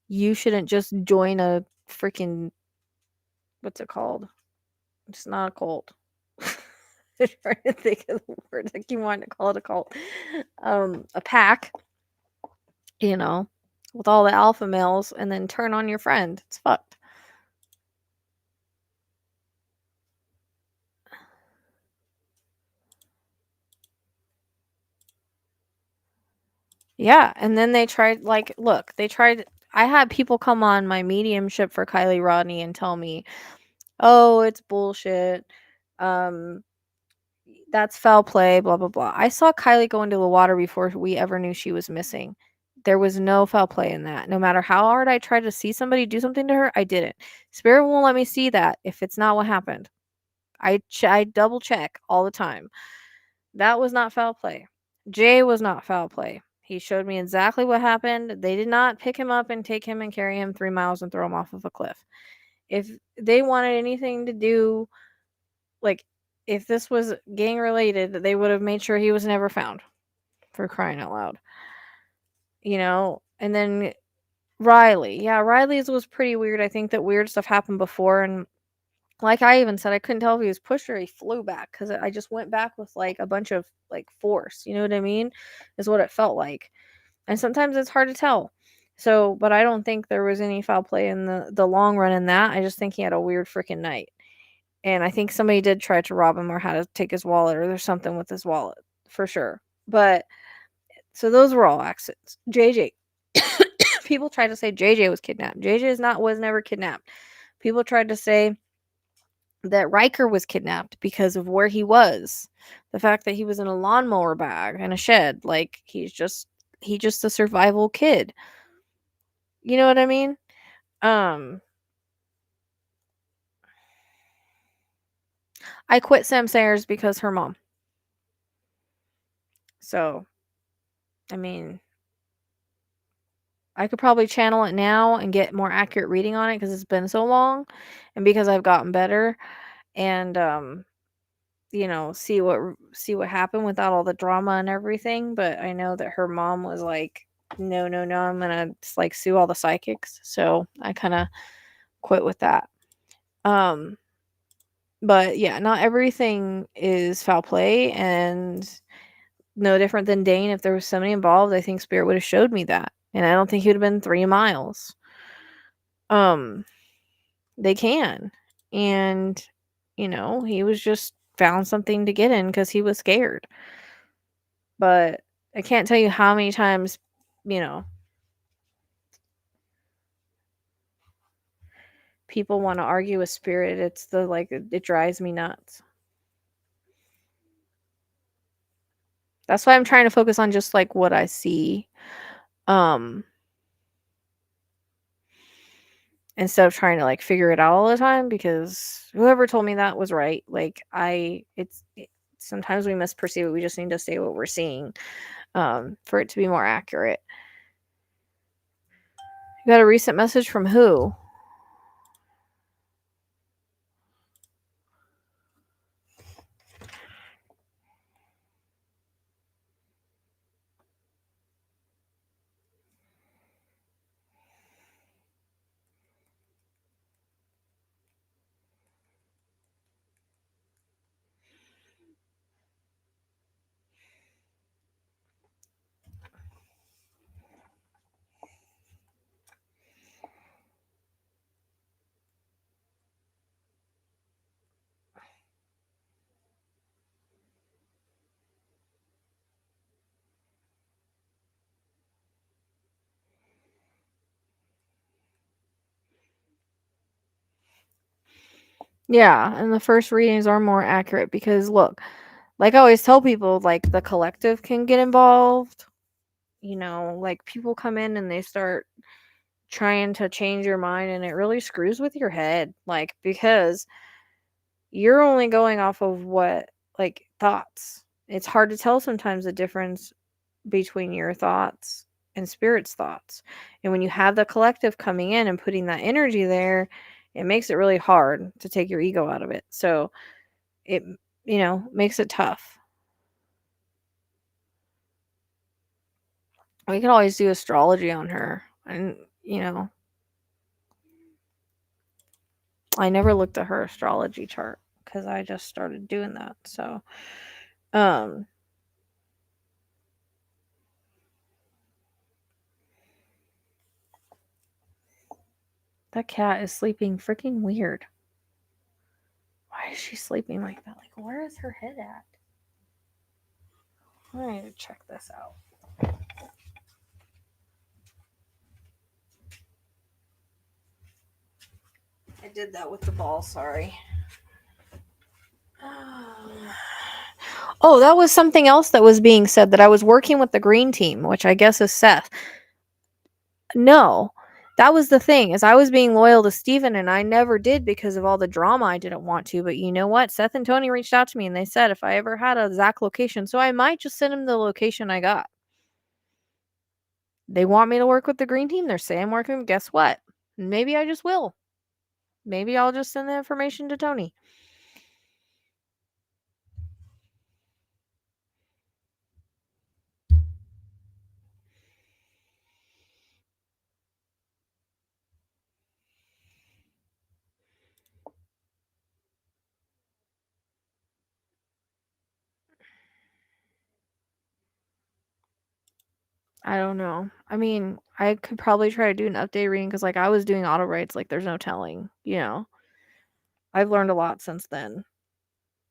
you shouldn't just join a freaking, what's it called? It's not a cult. I'm trying to think of the word. I keep wanting to call it a cult. A pack, you know, with all the alpha males and then turn on your friend. It's fucked. Yeah, and then they tried, like, look, they tried. I had people come on my mediumship for Kylie Rodney and tell me, "Oh, it's bullshit. Um, that's foul play, blah blah blah." I saw Kylie go into the water before we ever knew she was missing. There was no foul play in that. No matter how hard I tried to see somebody do something to her, I didn't. Spirit won't let me see that if it's not what happened. I double check all the time. That was not foul play. Jay was not foul play. He showed me exactly what happened. They did not pick him up and take him and carry him 3 miles and throw him off of a cliff. If they wanted anything to do, like, if this was gang related, they would have made sure he was never found, for crying out loud. You know? And then Riley. Yeah, Riley's was pretty weird. I think that weird stuff happened before, and like I even said, I couldn't tell if he was pushed or he flew back because I just went back with like a bunch of like force. You know what I mean? Is what it felt like. And sometimes it's hard to tell. So, but I don't think there was any foul play in the long run in that. I just think he had a weird freaking night. And I think somebody did try to rob him or had to take his wallet or there's something with his wallet for sure. But so those were all accidents. JJ, people tried to say JJ was kidnapped. JJ is not was never kidnapped. People tried to say that Riker was kidnapped because of where he was. The fact that he was in a lawnmower bag in a shed, like he just a survival kid. You know what I mean? Um I quit Sam Sayers because her mom. So, I mean, I could probably channel it now and get more accurate reading on it because it's been so long and because I've gotten better and you know, see what happened without all the drama and everything, but I know that her mom was like, "No, no, no, I'm gonna just, like, sue all the psychics." So, I kinda quit with that. Um, but yeah, not everything is foul play, and no different than Dane. If there was somebody involved, I think Spirit would have showed me that, and I don't think he would have been 3 miles. Um, they can, and, you know, he was just found something to get in because he was scared. But I can't tell you how many times, you know, people wanna argue with Spirit. It's the like, it drives me nuts. That's why I'm trying to focus on just, like, what I see, um, instead of trying to, like, figure it out all the time because whoever told me that was right. Like, sometimes we misperceive it. We just need to say what we're seeing, for it to be more accurate. You got a recent message from who? Yeah, and the first readings are more accurate because look, like I always tell people, like the collective can get involved. You know, like people come in and they start trying to change your mind and it really screws with your head. Like because you're only going off of what like thoughts. It's hard to tell sometimes the difference between your thoughts and spirit's thoughts. And when you have the collective coming in and putting that energy there, it makes it really hard to take your ego out of it. So it, you know, makes it tough. We could always do astrology on her. And, you know, I never looked at her astrology chart because I just started doing that. So, um, that cat is sleeping freaking weird. Why is she sleeping like that? Like, where is her head at? I need to check this out. I did that with the ball, sorry. Oh, that was something else that was being said, that I was working with the green team, which I guess is Seth. No. That was the thing, is I was being loyal to Steven and I never did because of all the drama. I didn't want to, but you know what? Seth and Tony reached out to me and they said if I ever had a Zach location, so I might just send him the location I got. They want me to work with the green team. They're saying I'm working. Guess what? Maybe I just will. Maybe I'll just send the information to Tony. I don't know. I mean, I could probably try to do an update reading because, like, I was doing auto writes. Like, there's no telling. You know, I've learned a lot since then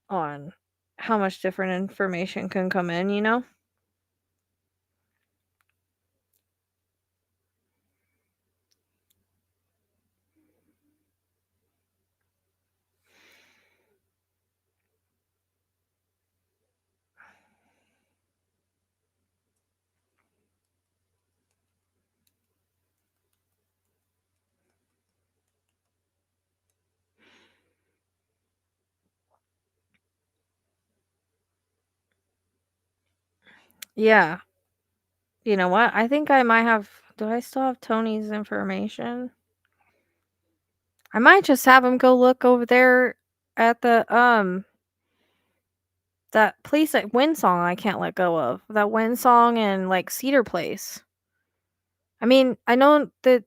on how much different information can come in. You know. Yeah. You know what? I think I might have. Do I still have Tony's information? I might just have him go look over there at the that place at Windsong I can't let go of. That Windsong and like Cedar Place. I mean, I know that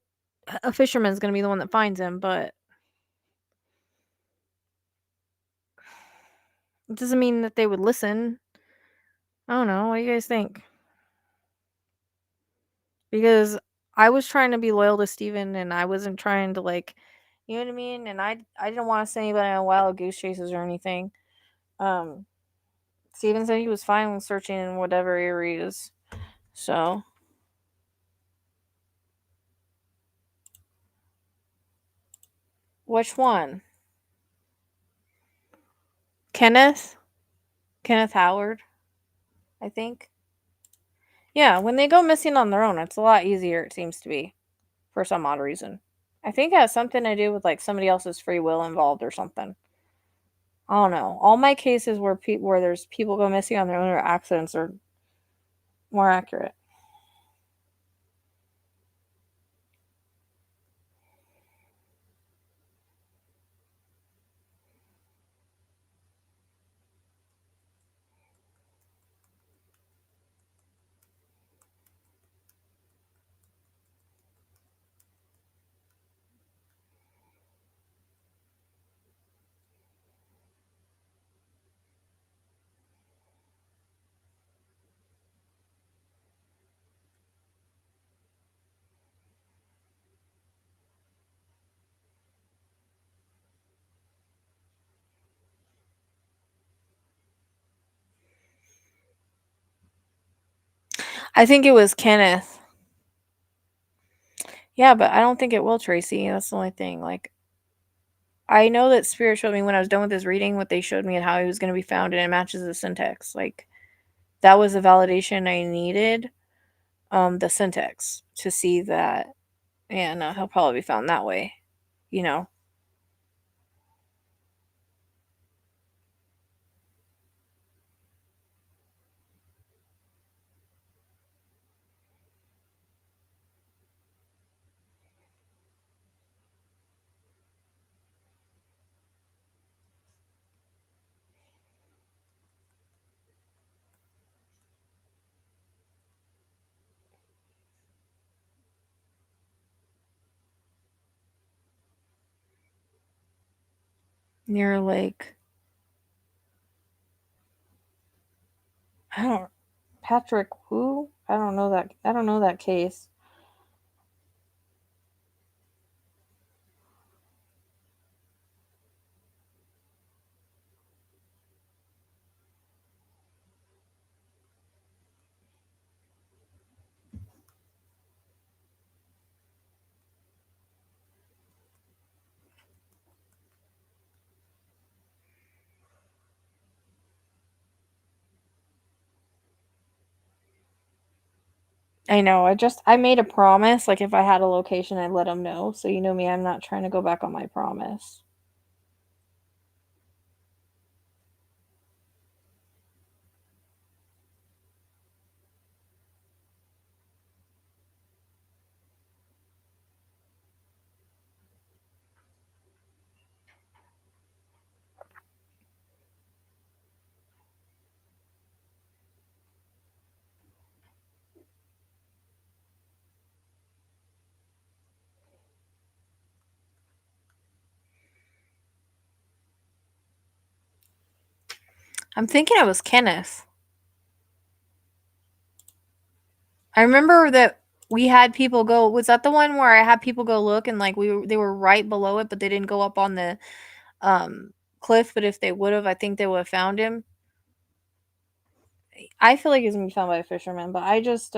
a fisherman's gonna be the one that finds him, but it doesn't mean that they would listen. I don't know. What do you guys think? Because I was trying to be loyal to Steven and I wasn't trying to like, you know what I mean? And I didn't want to send anybody on wild goose chases or anything. Um, Steven said he was fine with searching in whatever areas. So, which one? Kenneth? Kenneth Howard, I think. Yeah, when they go missing on their own, it's a lot easier, it seems to be, for some odd reason. I think it has something to do with like somebody else's free will involved or something. I don't know. All my cases where there's people go missing on their own or accidents are more accurate. I think it was Kenneth. Yeah, but I don't think it will, Tracy. That's the only thing. Like, I know that Spirit showed me when I was done with his reading what they showed me and how he was going to be found, and it matches the syntax. Like, that was the validation I needed. The syntax to see that. Yeah, no, he'll probably be found that way. You know. near a lake. I don't Patrick who? I don't know that. I don't know that case. I know. I made a promise. Like if I had a location, I'd let him know. So you know me, I'm not trying to go back on my promise. I'm thinking it was Kenneth. I remember that we had people go. Was that the one where I had people go look and like they were right below it, but they didn't go up on the um cliff. But if they would have, I think they would have found him. I feel like he's gonna be found by a fisherman, but I just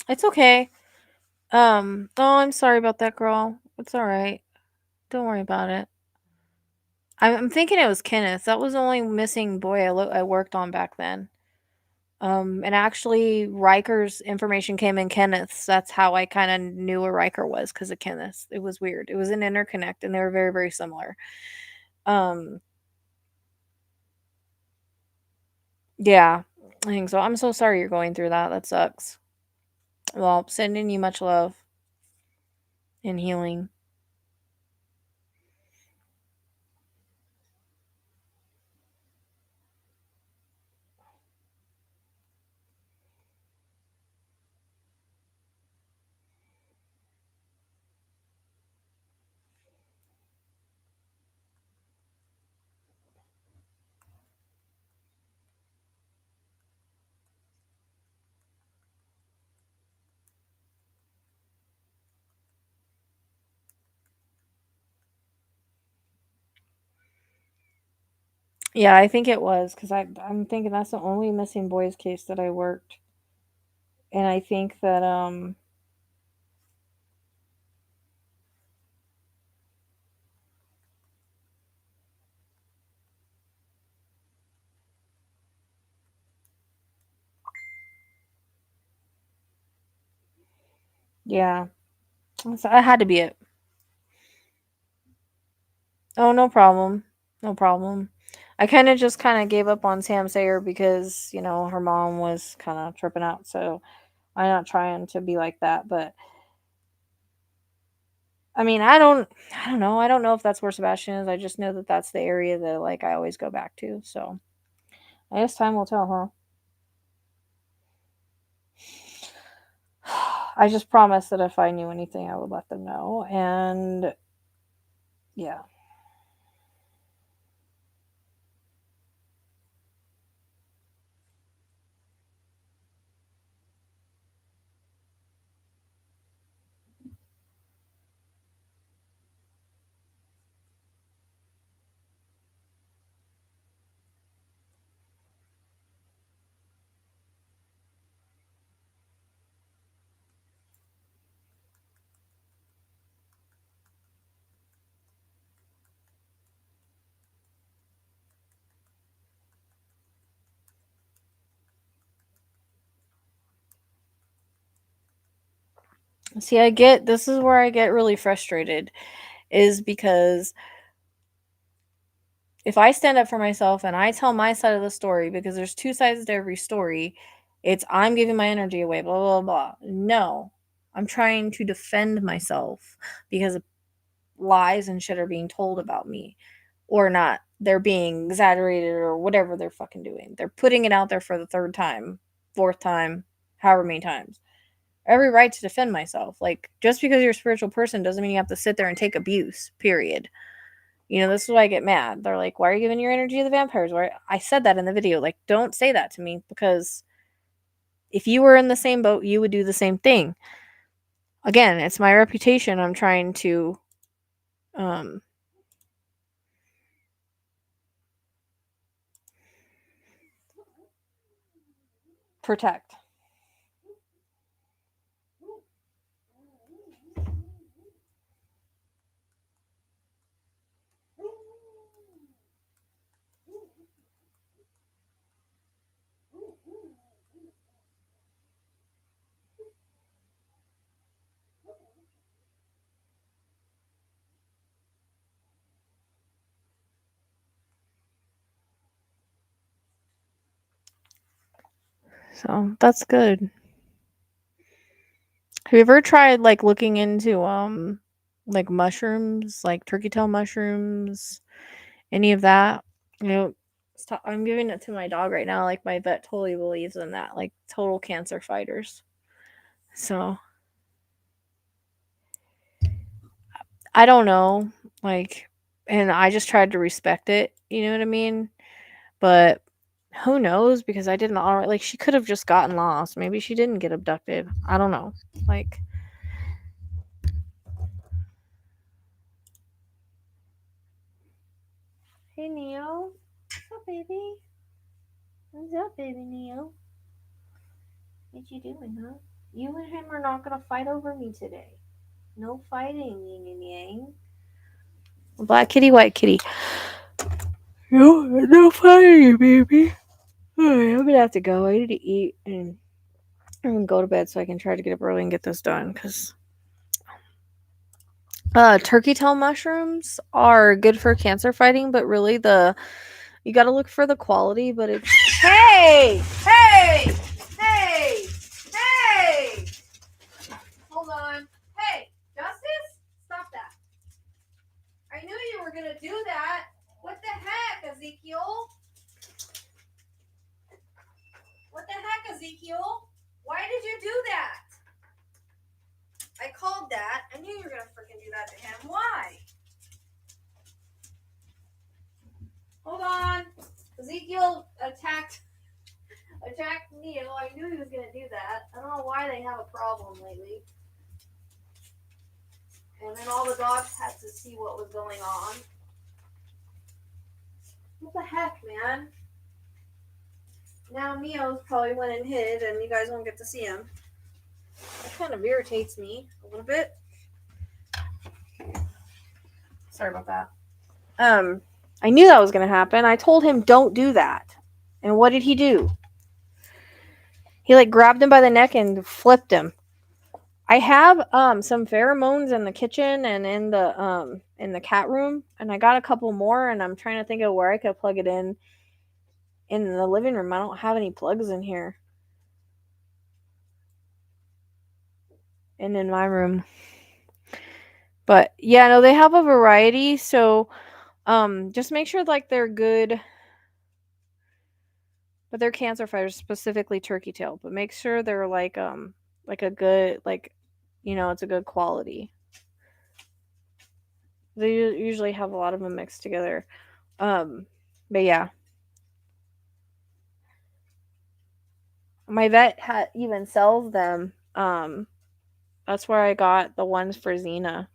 it's okay. Oh, I'm sorry about that, girl. It's all right. Don't worry about it. I'm thinking it was Kenneth. That was the only missing boy I worked on back then. And actually, Riker's information came in Kenneth's. That's how I kind of knew where Riker was because of Kenneth. It was weird. It was an interconnect, and they were very, very similar. Um, yeah, I think so. I'm so sorry you're going through that. That sucks. Well, sending you much love and healing. Yeah, I think it was because I'm thinking that's the only missing boys case that I worked, and I think that yeah, so that had to be it. Oh, no problem. No problem. I kind of just kind of gave up on Sam Sayer because, her mom was kind of tripping out. So I'm not trying to be like that. But I mean, I don't know. I don't know if that's where Sebastian is. I just know that that's the area that, like, I always go back to. So I guess time will tell, huh? I just promised that if I knew anything, I would let them know. And yeah. See, this is where I get really frustrated, is because if I stand up for myself and I tell my side of the story, because there's two sides to every story, it's I'm giving my energy away, blah, blah, blah. No, I'm trying to defend myself because lies and shit are being told about me or not. They're being exaggerated or whatever they're fucking doing. They're putting it out there for the third time, fourth time, however many times. Every right to defend myself. Like, just because you're a spiritual person doesn't mean you have to sit there and take abuse, period. You know, this is why I get mad. They're like, why are you giving your energy to the vampires? Why? I said that in the video. Like, don't say that to me because if you were in the same boat, you would do the same thing. Again, it's my reputation I'm trying to um, protect. So that's good. Have you ever tried like looking into like mushrooms, like turkey tail mushrooms, any of that? You know, I'm giving it to my dog right now. Like my vet totally believes in that, like total cancer fighters. So I don't know, like, and I just tried to respect it. You know what I mean? But who knows? Because I didn't already like she could have just gotten lost. Maybe she didn't get abducted. I don't know. Like, hey Neo, what's up, baby? What's up, baby Neo? What you doing, huh? You and him are not gonna fight over me today. No fighting, yin and yang. Black kitty, white kitty. No fighting, baby. Alright, I'm gonna have to go. I need to eat and I'm gonna go to bed so I can try to get up early and get this done. Cause turkey tail mushrooms are good for cancer fighting, but really you gotta look for the quality. But it's hey, hey, hey, hey. Hold on. Hey, Justice, stop that. I knew you were gonna do that. What the heck, Ezekiel? What the heck, Ezekiel? Why did you do that? I called that. I knew you were gonna freaking do that to him. Why? Hold on. Ezekiel attacked Neo. I knew he was gonna do that. I don't know why they have a problem lately. And then all the dogs had to see what was going on. What the heck, man? Now Neo's probably went and hid, and you guys won't get to see him. That kind of irritates me a little bit. Sorry about that. I knew that was gonna happen. I told him don't do that. And what did he do? He like grabbed him by the neck and flipped him. I have some pheromones in the kitchen and in the cat room, and I got a couple more, and I'm trying to think of where I could plug it in the living room. I don't have any plugs in here. And in my room. But yeah, no, they have a variety, so just make sure like they're good, but they're cancer fighters, specifically turkey tail, but make sure they're like a good like it's a good quality. They usually have a lot of them mixed together. But yeah. My vet even sells them. That's where I got the ones for Xena.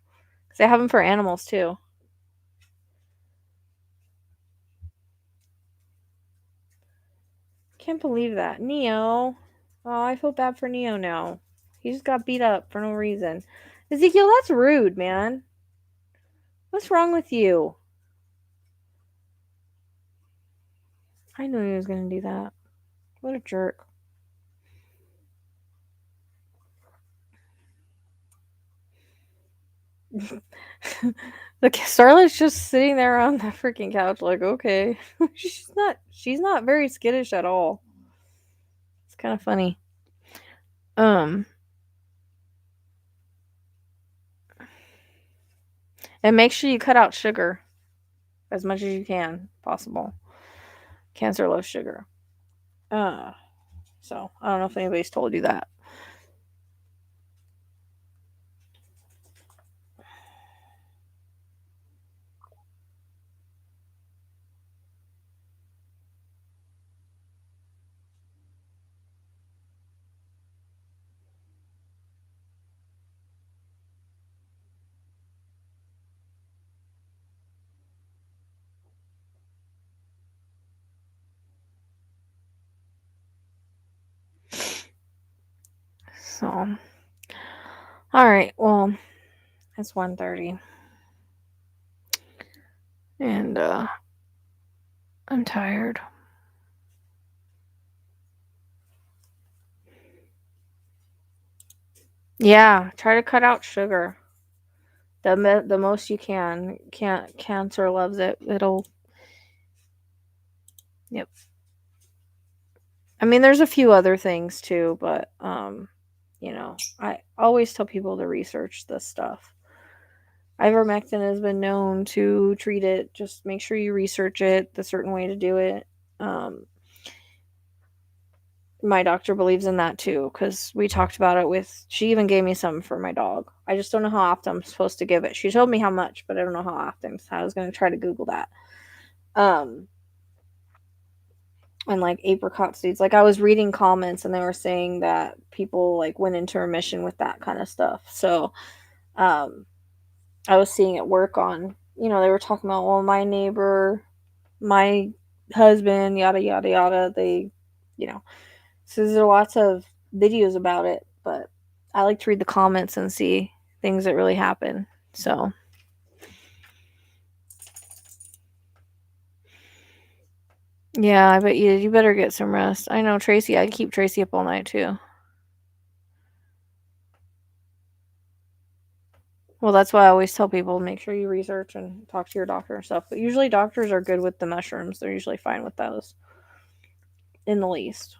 Cuz they have them for animals too. Can't believe that. Neo. Oh, I feel bad for Neo now. He just got beat up for no reason. Ezekiel, that's rude, man. What's wrong with you? I knew he was going to do that. What a jerk. Starlet's just sitting there on the freaking couch, like, okay. She's not very skittish at all. It's kind of funny. Um, and make sure you cut out sugar as much as you can possible. Cancer loves sugar. Uh, so I don't know if anybody's told you that. So, all right. Well, it's 1:30, and I'm tired. Yeah, try to cut out sugar. The most you can. Can't Cancer loves it. It'll. Yep. I mean, there's a few other things too, but I always tell people to research this stuff. Ivermectin has been known to treat it. Just make sure you research it, the certain way to do it. Um, my doctor believes in that too because we talked about it with. She even gave me some for my dog. I just don't know how often I'm supposed to give it. She told me how much, but I don't know how often. So I was going to try to Google that. Um, and like apricot seeds. Like I was reading comments and they were saying that people like went into remission with that kind of stuff. So um I was seeing it work on, they were talking about, well, my neighbor, my husband, yada yada yada. You know, so there's lots of videos about it, but I like to read the comments and see things that really happen. So yeah, I bet you better get some rest. I know Tracy. I keep Tracy up all night too. Well, that's why I always tell people make sure you research and talk to your doctor and stuff. But usually doctors are good with the mushrooms. They're usually fine with those in the least.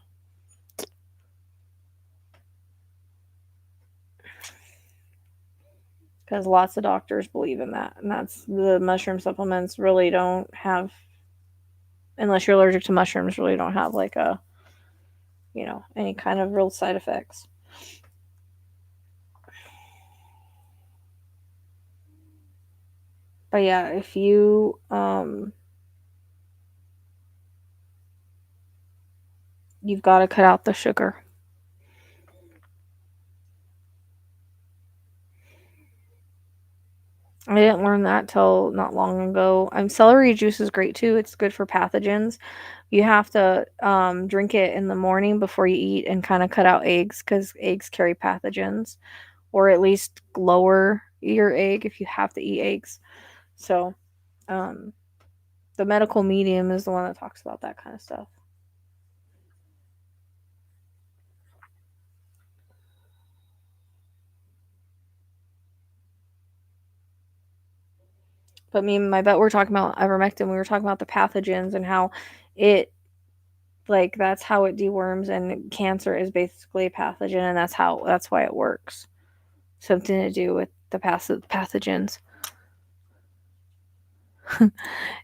Because lots of doctors believe in that. And that's the mushroom supplements really don't have, unless you're allergic to mushrooms, really don't have like any kind of real side effects. But yeah, if you've got to cut out the sugar. I didn't learn that till not long ago. Celery juice is great too. It's good for pathogens. You have to drink it in the morning before you eat and kind of cut out eggs because eggs carry pathogens, or at least lower your egg if you have to eat eggs. So, um, the medical medium is the one that talks about that kind of stuff. But me and my vet were talking about ivermectin. We were talking about the pathogens and how it, like, that's how it deworms, and cancer is basically a pathogen, and that's why it works. Something to do with the pathogens.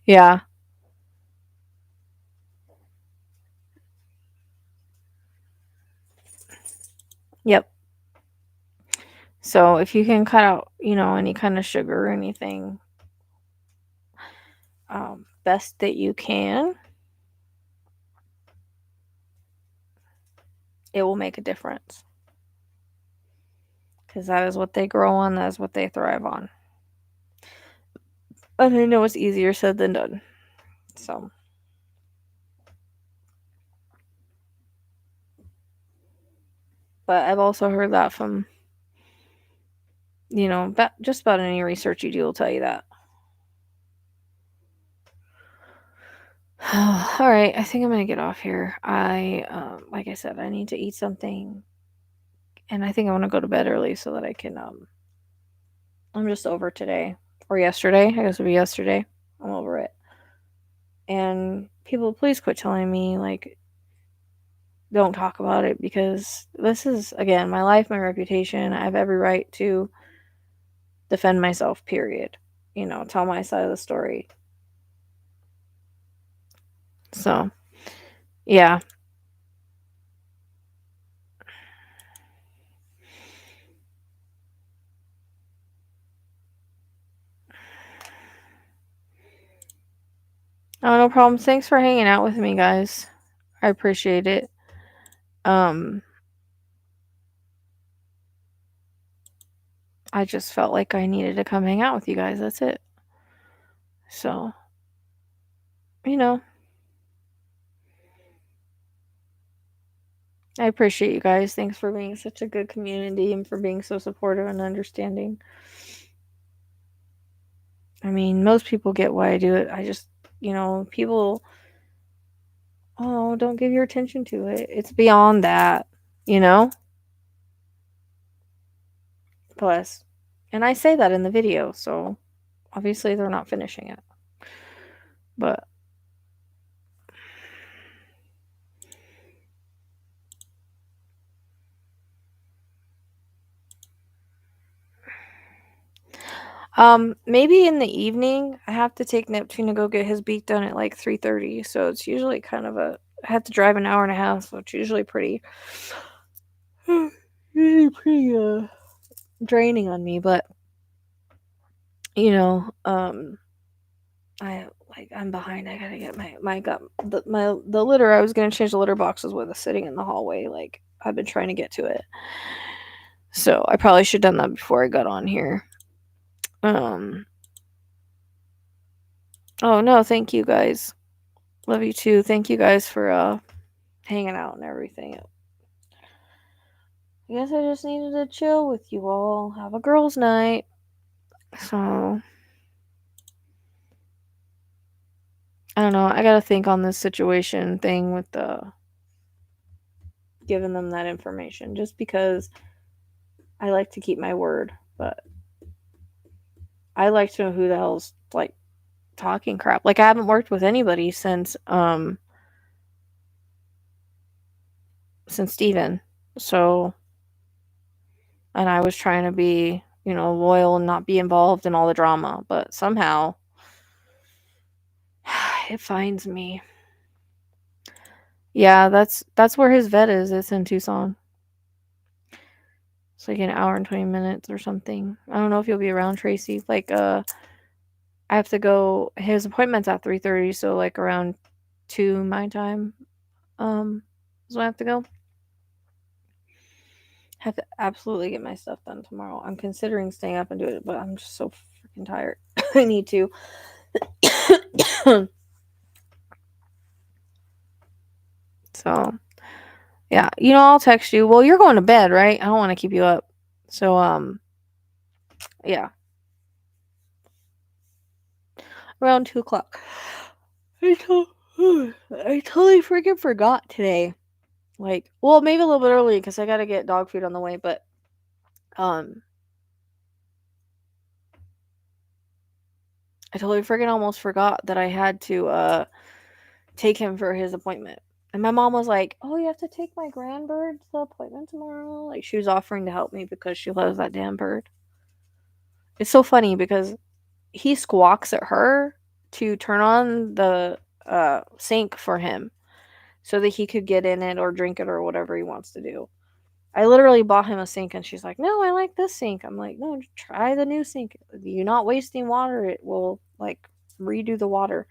Yeah. Yep. So if you can cut out, any kind of sugar or anything, best that you can, it will make a difference. Because that is what they grow on, that is what they thrive on. And I know it's easier said than done. So, but I've also heard that from, just about any research you do will tell you that. All right, I think I'm gonna get off here. Like I said, I need to eat something, and I think I want to go to bed early so that I can I'm just over today or yesterday. I guess it would be yesterday. I'm over it. And people, please quit telling me like don't talk about it because this is again my life, my reputation. I have every right to defend myself. Period. Tell my side of the story. So yeah, oh no problem. Thanks for hanging out with me, guys. I appreciate it. Um, I just felt like I needed to come hang out with you guys. That's it. So you know, I appreciate you guys. Thanks for being such a good community and for being so supportive and understanding. I mean, most people get why I do it. I just, people, oh, don't give your attention to it. It's beyond that, you know? Plus, and I say that in the video, so obviously they're not finishing it. But, maybe in the evening, I have to take Neptune to go get his beak done at like 3:30. So it's usually kind of I have to drive an hour and a half, so it's usually pretty draining on me. But you know, I'm behind. I gotta get the litter. I was gonna change the litter boxes with it sitting in the hallway. Like I've been trying to get to it, so I probably should have done that before I got on here. Um. Oh no, thank you guys. Love you too. Thank you guys for hanging out and everything. I guess I just needed to chill with you all. Have a girls' night. So I don't know. I gotta think on this situation thing with the giving them that information, just because I like to keep my word, but I like to know who the hell's like talking crap. Like I haven't worked with anybody since Steven. So and I was trying to be, loyal and not be involved in all the drama, but somehow it finds me. Yeah, that's where his vet is. It's in Tucson. It's like an hour and 20 minutes or something. I don't know if you'll be around, Tracy. Like I have to go his appointment's at 3:30, so like around 2 my time. Is when I have to go. Have to absolutely get my stuff done tomorrow. I'm considering staying up and doing it, but I'm just so freaking tired. I need to. So, yeah, I'll text you. Well, you're going to bed, right? I don't want to keep you up. So, yeah, around 2 o'clock. I, to- I totally freaking forgot today. Like, well, maybe a little bit early because I got to get dog food on the way, but, um, I totally freaking almost forgot that I had to, take him for his appointment. And my mom was like, "Oh, you have to take my grandbird to the appointment tomorrow." Like she was offering to help me because she loves that damn bird. It's so funny because he squawks at her to turn on the sink for him so that he could get in it or drink it or whatever he wants to do. I literally bought him a sink and she's like, "No, I like this sink." I'm like, "No, try the new sink. You're not wasting water. It will like redo the water."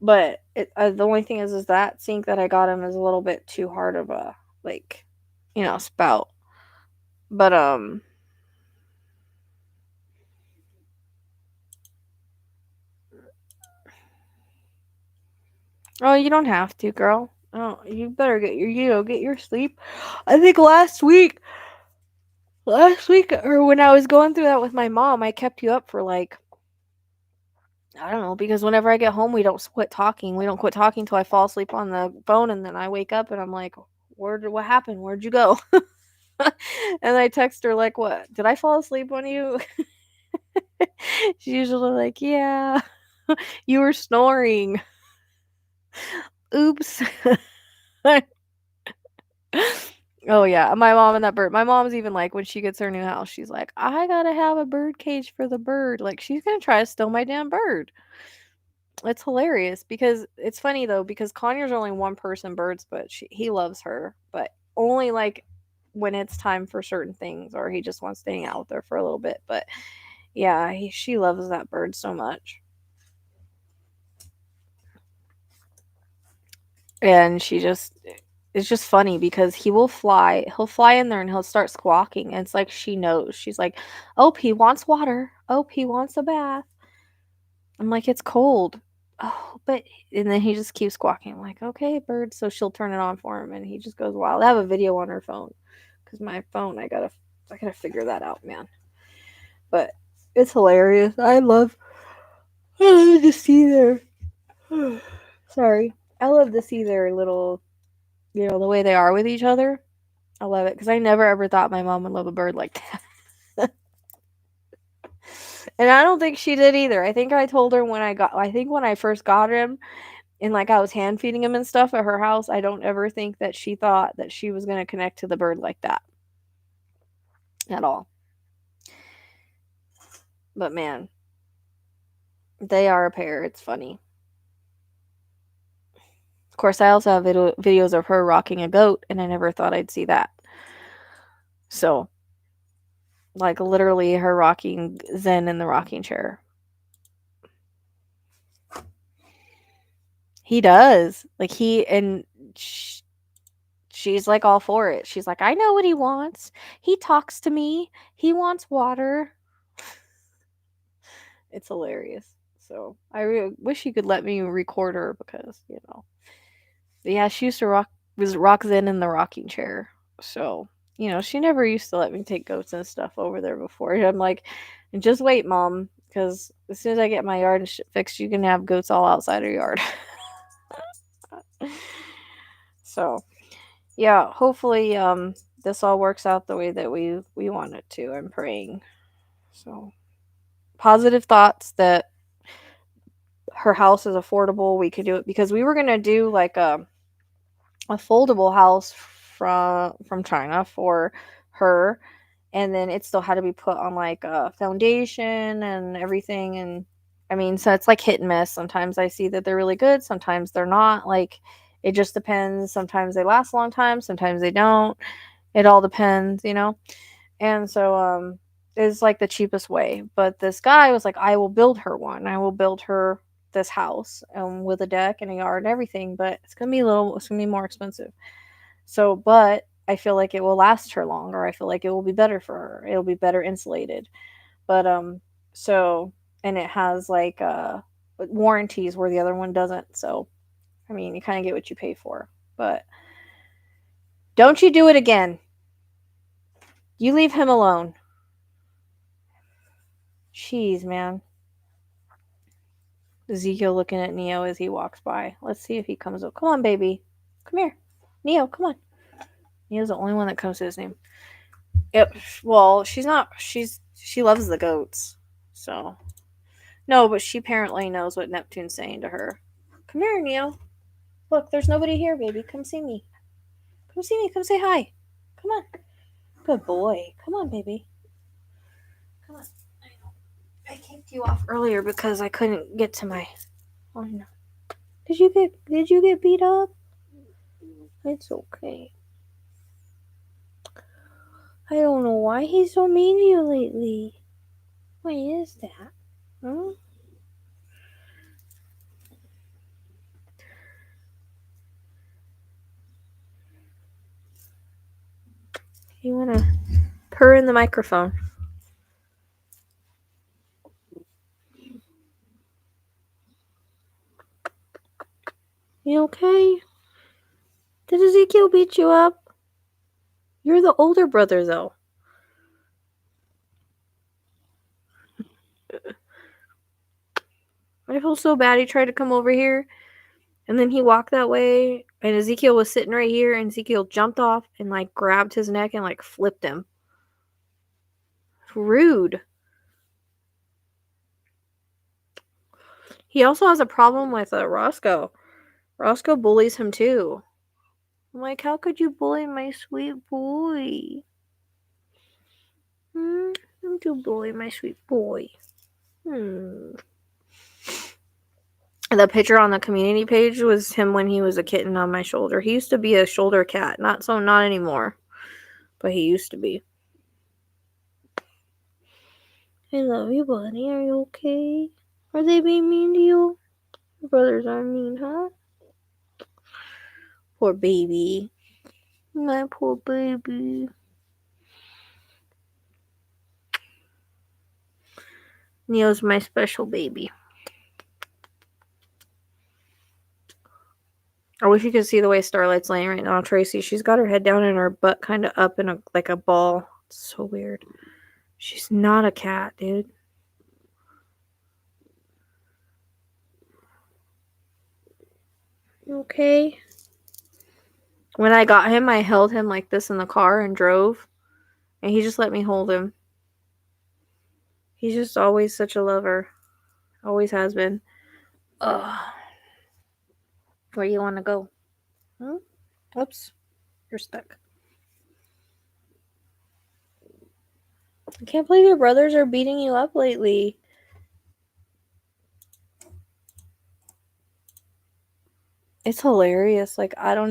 But the only thing is that sink that I got him is a little bit too hard of a like, spout. But oh, you don't have to, girl. Oh, you better get your sleep. I think last week or when I was going through that with my mom, I kept you up for like I don't know, because whenever I get home, we don't quit talking. We don't quit talking till I fall asleep on the phone, and then I wake up and I'm like, what happened? Where'd you go?" And I text her like, "What? Did I fall asleep on you?" She's usually like, "Yeah, you were snoring. Oops." Oh yeah, my mom and that bird. My mom's even like when she gets her new house, she's like, "I gotta have a bird cage for the bird." Like she's gonna try to steal my damn bird. It's hilarious because it's funny though because Conyers only one person birds, but he loves her, but only like when it's time for certain things or he just wants to hang out with her for a little bit. But yeah, she loves that bird so much. And she just it's just funny because he'll fly in there and he'll start squawking and it's like she knows. She's like, "Oh, he wants water. Oh, he wants a bath." I'm like, "It's cold." Oh, but and then he just keeps squawking. I'm like, "Okay, bird." So she'll turn it on for him and he just goes wild. I have a video on her phone cuz my phone I got to figure that out, man. But it's hilarious. I love to see their sorry. I love to see their little, the way they are with each other. I love it because I never ever thought my mom would love a bird like that. And I don't think she did either. I think I told her I think when I first got him and like I was hand feeding him and stuff at her house, I don't ever think that she thought that she was going to connect to the bird like that at all. But man, they are a pair. It's funny. Of course, I also have videos of her rocking a goat, and I never thought I'd see that. So, like, literally her rocking Zen in the rocking chair. He does. Like, she's like all for it. She's like, I know what he wants. He talks to me. He wants water. It's hilarious. So, wish he could let me record her because. Yeah, she used to rock Zen in the rocking chair. So, she never used to let me take goats and stuff over there before. I'm like, just wait, mom, because as soon as I get my yard and shit fixed, you can have goats all outside our yard. So, yeah, hopefully, this all works out the way that we want it to. I'm praying. So, positive thoughts that her house is affordable. We could do it because we were gonna do like a foldable house from China for her, and then it still had to be put on like a foundation and everything. And I mean, so it's like hit and miss. Sometimes I see that they're really good, sometimes they're not. Like it just depends. Sometimes they last a long time, sometimes they don't. It all depends. And so it's like the cheapest way. But this guy was like, I will build her one. I will build her this house with a deck and a yard and everything, but it's gonna be more expensive. So, but I feel like it will last her longer. I feel like it will be better for her. It'll be better insulated. But so and it has like warranties where the other one doesn't. So, I mean, you kind of get what you pay for. But don't you do it again. You leave him alone. Jeez, man. Ezekiel looking at Neo as he walks by. Let's see if he comes up. Come on, baby. Come here. Neo, come on. Neo's the only one that comes to his name. Yep. Well, she's not. She loves the goats. So no, but she apparently knows what Neptune's saying to her. Come here, Neo. Look, there's nobody here, baby. Come see me. Come see me. Come say hi. Come on. Good boy. Come on, baby. Come on. I kicked you off earlier because I couldn't get to my. Oh no. Did you get beat up? It's okay. I don't know why he's so mean to you lately. Why is that? Huh? You wanna purr in the microphone? You okay? Did Ezekiel beat you up? You're the older brother, though. I feel so bad. He tried to come over here, and then he walked that way, And Ezekiel was sitting right here, and Ezekiel jumped off and like grabbed his neck and like flipped him. Rude. He also has a problem with Roscoe. Roscoe bullies him too. I'm like, how could you bully my sweet boy? Don't you bully my sweet boy? The picture on the community page was him when he was a kitten on my shoulder. He used to be a shoulder cat. Not anymore. But he used to be. I love you, buddy. Are you okay? Are they being mean to you? Your brothers are mean, huh? Poor baby. My poor baby. Neo's my special baby. I wish you could see the way Starlight's laying right now, Tracy. She's got her head down and her butt kind of up in like a ball. It's so weird. She's not a cat, dude. You okay? When I got him, I held him like this in the car and drove. And he just let me hold him. He's just always such a lover. Always has been. Ugh. Where do you want to go? Oops. You're stuck. I can't believe your brothers are beating you up lately. It's hilarious. Like, I don't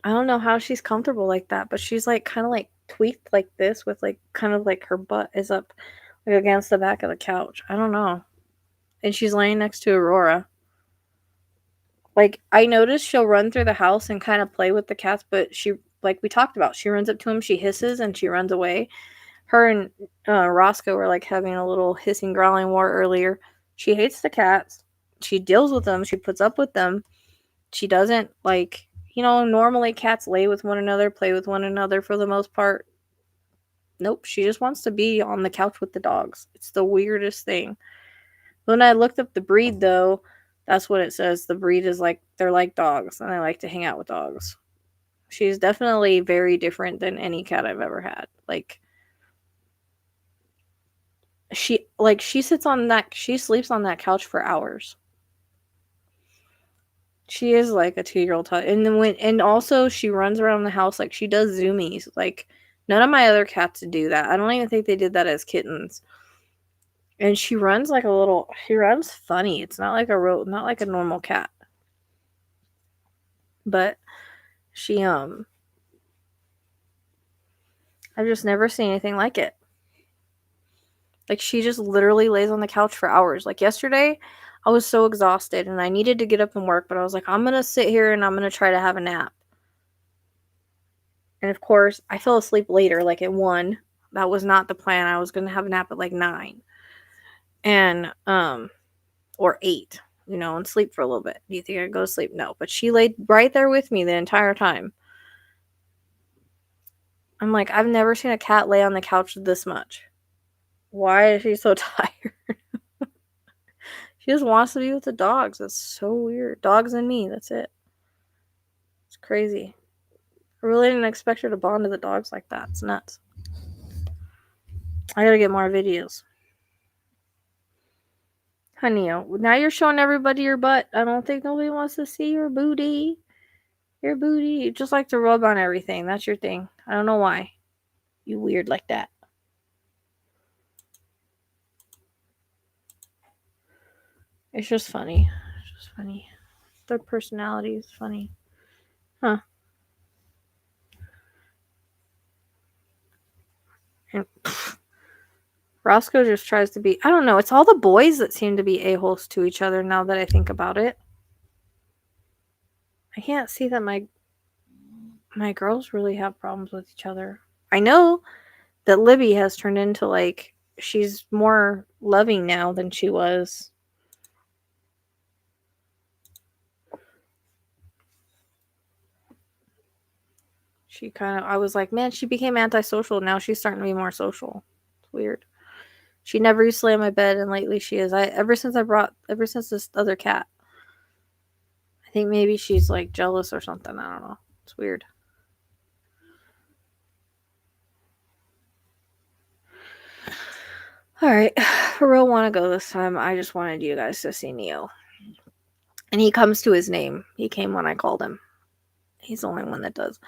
know how she's comfortable like that, but she's like kind of like tweaked like this with like kind of like her butt is up like against the back of the couch. I don't know. And she's laying next to Aurora. Like, I noticed she'll run through the house and kind of play with the cats, but she, like we talked about, she runs up to him, she hisses, and she runs away. Her and Roscoe were like having a little hissing, growling war earlier. She hates the cats. She deals with them. She puts up with them. She doesn't, like, normally cats lay with one another, play with one another for the most part. Nope, she just wants to be on the couch with the dogs. It's the weirdest thing. When I looked up the breed, though, that's what it says. The breed is like, they're like dogs, and I like to hang out with dogs. She's definitely very different than any cat I've ever had. Like, she sleeps on that couch for hours. She is like a 2-year-old and also she runs around the house like she does zoomies. Like, none of my other cats do that. I don't even think they did that as kittens. And she runs funny. It's not like a normal cat. But she I've just never seen anything like it. Like, she just literally lays on the couch for hours. Like, yesterday, I was so exhausted and I needed to get up and work, but I was like, I'm going to sit here and I'm going to try to have a nap. And of course, I fell asleep later, like at 1. That was not the plan. I was going to have a nap at like 9. And, or 8, and sleep for a little bit. Do you think I'd go to sleep? No. But she laid right there with me the entire time. I'm like, I've never seen a cat lay on the couch this much. Why is she so tired? She just wants to be with the dogs. That's so weird. Dogs and me, that's it. It's crazy. I really didn't expect her to bond to the dogs like that. It's nuts. I gotta get more videos. Honey, now you're showing everybody your butt. I don't think nobody wants to see your booty. Your booty. You just like to rub on everything. That's your thing. I don't know why. You weird like that. It's just funny. Their personality is funny. Huh. And Roscoe just tries to be... I don't know. It's all the boys that seem to be a-holes to each other now that I think about it. I can't see that my girls really have problems with each other. I know that Libby has turned into, like, she's more loving now than she was. I was like, man, she became antisocial. Now she's starting to be more social. It's weird. She never used to lay on my bed, and lately she is. Ever since this other cat. I think maybe she's like jealous or something. I don't know. It's weird. Alright, for real want to go this time. I just wanted you guys to see Neo. And he comes to his name. He came when I called him. He's the only one that does.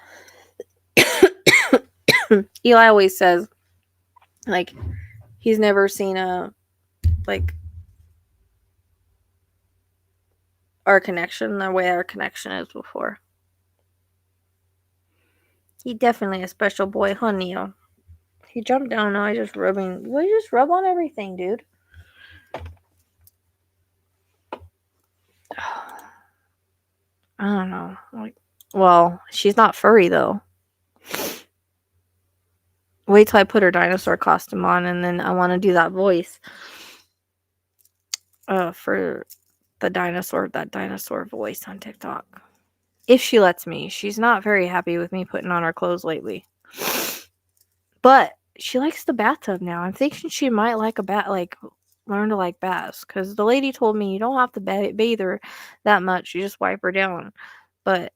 Eli always says, like, he's never seen like, our connection the way our connection is before. He definitely a special boy, huh, Neo? He jumped down, now I just rubbing. You just rub on everything, dude. I don't know. Like, well, she's not furry though. Wait till I put her dinosaur costume on, and then I want to do that voice. For that dinosaur voice on TikTok. If she lets me. She's not very happy with me putting on her clothes lately. But she likes the bathtub now. I'm thinking she might like learn to like baths. Because the lady told me you don't have to bathe her that much. You just wipe her down. But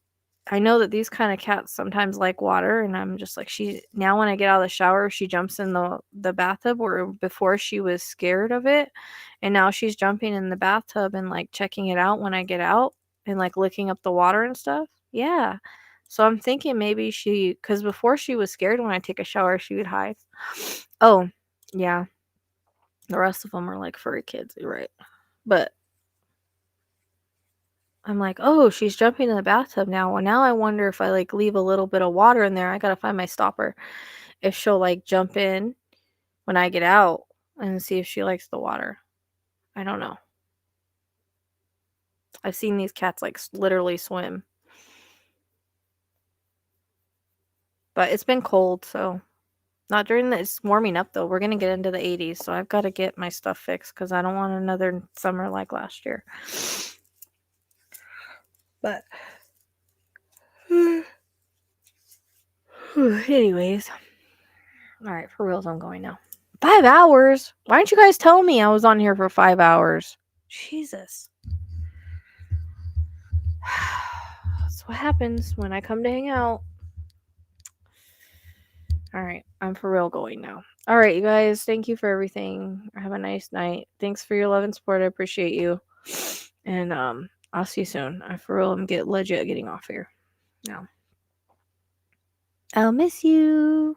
I know that these kind of cats sometimes like water, and I'm just like, now when I get out of the shower, she jumps in the bathtub, where before she was scared of it, and now she's jumping in the bathtub and like checking it out when I get out and like licking up the water and stuff. Yeah. So I'm thinking maybe because before she was scared when I take a shower, she would hide. Oh, yeah. The rest of them are like furry kids, you're right. But I'm like, oh, she's jumping in the bathtub now. Well, now I wonder if I like leave a little bit of water in there. I gotta find my stopper. If she'll like jump in when I get out and see if she likes the water. I don't know. I've seen these cats like literally swim. But it's been cold, so not during it's warming up though. We're gonna get into the 80s, so I've got to get my stuff fixed because I don't want another summer like last year. But anyways, all right, for reals, I'm going now. 5 hours? Why didn't you guys tell me I was on here for 5 hours? Jesus. That's what happens when I come to hang out. All right, I'm for real going now. All right, you guys, thank you for everything. Have a nice night. Thanks for your love and support. I appreciate you. And I'll see you soon. I for real am legit getting off here now. I'll miss you.